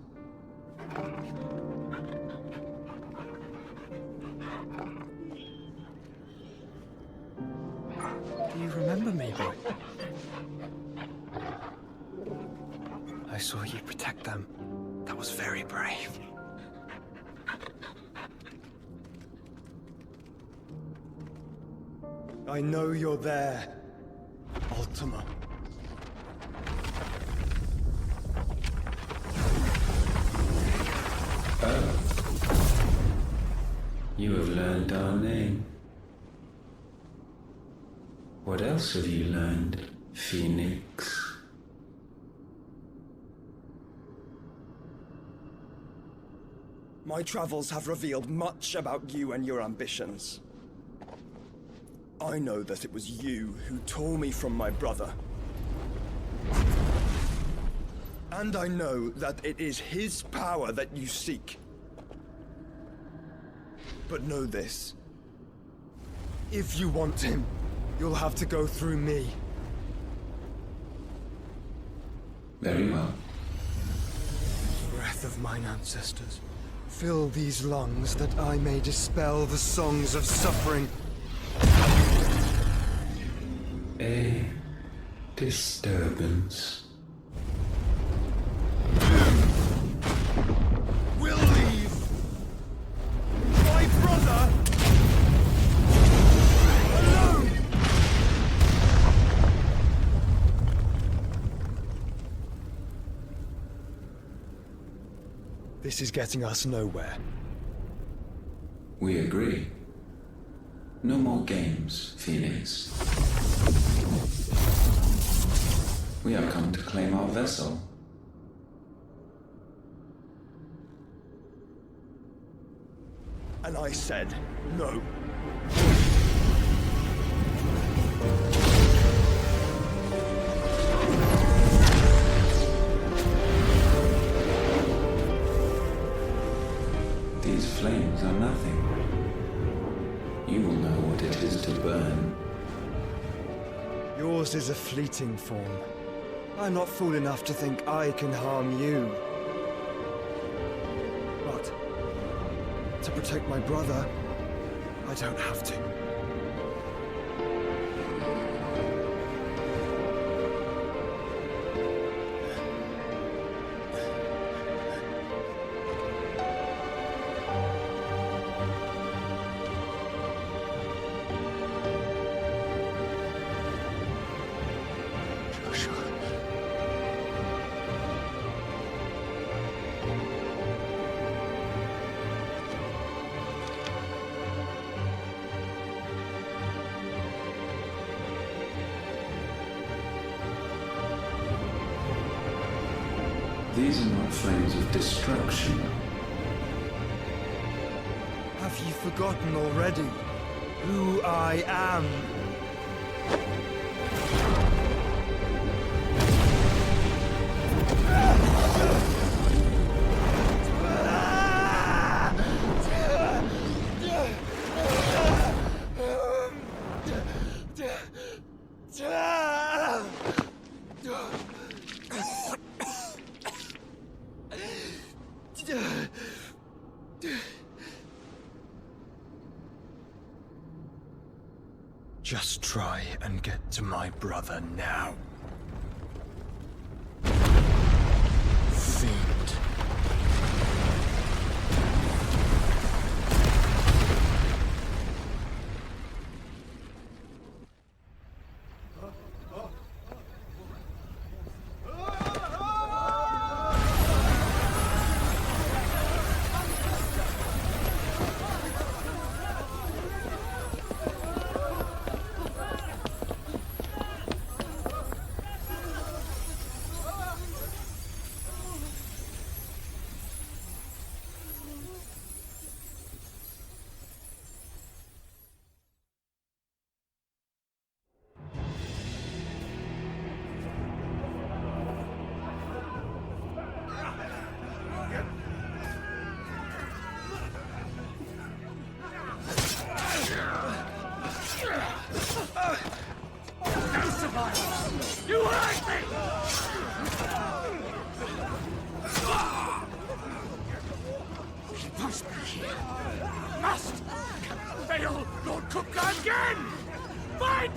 Do you remember me, boy? I saw you protect them. That was very brave. I know you're there, Ultima. You have learned our name. What else have you learned, Phoenix? My travels have revealed much about you and your ambitions. I know that it was you who tore me from my brother. And I know that it is his power that you seek. But know this. If you want him, you'll have to go through me. Very well. Breath of mine ancestors, fill these lungs that I may dispel the songs of suffering. A disturbance. We'll leave. My brother alone. This is getting us nowhere. We agree. No more games, Phoenix. We have come to claim our vessel. And I said no. These flames are nothing. You will know what it is to burn. Yours is a fleeting form. I'm not fool enough to think I can harm you. But to protect my brother, I don't have to. These are not flames of destruction. Have you forgotten already who I am? Just try and get to my brother now. Fiend.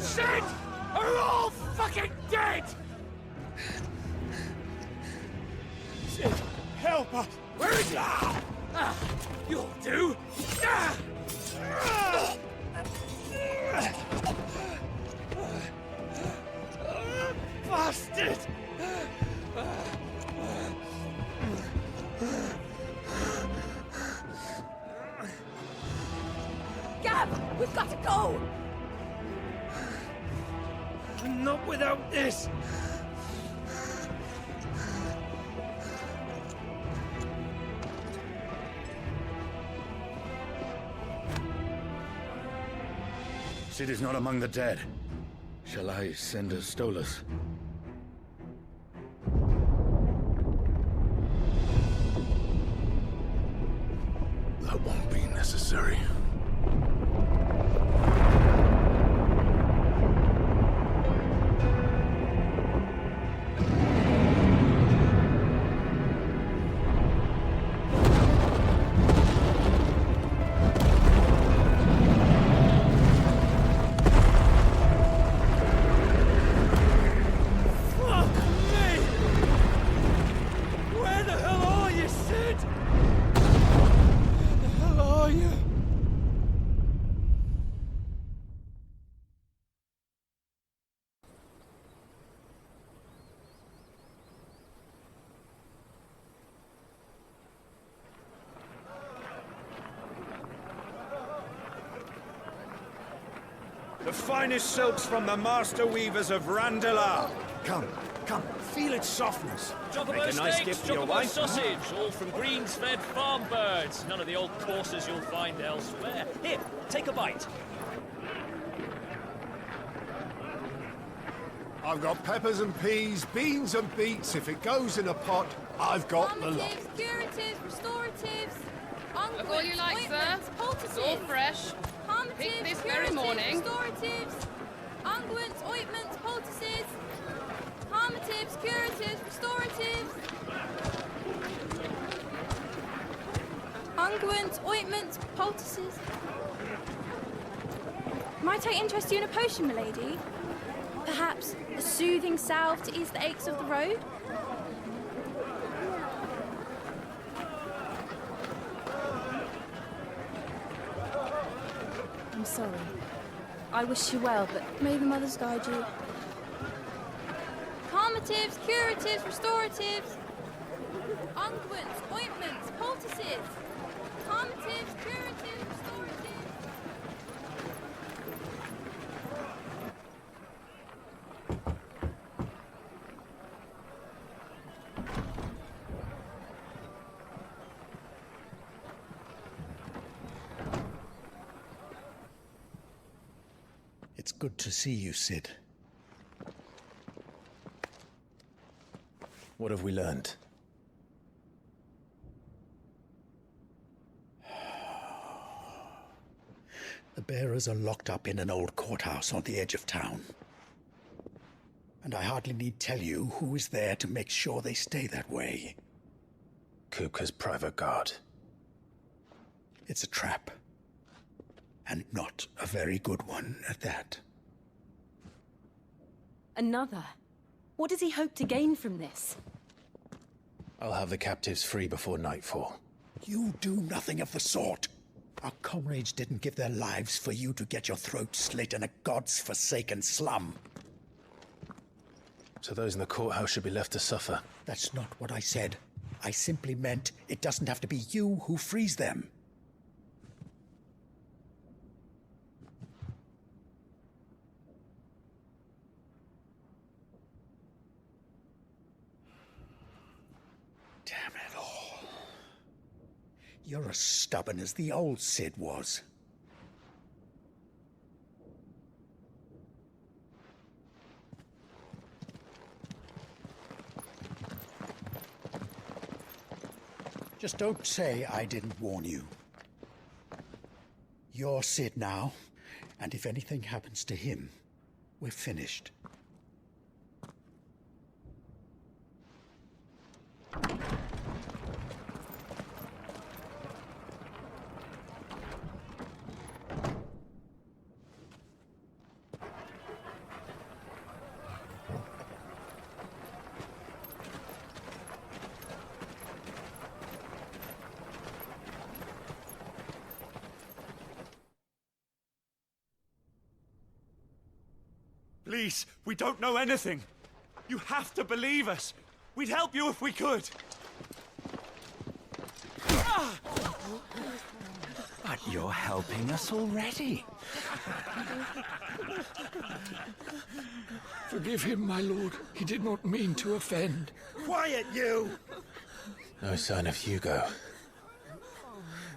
Sid are all fucking dead! Sid, help us! Where is he? You'll do! Bastard! Gab, we've got to go! Not without this! Sid is not among the dead. Shall I send a Stolas? That won't be necessary. The finest silks from the master weavers of Randalar. Come, feel its softness. Chocobo Make a nice steaks, gift for your chocobo wife. sausage, all from greens-fed farm birds. None of the old courses you'll find elsewhere. Here, take a bite. I've got peppers and peas, beans and beets. If it goes in a pot, I've got the lot. Calmatives, curatives, restoratives, Look all you like, sir. ointments, poultices. It's all fresh. Picked this very morning. Restoratives, unguents, ointments, poultices, calmatives, curatives, restoratives, unguents, ointments, poultices. Might I interest you in a potion, milady? Perhaps a soothing salve to ease the aches of the road? I'm sorry. I wish you well, but may the mothers guide you. Calmatives, curatives, restoratives, unguents, ointments, poultices. Calmatives, curatives, restoratives. It's good to see you, Sid. What have we learned? The bearers are locked up in an old courthouse on the edge of town. And I hardly need tell you who is there to make sure they stay that way. Kupka's private guard. It's a trap. And not a very good one at that. Another? What does he hope to gain from this? I'll have the captives free before nightfall. You do nothing of the sort. Our comrades didn't give their lives for you to get your throat slit in a god's-forsaken slum. So those in the courthouse should be left to suffer. That's not what I said. I simply meant it doesn't have to be you who frees them. Damn it all. You're as stubborn as the old Sid was. Just don't say I didn't warn you. You're Sid now, and if anything happens to him, we're finished. Please, we don't know anything. You have to believe us. We'd help you if we could. But you're helping us already. Forgive him, my lord. He did not mean to offend. Quiet, you! No sign of Hugo.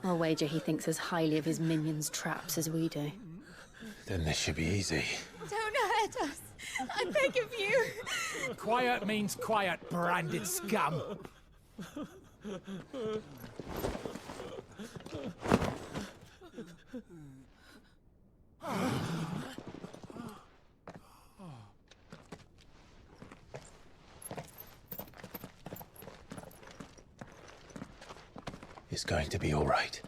I'll wager he thinks as highly of his minions' traps as we do. Then this should be easy. Don't hurt us. I beg of you. Quiet means quiet, branded scum. It's going to be all right.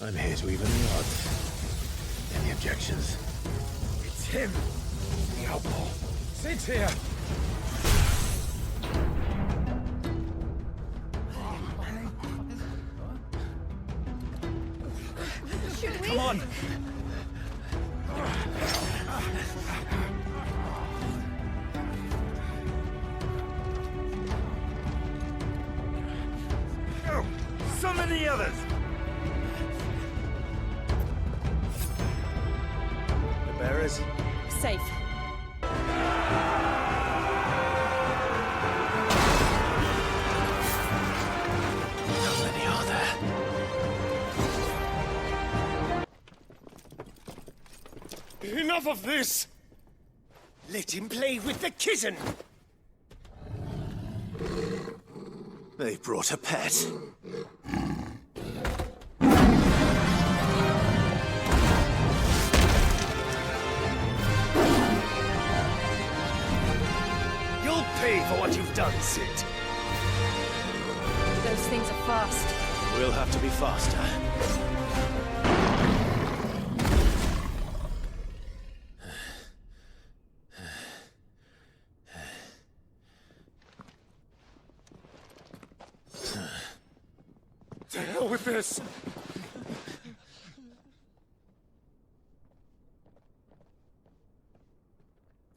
I'm here to even the odds. Any objections? It's him, the outlaw. Sit here. Should we? Come on. Go! Summon the others! The bearers? Safe. How many are there? Enough of this! Let him play with the kitten! They brought a pet. You'll pay for what you've done, Sid. Those things are fast. We'll have to be faster. To hell with this!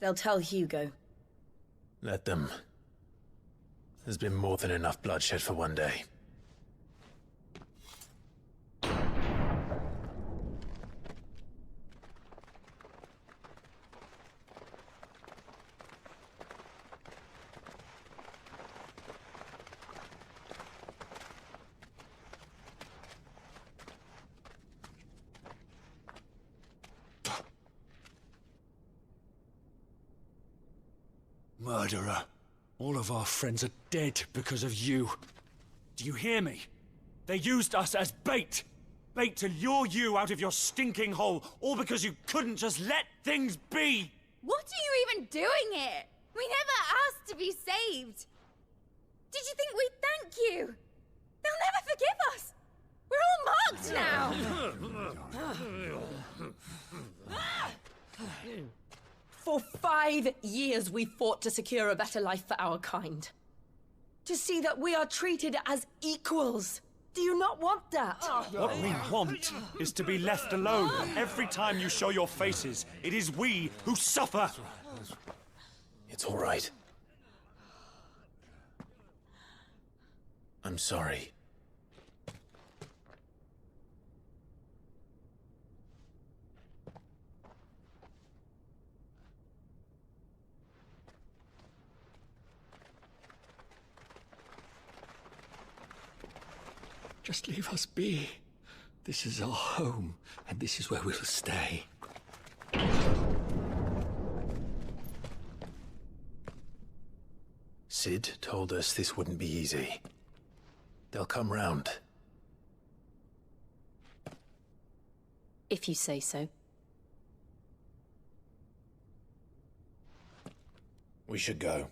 They'll tell Hugo. Let them. There's been more than enough bloodshed for one day. Murderer. All of our friends are dead because of you. Do you hear me? They used us as bait. Bait to lure you out of your stinking hole, all because you couldn't just let things be. What are you even doing here? We never asked to be saved. Did you think we'd thank you? They'll never forgive us. We're all marked now. For 5 years we fought to secure a better life for our kind. To see that we are treated as equals. Do you not want that? What we want is to be left alone. Every time you show your faces, it is we who suffer. It's all right. I'm sorry. Just leave us be. This is our home, and this is where we'll stay. Sid told us this wouldn't be easy. They'll come round. If you say so. We should go.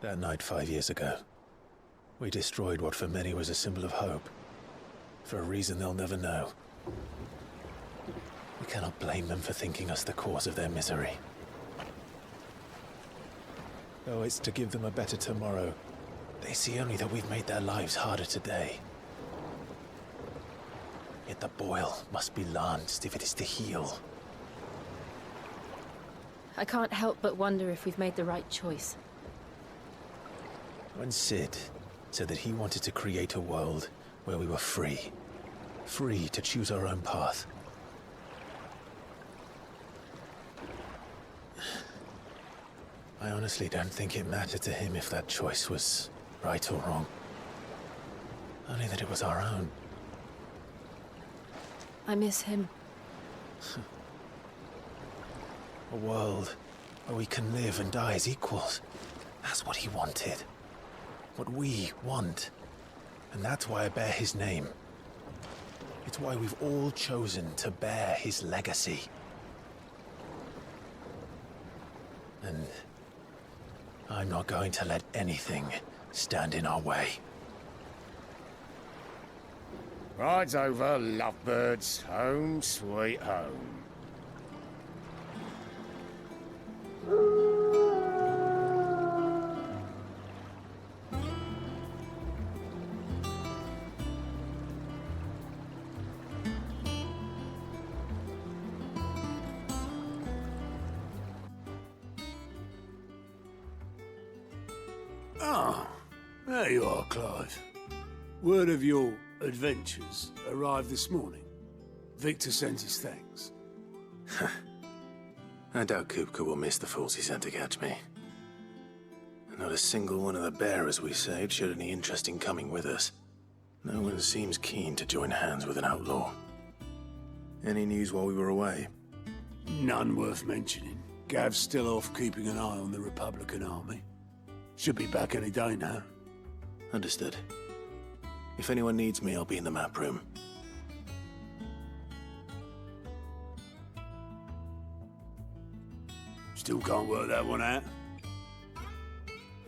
That night 5 years ago, we destroyed what for many was a symbol of hope. For a reason they'll never know. We cannot blame them for thinking us the cause of their misery. Though it's to give them a better tomorrow, they see only that we've made their lives harder today. Yet the boil must be lanced if it is to heal. I can't help but wonder if we've made the right choice. When Sid said that he wanted to create a world where we were free. Free to choose our own path. I honestly don't think it mattered to him if that choice was right or wrong. Only that it was our own. I miss him. A world where we can live and die as equals. That's what he wanted. What we want. And that's why I bear his name. It's why we've all chosen to bear his legacy. And I'm not going to let anything stand in our way. Rides over, lovebirds. Home, sweet home. Ah, there you are, Clive. Word of your adventures arrived this morning. Victor sent his thanks. I doubt Kupka will miss the fools he sent to catch me. Not a single one of the bearers we saved showed any interest in coming with us. No one seems keen to join hands with an outlaw. Any news while we were away? None worth mentioning. Gav's still off keeping an eye on the Republican army. Should be back any day now. Understood. If anyone needs me, I'll be in the map room. Still can't work that one out.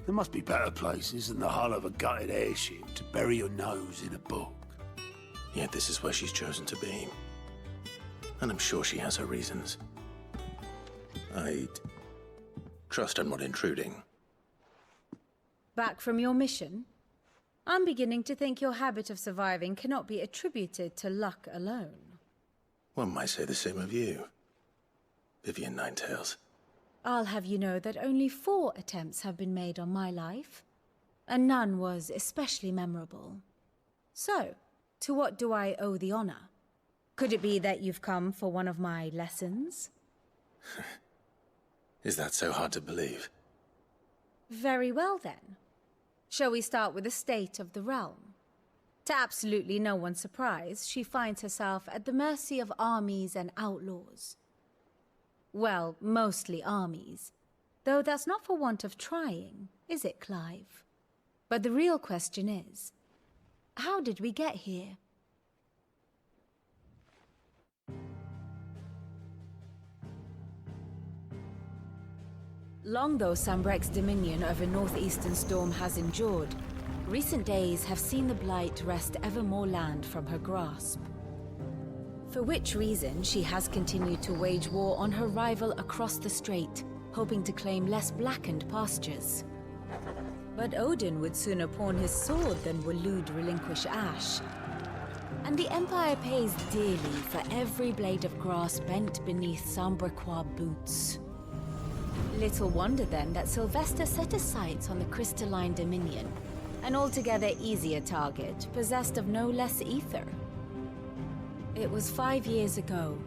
There must be better places than the hull of a gutted airship to bury your nose in a book. Yet this is where she's chosen to be. And I'm sure she has her reasons. I'd trust I'm not intruding. Back from your mission? I'm beginning to think your habit of surviving cannot be attributed to luck alone. One might say the same of you, Vivian Ninetails. I'll have you know that only 4 attempts have been made on my life, and none was especially memorable. So, to what do I owe the honor? Could it be that you've come for one of my lessons? Is that so hard to believe? Very well then. Shall we start with the state of the realm? To absolutely no one's surprise, she finds herself at the mercy of armies and outlaws. Well, mostly armies. Though that's not for want of trying, is it, Clive? But the real question is, how did we get here? Long though Sambrek's dominion over northeastern storm has endured, recent days have seen the Blight wrest ever more land from her grasp. For which reason, she has continued to wage war on her rival across the strait, hoping to claim less blackened pastures. But Odin would sooner pawn his sword than Waloed relinquish Ash. And the Empire pays dearly for every blade of grass bent beneath Sambrequois boots. Little wonder then that Sylvester set his sights on the crystalline dominion, an altogether easier target, possessed of no less ether. It was 5 years ago,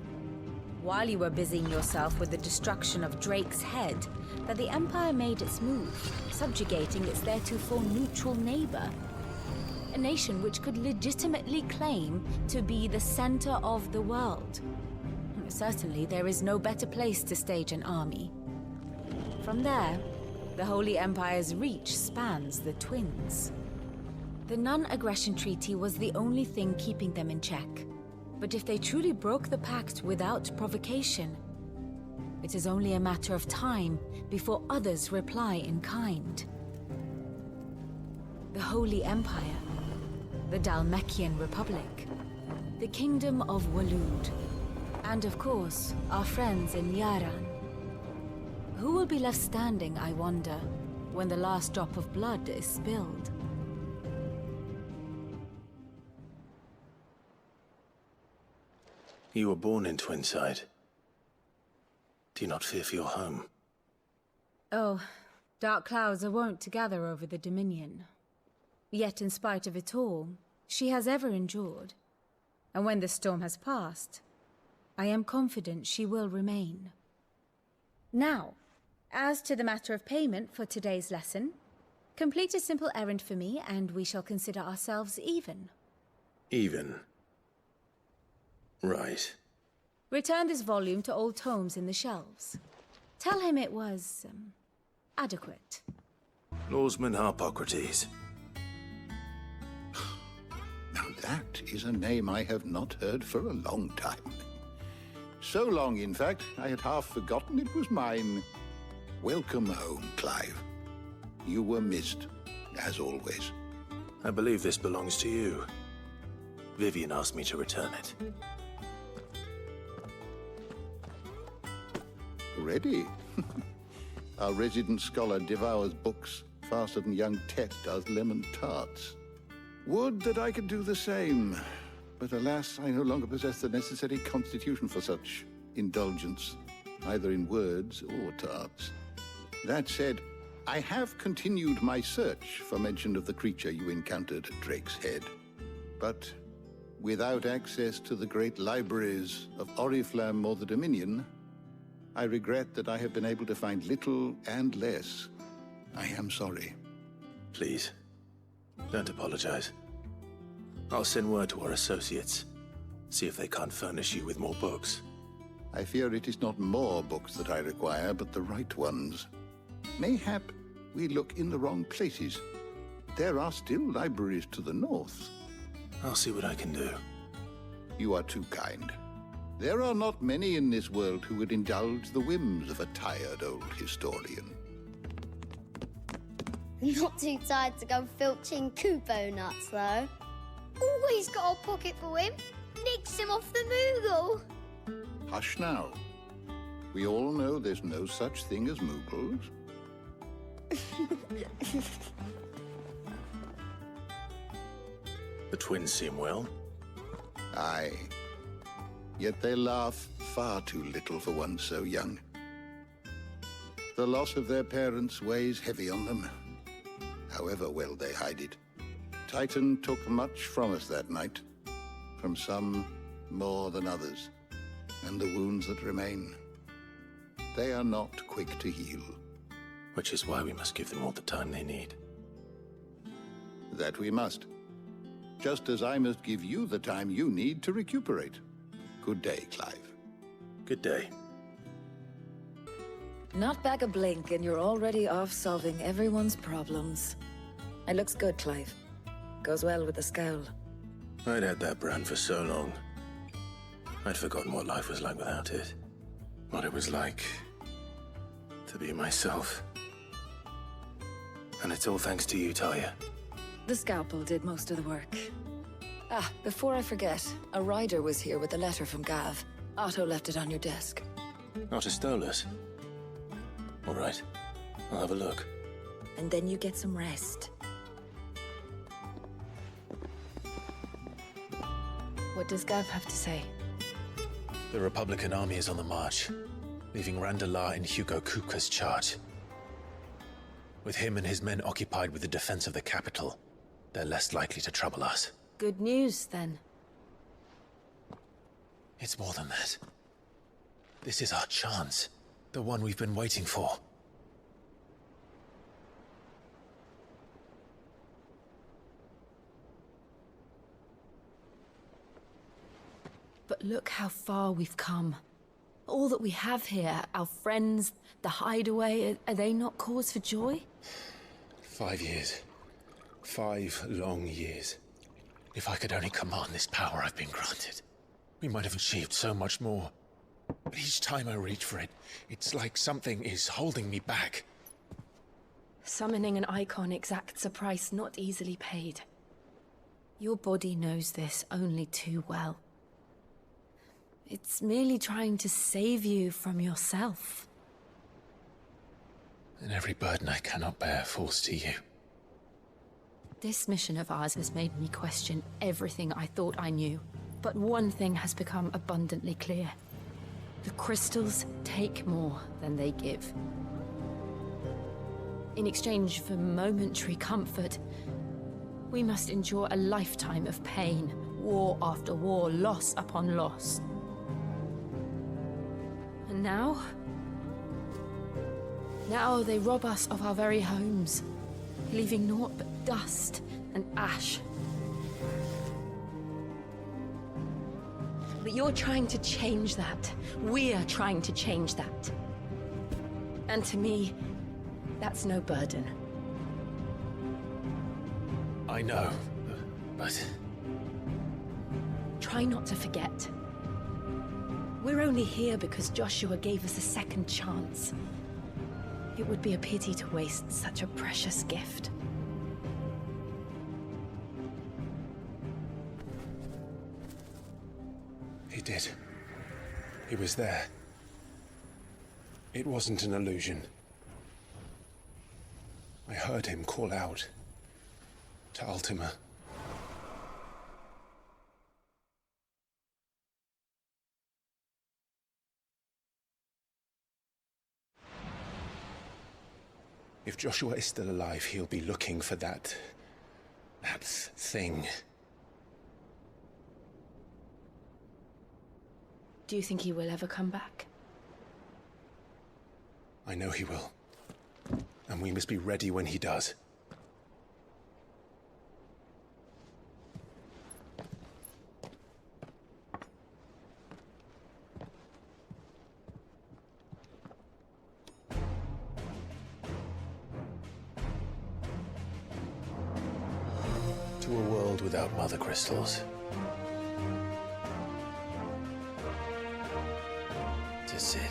while you were busying yourself with the destruction of Drake's head, that the Empire made its move, subjugating its theretofore neutral neighbor. A nation which could legitimately claim to be the center of the world. Certainly, there is no better place to stage an army. From there, the Holy Empire's reach spans the Twins. The non-aggression treaty was the only thing keeping them in check. But if they truly broke the pact without provocation, it is only a matter of time before others reply in kind. the Holy Empire, the Dalmekian Republic, the Kingdom of Waloed, and of course, our friends in Yaran. Who will be left standing, I wonder, when the last drop of blood is spilled? You were born in Twinside. Do you not fear for your home? Oh, dark clouds are wont to gather over the Dominion. Yet in spite of it all, she has ever endured. And when the storm has passed, I am confident she will remain. Now, as to the matter of payment for today's lesson, complete a simple errand for me and we shall consider ourselves even. Even? Right. Return this volume to old tomes in the shelves. Tell him it was, adequate. Lawsman Harpocrates. Now that is a name I have not heard for a long time. So long, in fact, I had half forgotten it was mine. Welcome home, Clive. You were missed, as always. I believe this belongs to you. Vivian asked me to return it. Ready? Our resident scholar devours books faster than young Tet does lemon tarts. Would that I could do the same, but alas, I no longer possess the necessary constitution for such indulgence, either in words or tarts. That said, I have continued my search for mention of the creature you encountered at Drake's Head. But without access to the great libraries of Oriflamme or the Dominion, I regret that I have been able to find little and less. I am sorry. Please, don't apologize. I'll send word to our associates. See if they can't furnish you with more books. I fear it is not more books that I require, but the right ones. Mayhap we look in the wrong places. There are still libraries to the north. I'll see what I can do. You are too kind. There are not many in this world who would indulge the whims of a tired old historian. Not too tired to go filching Kupo nuts, though. Always got a pocket for him. Nicks him off the Moogle. Hush now. We all know there's no such thing as Moogles. The twins seem well. Aye. Yet they laugh far too little for one so young. The loss of their parents weighs heavy on them, however well they hide it. Titan took much from us that night, from some more than others, and the wounds that remain, they are not quick to heal. Which is why we must give them all the time they need. That we must. Just as I must give you the time you need to recuperate. Good day, Clive. Good day. Not back a blink and you're already off solving everyone's problems. It looks good, Clive. Goes well with the scowl. I'd had that brand for so long. I'd forgotten what life was like without it. What it was like to be myself. And it's all thanks to you, Talia. The scalpel did most of the work. Ah, before I forget, a rider was here with a letter from Gav. Otto left it on your desk. Otto stole us. All right, I'll have a look. And then you get some rest. What does Gav have to say? The Republican army is on the march, leaving Randalar in Hugo Kupka's charge. With him and his men occupied with the defense of the capital, they're less likely to trouble us. Good news, then. It's more than that. This is our chance. The one we've been waiting for. But look how far we've come. All that we have here, our friends, the hideaway, are they not cause for joy? 5 years. 5 long years. If I could only command this power I've been granted, we might have achieved so much more. But each time I reach for it, it's like something is holding me back. Summoning an icon exacts a price not easily paid. Your body knows this only too well. It's merely trying to save you from yourself. And every burden I cannot bear falls to you. This mission of ours has made me question everything I thought I knew. But one thing has become abundantly clear. The crystals take more than they give. In exchange for momentary comfort, we must endure a lifetime of pain, war after war, loss upon loss. And now they rob us of our very homes, leaving naught but dust and ash. But you're trying to change that. We're trying to change that. And to me, that's no burden. I know, but... Try not to forget. We're only here because Joshua gave us a second chance. It would be a pity to waste such a precious gift. He did. He was there. It wasn't an illusion. I heard him call out to Ultima. If Joshua is still alive, he'll be looking for that thing. Do you think he will ever come back? I know he will. And we must be ready when he does. To a world without mother crystals. To Sid.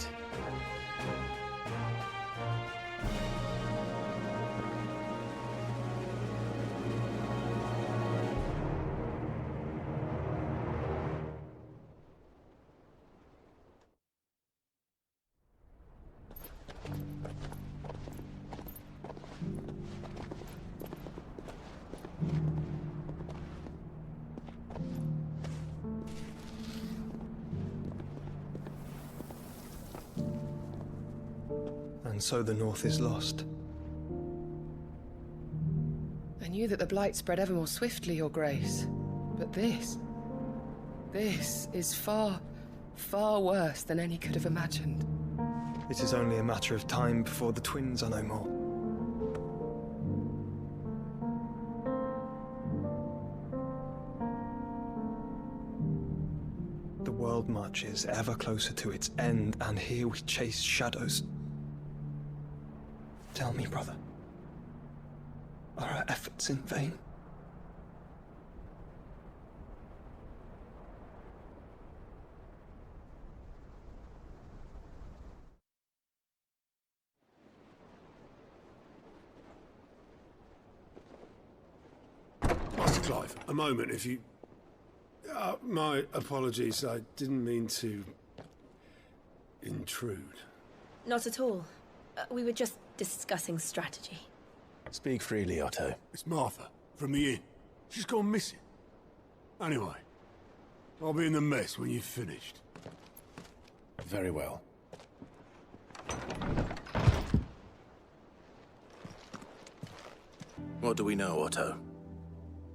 And so the North is lost. I knew that the Blight spread ever more swiftly, Your Grace. But this is far, far worse than any could have imagined. It is only a matter of time before the twins are no more. The world marches ever closer to its end, and here we chase shadows. Tell me, brother, are our efforts in vain? Master Clive, a moment, if you... my apologies, I didn't mean to... intrude. Not at all. We were just discussing strategy. Speak freely, Otto. It's Martha, from the inn. She's gone missing. Anyway, I'll be in the mess when you've finished. Very well. What do we know, Otto?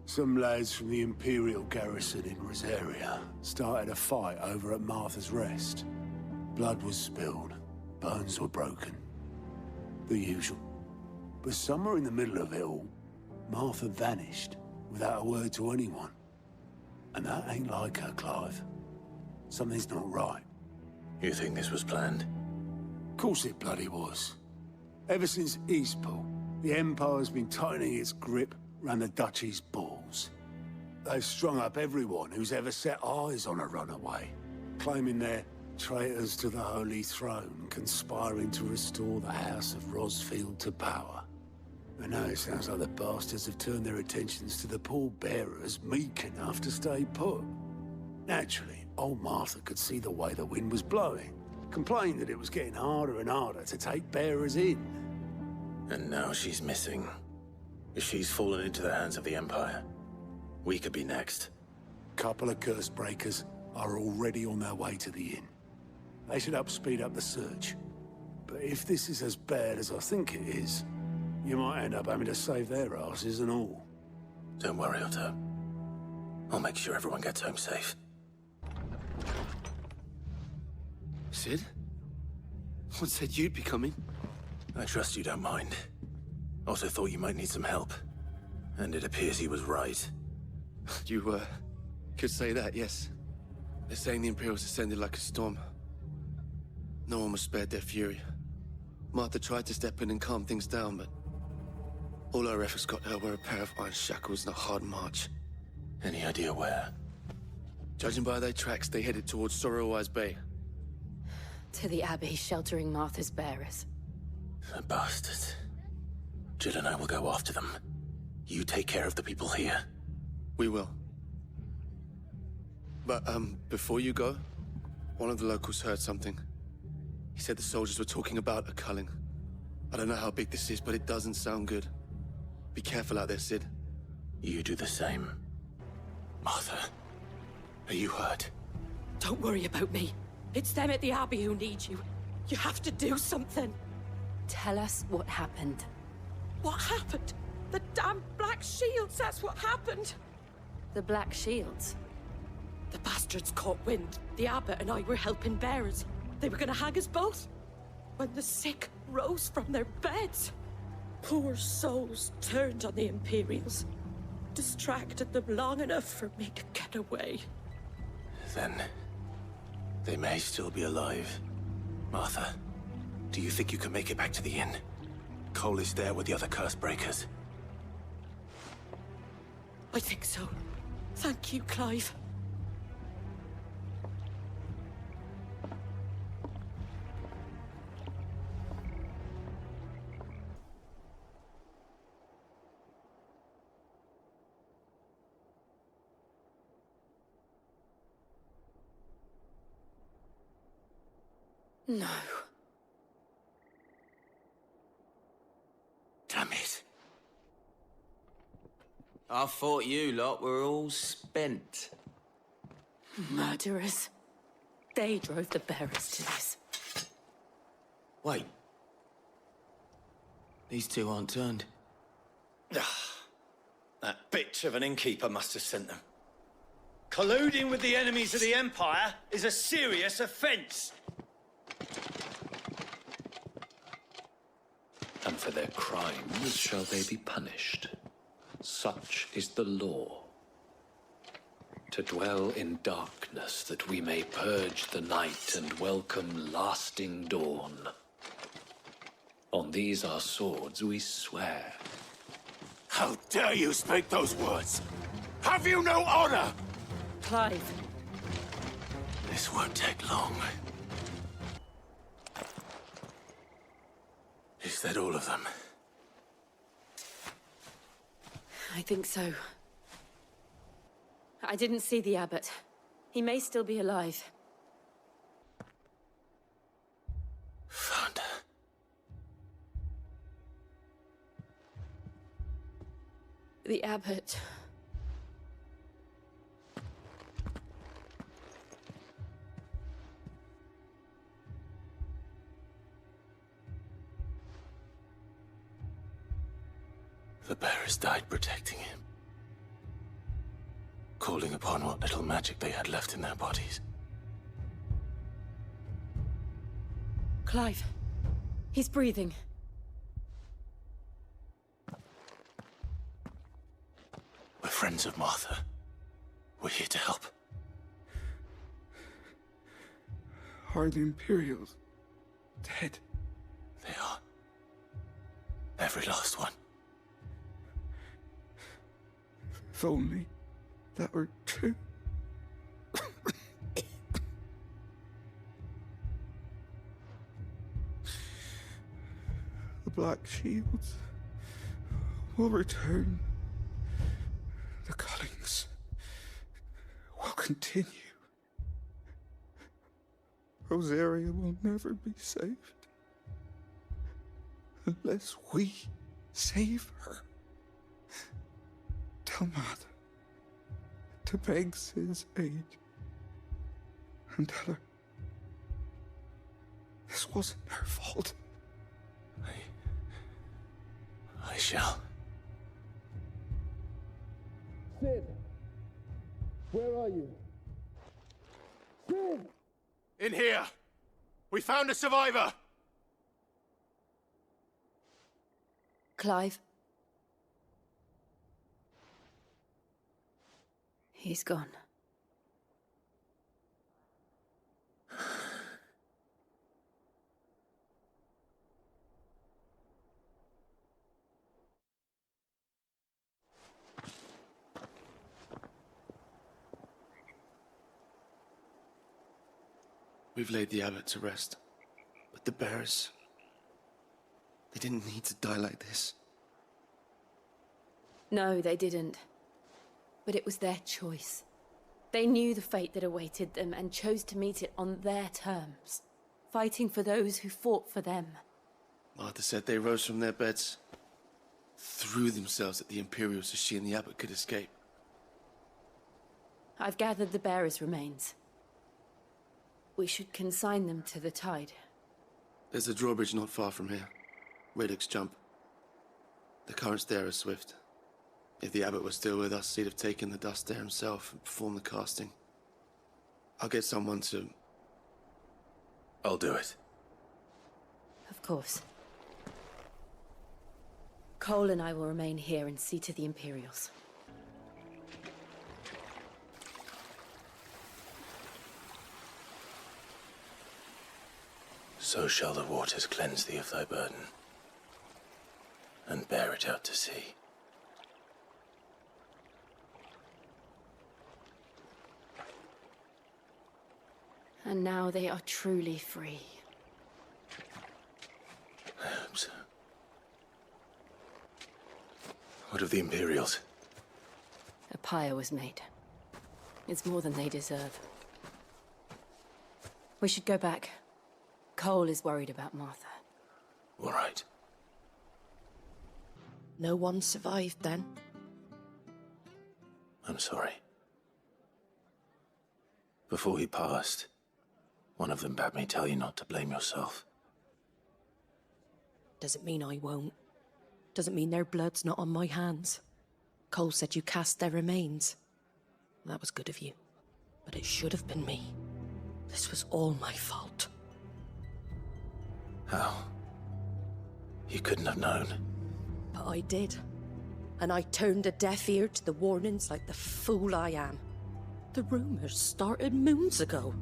Some lads from the Imperial garrison in Rosaria started a fight over at Martha's Rest. Blood was spilled, bones were broken. The usual. But somewhere in the middle of it all, Martha vanished without a word to anyone. And that ain't like her, Clive. Something's not right. You think this was planned? Of course it bloody was. Ever since Eastpool, the Empire's been tightening its grip round the Duchy's balls. They've strung up everyone who's ever set eyes on a runaway, claiming they're traitors to the Holy Throne, conspiring to restore the House of Rosfield to power. But now it sounds like the bastards have turned their attentions to the pallbearers meek enough to stay put. Naturally, old Martha could see the way the wind was blowing, complained that it was getting harder and harder to take bearers in. And now she's missing. If she's fallen into the hands of the Empire, we could be next. Couple of curse breakers are already on their way to the inn. They should help speed up the search. But if this is as bad as I think it is, you might end up having to save their asses and all. Don't worry, Otto. I'll make sure everyone gets home safe. Sid? What said you'd be coming? I trust you don't mind. Otto thought you might need some help. And it appears he was right. You, could say that, yes. They're saying the Imperials descended like a storm. No one was spared their fury. Martha tried to step in and calm things down, but all her efforts got her were a pair of iron shackles and a hard march. Any idea where? Judging by their tracks, they headed towards Sorrowwise Bay. To the Abbey, sheltering Martha's bearers. The bastards. Jill and I will go after them. You take care of the people here. We will. But, before you go, one of the locals heard something. He said the soldiers were talking about a culling. I don't know how big this is, but it doesn't sound good. Be careful out there, Sid. You do the same. Martha, are you hurt? Don't worry about me. It's them at the Abbey who need you. You have to do something. Tell us what happened. What happened? The damn Black Shields, that's what happened. The Black Shields? The bastards caught wind. The abbot and I were helping bearers. They were gonna hang us both. When the sick rose from their beds, poor souls turned on the Imperials. Distracted them long enough for me to get away. Then they may still be alive. Martha, do you think you can make it back to the inn? Cole is there with the other curse breakers. I think so. Thank you, Clive. No. Damn it. I thought you lot were all spent. Murderers. They drove the bearers to this. Wait. These two aren't turned. That bitch of an innkeeper must have sent them. Colluding with the enemies of the Empire is a serious offense. And for their crimes shall they be punished. Such is the law. To dwell in darkness that we may purge the night and welcome lasting dawn. On these our swords we swear. How dare you speak those words? Have you no honor? Clive. This won't take long. Is that all of them? I think so. I didn't see the abbot. He may still be alive. Found her. The abbot. The bearers died protecting him. Calling upon what little magic they had left in their bodies. Clive. He's breathing. We're friends of Martha. We're here to help. Are the Imperials dead? They are. Every last one. If only that were true. The Black Shields will return. The cullings will continue. Rosaria will never be saved unless we save her. Tell Mother to beg Sid's aid and tell her this wasn't her fault. I shall. Sid! Where are you? Sid! In here! We found a survivor! Clive. He's gone. We've laid the abbot to rest. But the bearers... they didn't need to die like this. No, they didn't. But it was their choice. They knew the fate that awaited them and chose to meet it on their terms, fighting for those who fought for them. Martha said they rose from their beds, threw themselves at the Imperials so she and the abbot could escape. I've gathered the bearers' remains. We should consign them to the tide. There's a drawbridge not far from here. Radix Jump. The currents there are swift. If the abbot was still with us, he'd have taken the dust there himself and performed the casting. I'll get someone to... I'll do it. Of course. Cole and I will remain here and see to the Imperials. So shall the waters cleanse thee of thy burden, and bear it out to sea. And now they are truly free. I hope so. What of the Imperials? A pyre was made. It's more than they deserve. We should go back. Cole is worried about Martha. All right. No one survived then? I'm sorry. Before he passed, one of them bade me tell you not to blame yourself. Doesn't mean I won't. Doesn't mean their blood's not on my hands. Cole said you cast their remains. That was good of you. But it should have been me. This was all my fault. How? You couldn't have known. But I did. And I turned a deaf ear to the warnings like the fool I am. The rumors started moons ago.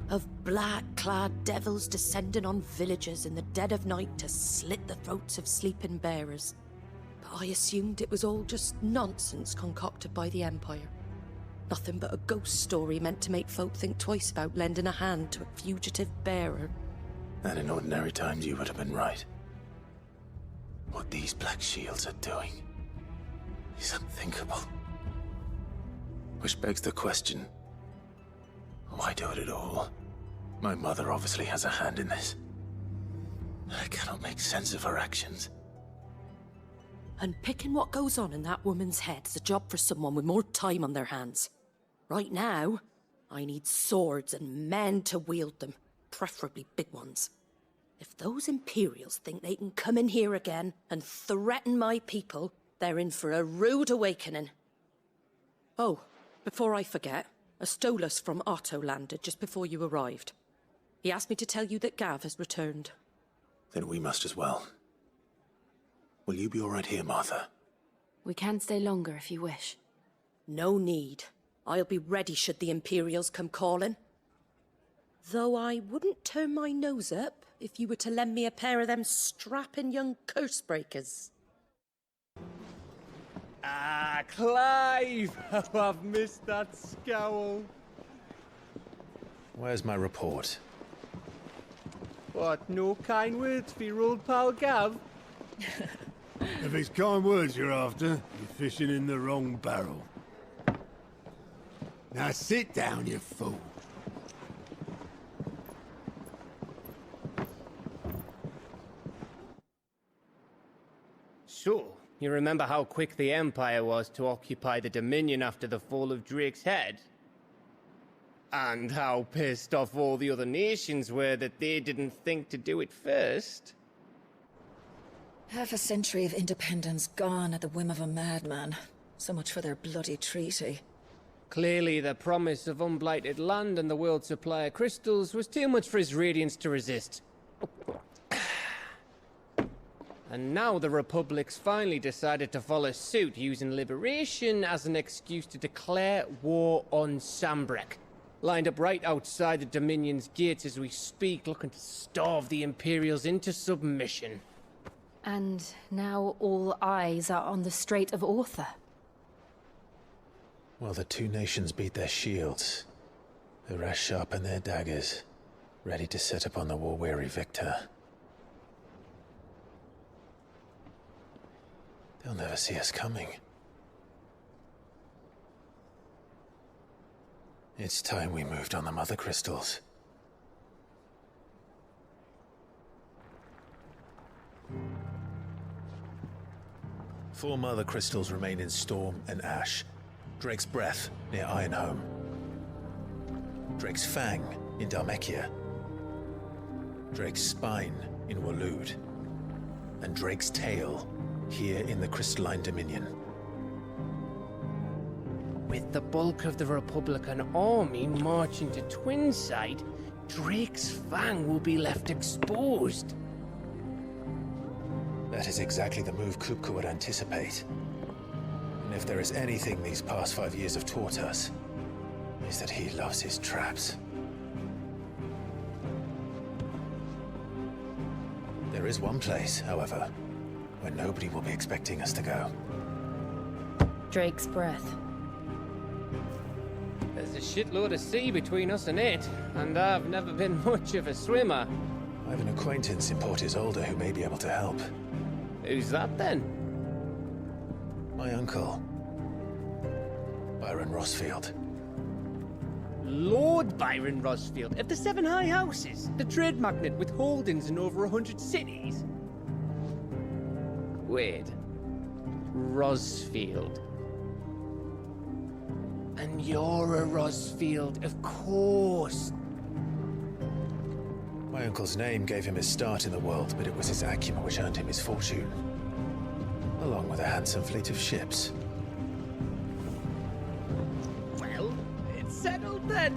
Of black-clad devils descending on villages in the dead of night to slit the throats of sleeping bearers. But I assumed it was all just nonsense concocted by the Empire. Nothing but a ghost story meant to make folk think twice about lending a hand to a fugitive bearer. And in ordinary times you would have been right. What these Black Shields are doing is unthinkable. Which begs the question, why do it at all? My mother obviously has a hand in this. I cannot make sense of her actions. And picking what goes on in that woman's head is a job for someone with more time on their hands. Right now, I need swords and men to wield them, preferably big ones. If those Imperials think they can come in here again and threaten my people, they're in for a rude awakening. Oh, before I forget, a Stolas from Otto landed just before you arrived. He asked me to tell you that Gav has returned. Then we must as well. Will you be all right here, Martha? We can stay longer if you wish. No need. I'll be ready should the Imperials come calling. Though I wouldn't turn my nose up if you were to lend me a pair of them strapping young curse-breakers. Ah, Clive! Oh, I've missed that scowl. Where's my report? What, no kind words for your old pal Gav? If it's kind words you're after, you're fishing in the wrong barrel. Now sit down, you fool. So, you remember how quick the Empire was to occupy the Dominion after the fall of Drake's head? And how pissed off all the other nations were that they didn't think to do it first? Half a century of independence gone at the whim of a madman. So much for their bloody treaty. Clearly, the promise of unblighted land and the world's supply of crystals was too much for his radiance to resist. And now the Republic's finally decided to follow suit, using liberation as an excuse to declare war on Sambrek. Lined up right outside the Dominion's gates as we speak, looking to starve the Imperials into submission. And now all eyes are on the Strait of Author. While the two nations beat their shields, the rest sharpen their daggers, ready to set upon the war-weary victor. They'll never see us coming. It's time we moved on the Mother Crystals. Four Mother Crystals remain in Storm and Ash. Drake's Breath near Ironhome. Drake's Fang in Dhalmekia. Drake's Spine in Waloed. And Drake's Tail here in the Crystalline Dominion. With the bulk of the Republican army marching to Twinside, Drake's Fang will be left exposed. That is exactly the move Kupka would anticipate. And if there is anything these past 5 years have taught us, is that he loves his traps. There is one place, however, where nobody will be expecting us to go. Drake's Breath. There's a shitload of sea between us and it, and I've never been much of a swimmer. I have an acquaintance in Port Isolde who may be able to help. Who's that then? My uncle, Byron Rossfield. Lord Byron Rossfield of the Seven High Houses, the trade magnate with holdings in over 100 cities. Wait, Rossfield. And you're a Rossfield, of course. My uncle's name gave him his start in the world, but it was his acumen which earned him his fortune. Along with a handsome fleet of ships. Well, it's settled then.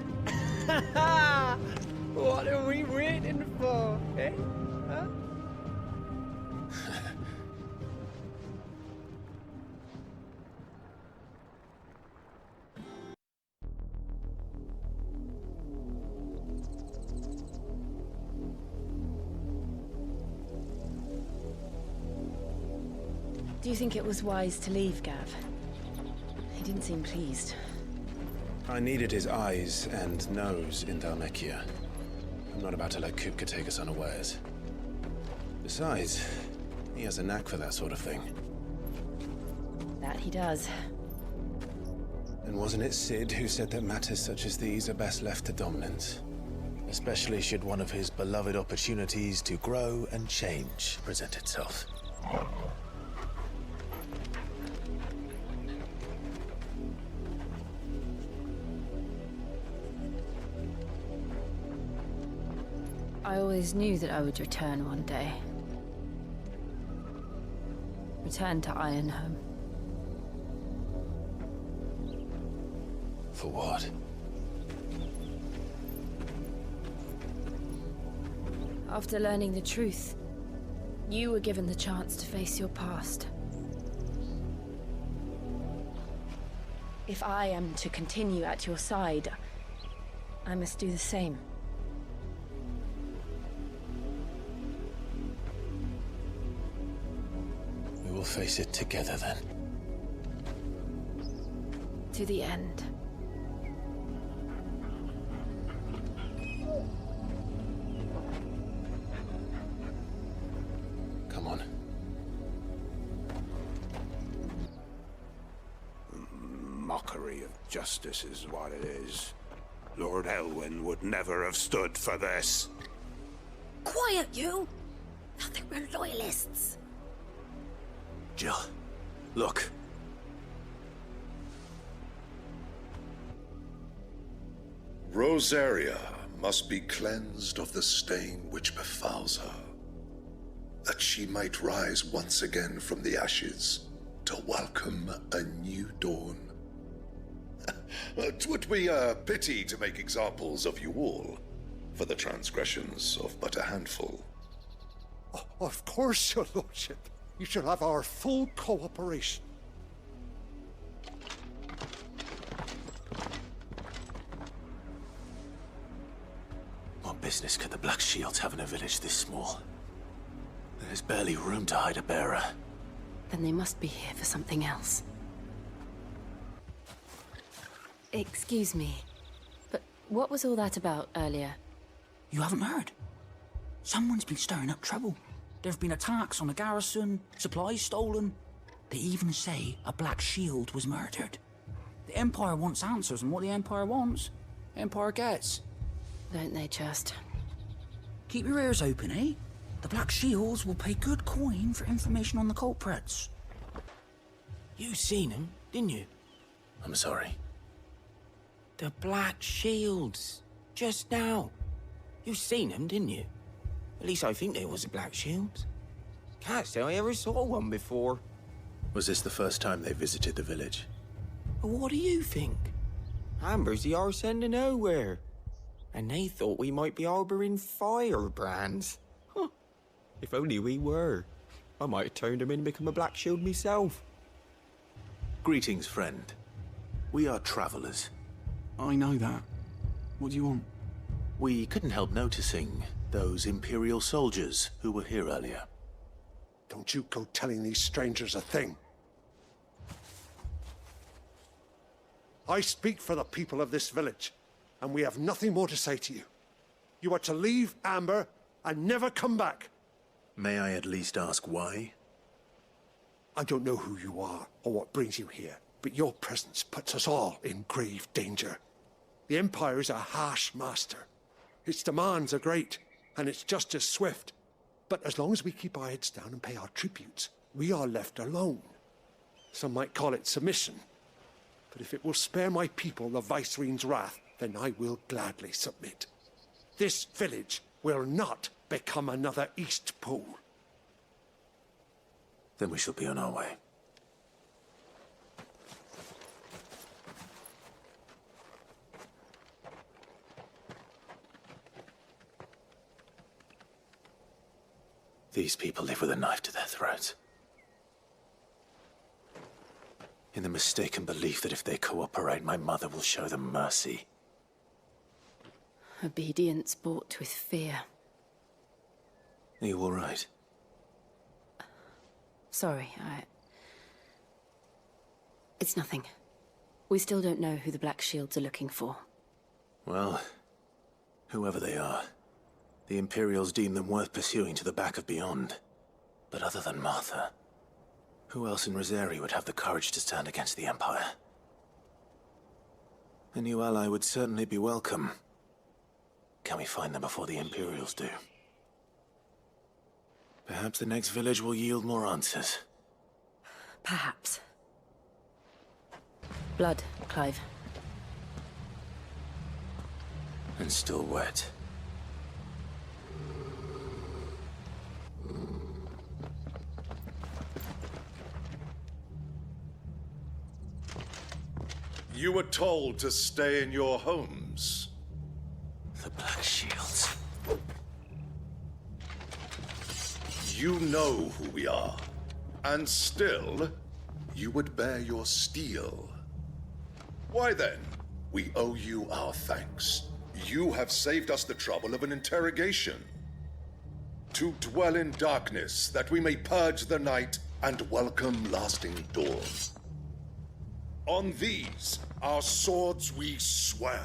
What are we waiting for, eh? Huh? Do you think it was wise to leave, Gav? He didn't seem pleased. I needed his eyes and nose in Dhalmekia. I'm not about to let Kupka take us unawares. Besides, he has a knack for that sort of thing. That he does. And wasn't it Sid who said that matters such as these are best left to dominance? Especially should one of his beloved opportunities to grow and change present itself. I always knew that I would return one day. Return to Ironhome. For what? After learning the truth, you were given the chance to face your past. If I am to continue at your side, I must do the same. We will face it together then. To the end. Come on. mockery of justice is what it is. Lord Elwyn would never have stood for this. Quiet, you! I think we're loyalists. Jill, look. Rosaria must be cleansed of the stain which befouls her, that she might rise once again from the ashes to welcome a new dawn. 'Twould be a pity to make examples of you all for the transgressions of but a handful. Of course, your lordship. You shall have our full cooperation. What business could the Black Shields have in a village this small? There's barely room to hide a bearer. Then they must be here for something else. Excuse me, but what was all that about earlier? You haven't heard? Someone's been stirring up trouble. There have been attacks on the garrison, supplies stolen. They even say a Black Shield was murdered. The Empire wants answers, and what the Empire wants, Empire gets. Don't they just? Keep your ears open, eh? The Black Shields will pay good coin for information on the culprits. You seen them, didn't you? I'm sorry. The Black Shields. Just now. You seen them, didn't you? At least I think there was a Black Shield. Can't say I ever saw one before. Was this the first time they visited the village? What do you think? Amber's the arse end of nowhere. And they thought we might be harboring firebrands. Huh. If only we were. I might have turned them in and become a Black Shield myself. Greetings, friend. We are travelers. I know that. What do you want? We couldn't help noticing those Imperial soldiers who were here earlier. Don't you go telling these strangers a thing. I speak for the people of this village, and we have nothing more to say to you. You are to leave Amber and never come back. May I at least ask why? I don't know who you are or what brings you here, but your presence puts us all in grave danger. The Empire is a harsh master. Its demands are great, and its justice swift. But as long as we keep our heads down and pay our tributes, we are left alone. Some might call it submission. But if it will spare my people the Viceroy's wrath, then I will gladly submit. This village will not become another East Pool. Then we shall be on our way. These people live with a knife to their throats. In the mistaken belief that if they cooperate, my mother will show them mercy. Obedience bought with fear. Are you all right? Sorry, It's nothing. We still don't know who the Black Shields are looking for. Well, whoever they are, the Imperials deem them worth pursuing to the back of beyond. But other than Martha, who else in Rosaria would have the courage to stand against the Empire? A new ally would certainly be welcome. Can we find them before the Imperials do? Perhaps the next village will yield more answers. Perhaps. Blood, Clive. And still wet. You were told to stay in your homes. The Black Shields. You know who we are. And still, you would bear your steel. Why then, we owe you our thanks. You have saved us the trouble of an interrogation. To dwell in darkness, that we may purge the night and welcome lasting dawn. On these, our swords we swear.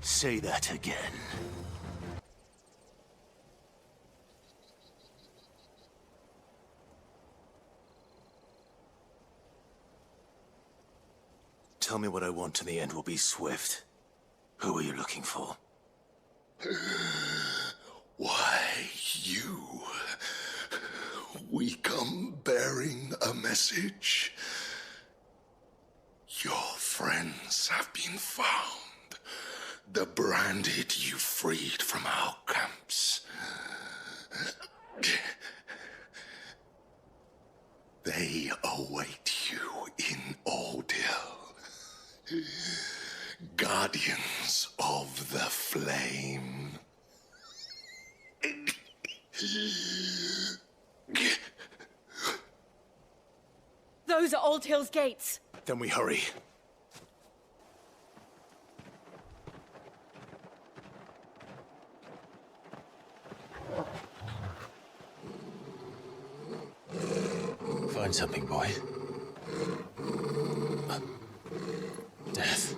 Say that again. tell me what I want and the end will be swift. Who are you looking for? Why, you. We come bearing a message. Your friends have been found. The branded you freed from our camps. They await you in Ordeal. Guardians of the Flame. Those are Old Hill's gates. Then we hurry. Find something, boy. Death.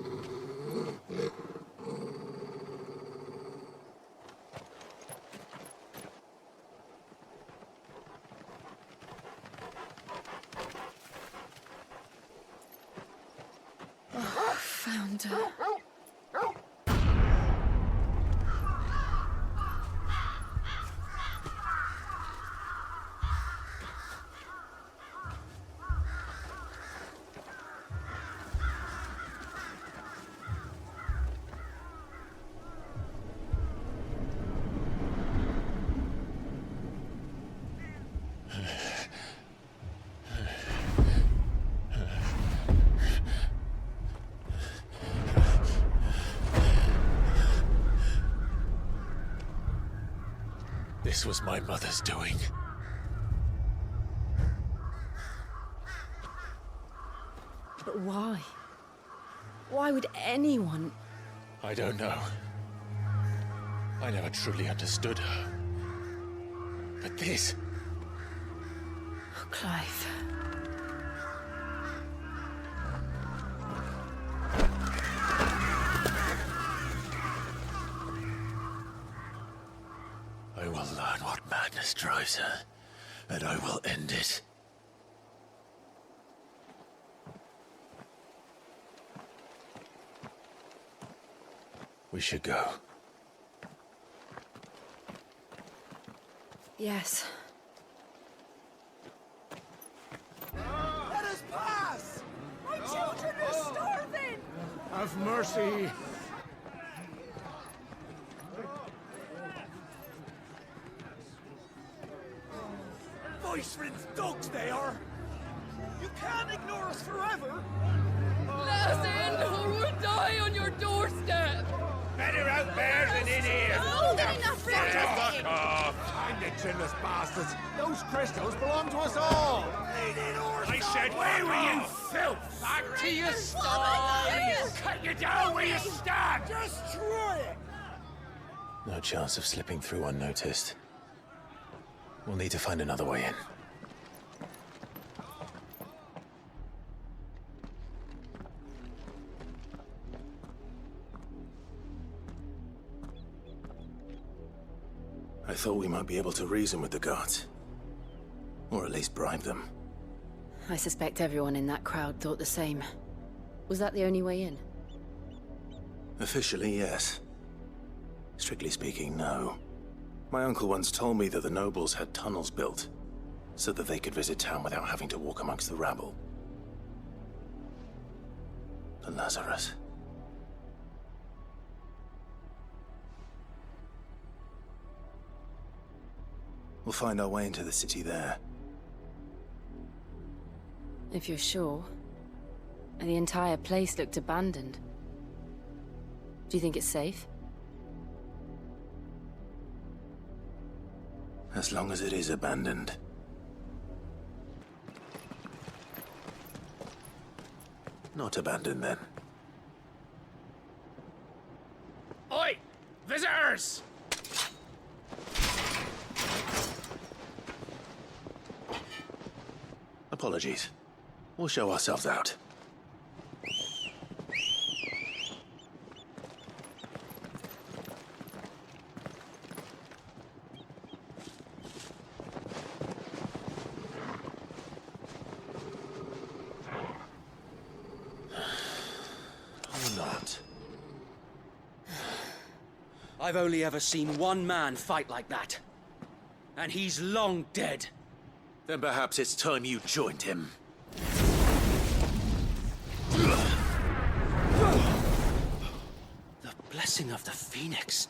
Oh, found her. This was my mother's doing. But why? Why would anyone? I don't know. I never truly understood her. But this... Oh, Clive. I will learn what madness drives her, and I will end it. We should go. Yes. Let us pass! My children are starving! Have mercy. Voice-rinsed dogs they are! You can't ignore us forever! Let us in, or we'll die on your doorstep! Better out there than in here. More than enough room to Fuck sit. off. Find the chinless bastards! Those crystals belong to us all! I said, where were you, filth? Back to your sties. Cut you down where you stand. Destroy it! No chance of slipping through unnoticed. We'll need to find another way in. I thought we might be able to reason with the guards. Or at least bribe them. I suspect everyone in that crowd thought the same. Was that the only way in? Officially, yes. Strictly speaking, no. My uncle once told me that the nobles had tunnels built, so that they could visit town without having to walk amongst the rabble. The Lazarus. We'll find our way into the city there. If you're sure. The entire place looked abandoned. Do you think it's safe? As long as it is abandoned. Not abandoned, then. Oi! Visitors! Apologies. We'll show ourselves out. I've only ever seen one man fight like that. And he's long dead. Then perhaps it's time you joined him. The blessing of the Phoenix.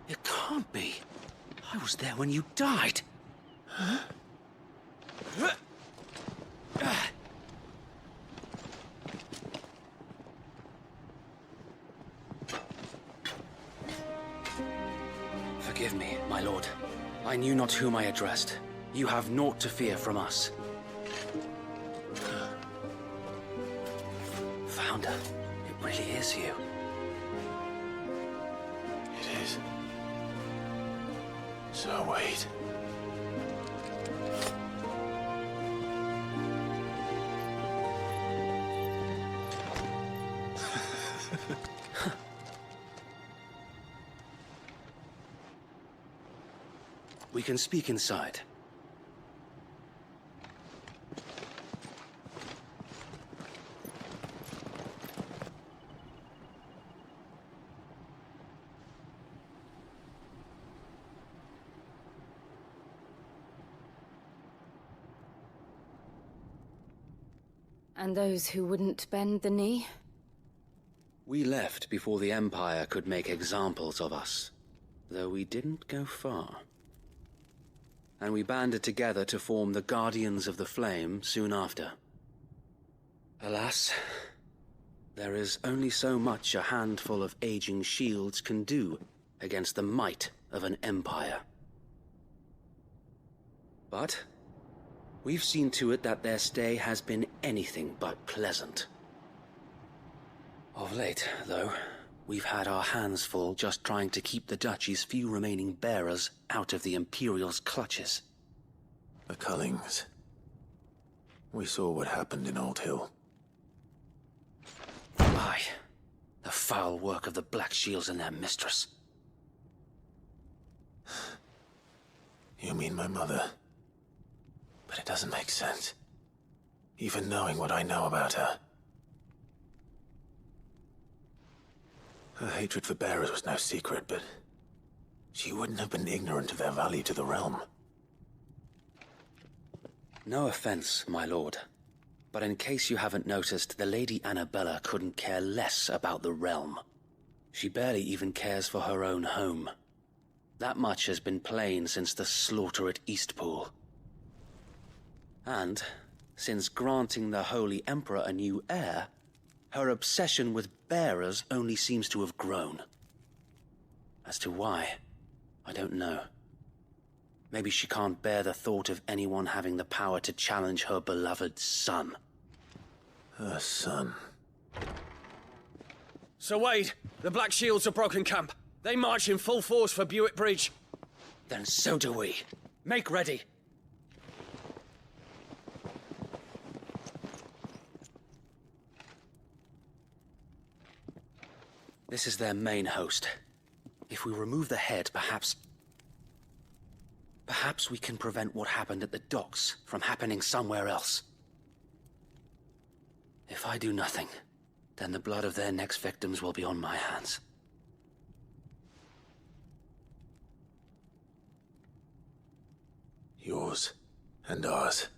It can't be. I was there when you died. Huh? Forgive me, my lord. I knew not whom I addressed. You have naught to fear from us. Founder, it really is you. It is. So wait. We can speak inside. And those who wouldn't bend the knee? We left before the Empire could make examples of us, though we didn't go far. And we banded together to form the Guardians of the Flame soon after. Alas, there is only so much a handful of aging shields can do against the might of an empire. But we've seen to it that their stay has been anything but pleasant. Of late, though, we've had our hands full just trying to keep the Duchy's few remaining bearers out of the Imperial's clutches. The Cullings. We saw what happened in Old Hill. Aye. The foul work of the Black Shields and their mistress. You mean my mother? But it doesn't make sense. Even knowing what I know about her. Her hatred for bearers was no secret, but she wouldn't have been ignorant of their value to the realm. No offense, my lord, but in case you haven't noticed, the Lady Annabella couldn't care less about the realm. She barely even cares for her own home. That much has been plain since the slaughter at Eastpool. And, since granting the Holy Emperor a new heir, her obsession with bearers only seems to have grown. As to why, I don't know. Maybe she can't bear the thought of anyone having the power to challenge her beloved son. Her son. Sir Wade, the Black Shields have broken camp. They march in full force for Buick Bridge. Then so do we. Make ready. This is their main host. If we remove the head, perhaps we can prevent what happened at the docks from happening somewhere else. If I do nothing, then the blood of their next victims will be on my hands. Yours and ours.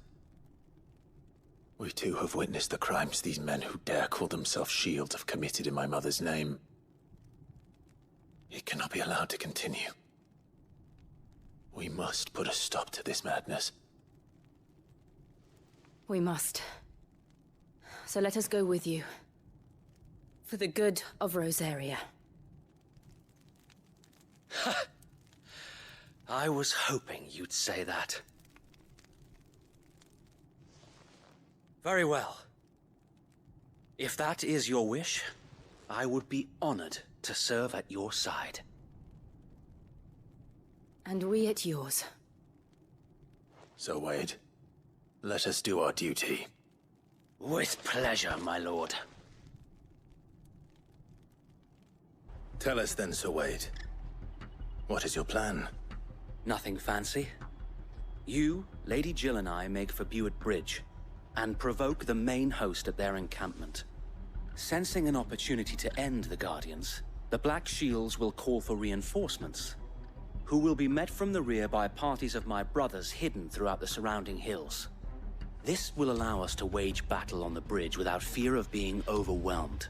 We too have witnessed the crimes these men who dare call themselves shields have committed in my mother's name. It cannot be allowed to continue. We must put a stop to this madness. We must. So let us go with you. For the good of Rosaria. I was hoping you'd say that. Very well. If that is your wish, I would be honored to serve at your side. And we at yours. So, Wade, let us do our duty. With pleasure, my lord. Tell us then, Sir Wade. What is your plan? Nothing fancy. You, Lady Jill and I make for Buick Bridge, and provoke the main host at their encampment. Sensing an opportunity to end the Guardians, The Black Shields will call for reinforcements, who will be met from the rear by parties of my brothers hidden throughout the surrounding hills. This will allow us to wage battle on the bridge without fear of being overwhelmed.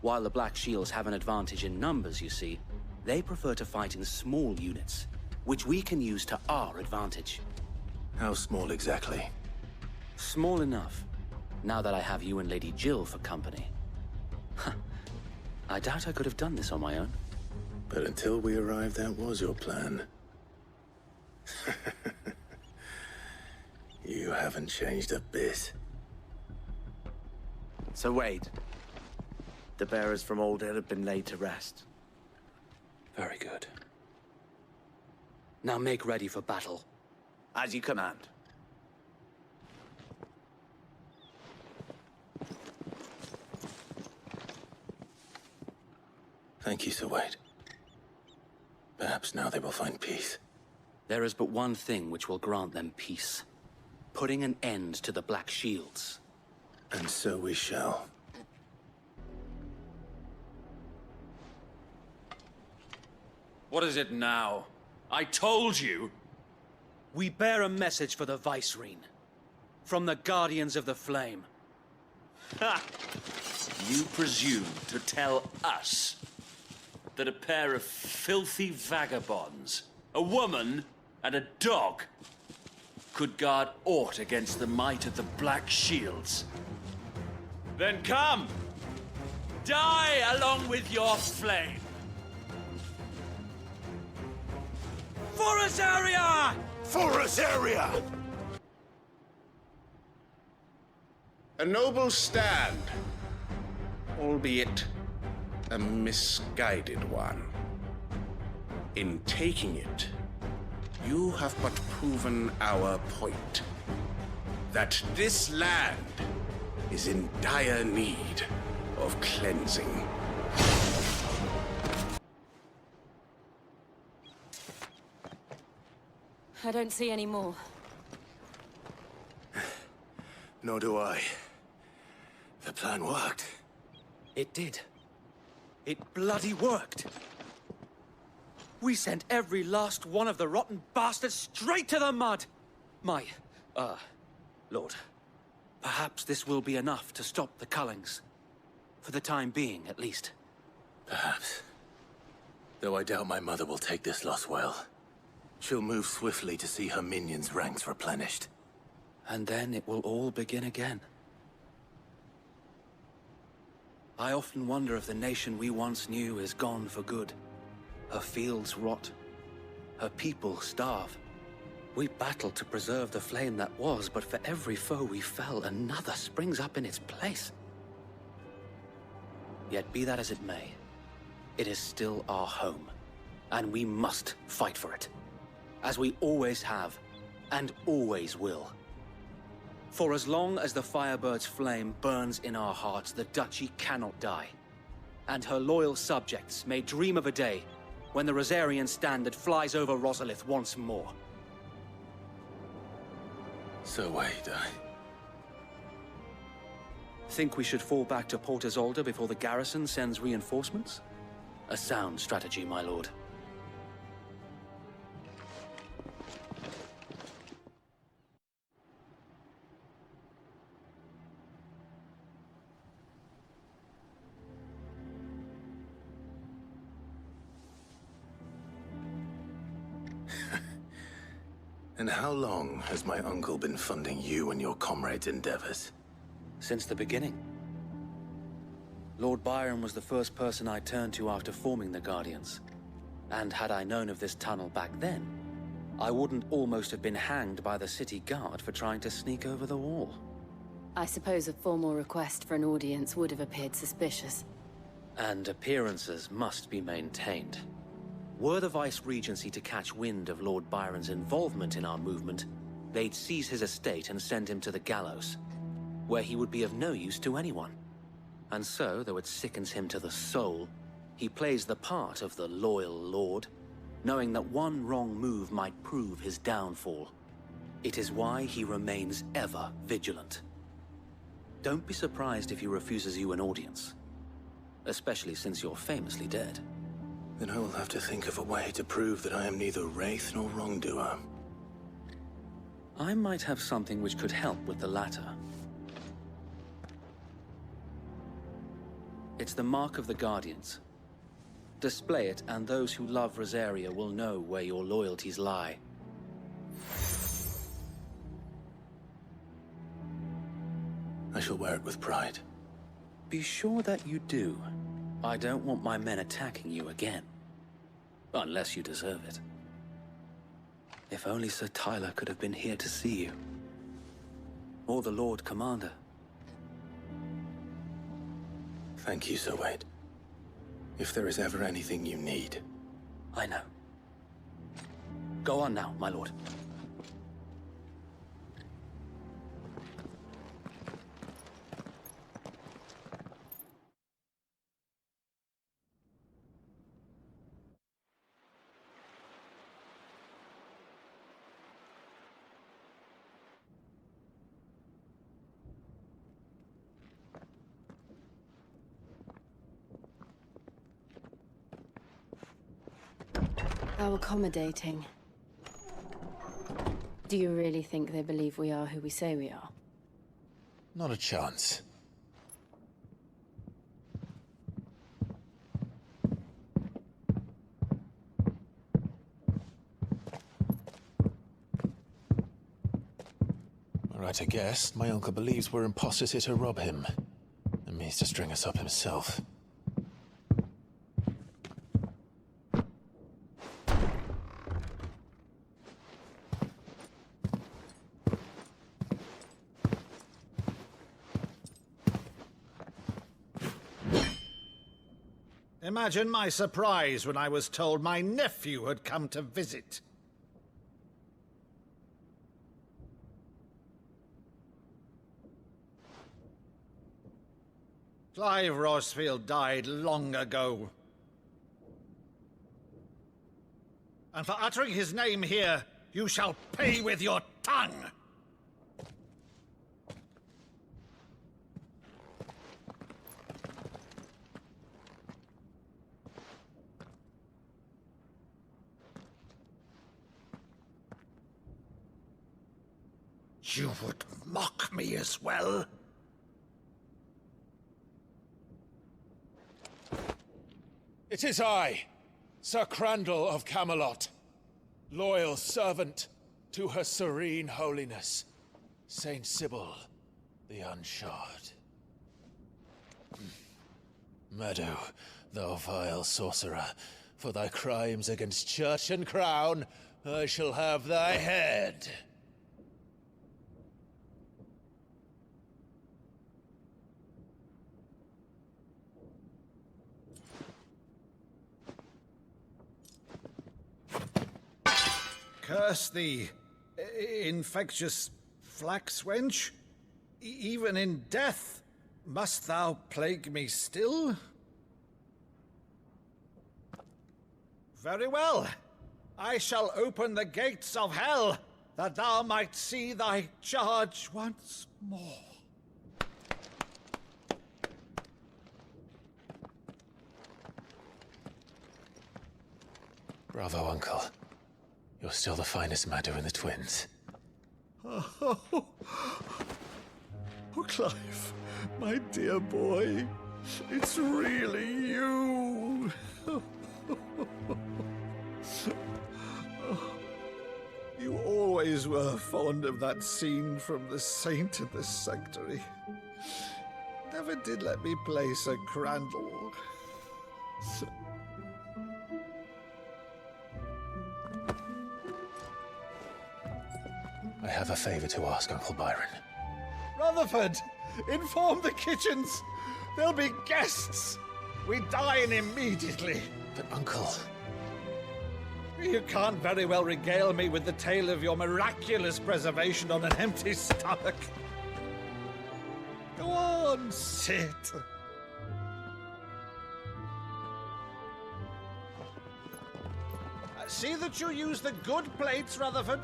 While the Black Shields have an advantage in numbers, you see, they prefer to fight in small units, which we can use to our advantage. How small exactly? Small enough, now that I have you and Lady Jill for company. I doubt I could have done this on my own. But until we arrived, that was your plan. You haven't changed a bit. So Wade, the bearers from Old Hill have been laid to rest. Very good. Now make ready for battle. As you command. Thank you, Sir Wade. Perhaps now they will find peace. There is but one thing which will grant them peace. Putting an end to the Black Shields. And so we shall. What is it now? I told you! We bear a message for the Vicereine. From the Guardians of the Flame. Ha! You presume to tell us that a pair of filthy vagabonds, a woman and a dog, could guard aught against the might of the Black Shields? Then come! Die along with your flame! For us area! For us area! A noble stand, albeit a misguided one. In taking it, you have but proven our point. That this land is in dire need of cleansing. I don't see any more. Nor do I. The plan worked. It did. It bloody worked. We sent every last one of the rotten bastards straight to the mud! Lord, perhaps this will be enough to stop the Cullings. For the time being, at least. Perhaps. Though I doubt my mother will take this loss well. She'll move swiftly to see her minions' ranks replenished. And then it will all begin again. I often wonder if the nation we once knew is gone for good. Her fields rot. Her people starve. We battled to preserve the flame that was, but for every foe we fell, another springs up in its place. Yet be that as it may, it is still our home, and we must fight for it. As we always have, and always will. For as long as the Firebird's flame burns in our hearts, the Duchy cannot die. And her loyal subjects may dream of a day when the Rosarian standard flies over Rosalith once more. So Wade, Think we should fall back to Port Isolde before the garrison sends reinforcements? A sound strategy, my lord. And how long has my uncle been funding you and your comrades' endeavors? Since the beginning. Lord Byron was the first person I turned to after forming the Guardians. And had I known of this tunnel back then, I wouldn't almost have been hanged by the city guard for trying to sneak over the wall. I suppose a formal request for an audience would have appeared suspicious. And appearances must be maintained. Were the Vice-Regency to catch wind of Lord Byron's involvement in our movement, they'd seize his estate and send him to the gallows, where he would be of no use to anyone. And so, though it sickens him to the soul, he plays the part of the loyal lord, knowing that one wrong move might prove his downfall. It is why he remains ever vigilant. Don't be surprised if he refuses you an audience. especially since you're famously dead. Then I will have to think of a way to prove that I am neither wraith nor wrongdoer. I might have something which could help with the latter. It's the mark of the Guardians. Display it, and those who love Rosaria will know where your loyalties lie. I shall wear it with pride. Be sure that you do. I don't want my men attacking you again. Unless you deserve it. If only Sir Tyler could have been here to see you. Or the Lord Commander. Thank you, Sir Wade. If there is ever anything you need. I know. Go on now, my lord. How accommodating. Do you really think they believe we are who we say we are? Not a chance. Right to guess, my uncle believes we're imposters here to rob him, and means to string us up himself. Imagine my surprise when I was told my nephew had come to visit. Clive Rosefield died long ago. And for uttering his name here, you shall pay with your tongue! You would mock me as well? It is I, Sir Crandall of Camelot, loyal servant to Her Serene Holiness, Saint Sybil the Unshod. Meadow, thou vile sorcerer, for thy crimes against church and crown, I shall have thy head. Curse thee, infectious flax wench. Even in death, must thou plague me still? Very well. I shall open the gates of hell, that thou might see thy charge once more. Bravo, Uncle. You're still the finest Meadow in the twins. Oh, Clive, my dear boy, it's really you. You always were fond of that scene from The Saint in the Sanctuary. Never did let me play Sir Crandall. I have a favor to ask, Uncle Byron. Rutherford, inform the kitchens. There'll be guests. We dine immediately. But, Uncle... You can't very well regale me with the tale of your miraculous preservation on an empty stomach. Go on, sit. See that you use the good plates, Rutherford.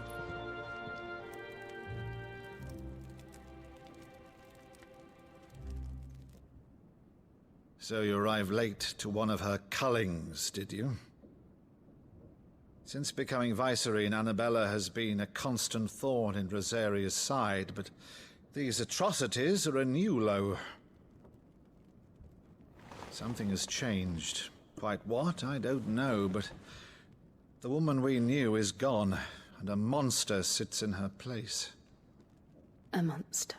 So you arrived late to one of her cullings, did you? Since becoming Vicereine, Annabella has been a constant thorn in Rosaria's side, but these atrocities are a new low. Something has changed. Quite what, I don't know, but the woman we knew is gone, and a monster sits in her place. A monster?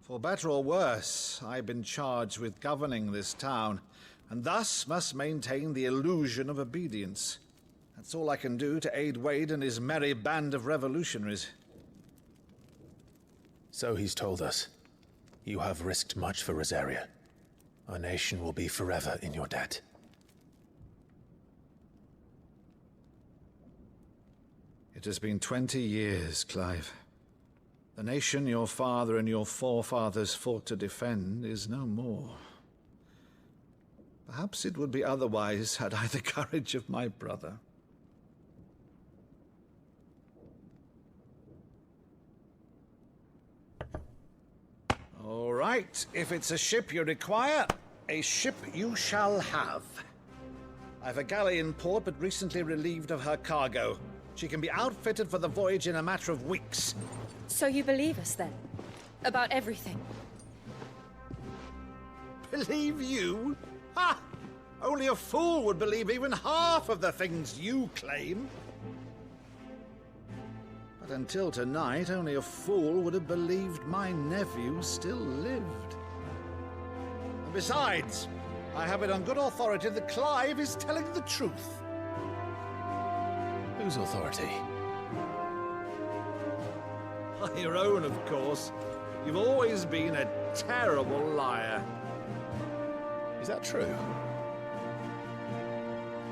For better or worse, I've been charged with governing this town, and thus must maintain the illusion of obedience. That's all I can do to aid Wade and his merry band of revolutionaries. So he's told us. You have risked much for Rosaria. Our nation will be forever in your debt. It has been 20 years, Clive. The nation your father and your forefathers fought to defend is no more. Perhaps it would be otherwise had I the courage of my brother. All right, if it's a ship you require, a ship you shall have. I've a galley in port, but recently relieved of her cargo. She can be outfitted for the voyage in a matter of weeks. So you believe us then? About everything? Believe you? Ha! Only a fool would believe even half of the things you claim. But until tonight, only a fool would have believed my nephew still lived. And besides, I have it on good authority that Clive is telling the truth. Whose authority? Your own, of course. You've always been a terrible liar. Is that true?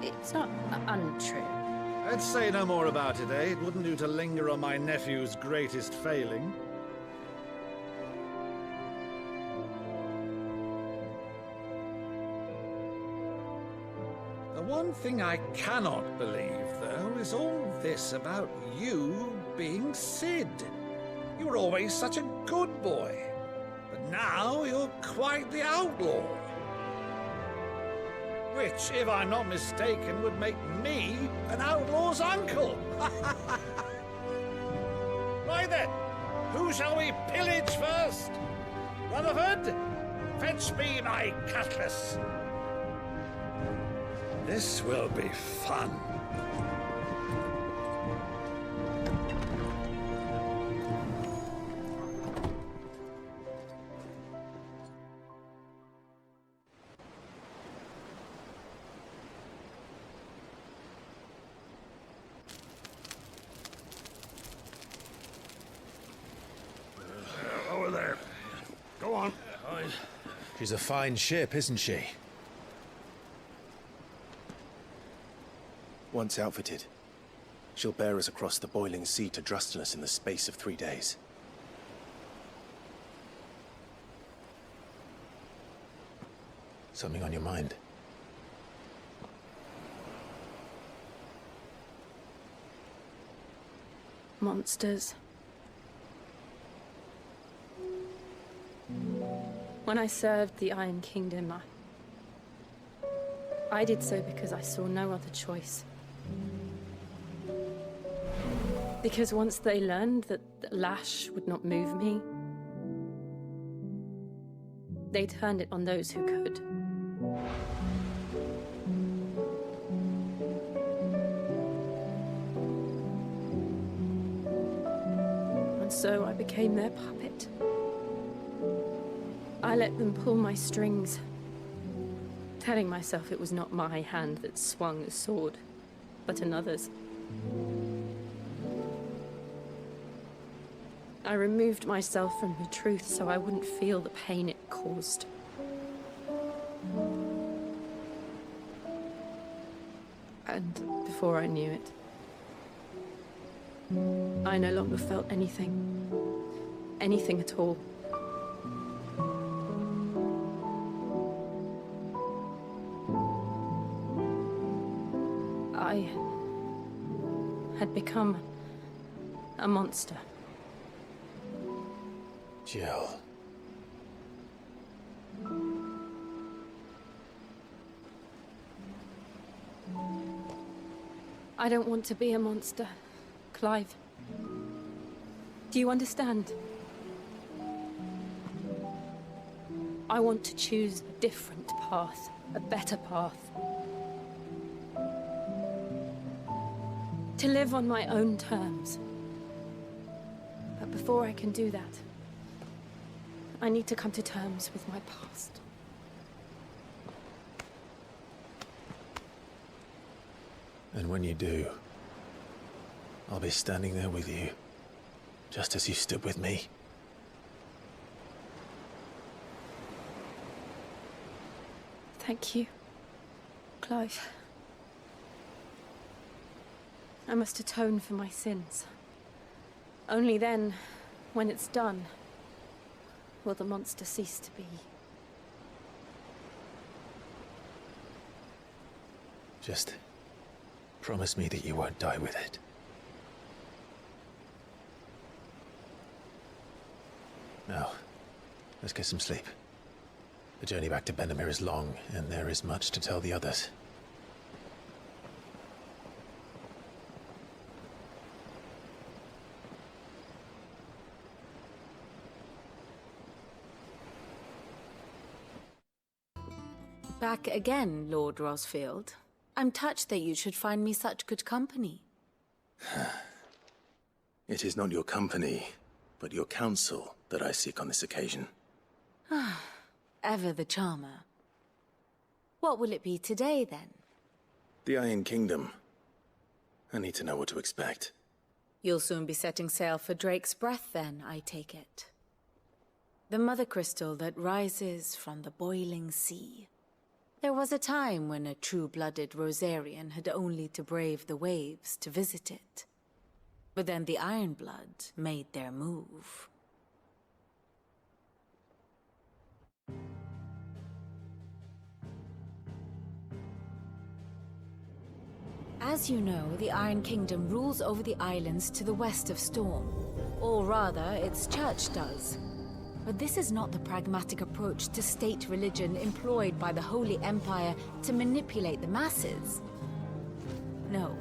It's not untrue. Let's say no more about it, eh? It wouldn't do to linger on my nephew's greatest failing. The one thing I cannot believe, though, is all this about you being Sid. You were always such a good boy, but now you're quite the outlaw. Which, if I'm not mistaken, would make me an outlaw's uncle. Right then, who shall we pillage first? Rutherford, fetch me my cutlass. This will be fun. Over there. Go on. She's a fine ship, isn't she? Once outfitted, she'll bear us across the boiling sea to Drustinus in the space of 3 days. Something on your mind? Monsters. When I served the Iron Kingdom, I did so because I saw no other choice. Because once they learned that the lash would not move me, they turned it on those who could. And so I became their puppet. I let them pull my strings, telling myself it was not my hand that swung the sword, but another's. I removed myself from the truth so I wouldn't feel the pain it caused. And before I knew it, I no longer felt anything. Anything at all. I had become a monster. Jill. I don't want to be a monster, Clive. Do you understand? I want to choose a different path, a better path. To live on my own terms. But before I can do that, I need to come to terms with my past. And when you do, I'll be standing there with you, just as you stood with me. Thank you, Clive. I must atone for my sins. Only then, when it's done, will the monster cease to be. Just promise me that you won't die with it. Now, let's get some sleep. The journey back to Benamir is long, and there is much to tell the others. Back again, Lord Rosfield. I'm touched that you should find me such good company. It is not your company, but your counsel that I seek on this occasion. Ever the charmer. What will it be today, then? The Iron Kingdom. I need to know what to expect. You'll soon be setting sail for Drake's Breath, then, I take it. The mother crystal that rises from the boiling sea. There was a time when a true-blooded Rosarian had only to brave the waves to visit it. But then the Ironblood made their move. As you know, the Iron Kingdom rules over the islands to the west of Storm. Or rather, its church does. But this is not the pragmatic approach to state religion employed by the Holy Empire to manipulate the masses. No,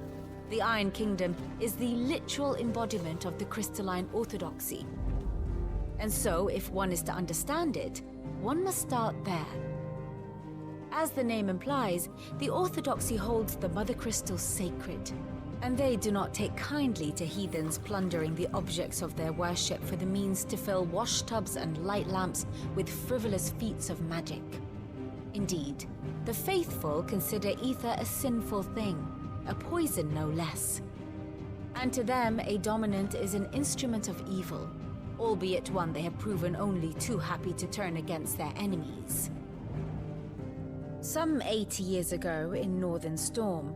the Iron Kingdom is the literal embodiment of the crystalline orthodoxy. And so, if one is to understand it, one must start there. As the name implies, the orthodoxy holds the mother crystals sacred, and they do not take kindly to heathens plundering the objects of their worship for the means to fill washtubs and light lamps with frivolous feats of magic. Indeed, the faithful consider ether a sinful thing, a poison no less. And to them, a dominant is an instrument of evil, albeit one they have proven only too happy to turn against their enemies. Some 80 years ago, in Northern Storm,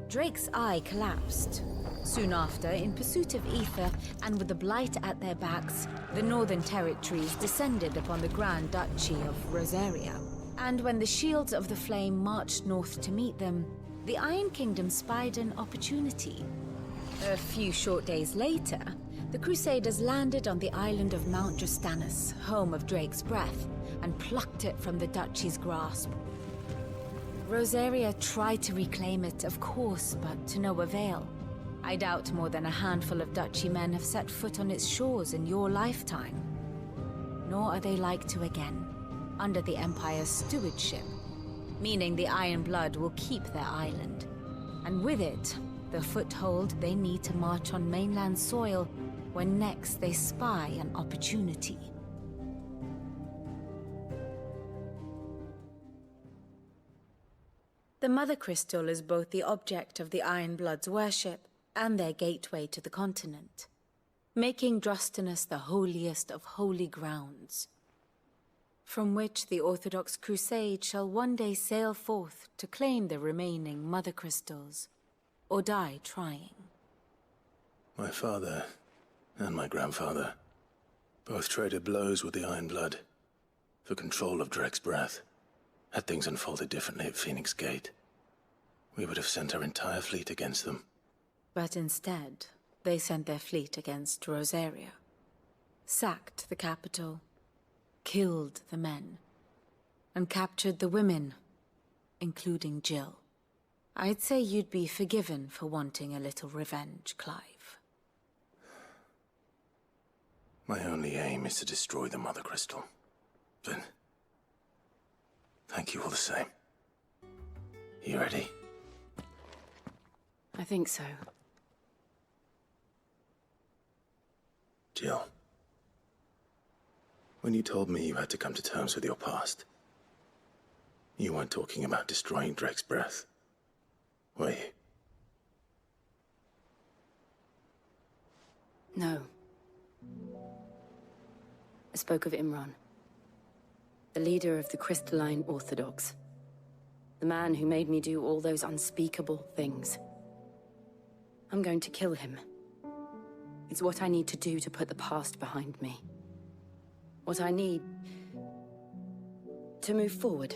Drake's eye collapsed. Soon after, in pursuit of ether, and with the Blight at their backs, the Northern Territories descended upon the Grand Duchy of Rosaria. And when the Shields of the Flame marched north to meet them, the Iron Kingdom spied an opportunity. A few short days later, the Crusaders landed on the island of Mount Justanus, home of Drake's Breath, and plucked it from the Duchy's grasp. Rosaria tried to reclaim it, of course, but to no avail. I doubt more than a handful of Duchy men have set foot on its shores in your lifetime. Nor are they like to again, under the Empire's stewardship, meaning the Iron Blood will keep their island, and with it, the foothold they need to march on mainland soil when next they spy an opportunity. The Mother Crystal is both the object of the Iron Blood's worship and their gateway to the continent, making Drustinus the holiest of holy grounds, from which the Orthodox Crusade shall one day sail forth to claim the remaining Mother Crystals, or die trying. My father and my grandfather both traded blows with the Iron Blood for control of Drake's Breath. Had things unfolded differently at Phoenix Gate, we would have sent our entire fleet against them. But instead, they sent their fleet against Rosaria, sacked the capital, killed the men, and captured the women, including Jill. I'd say you'd be forgiven for wanting a little revenge, Clive. My only aim is to destroy the Mother Crystal. But thank you all the same. You ready? I think so. Jill, when you told me you had to come to terms with your past, you weren't talking about destroying Drake's breath, were you? No. I spoke of Imran, the leader of the Crystalline Orthodox. The man who made me do all those unspeakable things. I'm going to kill him. It's what I need to do to put the past behind me. What I need to move forward.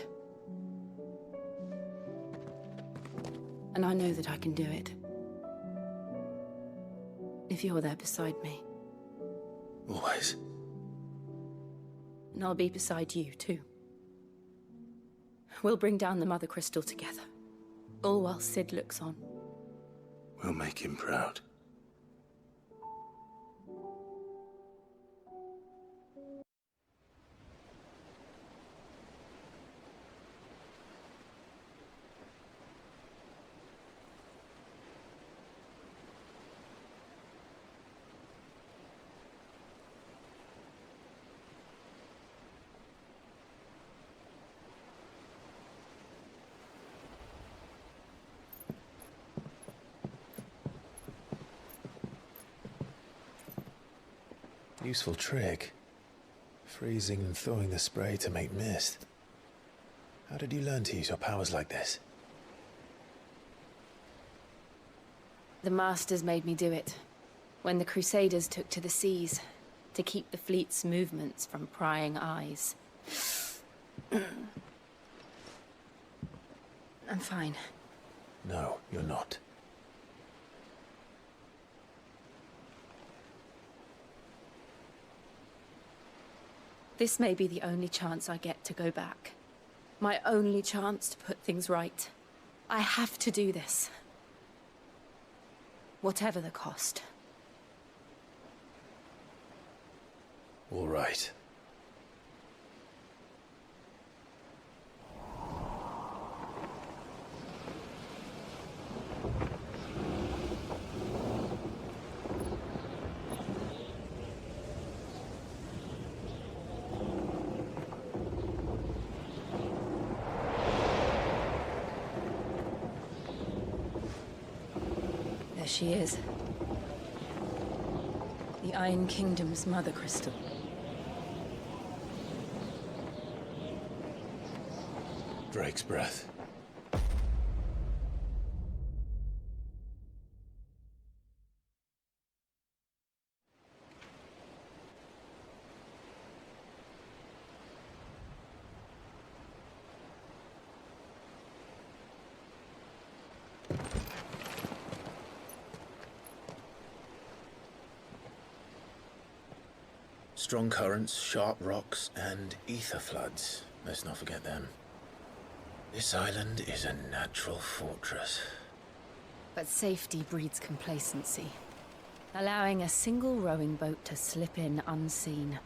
And I know that I can do it. If you're there beside me. Always. And I'll be beside you, too. We'll bring down the Mother Crystal together. All while Sid looks on. We'll make him proud. Useful trick. Freezing and thawing the spray to make mist. How did you learn to use your powers like this? The Masters made me do it. When the Crusaders took to the seas, to keep the fleet's movements from prying eyes. I'm fine. No, you're not. This may be the only chance I get to go back. My only chance to put things right. I have to do this. Whatever the cost. All right. There she is. The Iron Kingdom's Mother Crystal. Drake's breath. Strong currents, sharp rocks, and ether floods. Let's not forget them. This island is a natural fortress. But safety breeds complacency. Allowing a single rowing boat to slip in unseen.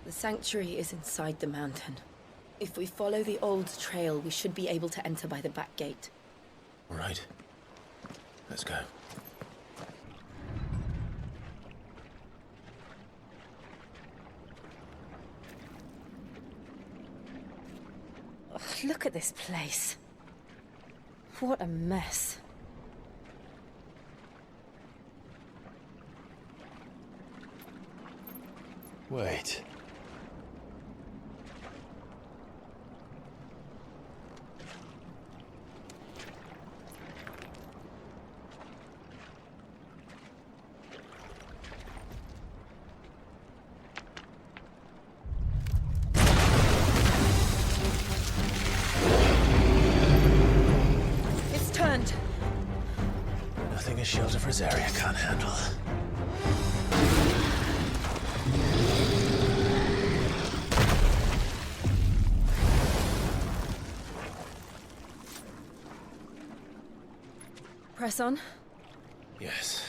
The sanctuary is inside the mountain. If we follow the old trail, we should be able to enter by the back gate. All right. Let's go. Look at this place. What a mess. Wait. It's turned. Nothing a shield of Rosaria can't handle. Press on. Yes.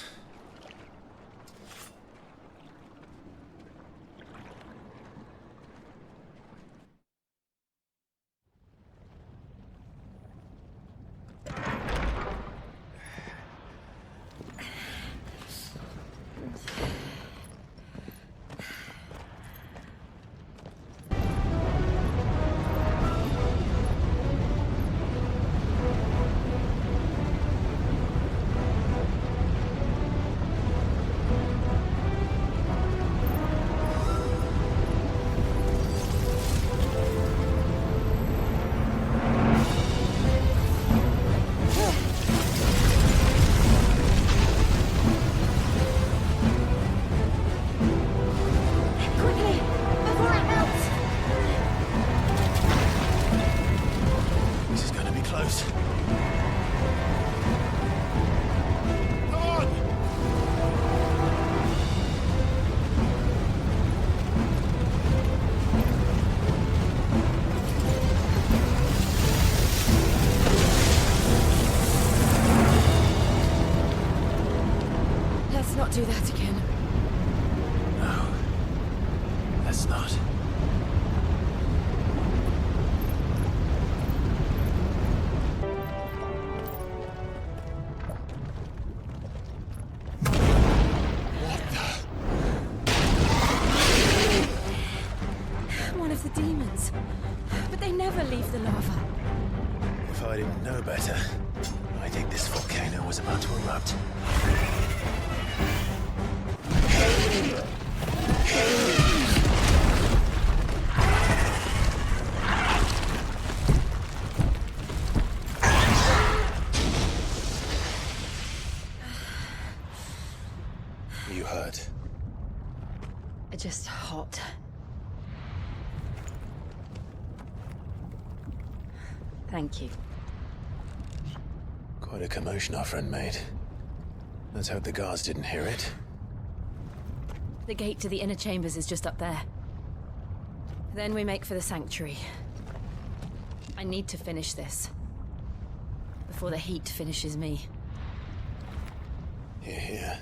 Not do that again. No. Let's not. One of the demons. But they never leave the lava. If I didn't know better, I think this volcano was about to erupt. You hurt? Just hot. Thank you. Quite a commotion our friend made. Let's hope the guards didn't hear it. The gate to the inner chambers is just up there. Then we make for the sanctuary. I need to finish this. Before the heat finishes me. Hear, hear.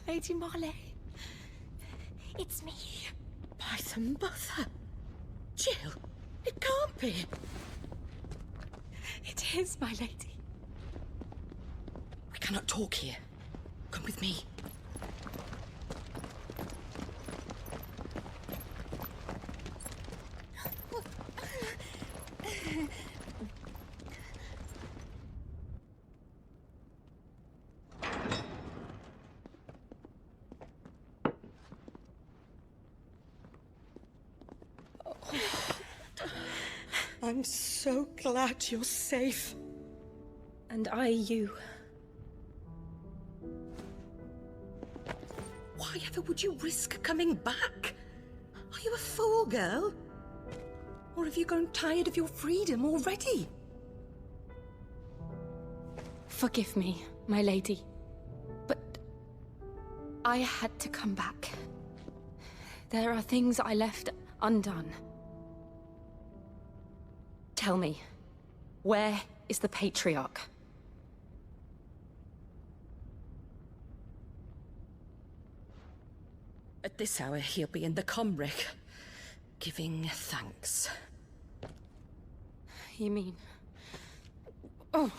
Lady Marley. It's me. By the mother. Jill, it can't be. It is, my lady. We cannot talk here. Come with me. I'm so glad you're safe. And I you. Why ever would you risk coming back? Are you a fool, girl? Or have you grown tired of your freedom already? Forgive me, my lady. But I had to come back. There are things I left undone. Tell me, where is the Patriarch? At this hour, he'll be in the Comric, giving thanks. You mean... Oh,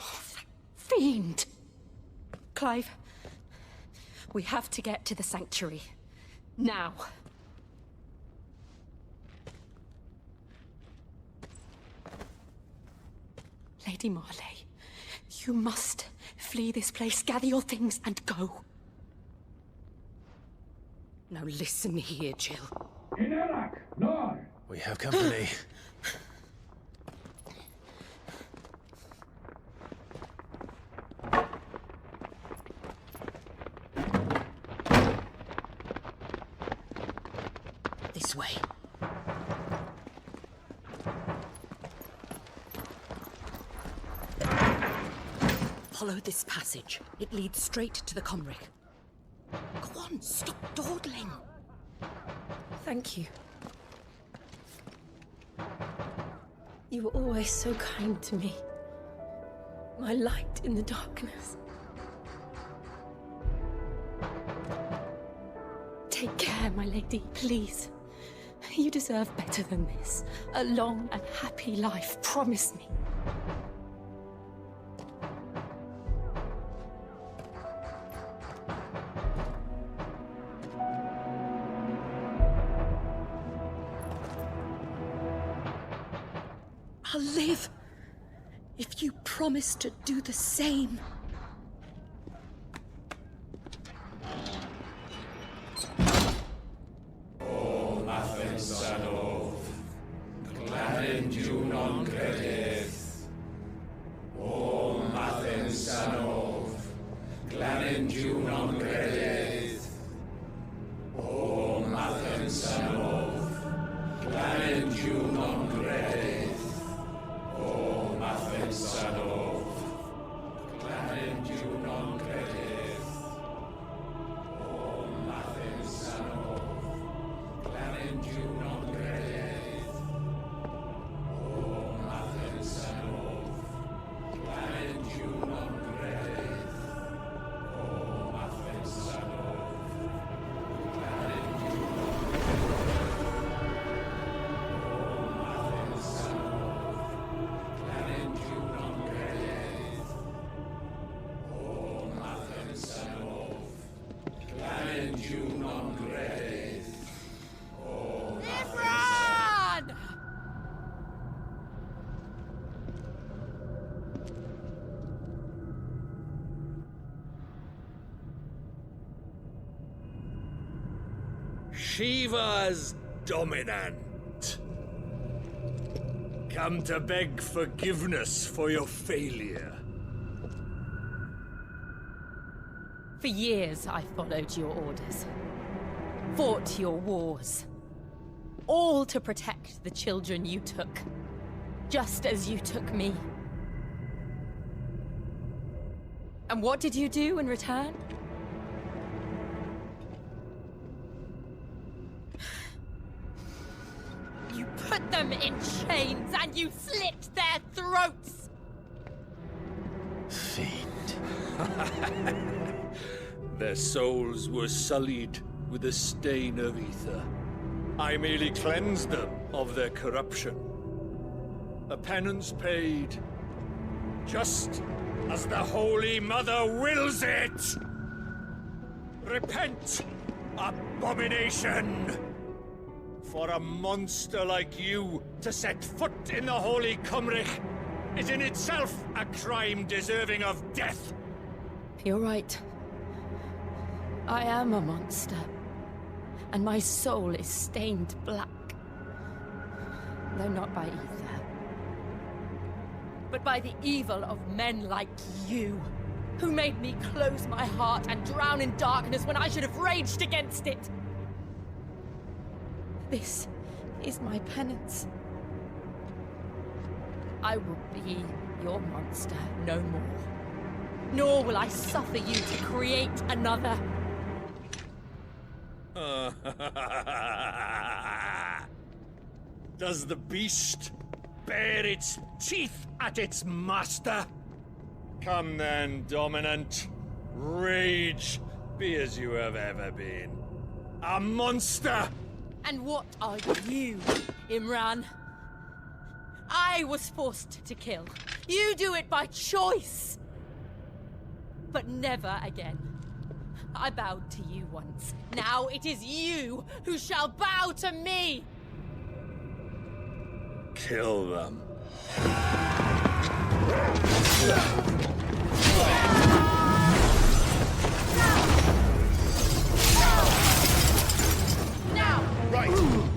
fiend! Clive, we have to get to the sanctuary. Now. Lady Marley, you must flee this place, gather your things, and go. Now listen here, Jill. We have company. This way. Follow this passage. It leads straight to the Comric. Go on, stop dawdling. Thank you. You were always so kind to me. My light in the darkness. Take care, my lady, please. You deserve better than this. A long and happy life, promise me. I'll live if you promise to do the same. O Mathensanov, Gladden non credith. O Mathensanov, Gladden non credith. O Mathensanov, Gladden non credith. O Mathensanov, Gladden non credith. O Mathensanov, Gladden non credith. O Mathensanov, Gladden non credith. O Mathensanov, Gladden non credith. Imran! Shiva's dominant. Come to beg forgiveness for your failure. For years, I followed your orders. Fought your wars. All to protect the children you took. Just as you took me. And what did you do in return? You put them in chains and you slit their throats! Fiend. Their souls were sullied with a stain of ether. I merely cleansed them of their corruption. A penance paid, just as the Holy Mother wills it! Repent, abomination! For a monster like you to set foot in the Holy Cymric is in itself a crime deserving of death. You're right. I am a monster. And my soul is stained black. Though not by ether. But by the evil of men like you, who made me close my heart and drown in darkness when I should have raged against it. This is my penance. I will be your monster no more. Nor will I suffer you to create another. Does the beast bare its teeth at its master? Come then, dominant. Rage, be as you have ever been. A monster! And what are you, Imran? I was forced to kill. You do it by choice. But never again. I bowed to you once. Now it is you who shall bow to me! Kill them. Now! Right!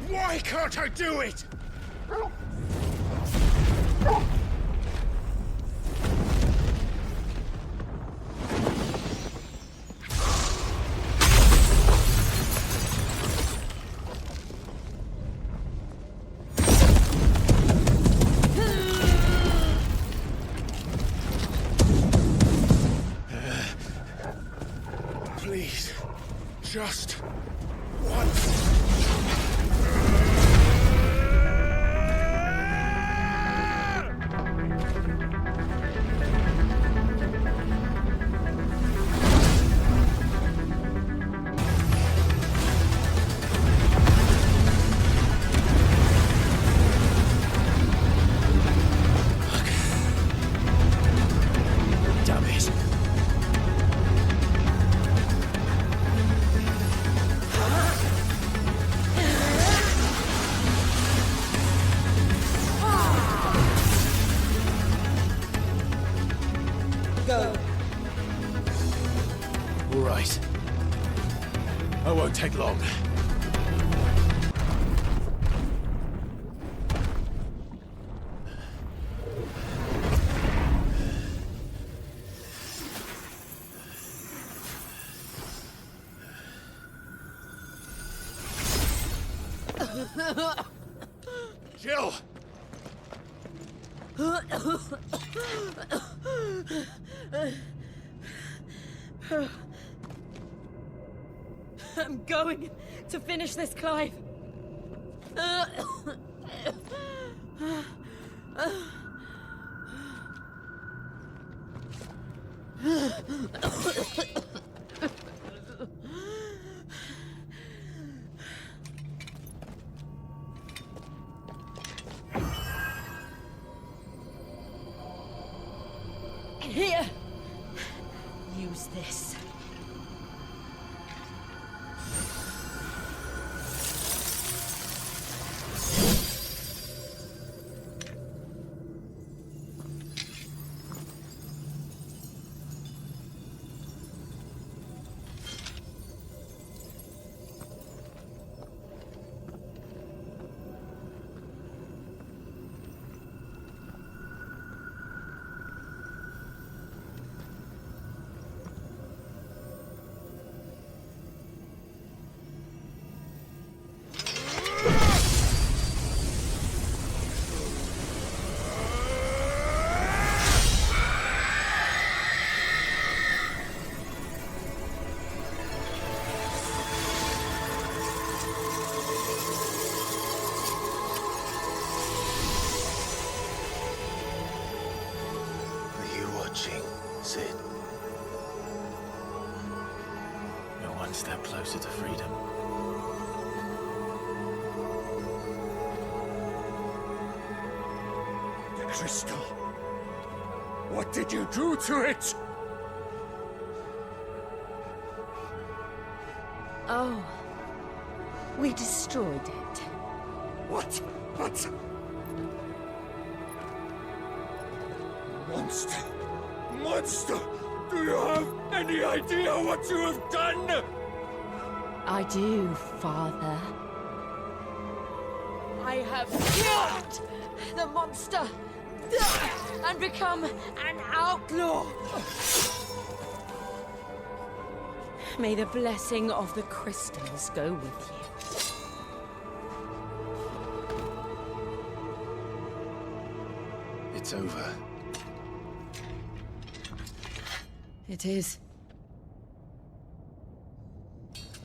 Why can't I do it? Please, just once. Damn it. Go. All right. I won't take long. Jill! I'm going to finish this, Clive. Here. Use this. step closer to freedom. The crystal. What did you do to it? Oh. We destroyed it. What? What? Monster! Monster! Do you have any idea what you have done? I do, Father. I have killed the monster and become an outlaw. May the blessing of the crystals go with you. It's over. It is.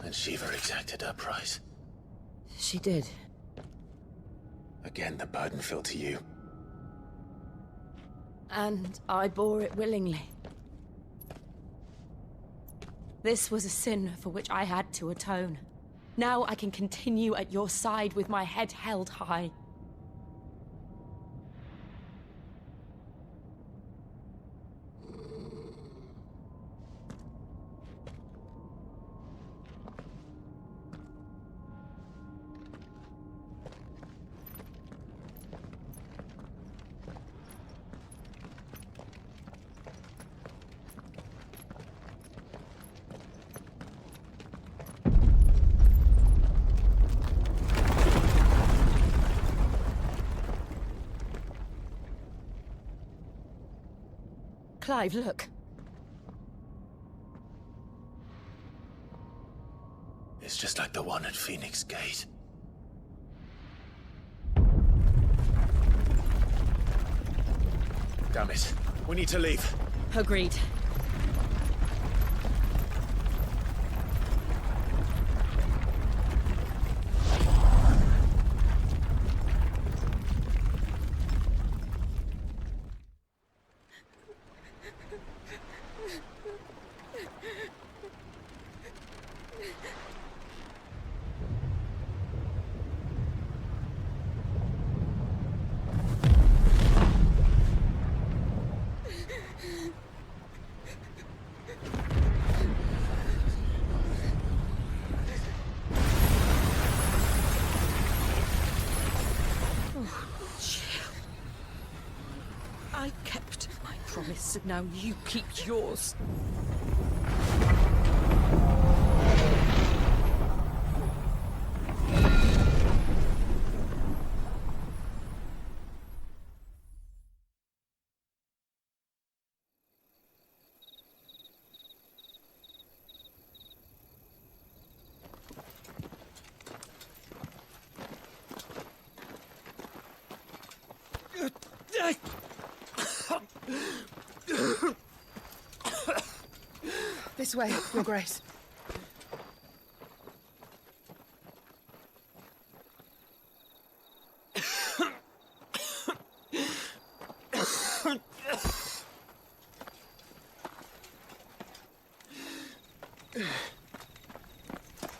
And Shiva exacted her price. She did. Again, the burden fell to you. And I bore it willingly. This was a sin for which I had to atone. Now I can continue at your side with my head held high. Clive, look. It's just like the one at Phoenix Gate. Damn it. We need to leave. Agreed. I kept my promise, and now you keep yours. This way, Your Grace.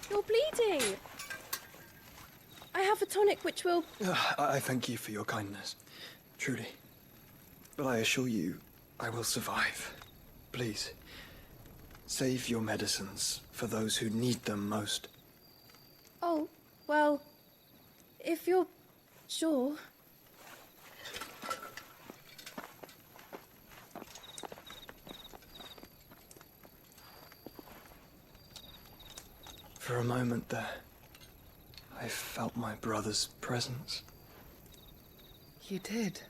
You're bleeding. I have a tonic which will... I thank you for your kindness, truly. But I assure you, I will survive. Please, save your medicines for those who need them most. Oh, well, if you're sure. For a moment there, I felt my brother's presence. You did?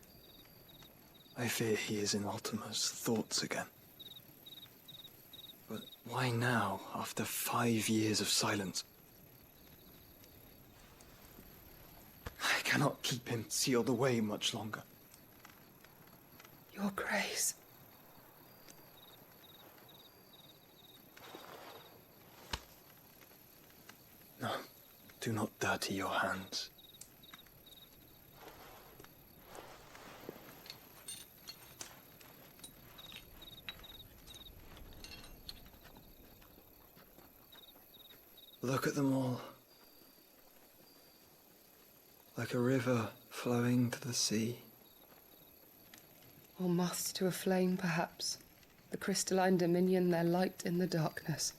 I fear he is in Ultima's thoughts again. But why now, after 5 years of silence? I cannot keep him sealed away much longer. Your Grace. No, do not dirty your hands. Look at them all. Like a river flowing to the sea. Or moths to a flame, perhaps. The crystalline dominion their light in the darkness.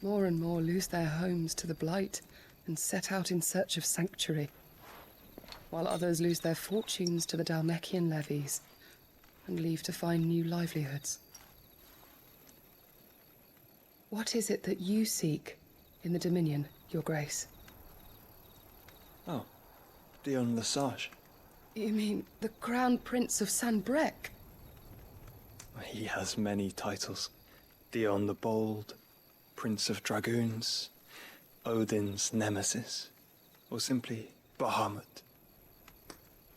More and more lose their homes to the blight and set out in search of sanctuary, while others lose their fortunes to the Dhalmekian levies and leave to find new livelihoods. What is it that you seek in the Dominion, Your Grace? Oh, Dion Lesage. You mean the Crown Prince of Sanbreque? He has many titles. Dion the Bold, Prince of Dragoons, Odin's Nemesis, or simply Bahamut.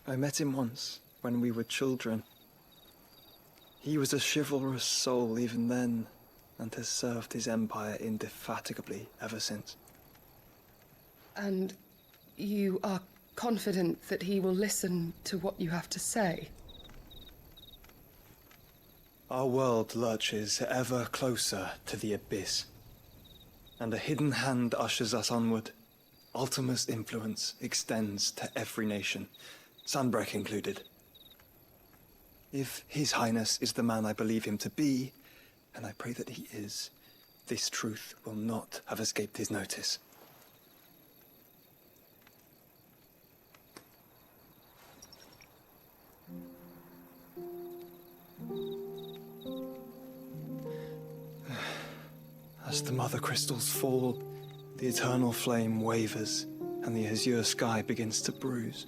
I met him once, when we were children. He was a chivalrous soul even then, and has served his empire indefatigably ever since. And you are confident that he will listen to what you have to say? Our world lurches ever closer to the abyss, and a hidden hand ushers us onward. Ultima's influence extends to every nation, Sanbreque included. If His Highness is the man I believe him to be, and I pray that he is, this truth will not have escaped his notice. As the mother crystals fall, the eternal flame wavers, and the azure sky begins to bruise.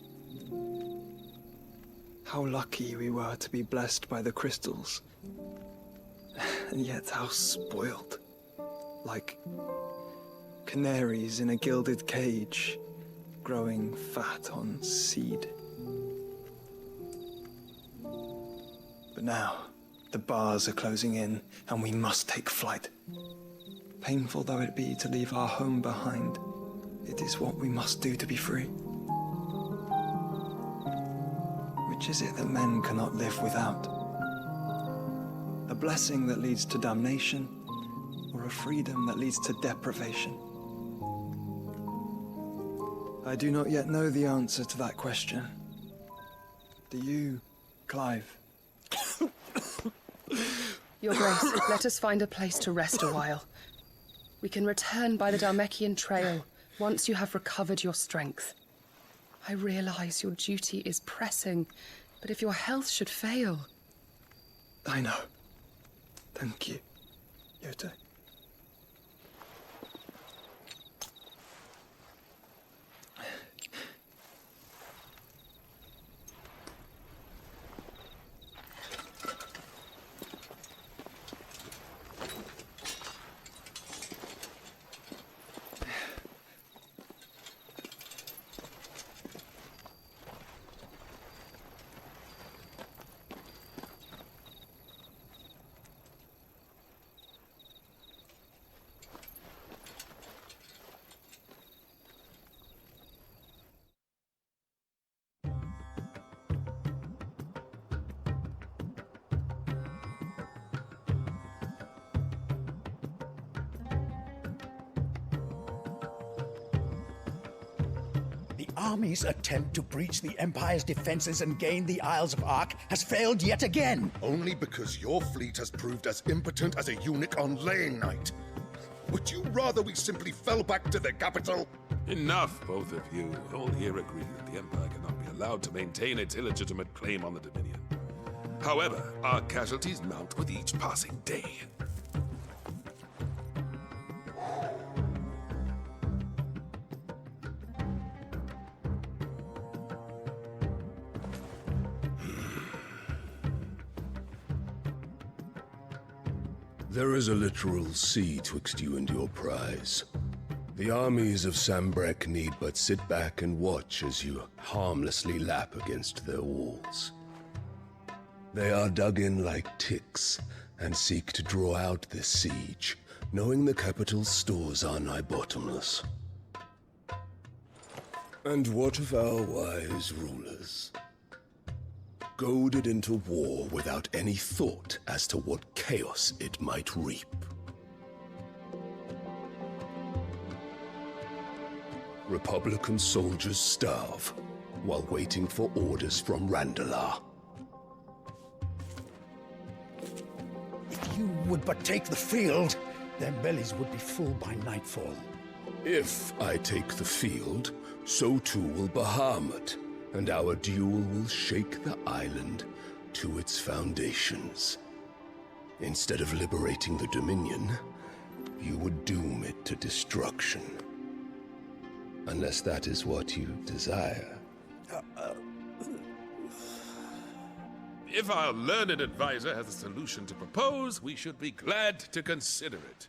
How lucky we were to be blessed by the crystals, and yet how spoiled. Like canaries in a gilded cage, growing fat on seed. But now, the bars are closing in, and we must take flight. Painful though it be to leave our home behind, it is what we must do to be free. Which is it that men cannot live without? A blessing that leads to damnation, or a freedom that leads to deprivation? I do not yet know the answer to that question. Do you, Clive? Your Grace, let us find a place to rest a while. We can return by the Dhalmekian trail once you have recovered your strength. I realize your duty is pressing, but if your health should fail... I know. Thank you, Yote. The army's attempt to breach the Empire's defenses and gain the Isles of Ark has failed yet again. Only because your fleet has proved as impotent as a eunuch on laying night. Would you rather we simply fell back to the capital? Enough, both of you. All here agree that the Empire cannot be allowed to maintain its illegitimate claim on the Dominion. However, our casualties mount with each passing day. There is a literal sea twixt you and your prize. The armies of Sanbreque need but sit back and watch as you harmlessly lap against their walls. They are dug in like ticks and seek to draw out this siege, knowing the capital's stores are nigh bottomless. And what of our wise rulers? Goaded into war without any thought as to what chaos it might reap. Republican soldiers starve while waiting for orders from Randalar. If you would but take the field, their bellies would be full by nightfall. If I take the field, so too will Bahamut, and our duel will shake the island to its foundations. Instead of liberating the Dominion, you would doom it to destruction. Unless that is what you desire. If our learned advisor has a solution to propose, we should be glad to consider it.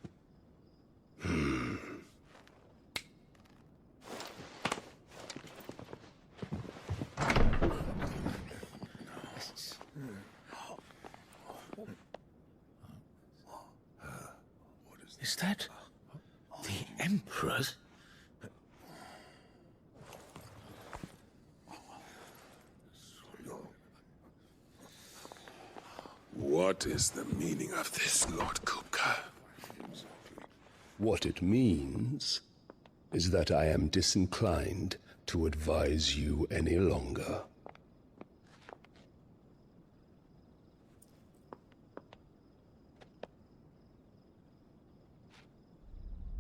Is that the Emperor's? What is the meaning of this, Lord Kupka? What it means is that I am disinclined to advise you any longer.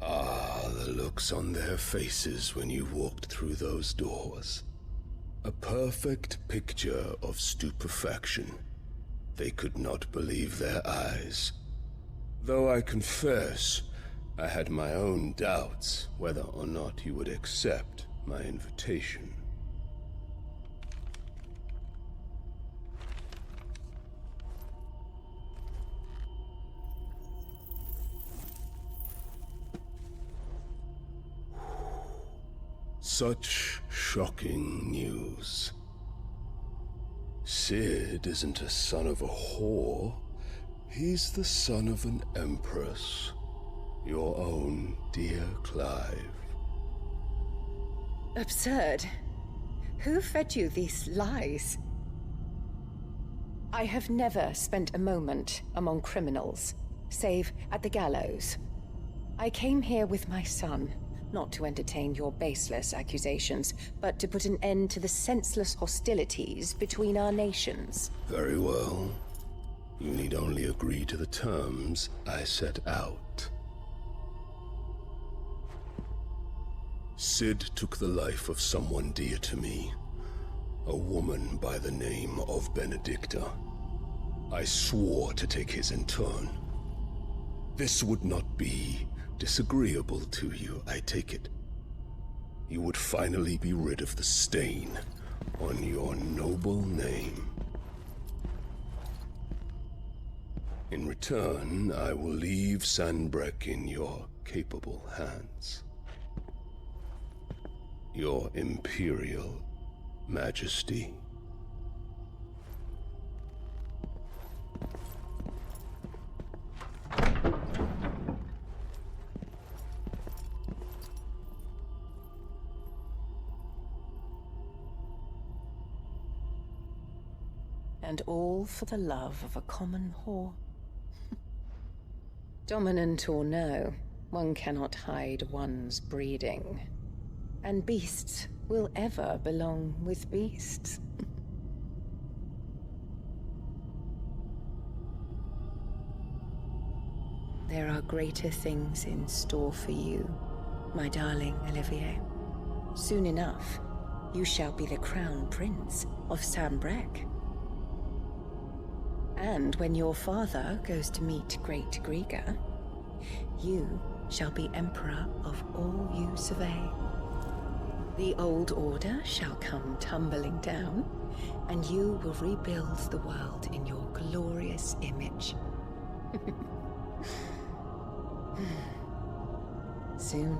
Ah, the looks on their faces when you walked through those doors. A perfect picture of stupefaction. They could not believe their eyes. Though I confess, I had my own doubts whether or not you would accept my invitation. Such shocking news. Sid isn't a son of a whore. He's the son of an empress. Your own dear Clive. Absurd. Who fed you these lies? I have never spent a moment among criminals, save at the gallows. I came here with my son, not to entertain your baseless accusations, but to put an end to the senseless hostilities between our nations. Very well. You need only agree to the terms I set out. Sid took the life of someone dear to me, a woman by the name of Benedicta. I swore to take his in turn. This would not be disagreeable to you, I take it. You would finally be rid of the stain on your noble name. In return, I will leave Sanbreque in your capable hands. Your Imperial Majesty. And all for the love of a common whore. Dominant or no, one cannot hide one's breeding. And beasts will ever belong with beasts. There are greater things in store for you, my darling Olivier. Soon enough, you shall be the crown prince of Sanbreque. And when your father goes to meet Great Griga, you shall be emperor of all you survey. The old order shall come tumbling down, and you will rebuild the world in your glorious image. Soon.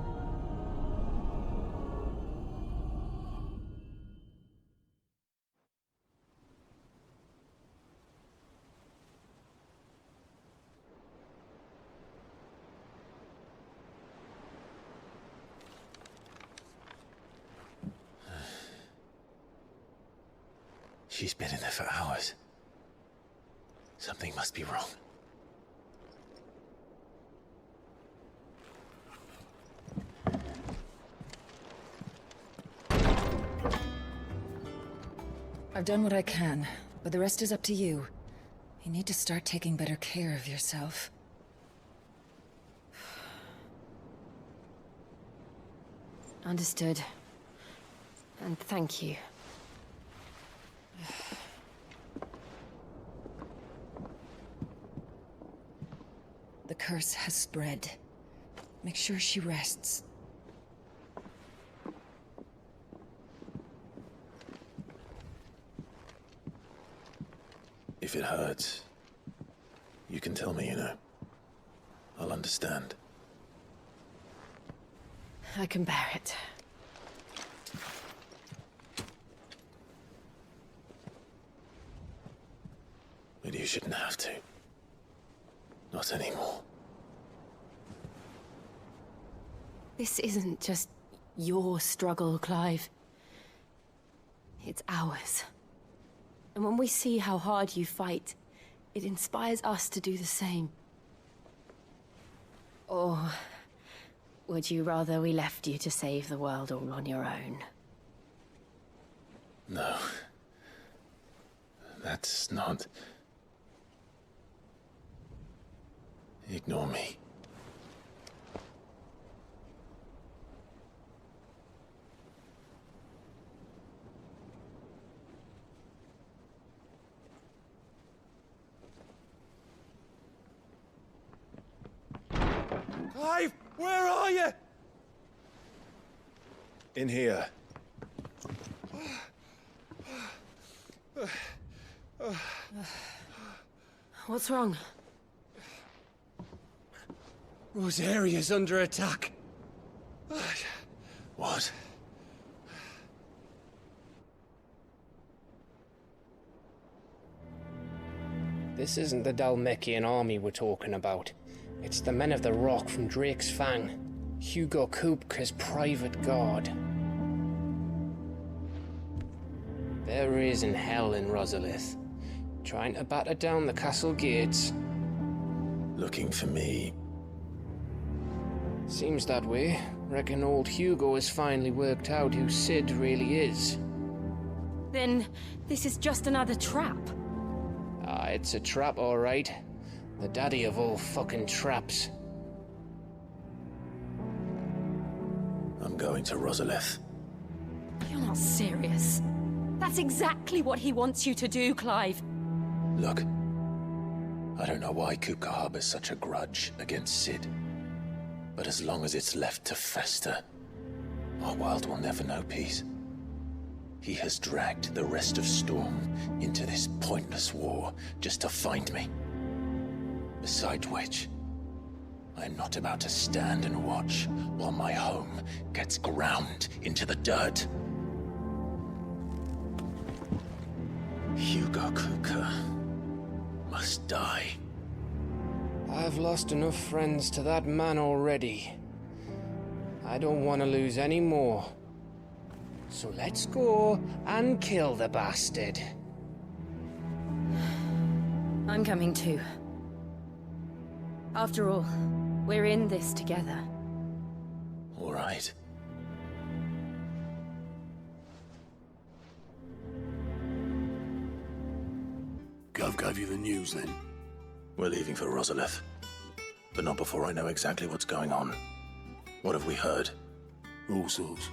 She's been in there for hours. Something must be wrong. I've done what I can, but the rest is up to you. You need to start taking better care of yourself. Understood. And thank you. The curse has spread. Make sure she rests. If it hurts, you can tell me, you know. I'll understand. I can bear it. But you shouldn't have to. Not anymore. This isn't just your struggle, Clive. It's ours. And when we see how hard you fight, it inspires us to do the same. Or would you rather we left you to save the world all on your own? No. That's not... Ignore me. Clive, where are you? In here. What's wrong? Rosaria's under attack. What? This isn't the Dalmekian army we're talking about. It's the men of the Rock from Drake's Fang. Hugo Kupka's private guard. There is in hell in Rosalith, trying to batter down the castle gates. Looking for me. Seems that way. Reckon old Hugo has finally worked out who Sid really is. Then this is just another trap. Ah, it's a trap, all right. The daddy of all fucking traps. I'm going to Rosalith. You're not serious. That's exactly what he wants you to do, Clive. Look, I don't know why Kupka harbors such a grudge against Sid. But as long as it's left to fester, our world will never know peace. He has dragged the rest of Storm into this pointless war just to find me. Besides which, I'm not about to stand and watch while my home gets ground into the dirt. Hugo Kupka must die. I've lost enough friends to that man already. I don't want to lose any more. So let's go and kill the bastard. I'm coming too. After all, we're in this together. All right. Gov gave you the news then? We're leaving for Rosalith. But not before I know exactly what's going on. What have we heard? All sorts.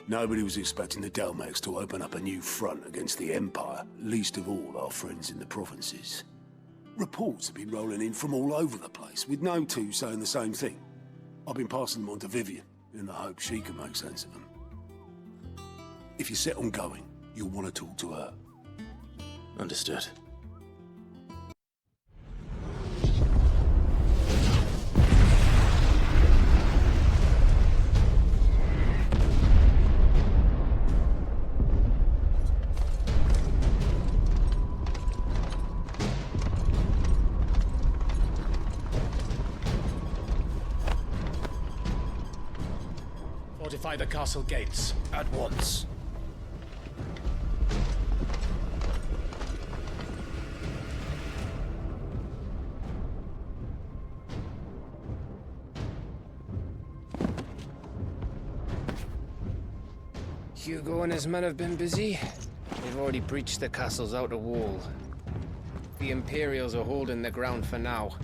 Nobody was expecting the Dalmeks to open up a new front against the Empire, least of all our friends in the provinces. Reports have been rolling in from all over the place, with no two saying the same thing. I've been passing them on to Vivian, in the hope she can make sense of them. If you're set on going, you'll want to talk to her. Understood. Fortify the castle gates at once. Hugo and his men have been busy. They've already breached the castle's outer wall. The Imperials are holding the ground for now,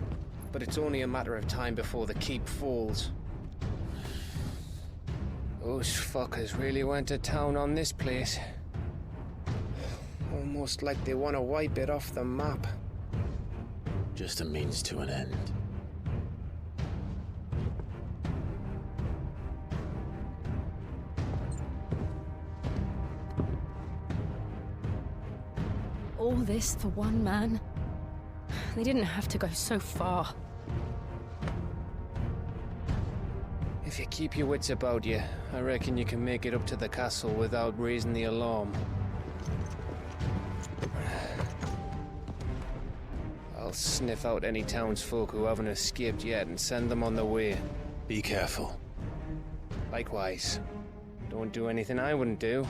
but it's only a matter of time before the keep falls. Those fuckers really went to town on this place. Almost like they want to wipe it off the map. Just a means to an end. All this for one man? They didn't have to go so far. If you keep your wits about you, I reckon you can make it up to the castle without raising the alarm. I'll sniff out any townsfolk who haven't escaped yet and send them on their way. Be careful. Likewise. Don't do anything I wouldn't do.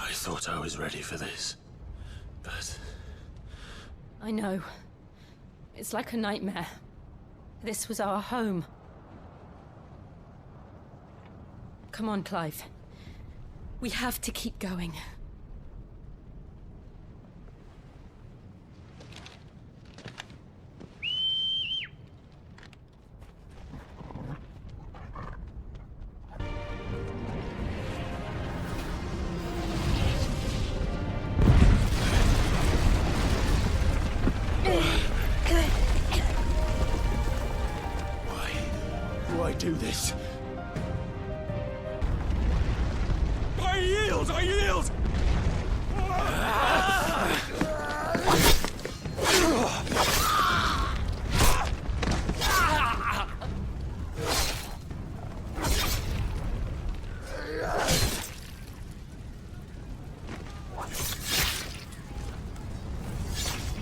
I thought I was ready for this, but... I know. It's like a nightmare. This was our home. Come on, Clive. We have to keep going. Why do this? I yield! I yield!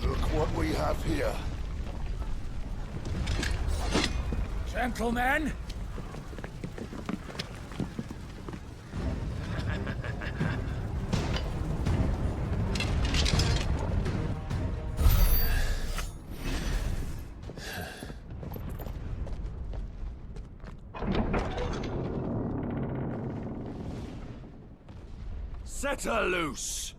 Look what we have here. Gentlemen! Set her loose!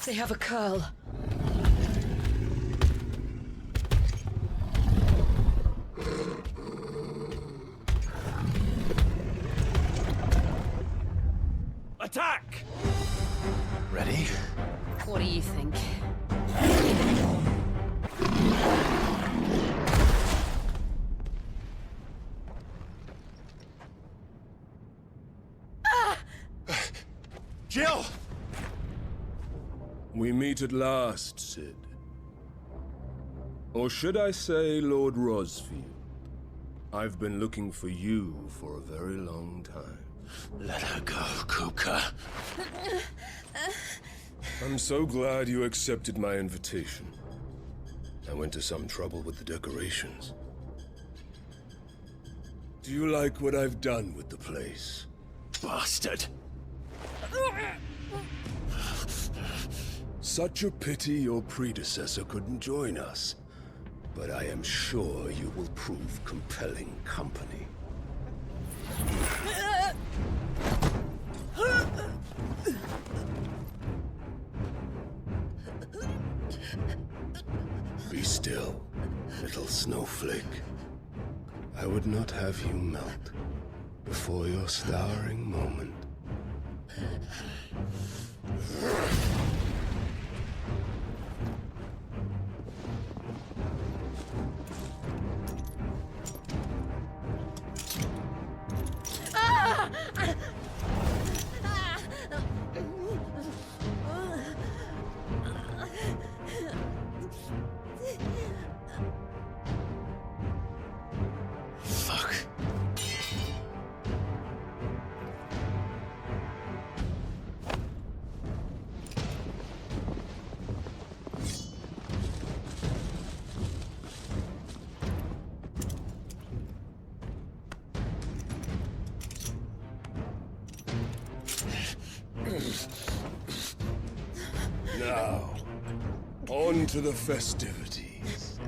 They have a curl. Attack! Ready? What do you think? Jill! We meet at last, Sid. Or should I say, Lord Rosfield? I've been looking for you for a very long time. Let her go, Kuka. I'm so glad you accepted my invitation. I went to some trouble with the decorations. Do you like what I've done with the place? Bastard! Such a pity your predecessor couldn't join us. But I am sure you will prove compelling company. Be still, little snowflake. I would not have you melt before your starring moment. Now, on to the festivities.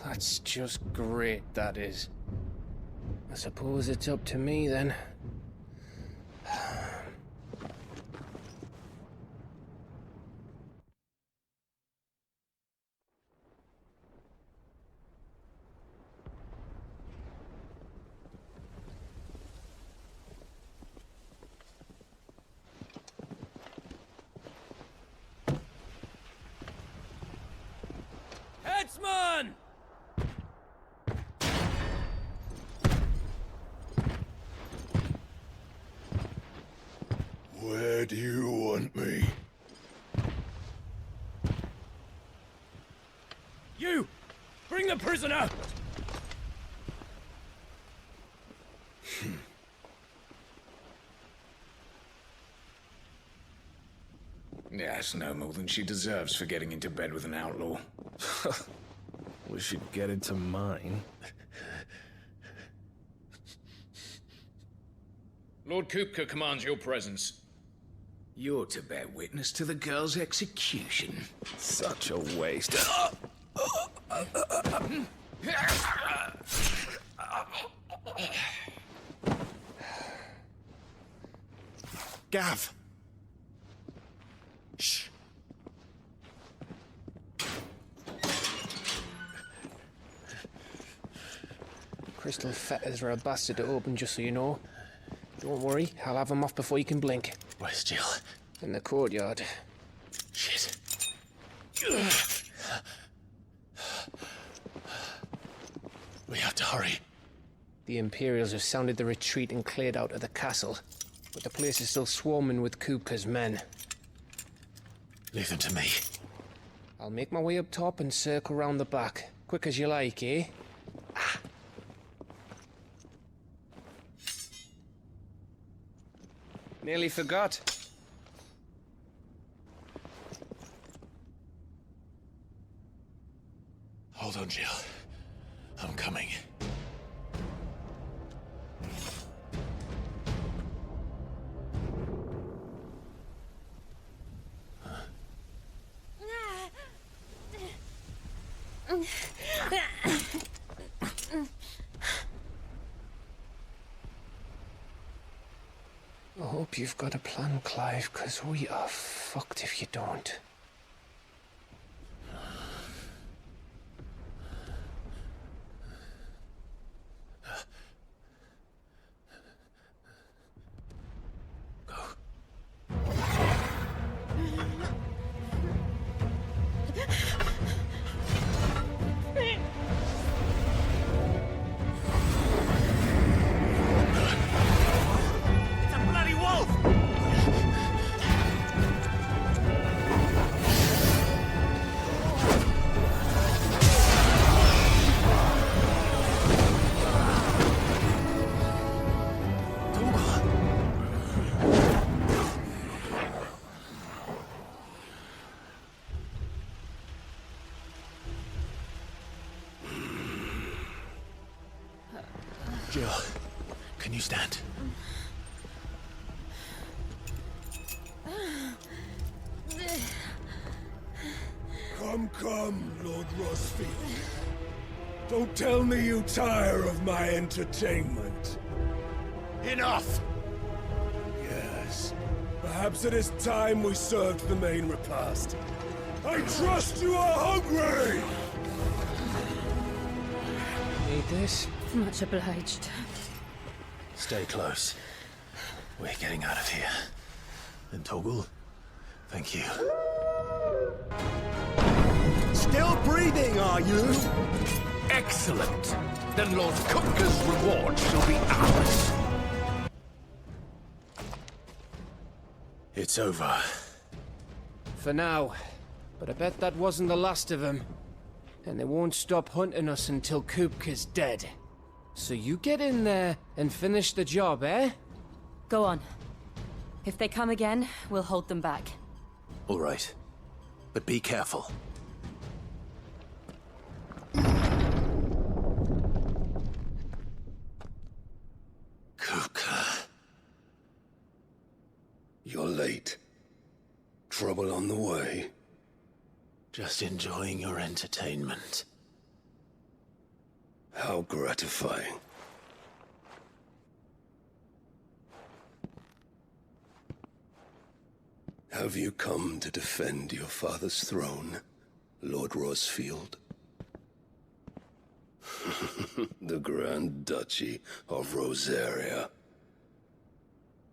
That's just great, that is. I suppose it's up to me then. Headsman! Where do you want me? You! Bring the prisoner! Yes, no more than she deserves for getting into bed with an outlaw. We should get into mine. Lord Kupka commands your presence. You're to bear witness to the girl's execution. Such a waste. Gav! Shh. Crystal fetters are a bastard to open, just so you know. Don't worry, I'll have them off before you can blink. Where's Jill? In the courtyard. Shit. We have to hurry. The Imperials have sounded the retreat and cleared out of the castle, but the place is still swarming with Kupka's men. Leave them to me. I'll make my way up top and circle round the back. Quick as you like, eh? Nearly forgot. Hold on, Jill. I'm coming. I hope you've got a plan, Clive, because we are fucked if you don't. Jill, can you stand? Come, Lord Rosfield. Don't tell me you tire of my entertainment. Enough! Yes. Perhaps it is time we served the main repast. I trust you are hungry! Need this? Much obliged. Stay close. We're getting out of here. And Toggle, thank you. Still breathing, are you? Excellent! Then Lord Kupka's reward shall be ours. It's over. For now. But I bet that wasn't the last of them. And they won't stop hunting us until Kupka's dead. So you get in there and finish the job, eh? Go on. If they come again, we'll hold them back. All right. But be careful. Kupka. You're late. Trouble on the way? Just enjoying your entertainment. How gratifying. Have you come to defend your father's throne, Lord Rosfield? The Grand Duchy of Rosaria.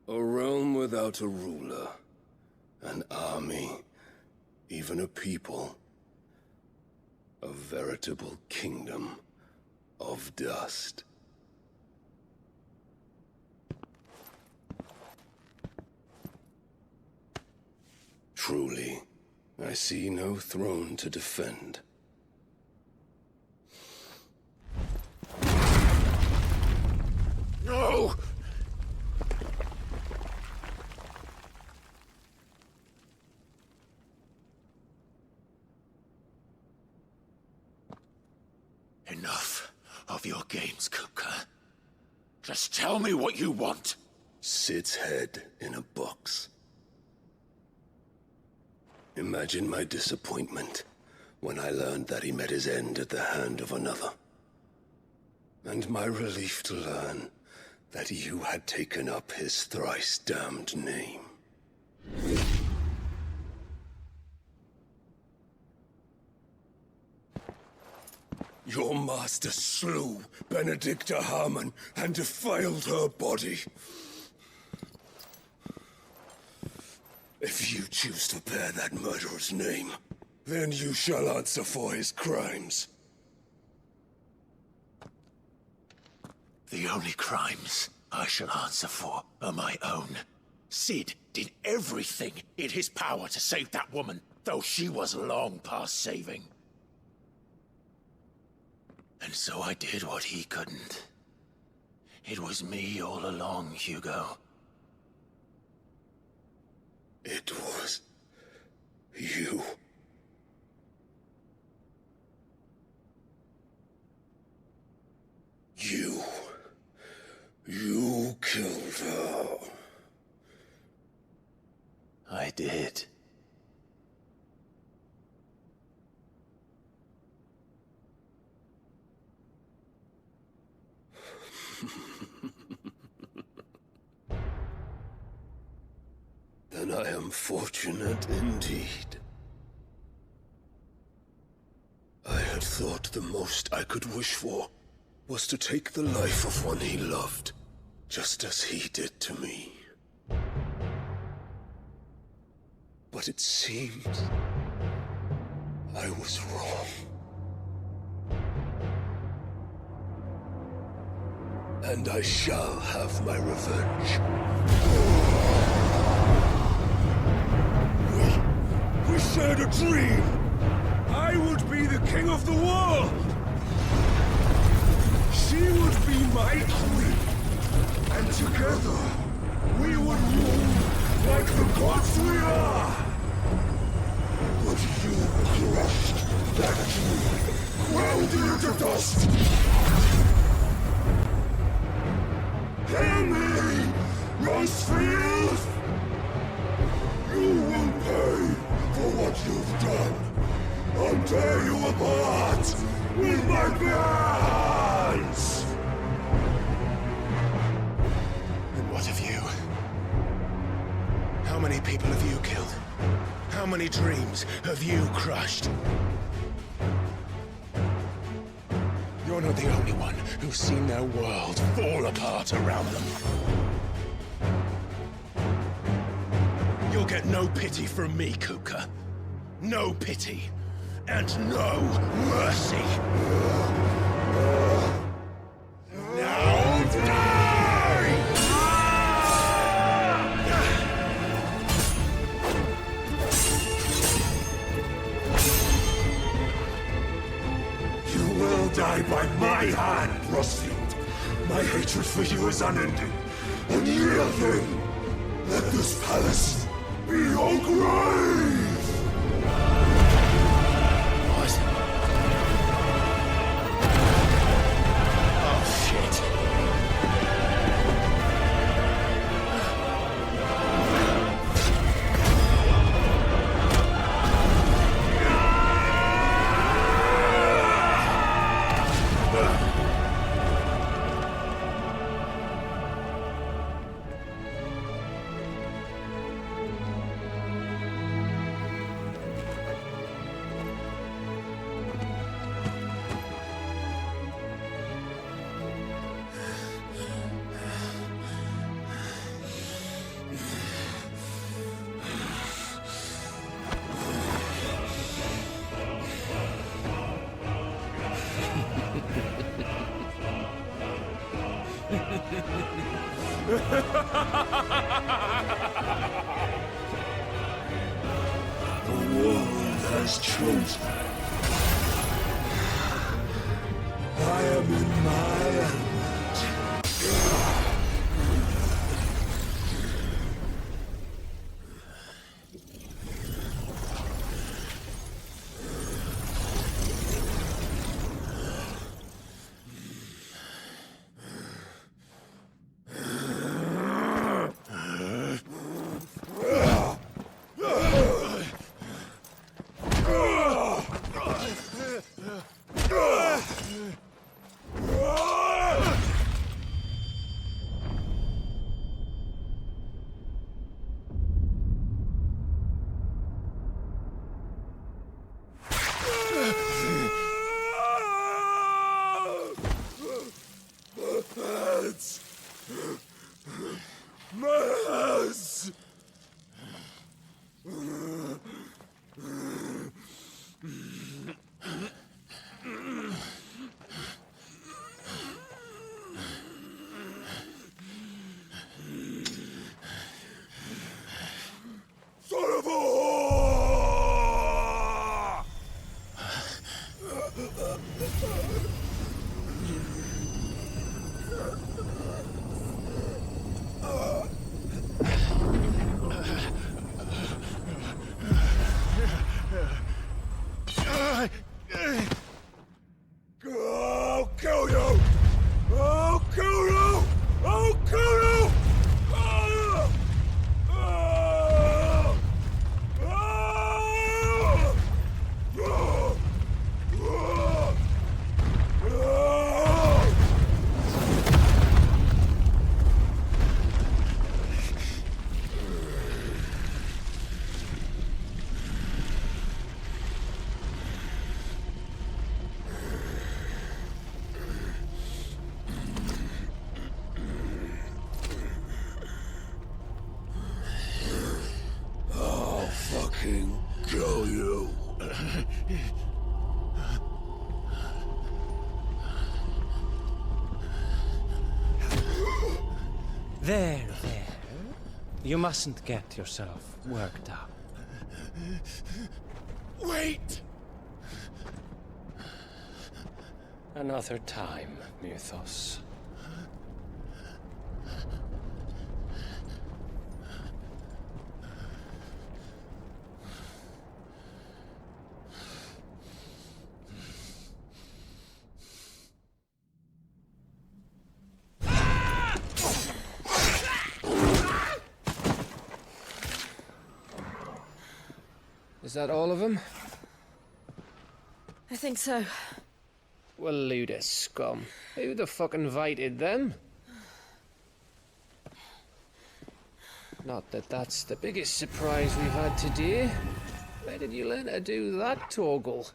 A realm without a ruler, an army, even a people. A veritable kingdom of dust. Truly, I see no throne to defend. No! Enough of your games, Kupka. Just tell me what you want. Sid's head in a box. Imagine my disappointment when I learned that he met his end at the hand of another. And my relief to learn that you had taken up his thrice-damned name. Your master slew Benedicta Harmon and defiled her body. If you choose to bear that murderer's name, then you shall answer for his crimes. The only crimes I shall answer for are my own. Sid did everything in his power to save that woman, though she was long past saving. And so I did what he couldn't. It was me all along, Hugo. It was you. You killed her. I did. Then I am fortunate indeed. I had thought the most I could wish for was to take the life of one he loved, just as he did to me. But it seems I was wrong. And I shall have my revenge. We shared a dream! I would be the king of the world! She would be my queen! And together, we would rule like the gods we are! But you crushed that dream, ground it to dust! Hear me, Rosefield! You will pay for what you've done. I'll tear you apart with my bare hands! And what of you? How many people have you killed? How many dreams have you crushed? You're not the only one who's seen their world fall apart around them. You'll get no pity from me, Kupka. No pity. And no mercy. Now die! die by my hand, Rustfield. My hatred for you is unending, unyielding. Let this palace be your grave! What? Oh, shit. The world has chosen. I am in my element. Mess! Son of a whore! I'll kill you! I'll kill you! I'll kill you! Ah! Ah! Ah! Ah! Ah! I'll fucking kill you. There. You mustn't get yourself worked up. Wait! Another time, Mythos. Is that all of them? I think so. Well, load of scum. Who the fuck invited them? Not that that's the biggest surprise we've had today. Where did you learn to do that, Torgal?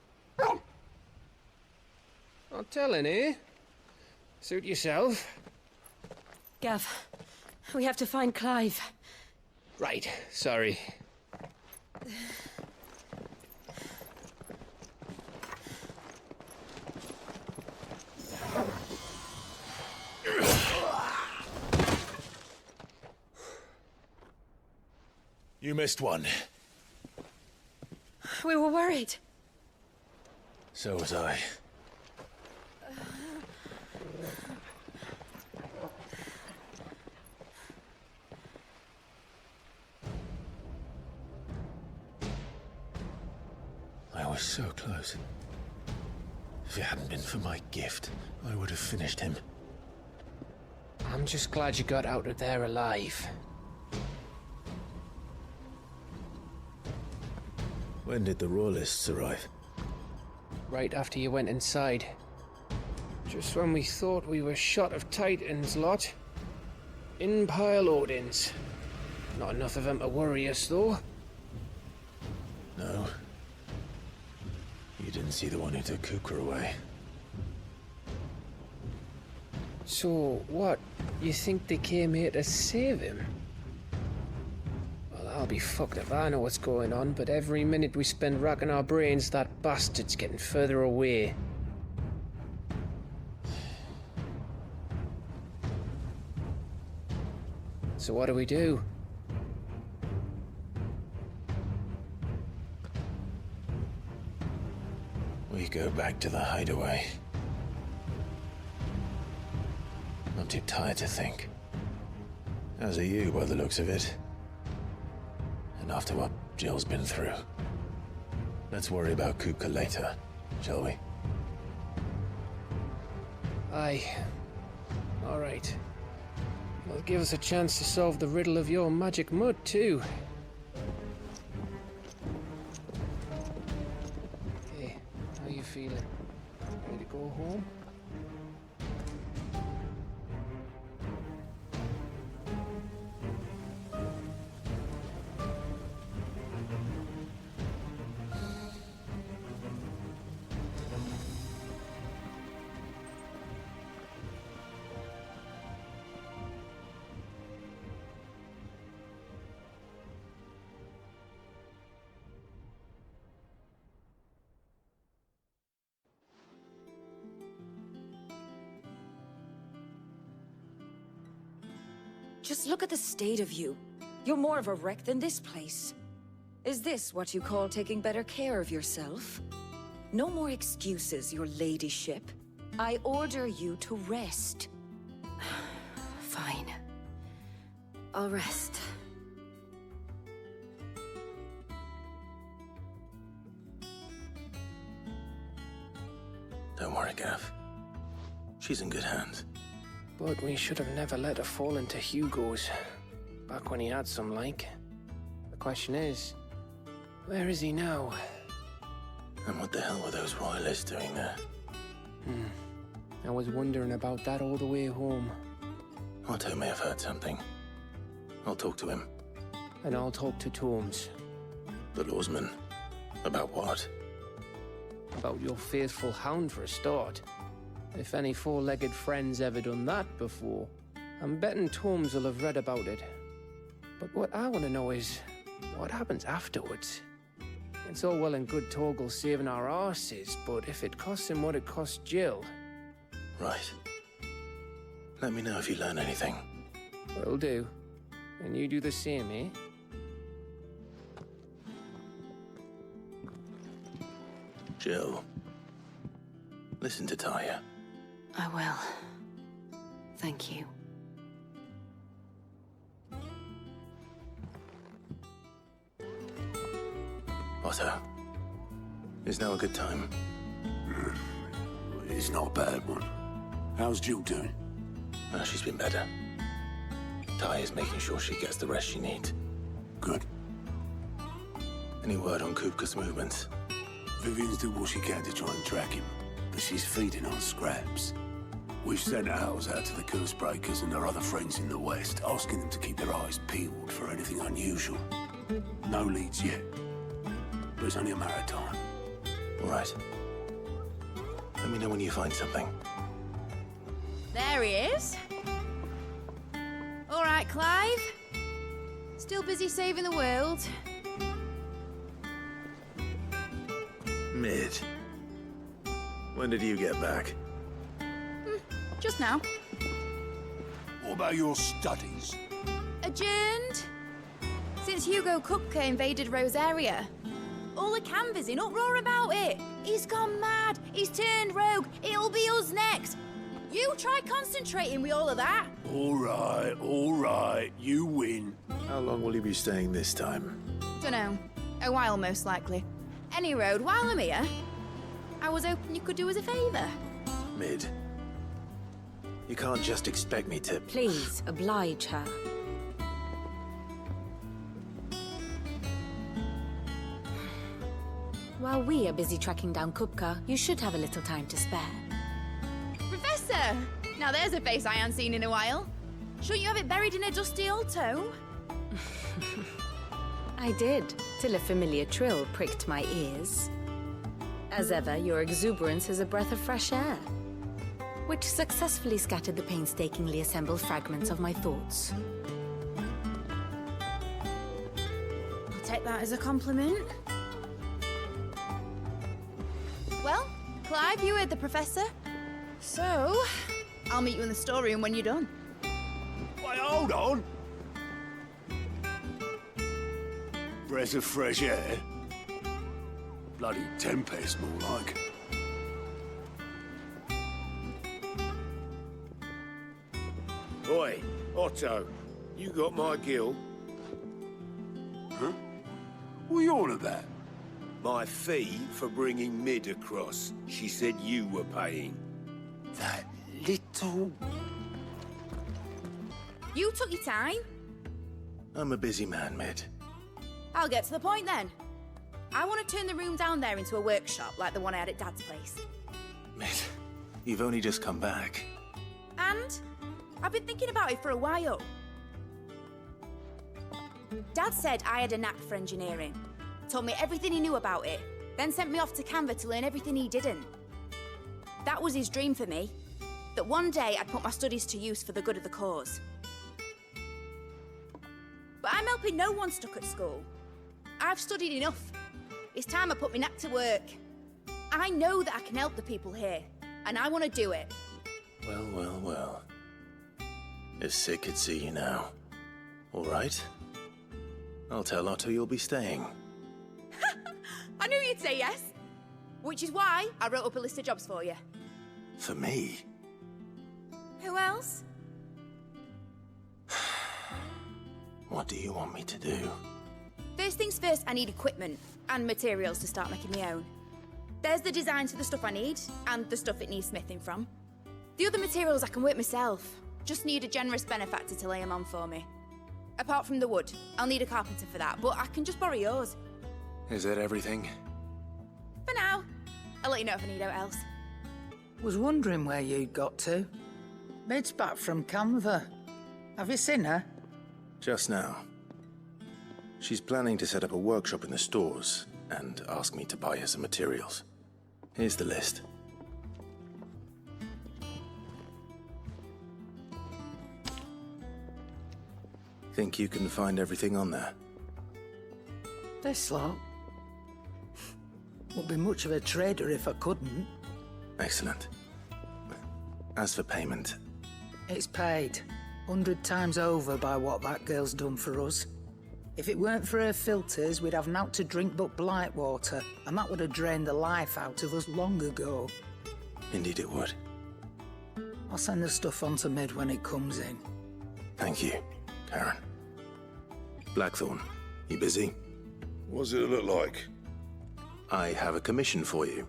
Not telling, eh? Suit yourself. Gav, we have to find Clive. Right, sorry. You missed one. We were worried. So was I. was so close. If it hadn't been for my gift, I would have finished him. I'm just glad you got out of there alive. When did the Royalists arrive? Right after you went inside. Just when we thought we were shot of Titans, lot. In pile Odins. Not enough of them to worry us, though. No. You didn't see the one who took Kupka away. So, what? You think they came here to save him? Well, I'll be fucked if I know what's going on, but every minute we spend racking our brains, that bastard's getting further away. So what do we do? We go back to the hideaway. I'm too tired to think. As are you, by the looks of it. And after what Jill's been through. Let's worry about Kupka later, shall we? Aye. All right. Well, give us a chance to solve the riddle of your magic mud, too. Hey, how you feeling? Ready to go home? Just look at the state of you. You're more of a wreck than this place. Is this what you call taking better care of yourself? No more excuses, your ladyship. I order you to rest. Fine. I'll rest. Don't worry, Gav. She's in good hands. But we should have never let her fall into Hugo's. Back when he had some, like. The question is, where is he now? And what the hell were those Royalists doing there? I was wondering about that all the way home. Otto may have heard something. I'll talk to him. And I'll talk to Tomes. The lawsman? About what? About your faithful hound, for a start. If any four-legged friend's ever done that before, I'm betting Tomes will have read about it. But what I want to know is, what happens afterwards? It's all well and good Torgal saving our arses, but if it costs him what it cost Jill... Right. Let me know if you learn anything. Will do. And you do the same, eh? Jill. Listen to Taya. I will. Thank you. Otto. Is now a good time? It's not a bad one. How's Jill doing? She's been better. Taya's making sure she gets the rest she needs. Good. Any word on Kupka's movements? Vivian's doing what she can to try and track him, but she's feeding on scraps. We've sent ours out to the Cursebreakers and our other friends in the West, asking them to keep their eyes peeled for anything unusual. No leads yet, but it's only a matter of time. All right. Let me know when you find something. There he is. All right, Clive. Still busy saving the world. Mid. When did you get back? Just now. What about your studies? Adjourned. Since Hugo Kupka invaded Rosaria. All the canvas in uproar about it. He's gone mad. He's turned rogue. It'll be us next. You try concentrating with all of that. All right. You win. How long will you be staying this time? Dunno. A while, most likely. Any road, while I'm here, I was hoping you could do us a favour. Mid. You can't just expect me to... Please, oblige her. While we are busy tracking down Kupka, you should have a little time to spare. Professor! Now there's a face I haven't seen in a while. Shouldn't you have it buried in a dusty old tome? I did, till a familiar trill pricked my ears. As ever, your exuberance is a breath of fresh air, which successfully scattered the painstakingly assembled fragments of my thoughts. I'll take that as a compliment. Well, Clive, you heard the Professor. So, I'll meet you in the storeroom when you're done. Wait, hold on! Breath of fresh air? Bloody tempest, more like. Oi, Otto, you got my gill? Huh? What are you on about? My fee for bringing Mid across. She said you were paying. That little... You took your time. I'm a busy man, Mid. I'll get to the point then. I want to turn the room down there into a workshop like the one I had at Dad's place. Mid, you've only just come back. And I've been thinking about it for a while. Dad said I had a knack for engineering. Told me everything he knew about it, then sent me off to Canva to learn everything he didn't. That was his dream for me, that one day I'd put my studies to use for the good of the cause. But I'm helping no one stuck at school. I've studied enough. It's time I put my knack to work. I know that I can help the people here, and I want to do it. Well, well, well. If Sid could see you now. All right. I'll tell Otto you'll be staying. I knew you'd say yes. Which is why I wrote up a list of jobs for you. For me? Who else? What do you want me to do? First things first, I need equipment and materials to start making my own. There's the designs for the stuff I need, and the stuff it needs smithing from. The other materials I can work myself. Just need a generous benefactor to lay them on for me. Apart from the wood, I'll need a carpenter for that, but I can just borrow yours. Is that everything? For now. I'll let you know if I need out else. Was wondering where you'd got to. Mid's back from Canva. Have you seen her? Just now. She's planning to set up a workshop in the stores and ask me to buy her some materials. Here's the list. Think you can find everything on there? This lot. Wouldn't be much of a trader if I couldn't. Excellent. As for payment... It's paid. 100 times over by what that girl's done for us. If it weren't for her filters, we'd have naught to drink but blight water, and that would have drained the life out of us long ago. Indeed it would. I'll send the stuff on to Mid when it comes in. Thank you, Karen. Blackthorn, you busy? What does it look like? I have a commission for you.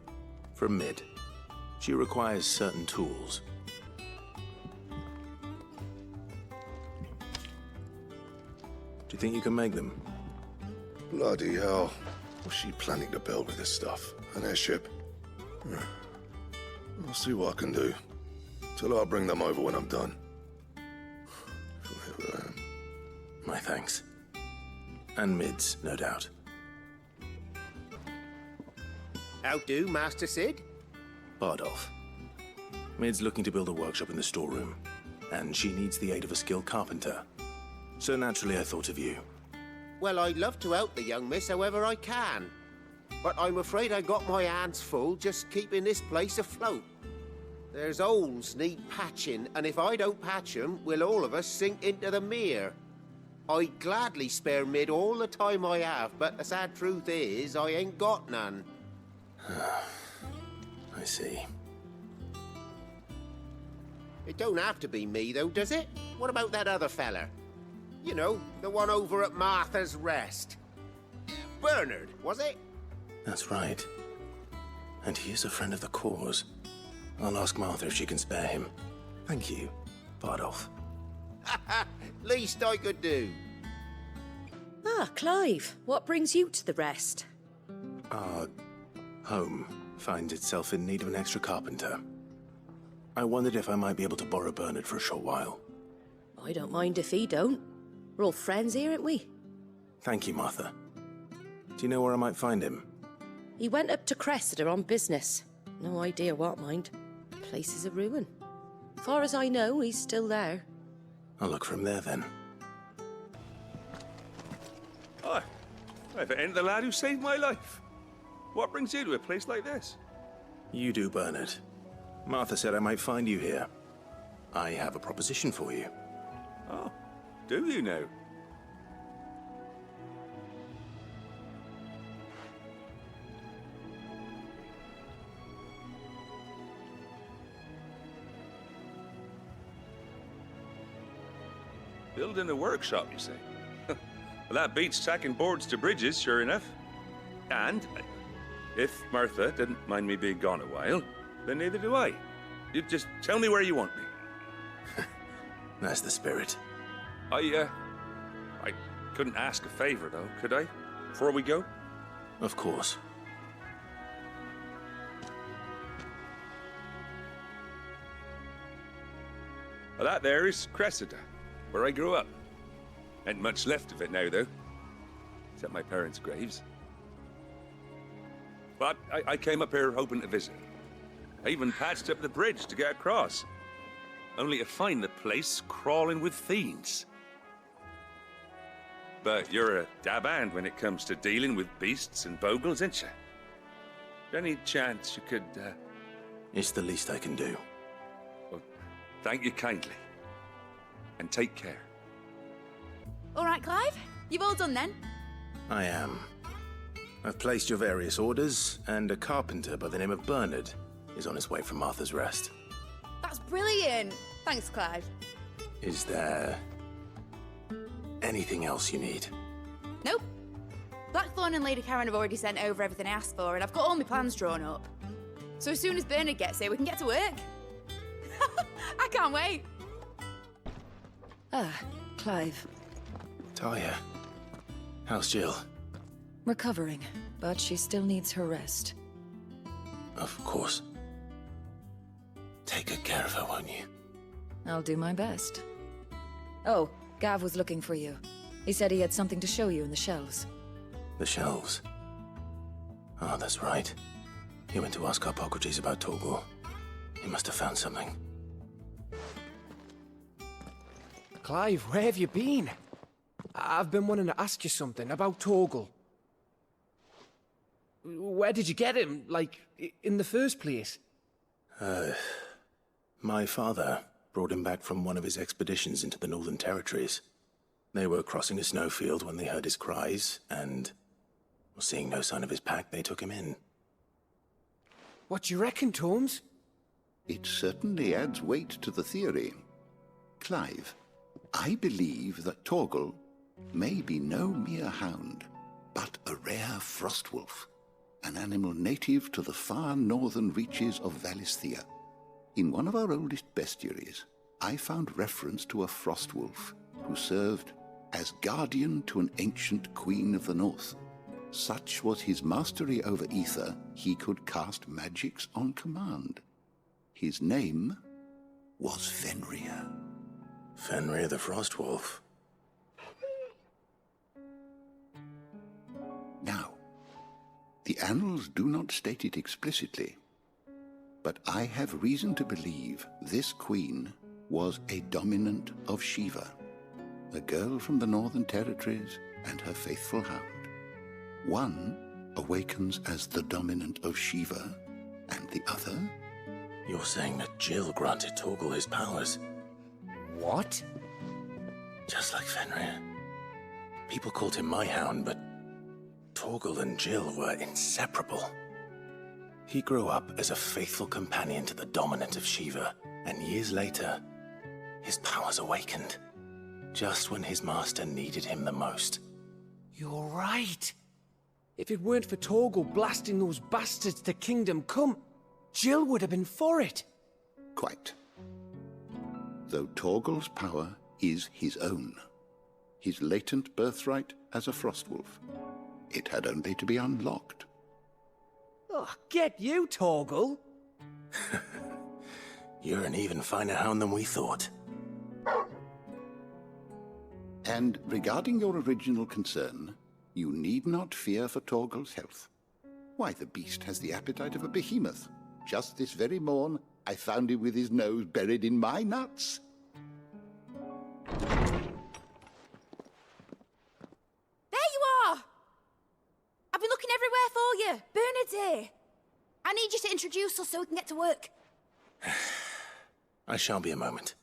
From Mid. She requires certain tools. Do you think you can make them? Bloody hell. What's she planning to build with this stuff? An airship? I'll see what I can do. Tell her I'll bring them over when I'm done. My thanks. And Mid's, no doubt. How do, Master Sid? Bardolph. Mid's looking to build a workshop in the storeroom, and she needs the aid of a skilled carpenter. So naturally I thought of you. Well, I'd love to help the young miss however I can. But I'm afraid I got my hands full just keeping this place afloat. There's holes need patching, and if I don't patch them, we'll all of us sink into the mere. I'd gladly spare Mid all the time I have, but the sad truth is, I ain't got none. I see. It don't have to be me, though, does it? What about that other fella? You know, the one over at Martha's Rest. Bernard, was it? That's right. And he is a friend of the cause. I'll ask Martha if she can spare him. Thank you, Bardolph. Least I could do. Ah, Clive, what brings you to the rest? Our home finds itself in need of an extra carpenter. I wondered if I might be able to borrow Bernard for a short while. I don't mind if he don't. We're all friends here, aren't we? Thank you, Martha. Do you know where I might find him? He went up to Cressida on business. No idea what, mind. Place is a ruin. Far as I know, he's still there. I'll look for him there, then. Hi. If it ain't the lad who saved my life. What brings you to a place like this? You do, Bernard. Martha said I might find you here. I have a proposition for you. Oh, do you now? Building a workshop, you say? Well, that beats tacking boards to bridges, sure enough. And if Martha didn't mind me being gone a while, then neither do I. You just tell me where you want me. That's the spirit. I couldn't ask a favor, though, could I? Before we go? Of course. Well, that there is Cressida, where I grew up. Ain't much left of it now, though. Except my parents' graves. But I came up here hoping to visit. I even patched up the bridge to get across. Only to find the place crawling with fiends. But you're a dab hand when it comes to dealing with beasts and bogles, ain't you? Any chance you could, It's the least I can do. Well, thank you kindly. And take care. All right, Clive. You've all done then? I am. I've placed your various orders, and a carpenter by the name of Bernard is on his way from Martha's Rest. That's brilliant. Thanks, Clive. Is there anything else you need? Nope. Blackthorn and Lady Karen have already sent over everything I asked for, and I've got all my plans drawn up. So as soon as Bernard gets here, we can get to work. I can't wait. Ah, Clive. Talia, how's Jill? Recovering, but she still needs her rest. Of course. Take good care of her, won't you? I'll do my best. Oh, Gav was looking for you. He said he had something to show you in the shelves. The shelves? Oh, that's right. He went to ask Harpocrates about Torgal. He must have found something. Clive, where have you been? I've been wanting to ask you something about Torgal. Where did you get him, like, in the first place? My father brought him back from one of his expeditions into the Northern Territories. They were crossing a snowfield when they heard his cries, and, seeing no sign of his pack, they took him in. What do you reckon, Torms? It certainly adds weight to the theory. Clive, I believe that Torgal may be no mere hound, but a rare frostwolf, an animal native to the far northern reaches of Valisthea. In one of our oldest bestiaries, I found reference to a frostwolf who served as guardian to an ancient queen of the north. Such was his mastery over ether, he could cast magics on command. His name was Fenrir. Fenrir the Frostwolf. Now, the annals do not state it explicitly, but I have reason to believe this queen was a dominant of Shiva, a girl from the Northern Territories and her faithful hound. One awakens as the dominant of Shiva, and the other... You're saying that Jill granted Torgal his powers? What? Just like Fenrir. People called him my hound, but Torgal and Jill were inseparable. He grew up as a faithful companion to the dominant of Shiva, and years later, his powers awakened, just when his master needed him the most. You're right. If it weren't for Torgal blasting those bastards to Kingdom Come, Jill would have been for it. Quite. Though Torgal's power is his own, his latent birthright as a Frostwolf, it had only to be unlocked. Oh, get you, Torgal! You're an even finer hound than we thought. And regarding your original concern, you need not fear for Torgal's health. Why, the beast has the appetite of a behemoth. Just this very morn, I found him with his nose buried in my nuts. There you are! I've been looking everywhere for you. Bernard's here. I need you to introduce us so we can get to work. I shall be a moment.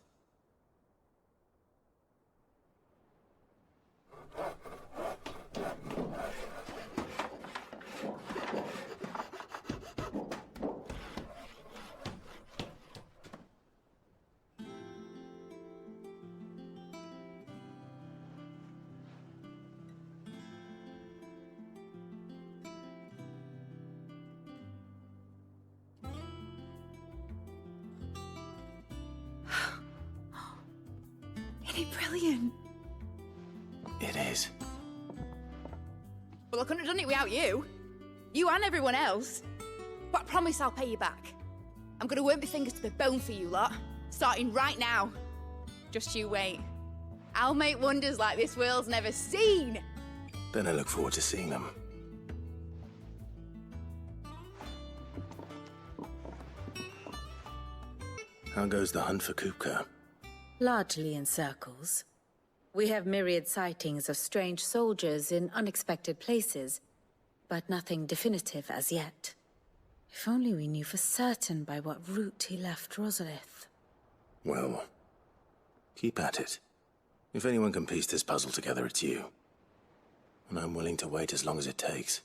Isn't it brilliant? It is. Well, I couldn't have done it without you. You and everyone else. But I promise I'll pay you back. I'm gonna work my fingers to the bone for you lot, starting right now. Just you wait. I'll make wonders like this world's never seen. Then I look forward to seeing them. How goes the hunt for Kupka? Largely in circles. We have myriad sightings of strange soldiers in unexpected places, but nothing definitive as yet. If only we knew for certain by what route he left Rosalith. Well, keep at it. If anyone can piece this puzzle together, it's you. And I'm willing to wait as long as it takes.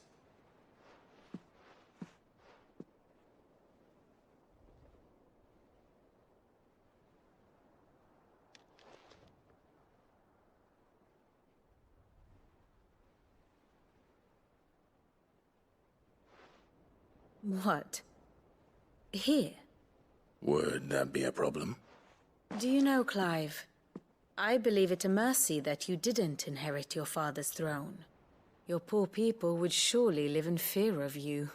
What? Here? Would that be a problem? Do you know, Clive? I believe it a mercy that you didn't inherit your father's throne. Your poor people would surely live in fear of you.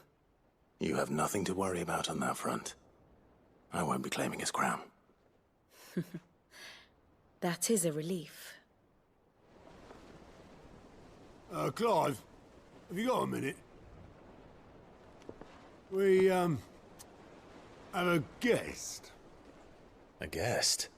You have nothing to worry about on that front. I won't be claiming his crown. That is a relief. Clive, have you got a minute? We, have a guest. A guest?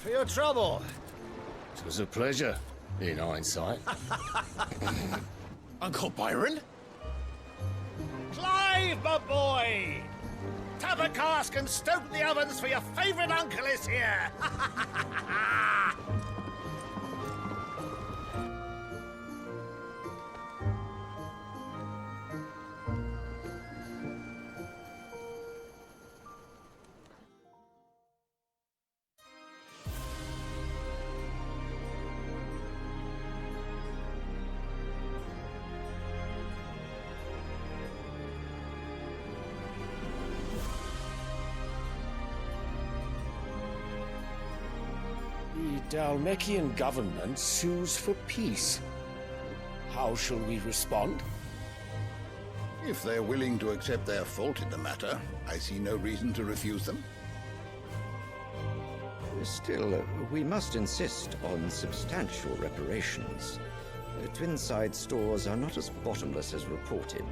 For your trouble. It was a pleasure, in hindsight. Uncle Byron? Clive, my boy! Tap a cask and stoke the ovens for your favourite uncle is here! The Dalmekian government sues for peace. How shall we respond? If they're willing to accept their fault in the matter, I see no reason to refuse them. Still, we must insist on substantial reparations. Twinside stores are not as bottomless as reported.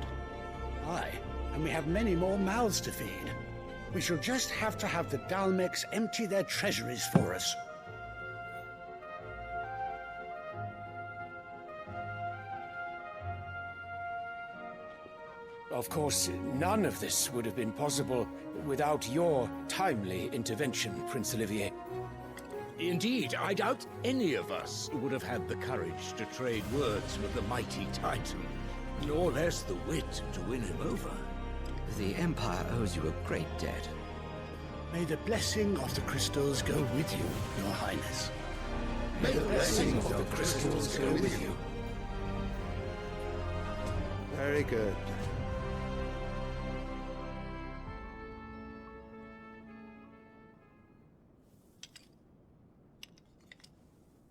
Aye, and we have many more mouths to feed. We shall just have to have the Dalmeks empty their treasuries for us. Of course, none of this would have been possible without your timely intervention, Prince Olivier. Indeed, I doubt any of us would have had the courage to trade words with the mighty Titan, nor less the wit to win him over. The Empire owes you a great debt. May the blessing of the crystals go with you, Your Highness. May the blessing of the crystals go with you. Very good.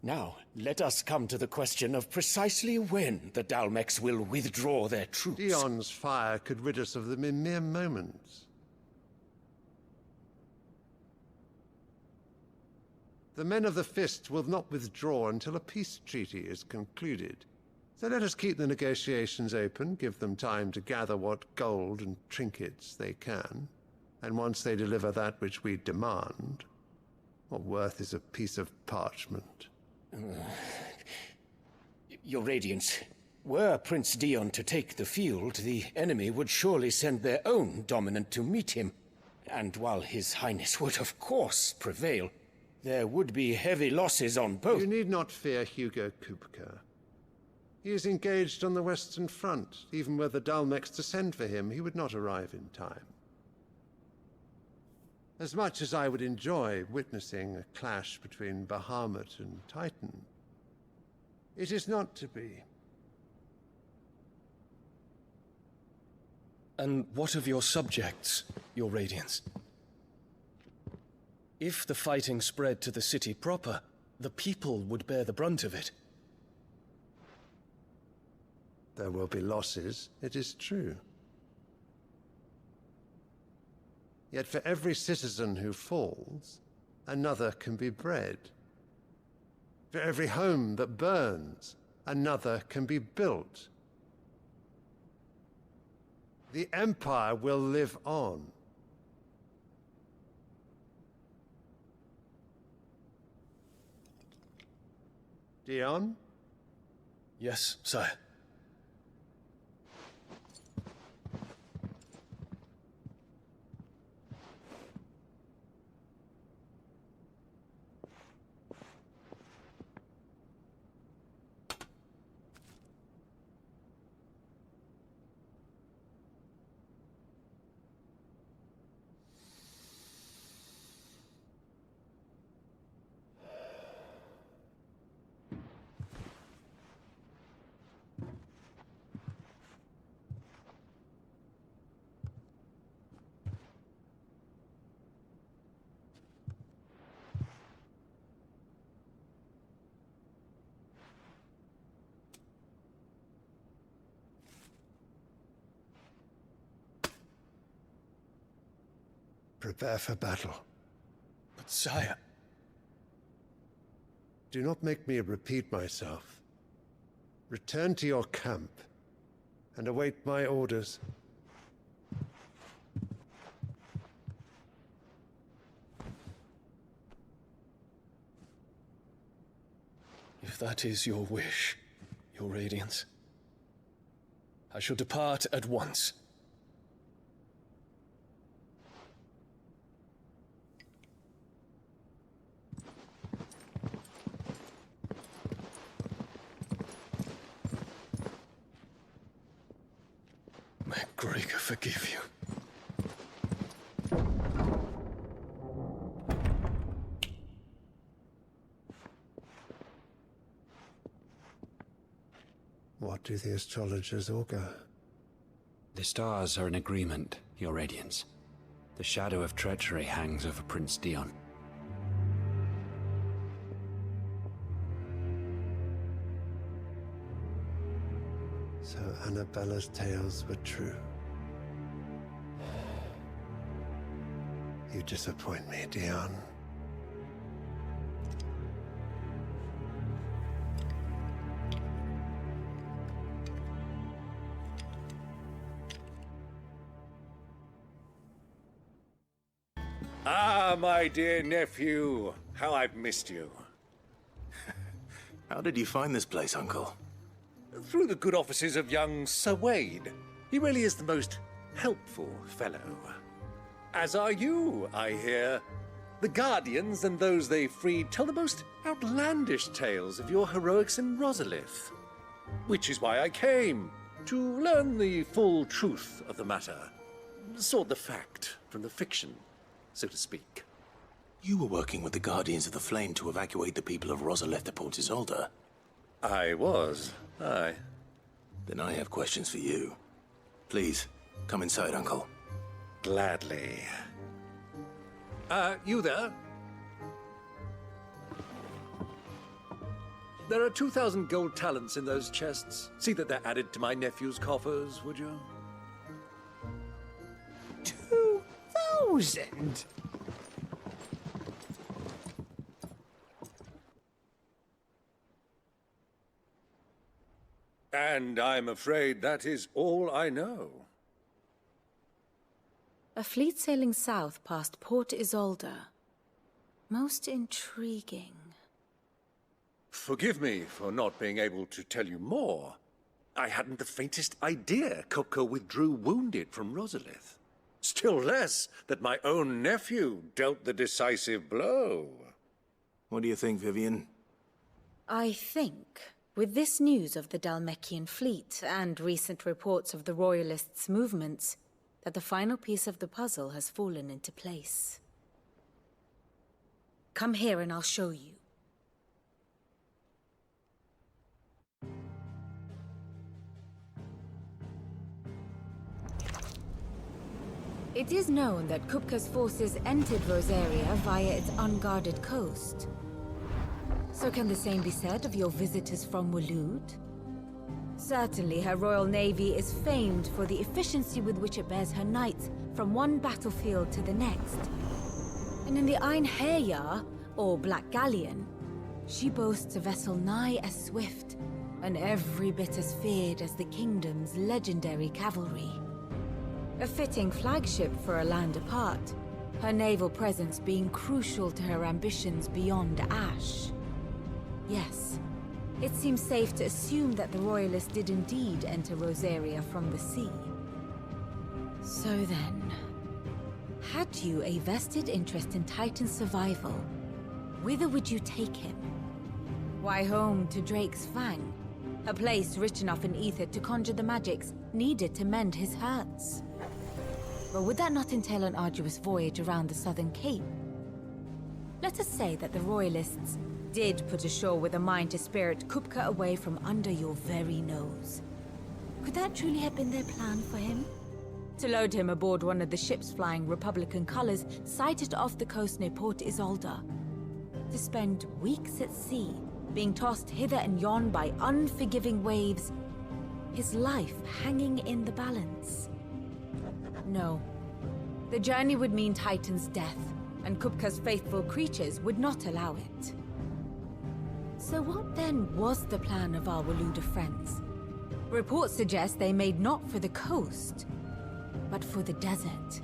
Now, let us come to the question of precisely when the Dalmex will withdraw their troops. Dion's fire could rid us of them in mere moments. The men of the Fist will not withdraw until a peace treaty is concluded. So let us keep the negotiations open, give them time to gather what gold and trinkets they can, and once they deliver that which we demand, what worth is a piece of parchment? Your Radiance, were Prince Dion to take the field, the enemy would surely send their own dominant to meet him. And while His Highness would of course prevail, there would be heavy losses on both. You need not fear Hugo Kupka. He is engaged on the Western Front. Even were the Dalmex to send for him, he would not arrive in time. As much as I would enjoy witnessing a clash between Bahamut and Titan, it is not to be. And what of your subjects, Your Radiance? If the fighting spread to the city proper, the people would bear the brunt of it. There will be losses, it is true. Yet for every citizen who falls, another can be bred. For every home that burns, another can be built. The Empire will live on. Dion? Yes, sire. Prepare for battle. But sire... Do not make me repeat myself. Return to your camp and await my orders. If that is your wish, Your Radiance, I shall depart at once. May Gregor forgive you. What do the astrologers augur? The stars are in agreement, Your Radiance. The shadow of treachery hangs over Prince Dion. So Annabella's tales were true. You disappoint me, Dion. Ah, my dear nephew, how I've missed you. How did you find this place, Uncle? Through the good offices of young Sir Wade. He really is the most helpful fellow. As are you, I hear. The Guardians and those they freed tell the most outlandish tales of your heroics in Rosalith. Which is why I came, to learn the full truth of the matter. Sort the fact from the fiction, so to speak. You were working with the Guardians of the Flame to evacuate the people of Rosalith to Port Isolde. I was, aye. Then I have questions for you. Please, come inside, Uncle. Gladly. You there? There are 2,000 gold talents in those chests. See that they're added to my nephew's coffers, would you? 2,000? And I'm afraid that is all I know. A fleet sailing south past Port Isolde. Most intriguing. Forgive me for not being able to tell you more. I hadn't the faintest idea Kupka withdrew wounded from Rosalith. Still less that my own nephew dealt the decisive blow. What do you think, Vivian? I think, with this news of the Dhalmekian fleet and recent reports of the Royalists' movements, that the final piece of the puzzle has fallen into place. Come here and I'll show you. It is known that Kupka's forces entered Rosaria via its unguarded coast. So can the same be said of your visitors from Waloed? Certainly, her Royal Navy is famed for the efficiency with which it bears her knights from one battlefield to the next. And in the Einherjar, or Black Galleon, she boasts a vessel nigh as swift and every bit as feared as the kingdom's legendary cavalry. A fitting flagship for a land apart, her naval presence being crucial to her ambitions beyond Ash. Yes, it seems safe to assume that the Royalists did indeed enter Rosaria from the sea. So then, had you a vested interest in Titan's survival, whither would you take him? Why, home to Drake's Fang, a place rich enough in ether to conjure the magics needed to mend his hurts. But would that not entail an arduous voyage around the Southern Cape? Let us say that the Royalists did put ashore with a mind to spirit Kupka away from under your very nose. Could that truly have been their plan for him? To load him aboard one of the ships flying Republican colors sighted off the coast near Port Isolde. To spend weeks at sea, being tossed hither and yon by unforgiving waves, his life hanging in the balance. No. The journey would mean Titan's death, and Kupka's faithful creatures would not allow it. So what then was the plan of our Waluda friends? Reports suggest they made not for the coast, but for the desert.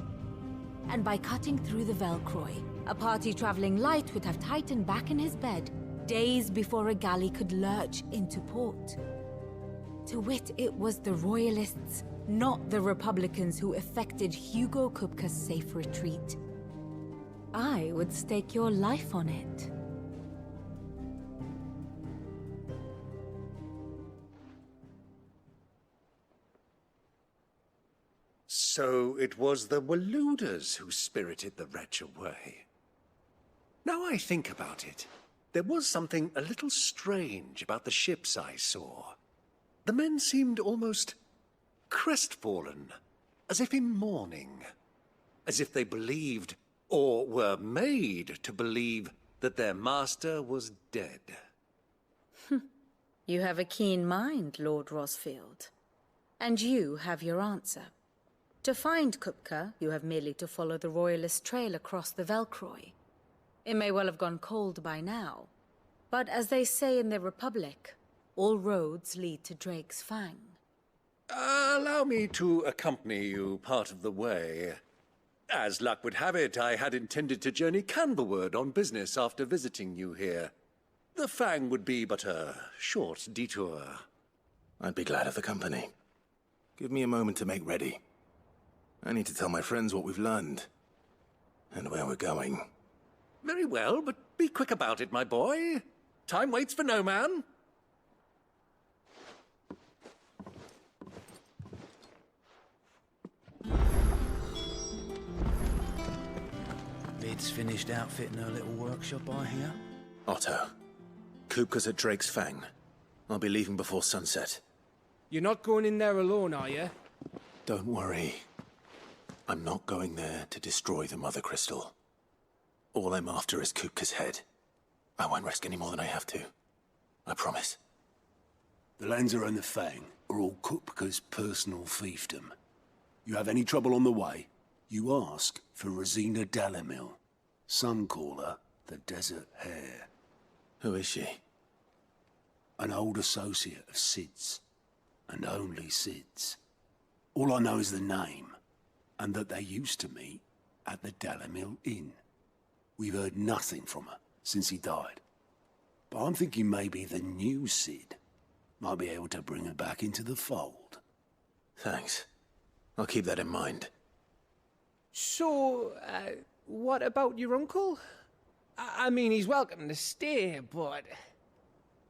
And by cutting through the Velcroy, a party traveling light would have Titan back in his bed days before a galley could lurch into port. To wit, it was the Royalists, not the Republicans, who effected Hugo Kupka's safe retreat. I would stake your life on it. So it was the Waludas who spirited the wretch away. Now I think about it, there was something a little strange about the ships I saw. The men seemed almost crestfallen, as if in mourning, as if they believed, or were made to believe, that their master was dead. You have a keen mind, Lord Rosfield. And you have your answer. To find Kupka, you have merely to follow the Royalist trail across the Velcroy. It may well have gone cold by now, but as they say in the Republic, all roads lead to Drake's Fang. Allow me to accompany you part of the way. As luck would have it, I had intended to journey Canberward on business after visiting you here. The Fang would be but a short detour. I'd be glad of the company. Give me a moment to make ready. I need to tell my friends what we've learned, and where we're going. Very well, but be quick about it, my boy. Time waits for no man. Vid's finished outfitting her little workshop, I hear. Otto, Kupka's at Drake's Fang. I'll be leaving before sunset. You're not going in there alone, are you? Don't worry. I'm not going there to destroy the Mother Crystal. All I'm after is Kupka's head. I won't risk any more than I have to. I promise. The Lanza and the Fang are all Kupka's personal fiefdom. You have any trouble on the way, you ask for Rosina Dalamil. Some call her the Desert Hare. Who is she? An old associate of Sid's. And only Sid's. All I know is the name, and that they used to meet at the Dalamil Inn. We've heard nothing from her since he died. But I'm thinking maybe the new Sid might be able to bring her back into the fold. Thanks. I'll keep that in mind. So, what about your uncle? I mean, he's welcome to stay, but...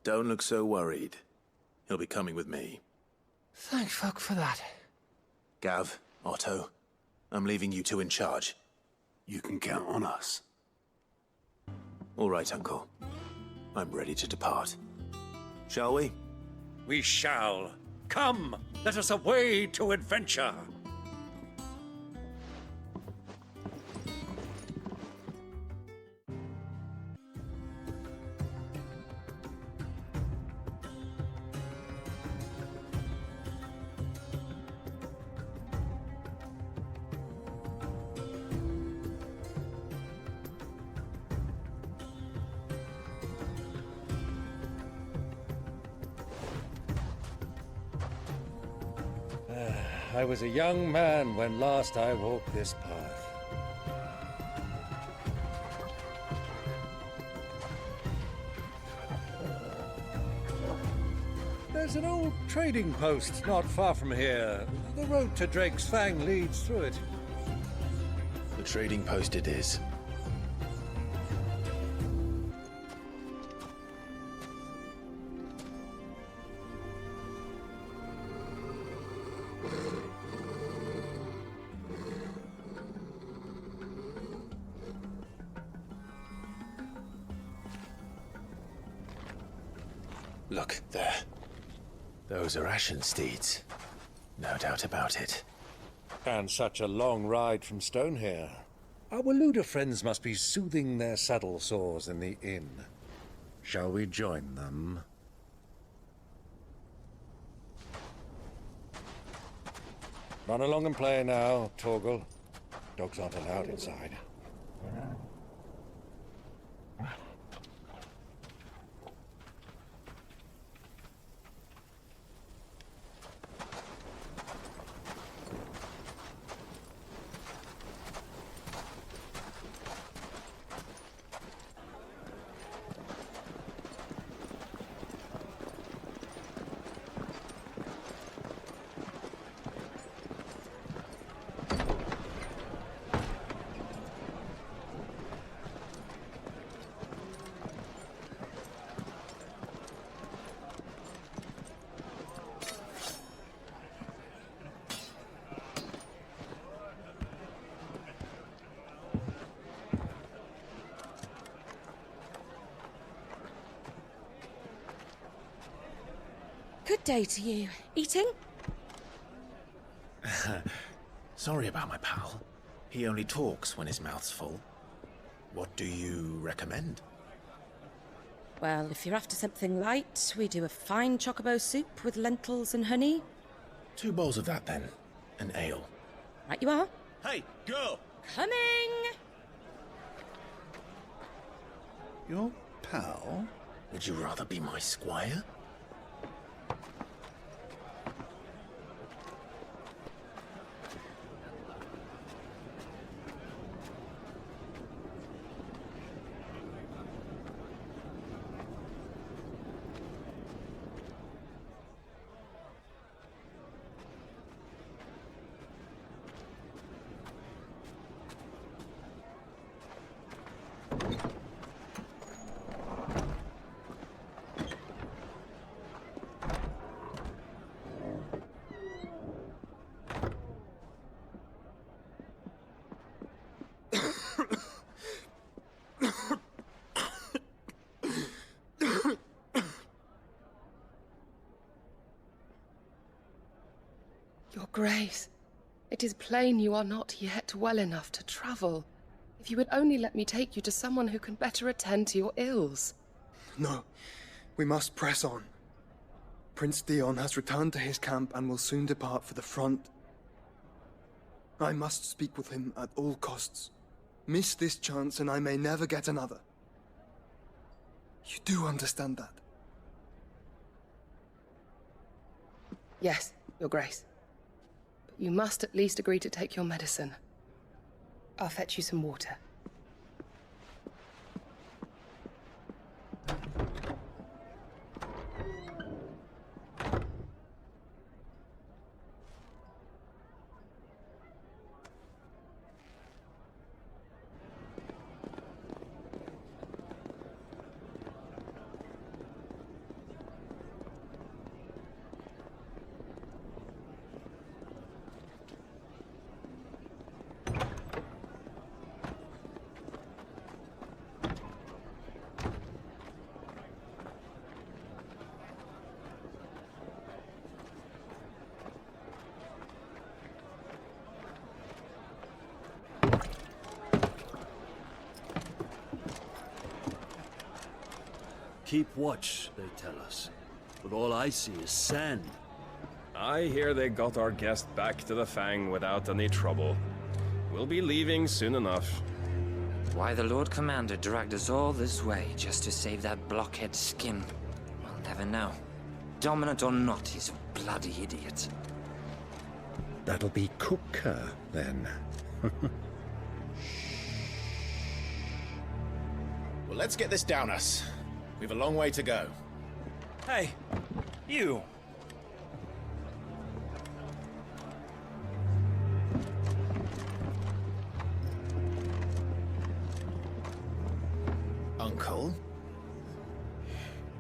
Don't look so worried. He'll be coming with me. Thank fuck for that. Gav, Otto, I'm leaving you two in charge. You can count on us. All right, Uncle. I'm ready to depart. Shall we? We shall. Come, let us away to adventure. I was a young man when last I walked this path. There's an old trading post not far from here. The road to Drake's Fang leads through it. The trading post it is. Look, there. Those are Ashen steeds. No doubt about it. And such a long ride from Stonehair. Our Waluda friends must be soothing their saddle sores in the inn. Shall we join them? Run along and play now, Torgal. Dogs aren't allowed inside. Good day to you. Eating? Sorry about my pal. He only talks when his mouth's full. What do you recommend? Well, if you're after something light, we do a fine chocobo soup with lentils and honey. 2 bowls of that, then. An ale. Right you are. Hey, girl! Coming! Your pal? Would you rather be my squire? Grace, it is plain you are not yet well enough to travel. If you would only let me take you to someone who can better attend to your ills. No, we must press on. Prince Dion has returned to his camp and will soon depart for the front. I must speak with him at all costs. Miss this chance and I may never get another. You do understand that? Yes, Your Grace. But you must at least agree to take your medicine. I'll fetch you some water. Keep watch, they tell us. But all I see is sand. I hear they got our guest back to the Fang without any trouble. We'll be leaving soon enough. Why the Lord Commander dragged us all this way just to save that blockhead's skin, we'll never know. Dominant or not, he's a bloody idiot. That'll be Cooker, then. Well, let's get this down us. We've a long way to go. Hey, you! Uncle?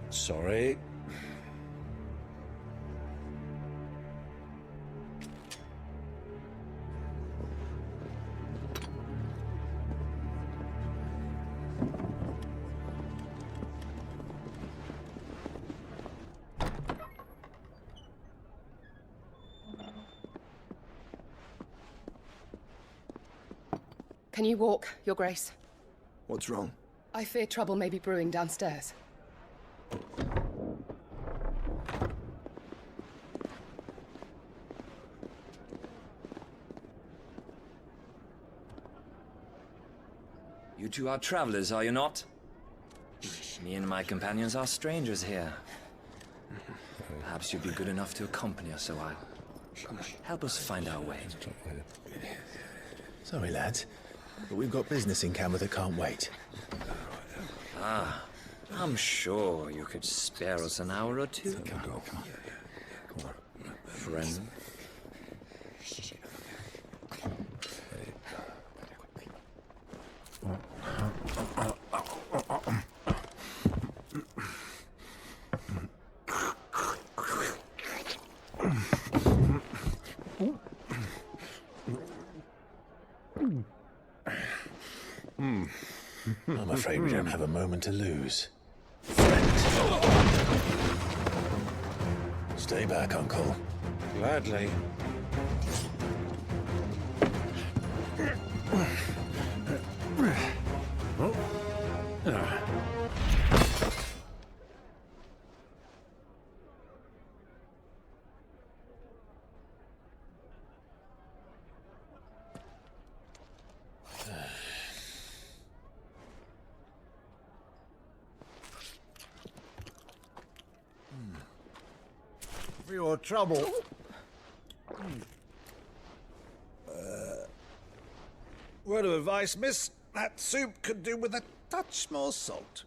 Sorry. Can you walk, Your Grace? What's wrong? I fear trouble may be brewing downstairs. You two are travelers, are you not? Me and my companions are strangers here. Perhaps you'd be good enough to accompany us a while. Help us find our way. Sorry, lads, but we've got business in camera that can't wait. Ah, I'm sure you could spare us an hour or two. Come on. Friend. I'm afraid we don't have a moment to lose. Stay back, Uncle. Gladly. For your trouble. Word of advice, miss. That soup could do with a touch more salt.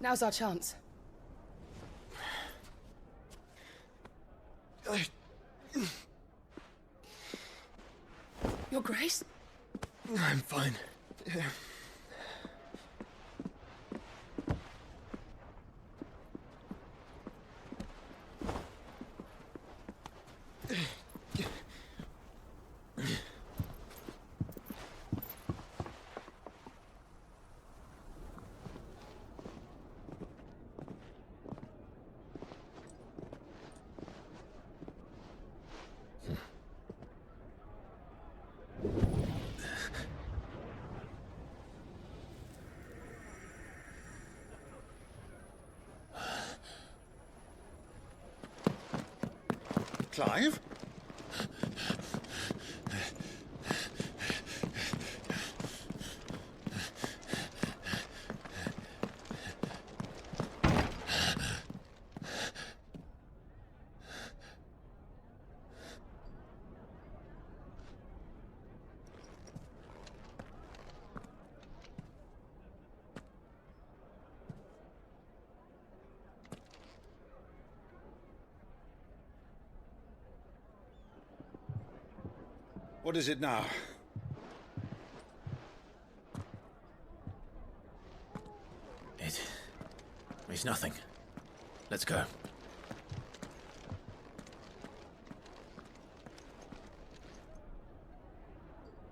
Now's our chance. Grace? I'm fine. Clive? What is it now? It's nothing. Let's go.